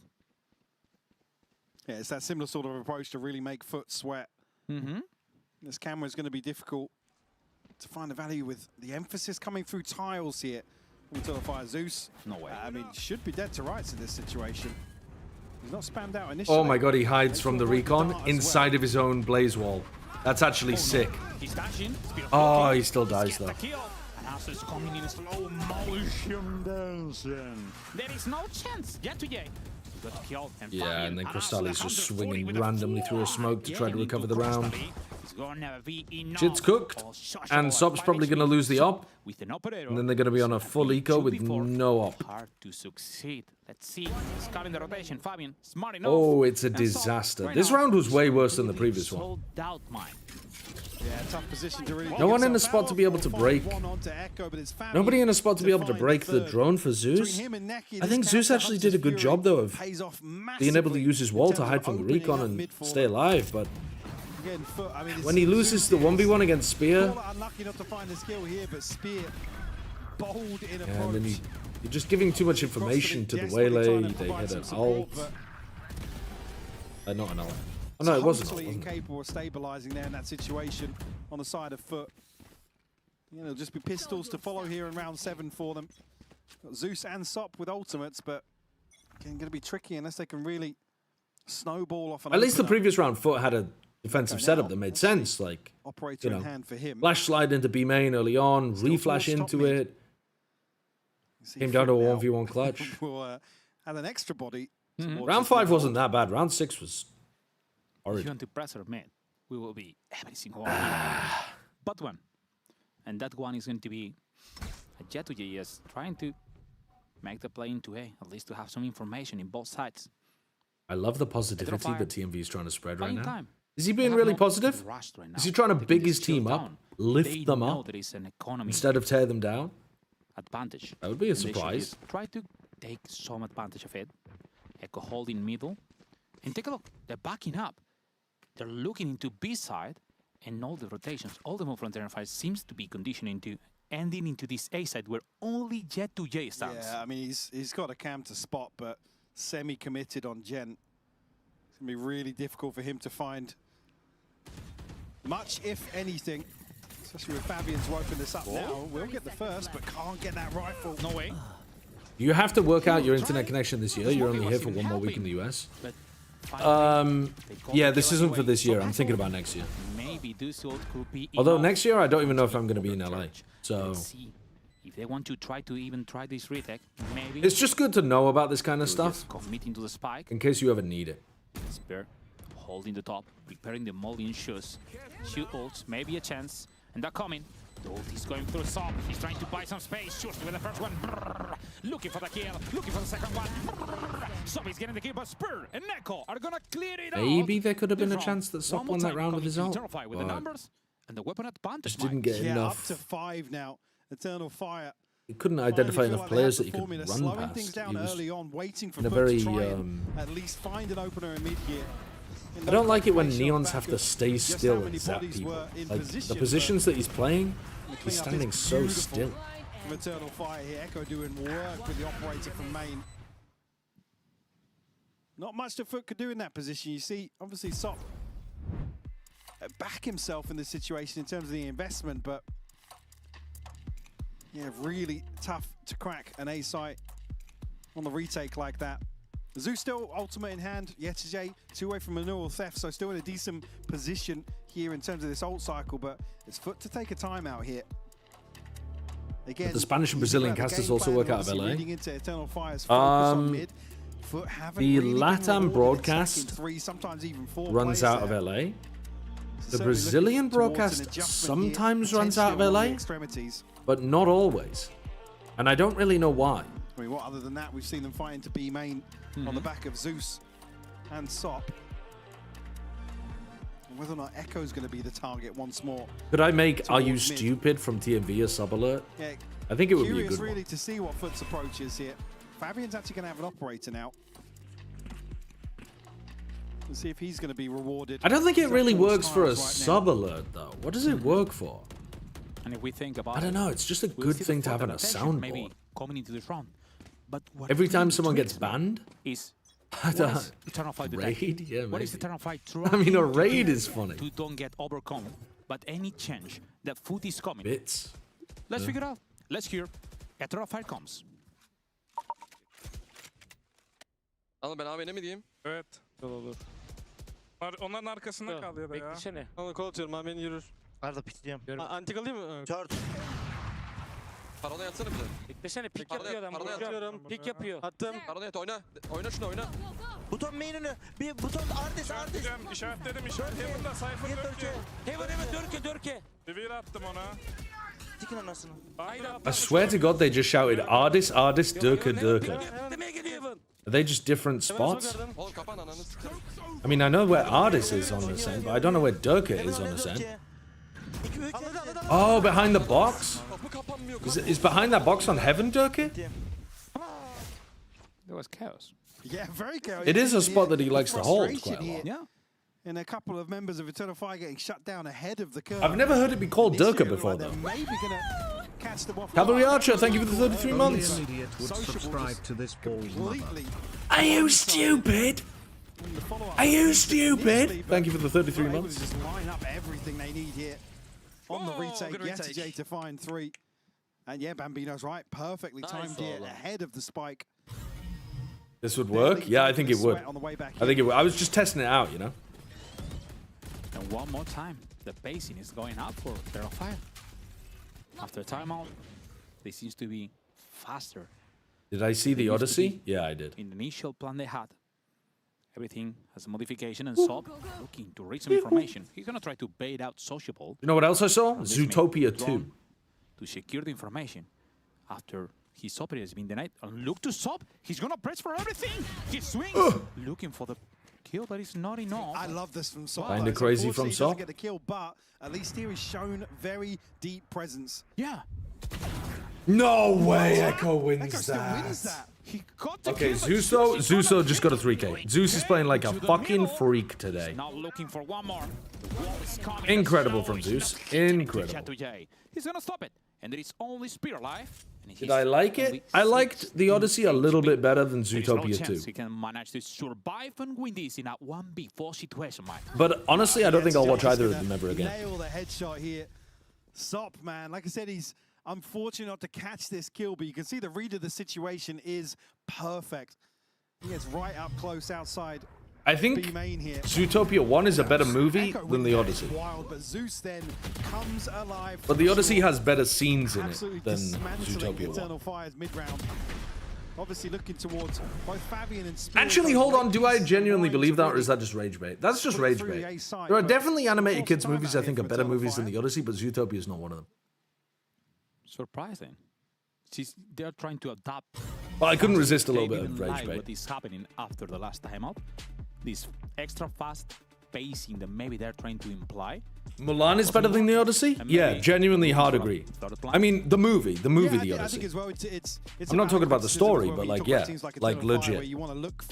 Yeah, it's that similar sort of approach to really make FUT sweat. This camera is going to be difficult to find the value with the emphasis coming through tiles here. Until Fire Zeus. No way. I mean, should be dead to rights in this situation. He's not spammed out initially. Oh my god, he hides from the recon inside of his own blaze wall. That's actually sick. He's dashing. Oh, he still dies though. Masters coming in slow motion dancing. There is no chance. Jet to J. Got killed. And yeah, and then Crystalli's just swinging randomly through a smoke to try to recover the round. Shit's cooked, and Sop's probably going to lose the op, and then they're going to be on a full eco with no op. Hard to succeed. Let's see. Scar in the rotation. Fabian, smart enough. Oh, it's a disaster. This round was way worse than the previous one. Yeah, tough position to really no one in a spot to be able to break. Nobody in a spot to be able to break the drone for Zeus. I think Zeus actually did a good job, though, of being able to use his wall to hide from the recon and stay alive, but when he loses the 1v1 against Spear, unlucky not to find the skill here, but Spear bold in approach. And then you're just giving too much information to the Waylay. They hit an ult. Not an ult. Oh, no, it wasn't. Totally incapable of stabilizing there in that situation on the side of FUT. You know, it'll just be pistols to follow here in round 7 for them. Got Zeus and Sop with ultimates, but again, going to be tricky unless they can really snowball off an At least the opener. previous round, FUT had a defensive setup that made sense. Like, Operator in hand for him. flash slide into B main early on, reflash into it. Came down to a 1v1 clutch. Will have an extra body. Round 5 wasn't that bad. Round 6 was horrid. If you want to press our mid, we will be every single one. But one. And that one is going to be a Jet to JS trying to make the play into A, at least to have some information in both sides. I love the positivity that TMV is trying to spread right now. Time. Is he being really positive? Right, is he trying to big his team up, lift them up, instead of tear them down? Advantage. That would be a surprise. Try to take some advantage of it. Echo holding middle. And take a look. They're backing up. They're looking into B side. And all the rotations, all the move from Terranfire seems to be conditioning to ending into this A side where only Jet to J stands. Yeah, I mean, he's got a cam to spot, but semi-committed on Gen. It's going to be really difficult for him to find much, if anything. Especially with Fabian's woken this up now. We'll get the first, but can't get that rifle. No way. You have to work out your internet connection this year. You're only here for 1 more week in the US. Yeah, this isn't for this year. I'm thinking about next year. Although next year, I don't even know if I'm going to be in LA. So if they want to try this retake, maybe it's just good to know about this kind of stuff committing to the spike. In case you ever need it. Spear holding the top, preparing the molly in shoes. Shoot ults, maybe a chance. And they're coming. The ult is going through Sop. He's trying to buy some space. Shoots with the first one. Looking for the kill. Looking for the second one. Sop is getting the kill, but Spear and Neko are gonna clear it out. Maybe there could have been a chance that Sop won that round with his ult. With the numbers and the weapon advantage. Just didn't get enough. Up to 5 now. Eternal Fire. He couldn't identify enough players that he could run slowing past. Things down early on, waiting for in a very at least find an opener in mid here. I don't like it when Neons have to stay still and zap people. Like, the positions that he's playing, he's standing so still. From Eternal Fire here, Echo doing work with the operator from main. Not much the FUT could do in that position. You see, obviously, Sop back himself in this situation in terms of the investment, but yeah, really tough to crack an A site on the retake like that. Zeus still ultimate in hand, Yetijay 2 away from Manual Theft, so still in a decent position here in terms of this ult cycle, but it's FUT to take a timeout here. Again, the Spanish and Brazilian casters also work out of LA. The LATAM broadcast runs out of LA. The Brazilian broadcast sometimes runs out of LA, but not always. And I don't really know why. I mean, what other than that, we've seen them fighting to B main on the back of Zeus and Sop. And whether or not Echo's going to be the target once more. Could I make Are You Stupid from TMV a sub alert? Yeah, I think it would be a good really one. to see what FUT's approach is here. Fabian's actually going to have an operator now. Let's see if he's going to be rewarded. I don't think it really works for a sub alert, though. What does it work for? And if we think about I don't know. It's just a good thing to have on a soundboard. Maybe coming into this round. But every time someone gets banned, is Eternal Fight raid? Yeah, maybe. What is Eternal Fight I mean, a raid is funny. To don't get overcome, but any change that FUT is coming. Bits. Let's figure out. Let's hear. Eternal Fight comes. Anıl ben AB'ne mi diyeyim? Evet. Olur. Onların arkasında kal ya da ya. Beklesene. Anıl kol atıyorum AB'nin yürür. Arada pitliyorum. Antik alayım mı? Çağır. Paranoya atsana bize. Beklesene pik yapıyor adam. Atıyorum. Pik yapıyor. Attım. Paranoya oyna. Oyna şunu oyna. Buton main önü. Bir buton Ardis. İşaretledim. Heaven'da Cypher dörke. Heaven dörke. Reveal attım ona. Dikin anasını. I swear to God, they just shouted Ardis, Ardis, Durka, Durka. Are they just different spots? Oğlum kapan ananı sıçarım. I mean, I know where Ardis is on the scent, but I don't know where Durka is on the scent. Oh, behind the box? Is behind that box on Heaven, Durka? There was chaos. Yeah, very chaos. It is a spot that he likes to hold quite a lot. Yeah. And a couple of members of Eternal Fire getting shut down ahead of the curve. I've never heard it be called Durka before, though. Cavalry Archer, thank you for the 33 months. Subscribe to this bald mother. Are you stupid? Are you stupid? Thank you for the 33 months. Just line up everything they need here on the retake. Yesterday to find 3. And yeah, Bambino's right. Perfectly timed here ahead of the spike. This would work? Yeah, I think it would. I think it would. I was just testing it out, you know? And one more time, the pacing is going up for Eternal Fire. After timeout, they seems to be faster. Did I see the Odyssey? Yeah, I did. In the initial plan they had, everything has a modification, and Sob looking to read some information. He's gonna try to bait out Sociable. You know what else I saw? Zootopia 2. To secure the information after his operator has been denied. And look to Sob, he's gonna press for everything. He swings, looking for the kill, but it's not enough. I love this from Sob. Kinda crazy from Sob. Doesn't get the kill, but at least here he's shown very deep presence. Yeah. No way Echo wins Echo still wins that. He got the Okay, kill, Zuso just got a 3K. Zeus is playing like a fucking freak today. Now looking for one more. The wall is coming. Incredible from Zeus. Incredible. He's gonna stop it. And there is only Spear alive. Did I like it? I liked the Odyssey a little bit better than Zootopia 2. He can manage to survive and win this in a 1v4 situation, Mike. But honestly, I don't think I'll watch either of them ever again. Nail the headshot here. Sop, man. Like I said, he's unfortunate not to catch this kill, but you can see the read of the situation is perfect. He gets right up close outside. I think Zootopia 1 is a better movie than the Odyssey. Wild, but Zeus then comes alive. But the Odyssey has better scenes in it than dismantling Zootopia 1. Eternal Fire's mid-round. Obviously looking towards both Fabian and Spear. Actually, hold on. Do I genuinely believe that, or is that just rage bait? That's just rage bait. There are definitely animated kids movies I think are better movies than the Odyssey, but Zootopia is not one of them. Surprising. They're trying to adapt. Well, I couldn't resist a little bit of rage What bait. is happening after the last timeout? This extra fast pacing that maybe they're trying to imply. Mulan is better than the Odyssey? Yeah, genuinely hard agree. I mean, the movie, the Odyssey. I think as well, it's I'm not talking about the story, but like, yeah, like legit.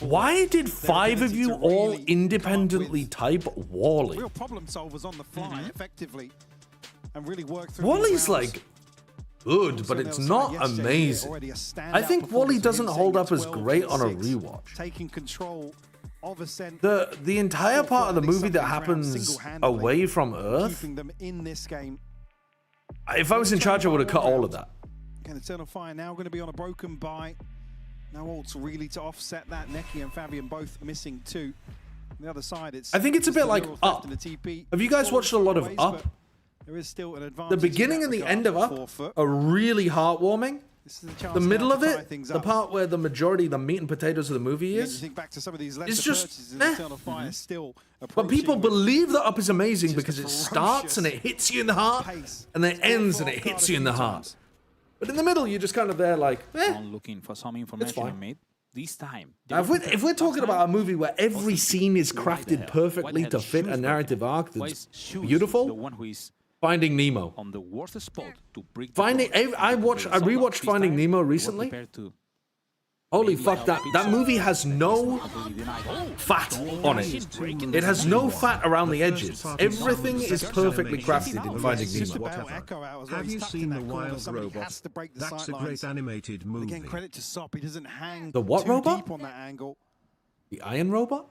Why did 5 of you all independently type Wally? Real problem solvers on the fly, effectively, and really work through. Wally's like good, but it's not amazing. I think Wally doesn't hold up as great on a rewatch. Taking control. The entire part of the movie that happens away from Earth, them in this game. If I was in charge, I would have cut all of that. Again, Eternal Fire now going to be on a broken buy. No ults really to offset that. Neki and Fabian both missing 2. On the other side, it's. I think it's a bit like Up. Have you guys watched a lot of Up? There is still an advantage. The beginning and the end of Up are really heartwarming. The middle of it, the part where the majority, the meat and potatoes of the movie is, it's just, But people believe that Up is amazing because it starts and it hits you in the heart, and then it ends and it hits you in the heart. But in the middle, you're just kind of there like, looking for some information, mate. This time. Now, if we're talking about a movie where every scene is crafted perfectly to fit a narrative arc that's beautiful, Finding Nemo. On the worst spot to break I rewatched Finding Nemo recently. Holy fuck, that movie has no fat on it. It has no fat around the edges. Everything is perfectly crafted in Finding Nemo. Have you seen The Wild Robot? That's a great animated movie. Again, credit to Sop, he doesn't hang the what too robot? deep on that angle. The Iron Robot?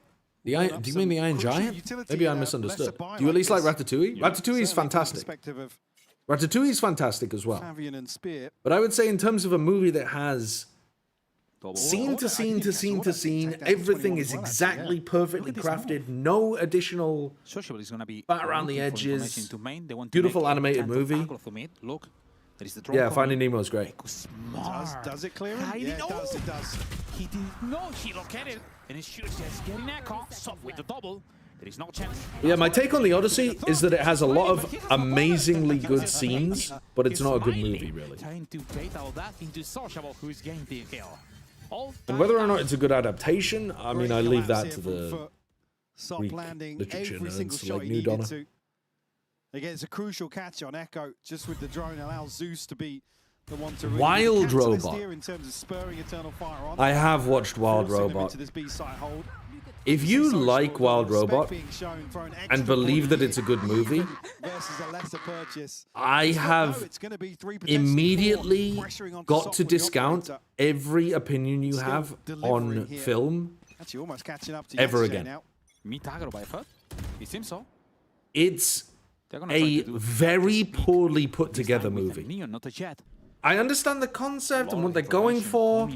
Do you mean the Iron Giant? Maybe I misunderstood. Do you at least like Ratatouille? Ratatouille is fantastic. Ratatouille is fantastic as well. But I would say in terms of a movie that has scene to scene to scene to scene, everything is exactly perfectly crafted, no additional fat around the edges, beautiful animated movie. There is the drone Yeah, coming. Finding Nemo is great. Does it clear him? Yeah, it does. He did not. He located, and it shoots just getting Echo. So with the double, there is no chance. Yeah, my take on the Odyssey is that it has a lot of amazingly good scenes, but it's not a good movie, really. Trying to bait all that into Sociable, who's getting the kill. And whether or not it's a good adaptation, I mean, I leave that to the Soft landing literature every single nerds shot like he New needed Donna. to. Again, it's a crucial catch on Echo, just with the drone, allows Zeus to be the one to really Wild be the catalyst Robot. here in terms of spurring Eternal Fire on. I have watched Wild Forcing them Robot. into this B-side hold. If you like Wild Robot and believe that it's a good movie, versus a lesser purchase. I have immediately got to discount every opinion you have on film Actually, almost catching up to ever yesterday again. now. Meet aggro by FUT. It seems so. It's They're gonna a try to do very poorly put together with a movie. Neon, not a Jet. I understand the concept and what they're going for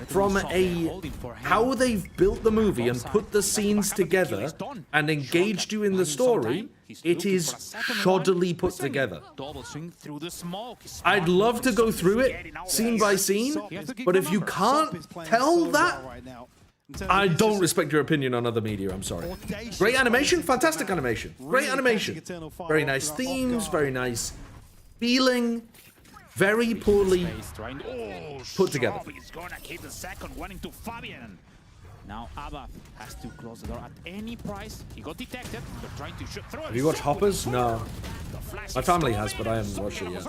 from how they've built the movie and put the scenes together and engaged you in the story. It is shoddily put together. Double swing through the smoke. I'd love to go through it scene by scene, but if you can't tell that, I don't respect your opinion on other media, I'm sorry. Great animation, fantastic animation. Great animation. Very nice themes, very nice feeling. Very poorly put together. He's gonna hit the second one into Fabian. Now Abba has to close the door at any price. He got detected. They're trying to shoot through. Have you watched Hoppers? No. My family has, but I haven't watched it yet.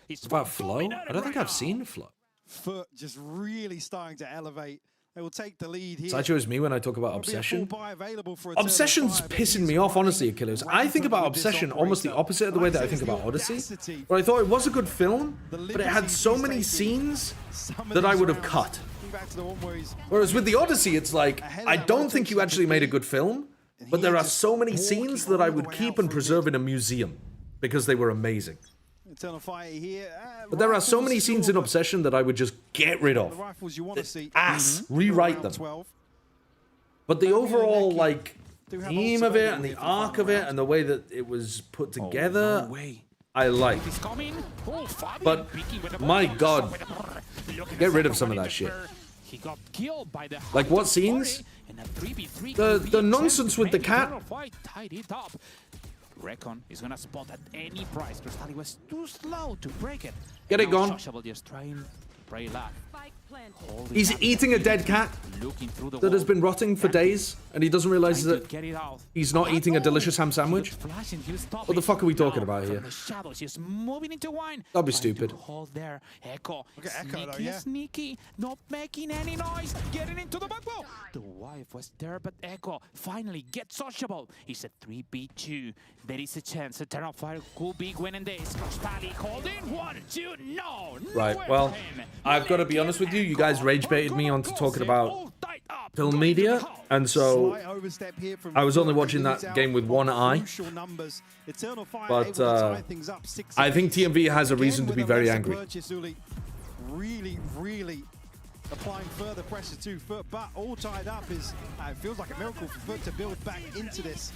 It's about Flow? I don't think I've seen Flow. FUT just really starting to elevate. They will take the lead here. Sideshow is me when I talk about There'll be a Obsession. full buy available for Eternal Obsession's Fire, but pissing he's me off, right honestly, Achilles. I think about with this Obsession almost the operator. opposite of the way that I think about Odyssey. But I thought it was a good film, but it had so many scenes that I would have cut. Back to the one where he's Whereas with the Odyssey, it's like, I don't think you actually made a good film, but there are so many scenes that I would keep and preserve in a museum because they were amazing. Eternal Fire here. But there are so many scenes in Obsession that I would just get rid The of. rifles you want to see. Rewrite them. 12. But the overall, like, theme of it and the arc of it and the way that it was put together, I like. But, my God, get rid of some of that shit. He got killed by the Like, what scenes? The nonsense with the cat. Tied it up. Recon is gonna spot at any price. Crystalli was too slow to break it. Get it gone. Shoshable just trying pray lad. He's eating a dead cat that has been rotting for days, and he doesn't realize that he's not eating a delicious ham sandwich. What the fuck are we talking about here? The shadows just moving into wine. That'd be stupid. Hold there. Echo. Echo, though, Sneaky. Not making any noise. Getting into the backbone. The wife was there, but Echo finally gets sociable. He's a 3v2. There is a chance Eternal Fire could be winning this. Crystalli holding 1, 2, no. Right, well, I've got to be honest with you. You guys rage baited me onto talking about film media, and so I was only watching that game with one eye. But I think TMV has a reason to be very angry. Really applying further pressure to FUT, but all tied up is, it feels like a miracle for FUT to build back into this.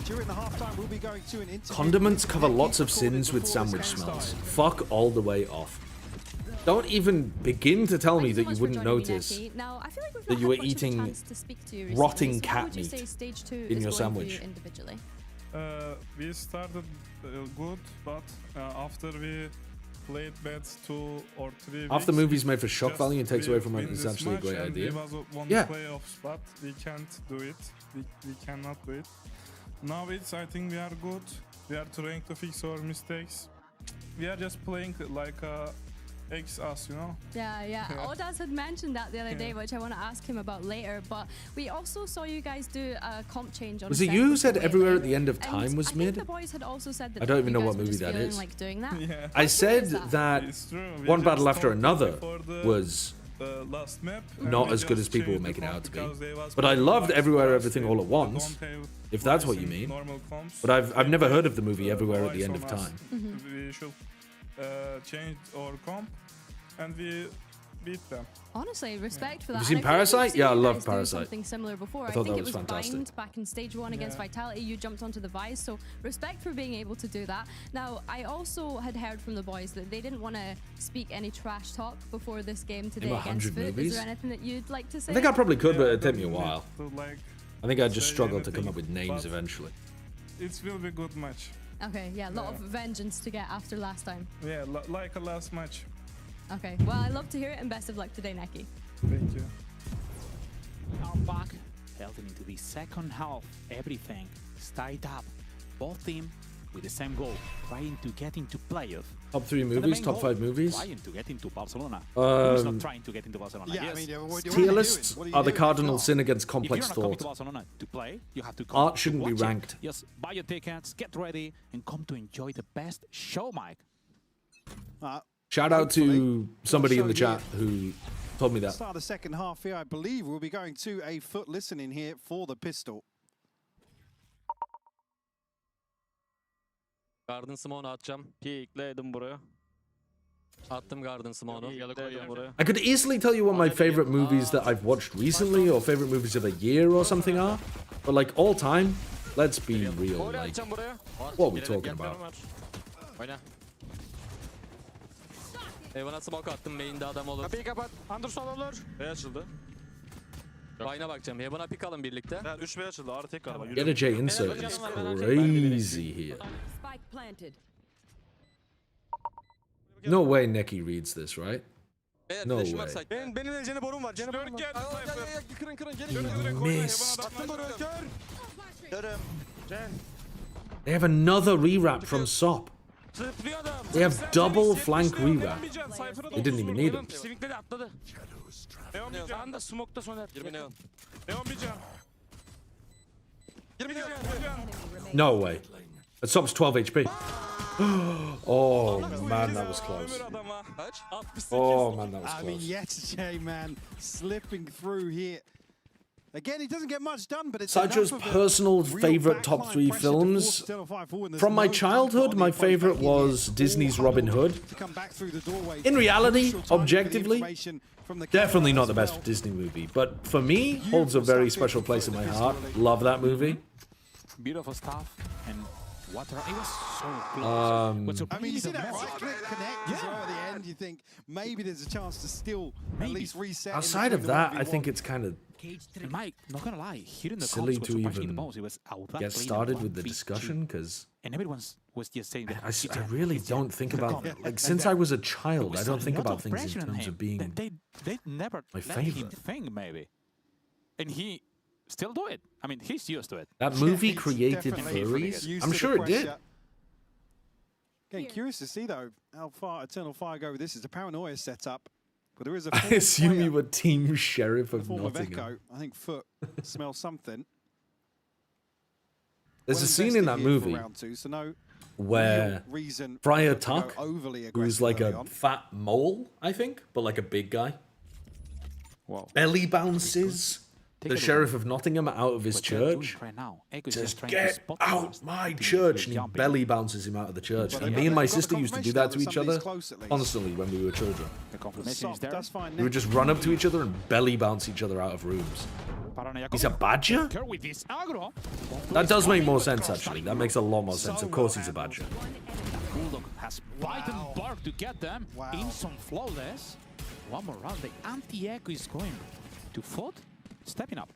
During the halftime, we'll be going to an interview. Condiments cover lots of sins with sandwich smells. Fuck all the way off. Don't even begin to tell me that you wouldn't notice that you were eating rotting cat meat in your sandwich. We started good, but after we played bad 2 or 3 weeks, Half the movie's made for shock value and takes away from it. It's actually a great idea. Yeah. Playoffs, but we can't do it. We cannot do it. Now I think we are good. We are trying to fix our mistakes. We are just playing like ex-us, you know? Yeah. Odas had mentioned that the other day, which I want to ask him about later, but we also saw you guys do a comp change on Was it you who said everywhere at the end of time was mid? The boys had also said that I don't even you know guys what were movie just that feeling is. like doing that. Yeah. I said that one battle after another was last map, not as good as people were making it out to be. But I loved Everywhere Everything All at Once, if that's what you mean. But I've never heard of the movie Everywhere at the End of Time. We should change our comp, and we beat them. Honestly, respect for that. Have you seen And I feel like we've Parasite? seen Yeah, I you love guys do Parasite. Something similar before. I thought think that it was was fantastic. Bind back in stage 1 against Vitality. You jumped onto the Vice, so respect for being able to do that. Now, I also had heard from the boys that they didn't want to speak any trash talk before this game today against 100 FUT. movies? Is there anything that you'd like to say? I think I probably could, but Yeah, it'd take me a don't while. need to, like, I think I'd just say struggle to come anything, up with names but eventually. It will be a good match. Okay, yeah, a lot of vengeance to get after last time. Yeah, like a last match. Okay, well, I love to hear it, and best of luck today, Neki. Thank you. Now back, heading into the second half. Everything is tied up. Both teams with the same goal, trying to get into playoff. Top 3 And the movies, main top goal, 5 movies. Trying to get into Barcelona. Who's not trying to get into Barcelona? Yeah, Yes. I mean, what Tier are you lists doing? are the What cardinal if sin against If you're complex not coming to thought. Barcelona to play, you have to come Art to shouldn't be watch it. ranked. Just buy your tickets, get ready, and come to enjoy the best show, Mike. Shout out to somebody in the show chat who told me that. Start of the second half here, I believe we'll be going to a FUT listening here for the pistol. Garden Smoke'u atacağım. Peekledim buraya. Attım Garden Smoke'u. Peekledim buraya. I could easily tell you what my favorite movies that I've watched recently or favorite movies of the year or something are. But like all time, let's be real. Gol Like, atacağım buraya. what are we talking about? Oyna. Evan'a smoke attım. Main'de adam olur. Kapıyı kapat. Anderson olur. B açıldı. Vine'a bakacağım. Evan'a pick alın birlikte. 3 B açıldı. Ağrı tek galiba. Get a J insert is crazy here. Spike planted. No way Neki reads this, right? No way. Benim de Jenny borum var. Jenny borum var. Kırın gelin. Missed. Attım boru kör. Görüm. Jen. They have another re-wrap from SOP. Zıplıyor adam. They have double flank re-wrap. They didn't even need him. Swink'te atladı. Neon bir can. Anda smoke'ta soner. 20 neon. Neon bir can. 20 neon. No way. SOP's 12 HP. Oh man, that was close. Kaç? Oh man, that was I mean, close. Yetche, man, slipping through here. Again, he doesn't get much done, but it's Sidesho's enough of a personal real favorite top backline 3 pressure to films. force Eternal Fire forward. There's From my no childhood, time my for the favorite back in was here. Disney's All Robin huddled Hood. to come back through the doorway. In reality, Crucial time for the objectively, information from the definitely camera not the as best well. Disney movie, but for me, holds a very special place in my heart. Love that movie. Beautiful stuff. And what it was so close. I mean, you see that right click connect as well at the end. You think maybe there's a chance to still at least reset. Outside of that, I think it's kind of And Mike, not gonna lie, here in the silly comms was to surprising even the most. It was out that get lane started in with the 1v2. discussion, because And everyone was just saying that I really don't think about, like, since I was a child, I don't think about things in terms of being They never my let him favorite. think, maybe. And he still do it. I mean, he's used to it. That movie he's created definitely furries. used I'm to the sure it did. pressure. Again, curious to see though how far Eternal Fire go with this. It's a paranoia setup, but there is a. I assume you were Team Sheriff of form of Nottingham. Echo. I think FUT smells something. There's Well a scene in invested that here for movie round two, so no where real reason Friar to go Tuck, overly who's aggressive like early a on. fat mole, I think, but like a big guy, Wow. belly bounces Take the a look Sheriff at of Nottingham out of his what they're doing church. right now. Echo is Says, just trying to "Get spot out us. my He's church!" And he jumping. belly bounces him out of the church. Well, And they've me and my got the sister used to do confirmation that now to that each somebody's other close, at least. constantly when we were children. The confirmation is Soft, there. that's fine. We would just run up to each other and belly bounce each other out of rooms. He's a badger? Care with this aggro. That does make more sense, actually. That makes a lot more sense. Of course he's a badger. Bulldog has bite and bark to get them. In some flawless. One more round. The anti-echo is going to FUT, stepping up.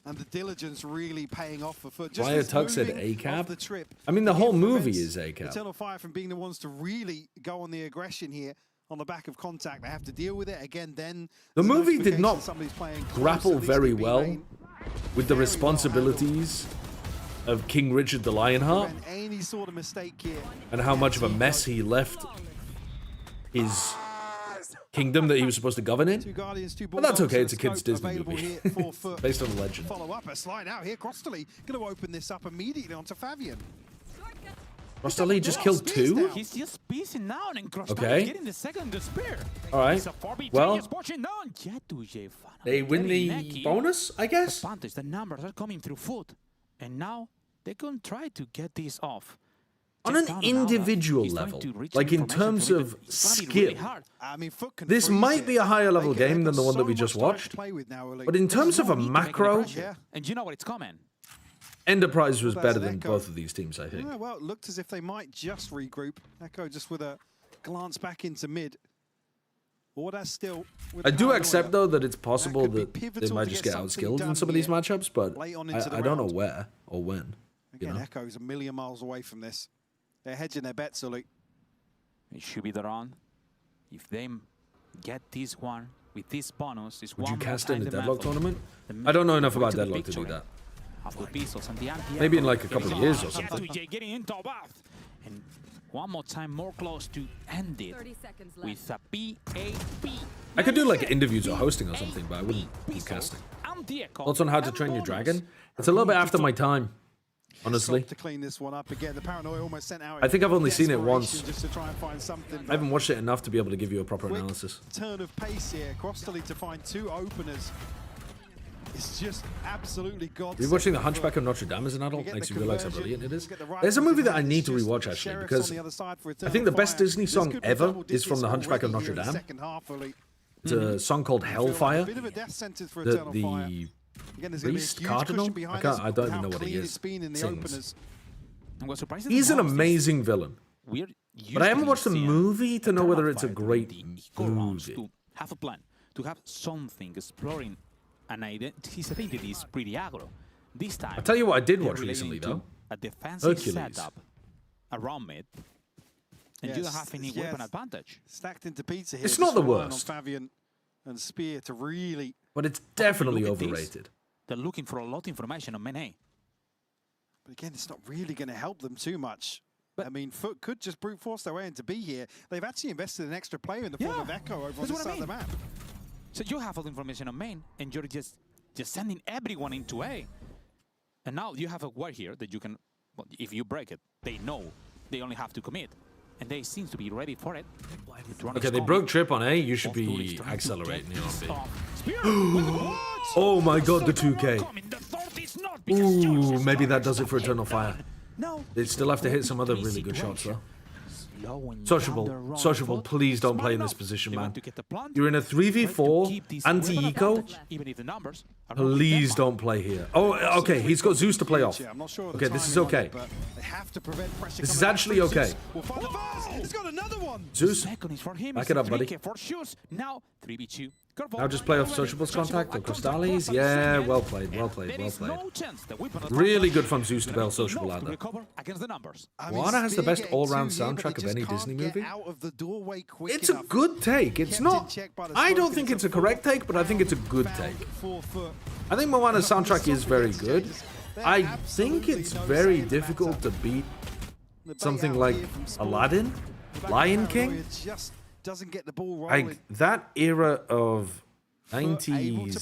And the diligence really paying off for FUT. Just Friar this Tuck said moving ACAB? off the trip, I mean, the whole movie prevents is ACAB. Eternal Fire from being the ones to really go on the aggression here on the back of contact. They have to deal with it again. Then The there's a movie did notification not somebody's playing close, grapple at least very in B well lane. with the Very well responsibilities of King Richard the Lionheart Prevent any sort of mistake here. and how much of a mess he left his kingdom that he was supposed to govern in. Two Guardians, two But that's Bulldogs, okay, and it's a kid's scope Disney available movie. here for FUT. Based on a legend. Follow up a slide out here. Crossley going to open this up immediately onto Fabian. Rostali just killed two? He's just piecing down and Cross Okay. getting the second to spear. Alright. It's a 4v3, Well, he's pushing down. Jetuje finally they win getting the necky. bonus, I guess? Advantage, the numbers are coming through FUT. And now they can try to get this off. On an individual level, like in terms of skill, this might be a higher level game than the one that we just watched. But in terms of a macro, and you know what, it's coming. Enterprise was better than both of these teams, I think. Yeah, well, it looked as if they might just regroup. Echo just with a glance back into mid. Order still. I do accept, though, that it's possible that they might just get outskilled in some of these matchups, but I don't know where or when. Again, Echo's a million miles away from this. They're hedging their bets, Sully. It should be the run. If they get this one with this bonus, it's Would one you more cast time in a the Deadlock method. tournament? The I don't know enough way about to the Deadlock to do victory. that. After pistols and the anti Maybe in like a couple of years or something. Getting into a bath. And one more time more close to end it with a PAP. I could do like interviews or hosting or something, but I wouldn't do casting. Thoughts on How to Train Your Dragon? It's a little bit after my time, honestly. To clean this one up again, the Paranoia almost sent out. I think I've only seen it once. Just to try and find something. I haven't watched it enough to be able to give you a proper analysis. Turn of pace here. Crossley to find two openers. It's just absolutely god. Rewatching The Hunchback of Notre Dame as an adult makes you realize how brilliant it is. There's a movie that I need to rewatch actually, because I think the best Disney song ever is from The Hunchback of Notre Dame. It's a song called Hellfire. The priest cardinal? I don't even know what he is. Sings. He's an amazing villain. But I haven't watched the movie to know whether it's a great movie. To have a plan, to have something exploring an his identity is pretty aggro. This time, I'll tell you what I did watch recently though. A defensive Hercules. setup around mid, and you don't have any weapon advantage. Stacked into pizza here. It's not the relying worst. On Fabian and Spear to really. But it's definitely Look at this. overrated. They're looking for a lot of information on main A. But again, it's not really going to help them too much. I mean, FUT could just brute force their way into B here. They've actually invested an extra player in the form of Echo over on this side of the map. So you have all the information on main, and you're just sending everyone into A. And now you have a ward here that you can, well, if you break it, they know they only have to commit. And they seem to be ready for it. Okay, they broke trip on A. You should be accelerating here on B. Oh my god, the 2K. Ooh, maybe that does it for Eternal Fire. They still have to hit some other really good shots though. Sociable, please don't play in this position, man. You're in a 3v4, anti-eco. Please don't play here. Oh, okay, he's got Zeus to play off. Okay, this is okay. This is actually okay. Zeus, back it up, buddy. Now 3v2. Now just play off Sociable's contact or Crystales. Yeah, well played, well played, well played. Really good from Zeus to bail Sociable out there. Moana has the best all-round soundtrack of any Disney movie. It's a good take. It's not... I don't think it's a correct take, but I think it's a good take. I think Moana's soundtrack is very good. I think it's very difficult to beat something like Aladdin, Lion King. Doesn't get the ball rolling. Like that era of 90s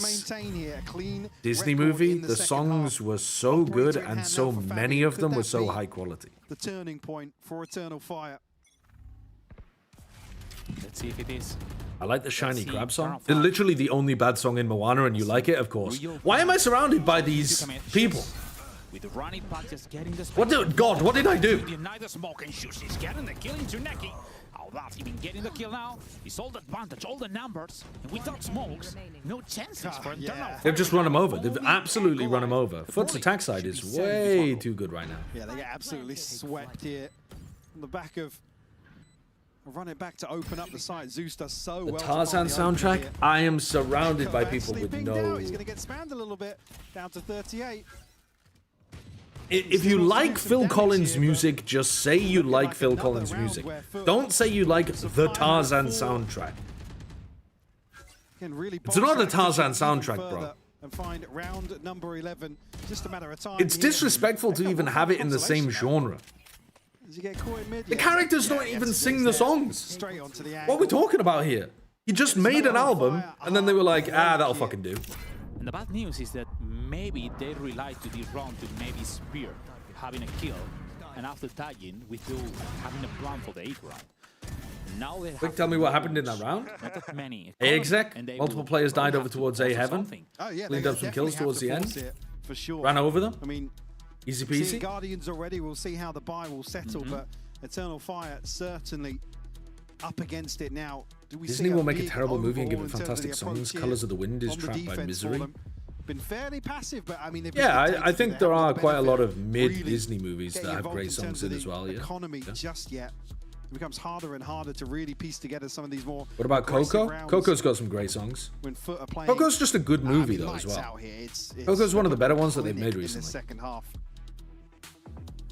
Disney movie, the songs were so good and so many of them were so high quality. The turning point for Eternal Fire. Let's see if it is. I like the Shiny Crab song. It's literally the only bad song in Moana and you like it, of course. Why am I surrounded by these people? What did God, what did I do? That's even getting the kill now. It's all the advantage, all the numbers. And without smokes, no chances for Eternal. They've just run him over. They've absolutely run him over. FUT's attack side is way too good right now. Yeah, they get absolutely swept here. On the back of running back to open up the site. Zeus does so well. The Tarzan soundtrack, I am surrounded by people with no... He's going to get spammed a little bit, down to 38. If you like Phil Collins music, just say you like Phil Collins music. Don't say you like the Tarzan soundtrack. It's not a Tarzan soundtrack, bro. And find round number 11. Just a matter of time. It's disrespectful to even have it in the same genre. The characters don't even sing the songs. What are we talking about here? You just made an album, and then they were like, ah, that'll fucking do. And the bad news is that maybe they relied to this round to maybe Spear having a kill, and after tagging, with having a plan for the 8th round. Now they Quick, tell me what happened in that round. not that many. A exec, multiple players died over towards A heaven. Oh, yeah, Cleaned up some kills towards the end. For sure. Ran over them. I mean, Easy See peasy. Guardians already. We'll see how the buy will settle, but Eternal Fire certainly up against it now. Do we Disney see will make a big terrible movie and give overhaul it in terms of fantastic the approach songs. here Colors of the Wind is on the trapped by defense for misery. them? Been fairly passive, but I mean, they've Yeah, been I think there they are haven't quite a lot benefit of mid really Disney movies that getting have involved great in songs terms in of as the well. Yeah. economy just yet. It becomes harder and harder to really piece together some of these more. What about aggressive Coco? rounds Coco's got some great songs. when FUT are playing. Coco's just a good movie though lights as well. out here. It's Coco's one of the better ones that they've clinic made in the recently. second half.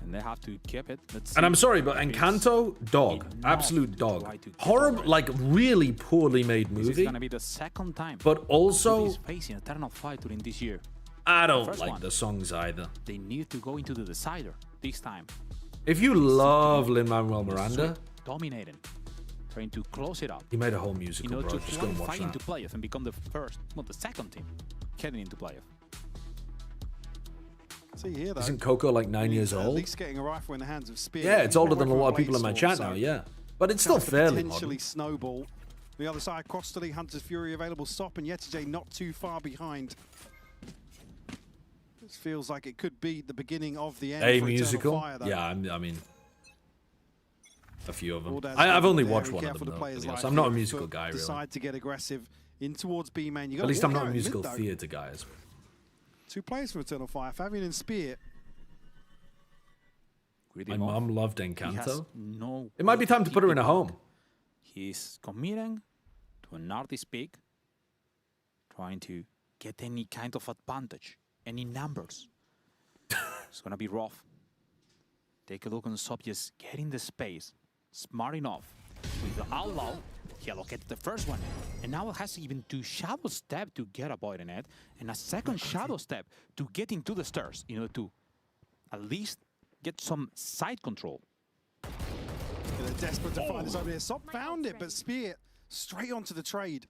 And they have to keep it. And I'm sorry, but Encanto, dog, absolute dog. Horrible, like really poorly made This is movie. gonna be the second time. But also, he's facing Eternal Fire during this year. I don't First like one, the songs either. They need to go into the decider this time. If you love Lin-Manuel Miranda, Dominating, trying to close it up. he made a whole musical, bro. To Just go and watch qualify into that. playoff and become the first, well, the second team getting into playoff. See here, though. Isn't Coco like 9 he's years at old? least getting a rifle in the hands of Spear. Yeah, it's older than a Rifle lot of people in my Bladestorm, chat so now, yeah. But it's still chance to fairly potentially modern. snowball. The other side, Crossley, Hunter's Fury available. Stop and Yetijay not too far behind. This feels like it could be the beginning of the end. A for Eternal musical? Fire, though. Yeah, I mean, a few of them. Aldaz I've only very watched one of careful them to though. play his to be honest. life I'm not a here. musical Foot guy, really. Decide to get aggressive in towards B main. You At least I'm not a in mid, musical though. theatre guy. As well. 2 players for Eternal Fire, Fabian and Spear. My mum loved He has Encanto. no It might be time to put her in a home. He's committing to an artist pick, trying to get any kind of advantage, any numbers. It's gonna be rough. Take a look on Sop, just getting the space, smart enough. With the outlaw, he allocated the first one, and now it has even 2 shadow step to get avoiding it, and a second shadow step to get into the stairs in order to at least get some side control. They're desperate to find this over here. Sop found it, but Spear straight onto the trade.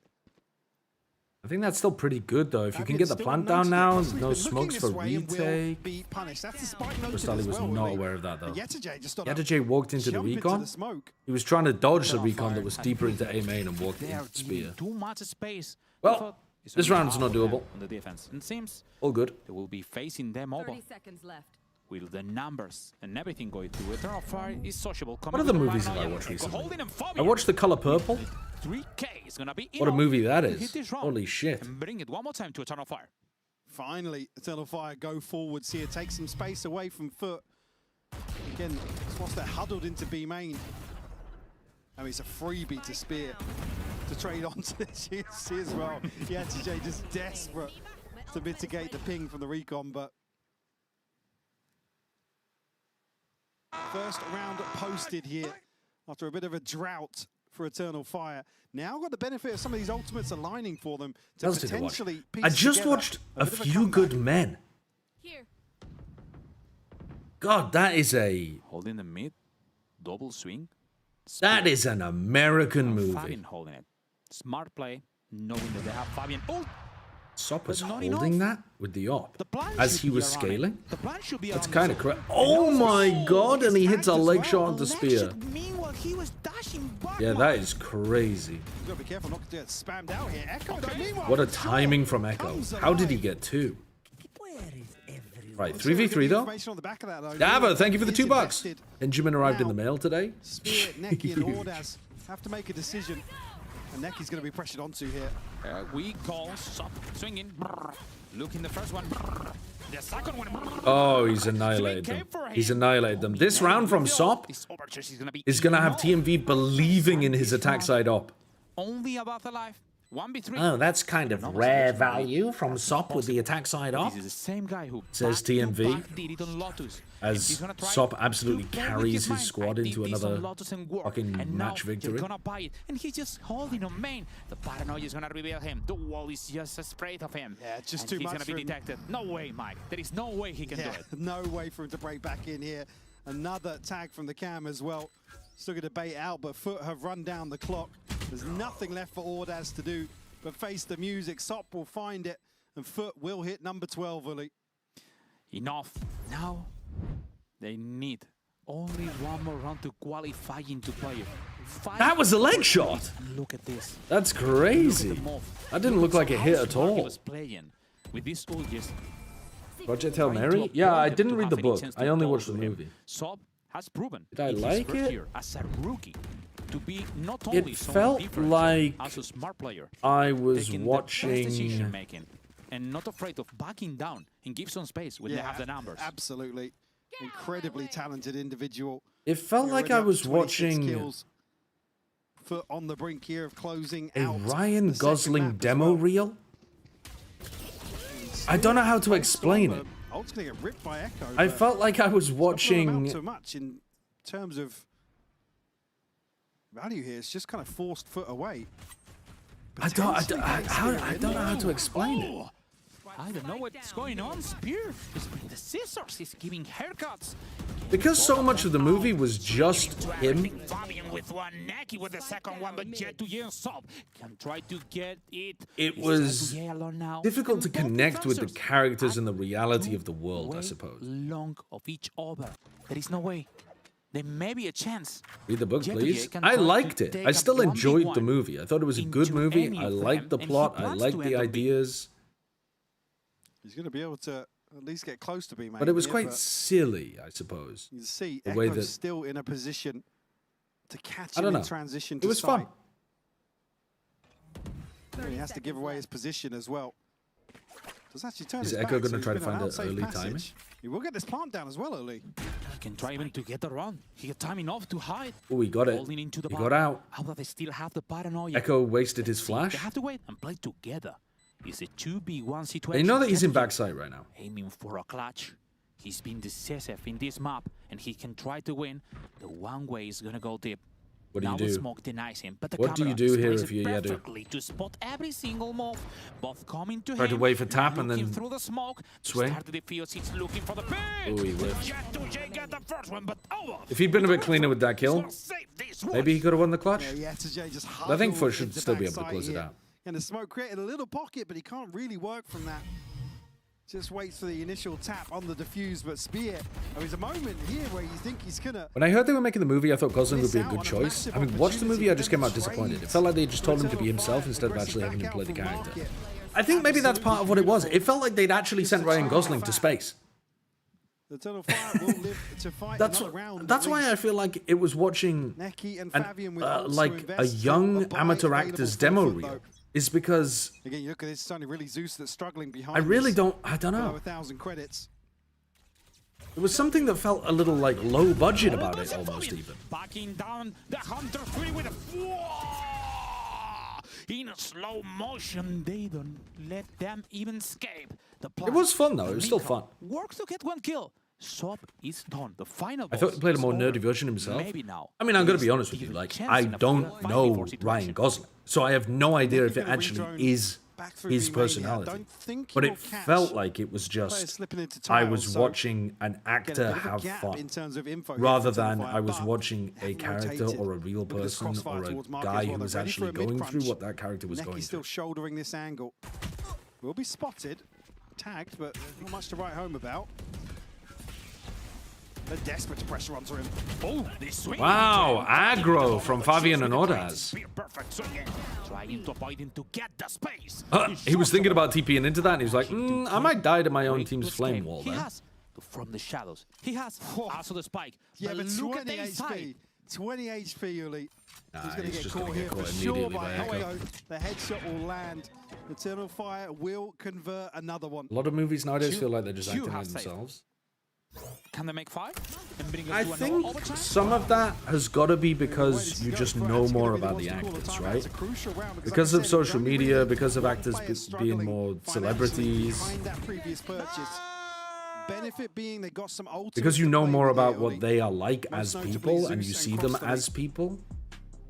I think that's still pretty good though. If you can get the Still plant unknown down to now, Crossley's no been smokes looking for this way and will retake. be punished. That's the spike noted Crossley as was well, not really. aware of that though. And Yetijay just got Yetijay walked into the jump recon. the smoke. He was trying to dodge the Eternal recon Fire that was and deeper Foot. into A main and walked They are into the spear. giving too much space. Well, this round's not doable. On the defense. And seems All good. they will be facing them over 30 seconds left. with the numbers and everything going through. Eternal Fire is sociable. What other movies have I watched recently? I watched The Color Purple. 3K is gonna be What a enough movie that to is. hit this round Holy shit. and bring it one more time to Eternal Fire. Finally, Eternal Fire go forwards here, take some space away from Foot. Again, whilst they're huddled into B main. I mean, it's a freebie to Spear to trade onto the GC as well. Yeah, TJ just desperate to mitigate the ping from the recon, but first round posted here after a bit of a drought for Eternal Fire. Now got the benefit of some of these ultimates aligning for them to What else did I watch? potentially piece I just together watched A bit of Few comeback. Good Men. Here. God, that is a Holding the mid, double swing. that is an American movie. Fabian holding it. Smart play, knowing that they have Fabian. Oh, Sop was But not holding enough. that with the op the plan as should he be was around it. scaling. The plan should be That's around kind it. of correct. Oh my god, and he hits a leg shot onto Spear. Meanwhile, he was dashing back. Yeah, that is crazy. You gotta be careful not to get spammed out here. Echo, though, meanwhile, What a timing from Echo. How did he get 2? Right, 3v3 though. Information on the back of that, though. Dava, thank you for the Is $2. invested. Benjamin arrived in the Now, mail today. Spear, Neki, and Ordaz have to make a decision. And Neki's going to be pressured onto here. We call Sop swinging. Brrr. Look in the first one. Brrr. The second one. Brrr. Oh, he's annihilated them. He's annihilated them. This round from Sop is going to have TMV believing in his attack side op. Only about alive. 1v3. Oh, that's kind of rare value from Sop with the attack side op, This is the same guy who says TMV. back-to-back did it on Lotus. And As he's gonna try Sop absolutely to play with carries his his mind. squad I did into this another on Lotus and work, fucking and match now victory. You're gonna buy it, and he's just holding on main. The paranoia is gonna reveal him. The wall is just afraid of him. Yeah, just and too he's much gonna be for him. detected. No way, Mike. There is no way he can do it. No way for him to break back in here. Another tag from the cam as well. Still going to bait out, but Foot have run down the clock. There's nothing left for Ordaz to do but face the music. Sop will find it, and Foot will hit number 12, Uli. Enough. Now they need only one more round to qualify into playoff. That was a leg shot. And look at this. That's Look crazy. at the move. That didn't look like it hit at He all. was playing with these soldiers. Project Hail Mary? Yeah, I didn't read the book. I only watched the movie. Sob has proven Did I like it? as a rookie to be not only It felt like as a smart player, I was taking watching. the best decision making and not afraid of backing down and give some space when they have the numbers. Absolutely. Incredibly talented individual. It felt like I was watching kills. FUT on the brink here of closing a out Ryan the second Gosling map as demo well. reel. I don't know how to explain it. Ult's gonna get ripped by Echo. I felt like I was watching. Not so much in terms of value here. It's just kind of forced FUT away. I don't know how to explain it. I don't know what's going on. Spear is bringing the scissors. He's giving haircuts. Because so much of the movie was just him. Fabian with one, Neki with the second one, but Jet to Yen Sob can try to get it. It was difficult to connect with the characters and the reality of the world, I suppose. Long of each other. There is no way. There may be a chance. Read the book, please. I liked it. I still enjoyed the movie. I thought it was a good movie. I liked the plot. I liked the ideas. He's going to be able to at least get close to being made. But it was quite silly, I suppose. You see, the way Echo's that still in a position to catch I him don't in know. transition It to was site. fun. He has to give away his position as well. Does actually turn Is his Echo back, going to so try to he's been find an an outside early passage. timing? He will get this plant down as well, early. He can try even to get the run. He got time enough to hide. Oh, he got it. Holding into the He ball. got out. How do they still have the paranoia? Echo wasted his They flash. have to wait and play together. It's a 2v1 situation. They know that he's in backside right now. Aiming for a clutch. He's been decisive in this map, and he can try to win. The one way is gonna go deep. What do you now do? the smoke denies him, but the What do you camera do here displays if it you're Yedu? perfectly to spot every single move. Both coming to Try him. to wait for tap and looking then through the smoke. swing. Start the defuse. He's looking for the pick. Oh, he whiffed. Jet the first one, but over. If he'd been a bit cleaner with that kill, maybe he could have won the clutch. Yeah, Yetuje just But I think huddled FUT should into still be able to backside close it here. out. And the smoke created a little pocket, but he can't really work from that. Just waits for the initial tap on the defuse, but Spear, there's a moment here where you think he's gonna... When I heard they were making the movie, I thought Gosling would be a good choice. I mean, watched the movie, I just came out disappointed. It felt like they just told him to be himself instead of actually having him play the character. I think maybe that's part of what it was. It felt like they'd actually sent Ryan Gosling to space. The Eternal Fire will live to fight That's another round. that's why I feel like it was watching Neki and Fabian with ults to like a invest, young buy amateur available actor's for demo FUT, reel. though. Is because Again, you look at this, it's only really Zeus that's struggling behind. I really this. I don't know. Below 1,000 credits. There was something that felt a little like low budget about it, almost even. Backing down the Hunter 3 with a in a slow motion. They don't let them even escape. The It was fun though. It was still fun. Works to get one kill. Sob is done. The final. I thought he played a more boss is nerdy over. version himself. Maybe now. I mean, I'm going to be honest with you. Like, I don't know Ryan Gosling, so I have no idea if it actually is his personality. But it felt like it was just I was watching an actor have fun, rather than I was watching a character or a real person or a guy who was actually going through what that character was going Neki's through. still shouldering this angle. Will be spotted, tagged, but not much to write home about. They're desperate to pressure onto him. Oh, they swing. Wow, aggro from Fabian and Ordaz. Perfect swing. Trying to avoid him to get the space. He was thinking about TPing into that, and he was like, I might die to my own team's flame wall He there. has from the shadows. He has also the spike. Yeah, but look 20 at the side. HP. 20 HP, Uli. He's going to get just caught gonna here get for caught sure immediately by by Echo. Echo. The headshot will land. Eternal Fire will convert another one. A lot of movies nowadays feel like they're just acting like themselves. Can they make 5? And bring us I to an think overtime? some of that has got to be because you just know more about the actors, right? Because of social media, because of actors being more celebrities, Behind that previous purchase. Benefit being they got some ultimates because you to know play more with about here, what Uli. they are like Most as notably people and Zeus you and see them Cross the as people,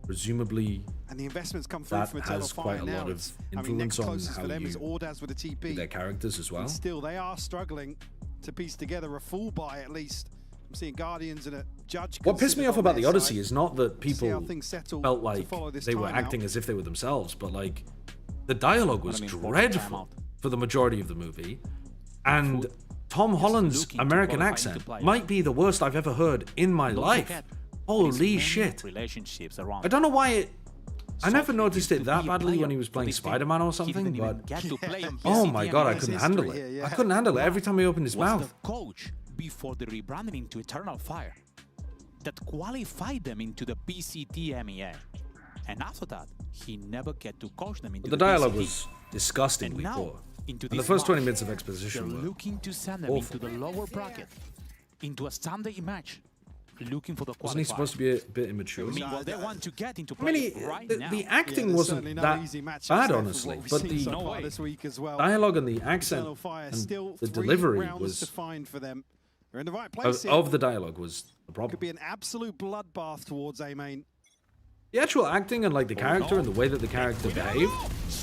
presumably And the investments come through that from Eternal has Fire quite a now. lot of It's- I mean, influence next on closest how for them is you Ordaz with a TP. do their characters as well. And still, they are struggling to piece together a full buy at least. I'm seeing Guardians and a Judge. What pissed me off about the Odyssey is not that how people things settle felt to like follow this they were timeout. acting as if they were themselves, but like the dialogue was dreadful for the majority of the movie, and Tom Holland's American accent might be the worst I've ever heard in my life. Holy shit! Relationships around. I don't know why it I never noticed it that badly when he was playing Spider-Man or something, but oh my god, I couldn't handle it. I couldn't handle it every time he opened his mouth. The coach before the rebranding into Eternal Fire that qualified them into the VCT EMEA. And after that, he never get to coach them into the dialogue was disgustingly poor. And the first 20 minutes of exposition were looking to send them awful. into the lower bracket, into a Sunday match, looking for the qualifier. Wasn't he supposed to be a bit immature? Meanwhile, they want to get into I mean, the acting wasn't that bad, honestly, but the dialogue and the accent and the delivery was of the dialogue was the problem. Could be an absolute bloodbath towards A-Main. The actual acting and like the character and the way that the character behaved,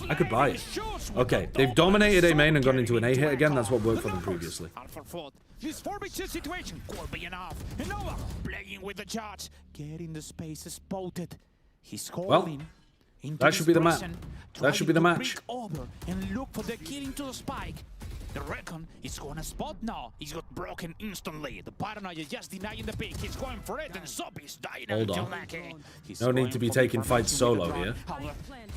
I could buy it. Okay, they've dominated A main and gone into an A hit again. That's what worked for them previously. This 4v2 situation could be enough. And Nova playing with the charge, getting the spaces spotted. He's calling. That should be the match. That should be the match. Over and look for the kill into the spike. The Recon is going to spot now. He's got broken instantly. The Paranoia just denying the pick. He's going for it, and Sobi's dying. Hold on. No need to be taking fights solo here.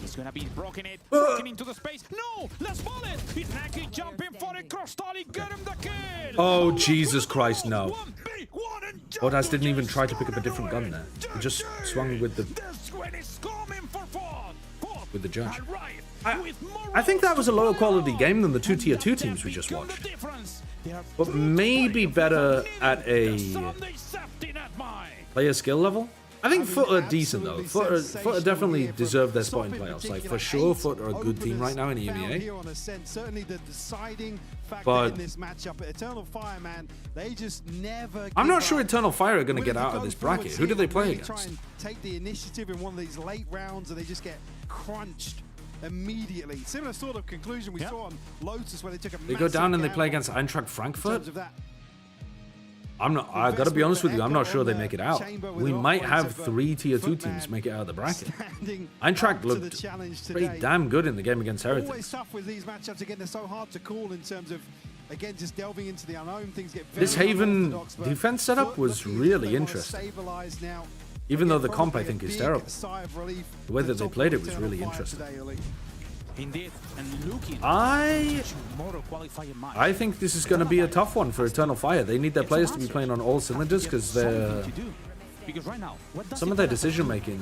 He's going to be broken into the space. No! Let's ball it! It's Naki jumping for it. Cross-tally, get him the kill! Oh, Jesus Christ, no. Bodas didn't even try to pick up a different gun there. He just swung with the judge. I think that was a lower quality game than the two tier 2 teams we just watched. But maybe better at a player skill level. I think FUT are decent though. FUT definitely deserve their spot in playoffs. Like for sure, FUT are a good team right now in EMEA. But I'm not sure Eternal Fire are going to get out of this bracket. Who do they play against? Take the initiative in one of these late rounds, and they just get crunched immediately. Similar sort of conclusion we saw on Lotus, where they took a They go down and they play against Eintracht Frankfurt. I gotta be honest with you, I'm not sure they make it out. We might have 3 tier 2 teams make it out of the bracket. Eintracht looked pretty damn good in the game against Heretics. Always tough with these matchups again. They're so hard to call in terms of, again, just delving into the unknown. Things get very this Haven defense setup was really interesting. Even though the comp I think is terrible, the way that they played it was really interesting. Indeed, and looking I think this is going to be a tough one for Eternal Fire. They need their players to be playing on all cylinders because they're some of their decision making,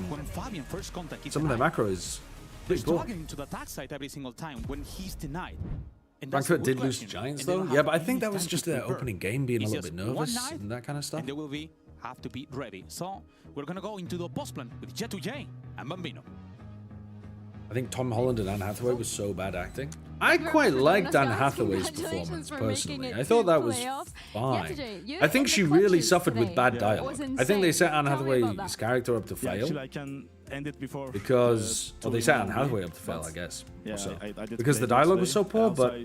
some of their macro is pretty poor. Frankfurt did lose to Giants though. Yeah, but I think that was just their opening game being a little bit nervous and that kind of stuff. And they will have to be ready. So we're gonna go into the post plan with Jet2J and Bambino. I think Tom Holland and Anne Hathaway was so bad acting. I quite liked Anne Hathaway's performance personally. I thought that was fine. I think she really suffered with bad dialogue. I think they set Anne Hathaway's character up to fail. Actually, I can end it before. Because, well, they set Anne Hathaway up to fail, I guess. Yeah, also. I did because the dialogue was so poor, but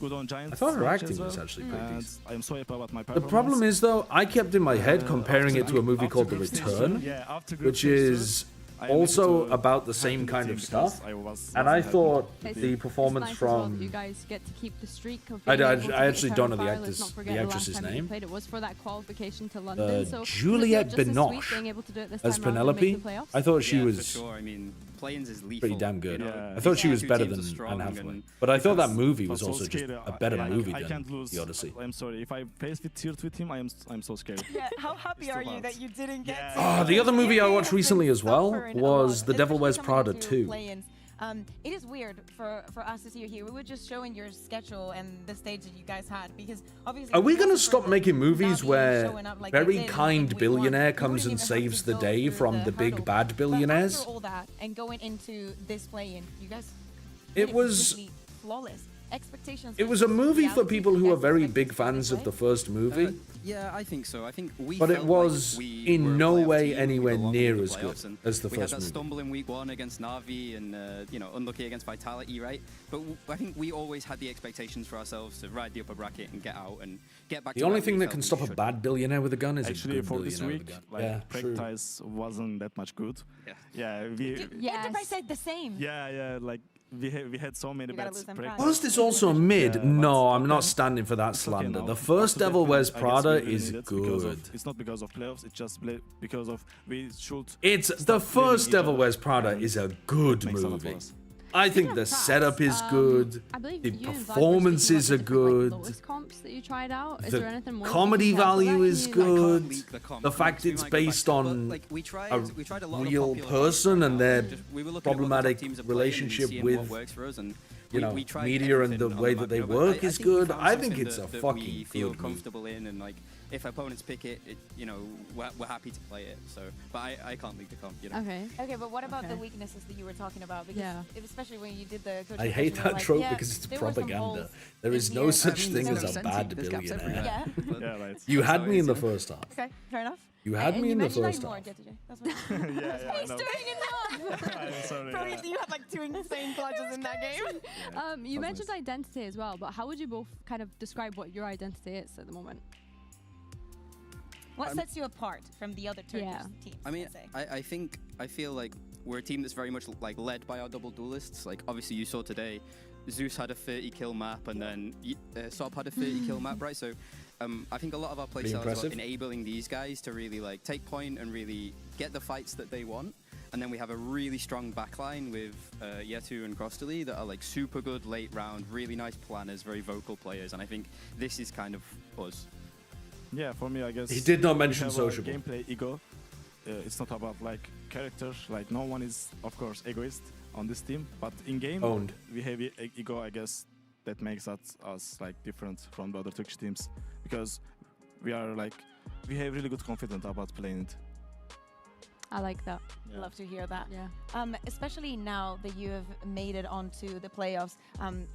good on Giants. I thought her acting was actually pretty decent. I'm sorry about my performance. The problem is, though, I kept in my head comparing it to a movie called The Return, which is also about the same kind of stuff, and I thought the performance from you guys get to keep the streak of I actually don't know the actress's name. It was for that qualification to London. So Juliette Binoche as Penelope. I thought she was sure. I mean, Plains is lethal. pretty damn good. I thought she was better than Anne Hathaway, but I thought that movie was also just a better movie than The Odyssey. I'm sorry, if I face with tier 2 team, I'm so scared. Yeah, how happy are you that you didn't get Oh, the other movie I watched recently as well was The Devil Wears Prada 2. It is weird for us to see you here. We were just showing your schedule and the stage that you guys had, because obviously. Are we going to stop making movies where very kind billionaire comes and saves the day from the big bad billionaires? After all that and going into this play-in, you guys. It was flawless. Expectations. It was a movie for people who are very big fans of the first movie. Yeah, I think so. I think we. But it was in no way anyway near as good as the first movie. We had that stumble in week 1 against Na'Vi and unlucky against Vitality, right? But I think we always had the expectations for ourselves to ride the upper bracket and get out and get back. The only thing that can stop a bad billionaire with a gun is actually a good for this billionaire week. with a gun. Like, yeah, practice wasn't that much good. Yeah, we. Enterprise said the same. Yeah, like. we had so many bets. First is also mid. No, I'm not standing for that slander. The first Devil Wears Prada is good. It's not because of playoffs. It's just because of we should. It's the first Devil Wears Prada is a good movie. I think the setup is good. The performances are good. Comps that you tried out. Is The there anything more comedy value is good. comp. The fact it's based on we tried a a lot of real popular person and their we were looking at what the problematic teams are playing and relationship seeing with what works for us, and you know, we tried media and the everything on way the that they map, but work I is think we good. found I think something it's a that we fucking feel good movie. comfortable in, and like if opponents pick it, you know, we're happy to play it. So, but I can't league the comp, you know. Okay. Okay, but what about the weaknesses that you were talking about? Because especially when you did the I hate that trope because it's propaganda. There is no such thing as a bad billionaire. Yeah, right. You had me in the first half. Okay, fair enough. You had me in the first half. That's what He's doing enough! I'm sorry. Bro, you had like 2 insane clutches in that game. You mentioned identity as well, but how would you both kind of describe what your identity is at the moment? What sets you apart from the other Turkish teams? I mean, I feel like we're a team that's very much like led by our double duelists. Like obviously you saw today, Zeus had a 30 kill map, and then Sob had a 30 kill map, right? So I think a lot of our play styles are about enabling these guys to really like take point and really get the fights that they want. And then we have a really strong backline with Yetu and Crostally that are like super good late round, really nice planners, very vocal players. And I think this is kind of us. Yeah, for me, I guess. He did not mention we have sociable. A gameplay ego. It's not about like character. Like no one is, of course, egoist on this team. But in game, Owned. we have ego. I guess that makes us like different from the other Turkish teams because we are like we have really good confidence about playing it. I like that. Yeah. Love to hear that. Yeah. Especially now that you have made it onto the playoffs.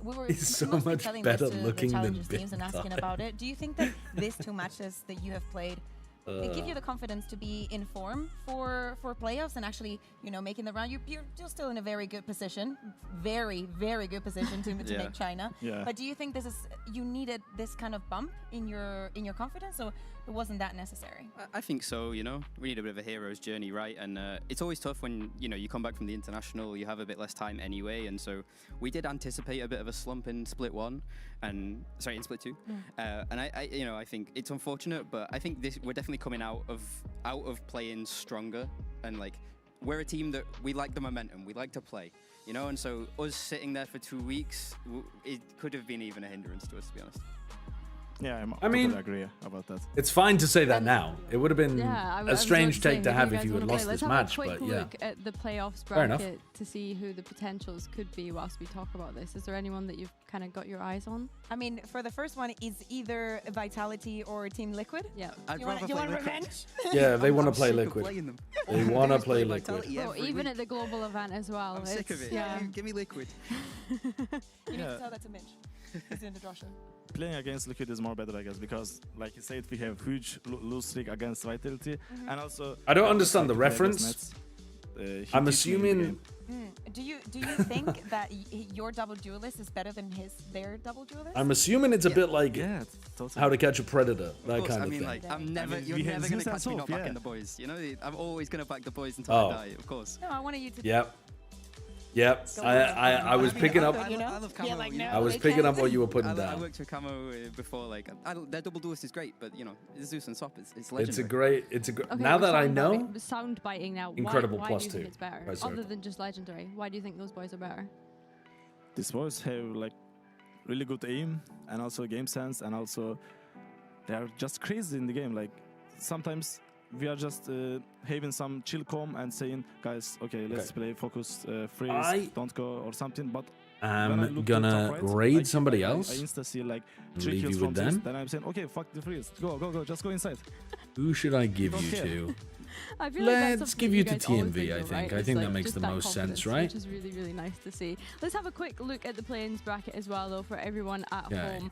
We were He's so mostly much telling better this to looking the than challengers teams and asking Big about it. Do you think that these 2 matches that you have played they give you the confidence to be in form for playoffs and actually, you know, making the round? You're still in a very good position, very good position to make China. Yeah. But do you think you needed this kind of bump in your confidence, or it wasn't that necessary? I think so, you know. We need a bit of a hero's journey, right? And it's always tough when, you know, you come back from the international, you have a bit less time anyway. And so we did anticipate a bit of a slump in Split 1 and, sorry, in Split 2. And I you know, I think it's unfortunate, but I think we're definitely coming out of playing stronger. And like, we're a team that we like the momentum, we like to play, you know? And so us sitting there for 2 weeks, it could have been even a hindrance to us, to be honest. Yeah, I mean, totally agree about that. It's fine to say that now. It would have been a strange take to have if you had lost Let's this have match, a quick but yeah. look at the playoffs Fair enough. bracket to see who the potentials could be whilst we talk about this. Is there anyone that you've kind of got your eyes on? I mean, for the first one, is either Vitality or Team Liquid? Yeah. You want revenge? Yeah, they want to play Liquid. They want to play Liquid. Well, even at the global event as well. I'm sick of it. Yeah. Give me Liquid. You need to tell that to Mitch. He's doing the draw show. Playing against Liquid is more better, I guess, because, like you said, we have huge lose streak against Vitality, and also. I don't understand the reference. I'm assuming. Do you think that your double duelist is better than their double duelist? I'm assuming it's a bit like How to Catch a Predator, that kind I of mean, thing. like, you're never going to catch me not backing the boys. You know, I'm always going to back the boys until I die, of course. No, I wanted you to. Yep. I was picking up. I was picking up what you were putting down. I worked with Camo before. Like, their double duelist is great, but you know, Zeus and Sop, it's legendary. It's a great. Okay, now that I know. Sound biting now. Incredible why plus do you think 2. it's better? Right, Other than just legendary, why do you think those boys are better? These boys have like really good aim and also game sense, and also they are just crazy in the game. Like sometimes we are just having some chill calm and saying, guys, okay, let's play, focus, freeze, don't go or something. But I'm gonna raid somebody else. I insta see like and 3 leave kills you from with this, them. then I'm saying, okay, fuck the freeze, go, just go inside. Who should I give Don't you care. to? I feel like that's Let's something give you to guys always TMV, think I of, think. right? I It's think that like makes just the that most sense, confidence, right? Which is really, really nice to see. Let's have a quick look at the play-ins bracket as well, though, for everyone at home.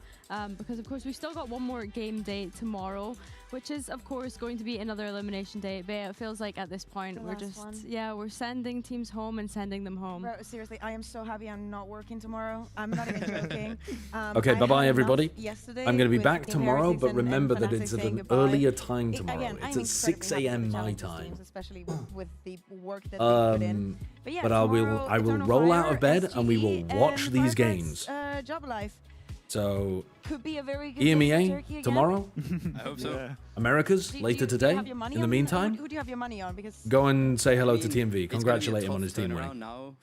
Because, of course, we've still got one more game day tomorrow, which is, of course, going to be another elimination day. But it feels like at this point, we're sending teams home and sending them home. Bro, seriously, I am so happy I'm not working tomorrow. I'm not even joking. Okay, bye-bye, everybody. Yesterday I'm going to be with back tomorrow, but and remember that Fantastic it's at saying an goodbye. earlier time tomorrow. Again, It's at 6 a.m. my time. teams, especially with the work that they put in. But yeah, I will roll out of bed and we will watch these games. Job life. So could be a very good day for Turkey EMEA again. tomorrow. I hope so. Yeah. Americas later today. In the meantime, who do you have your money on? Because go and say hello to TMV. Congratulate him on his team turnaround win. now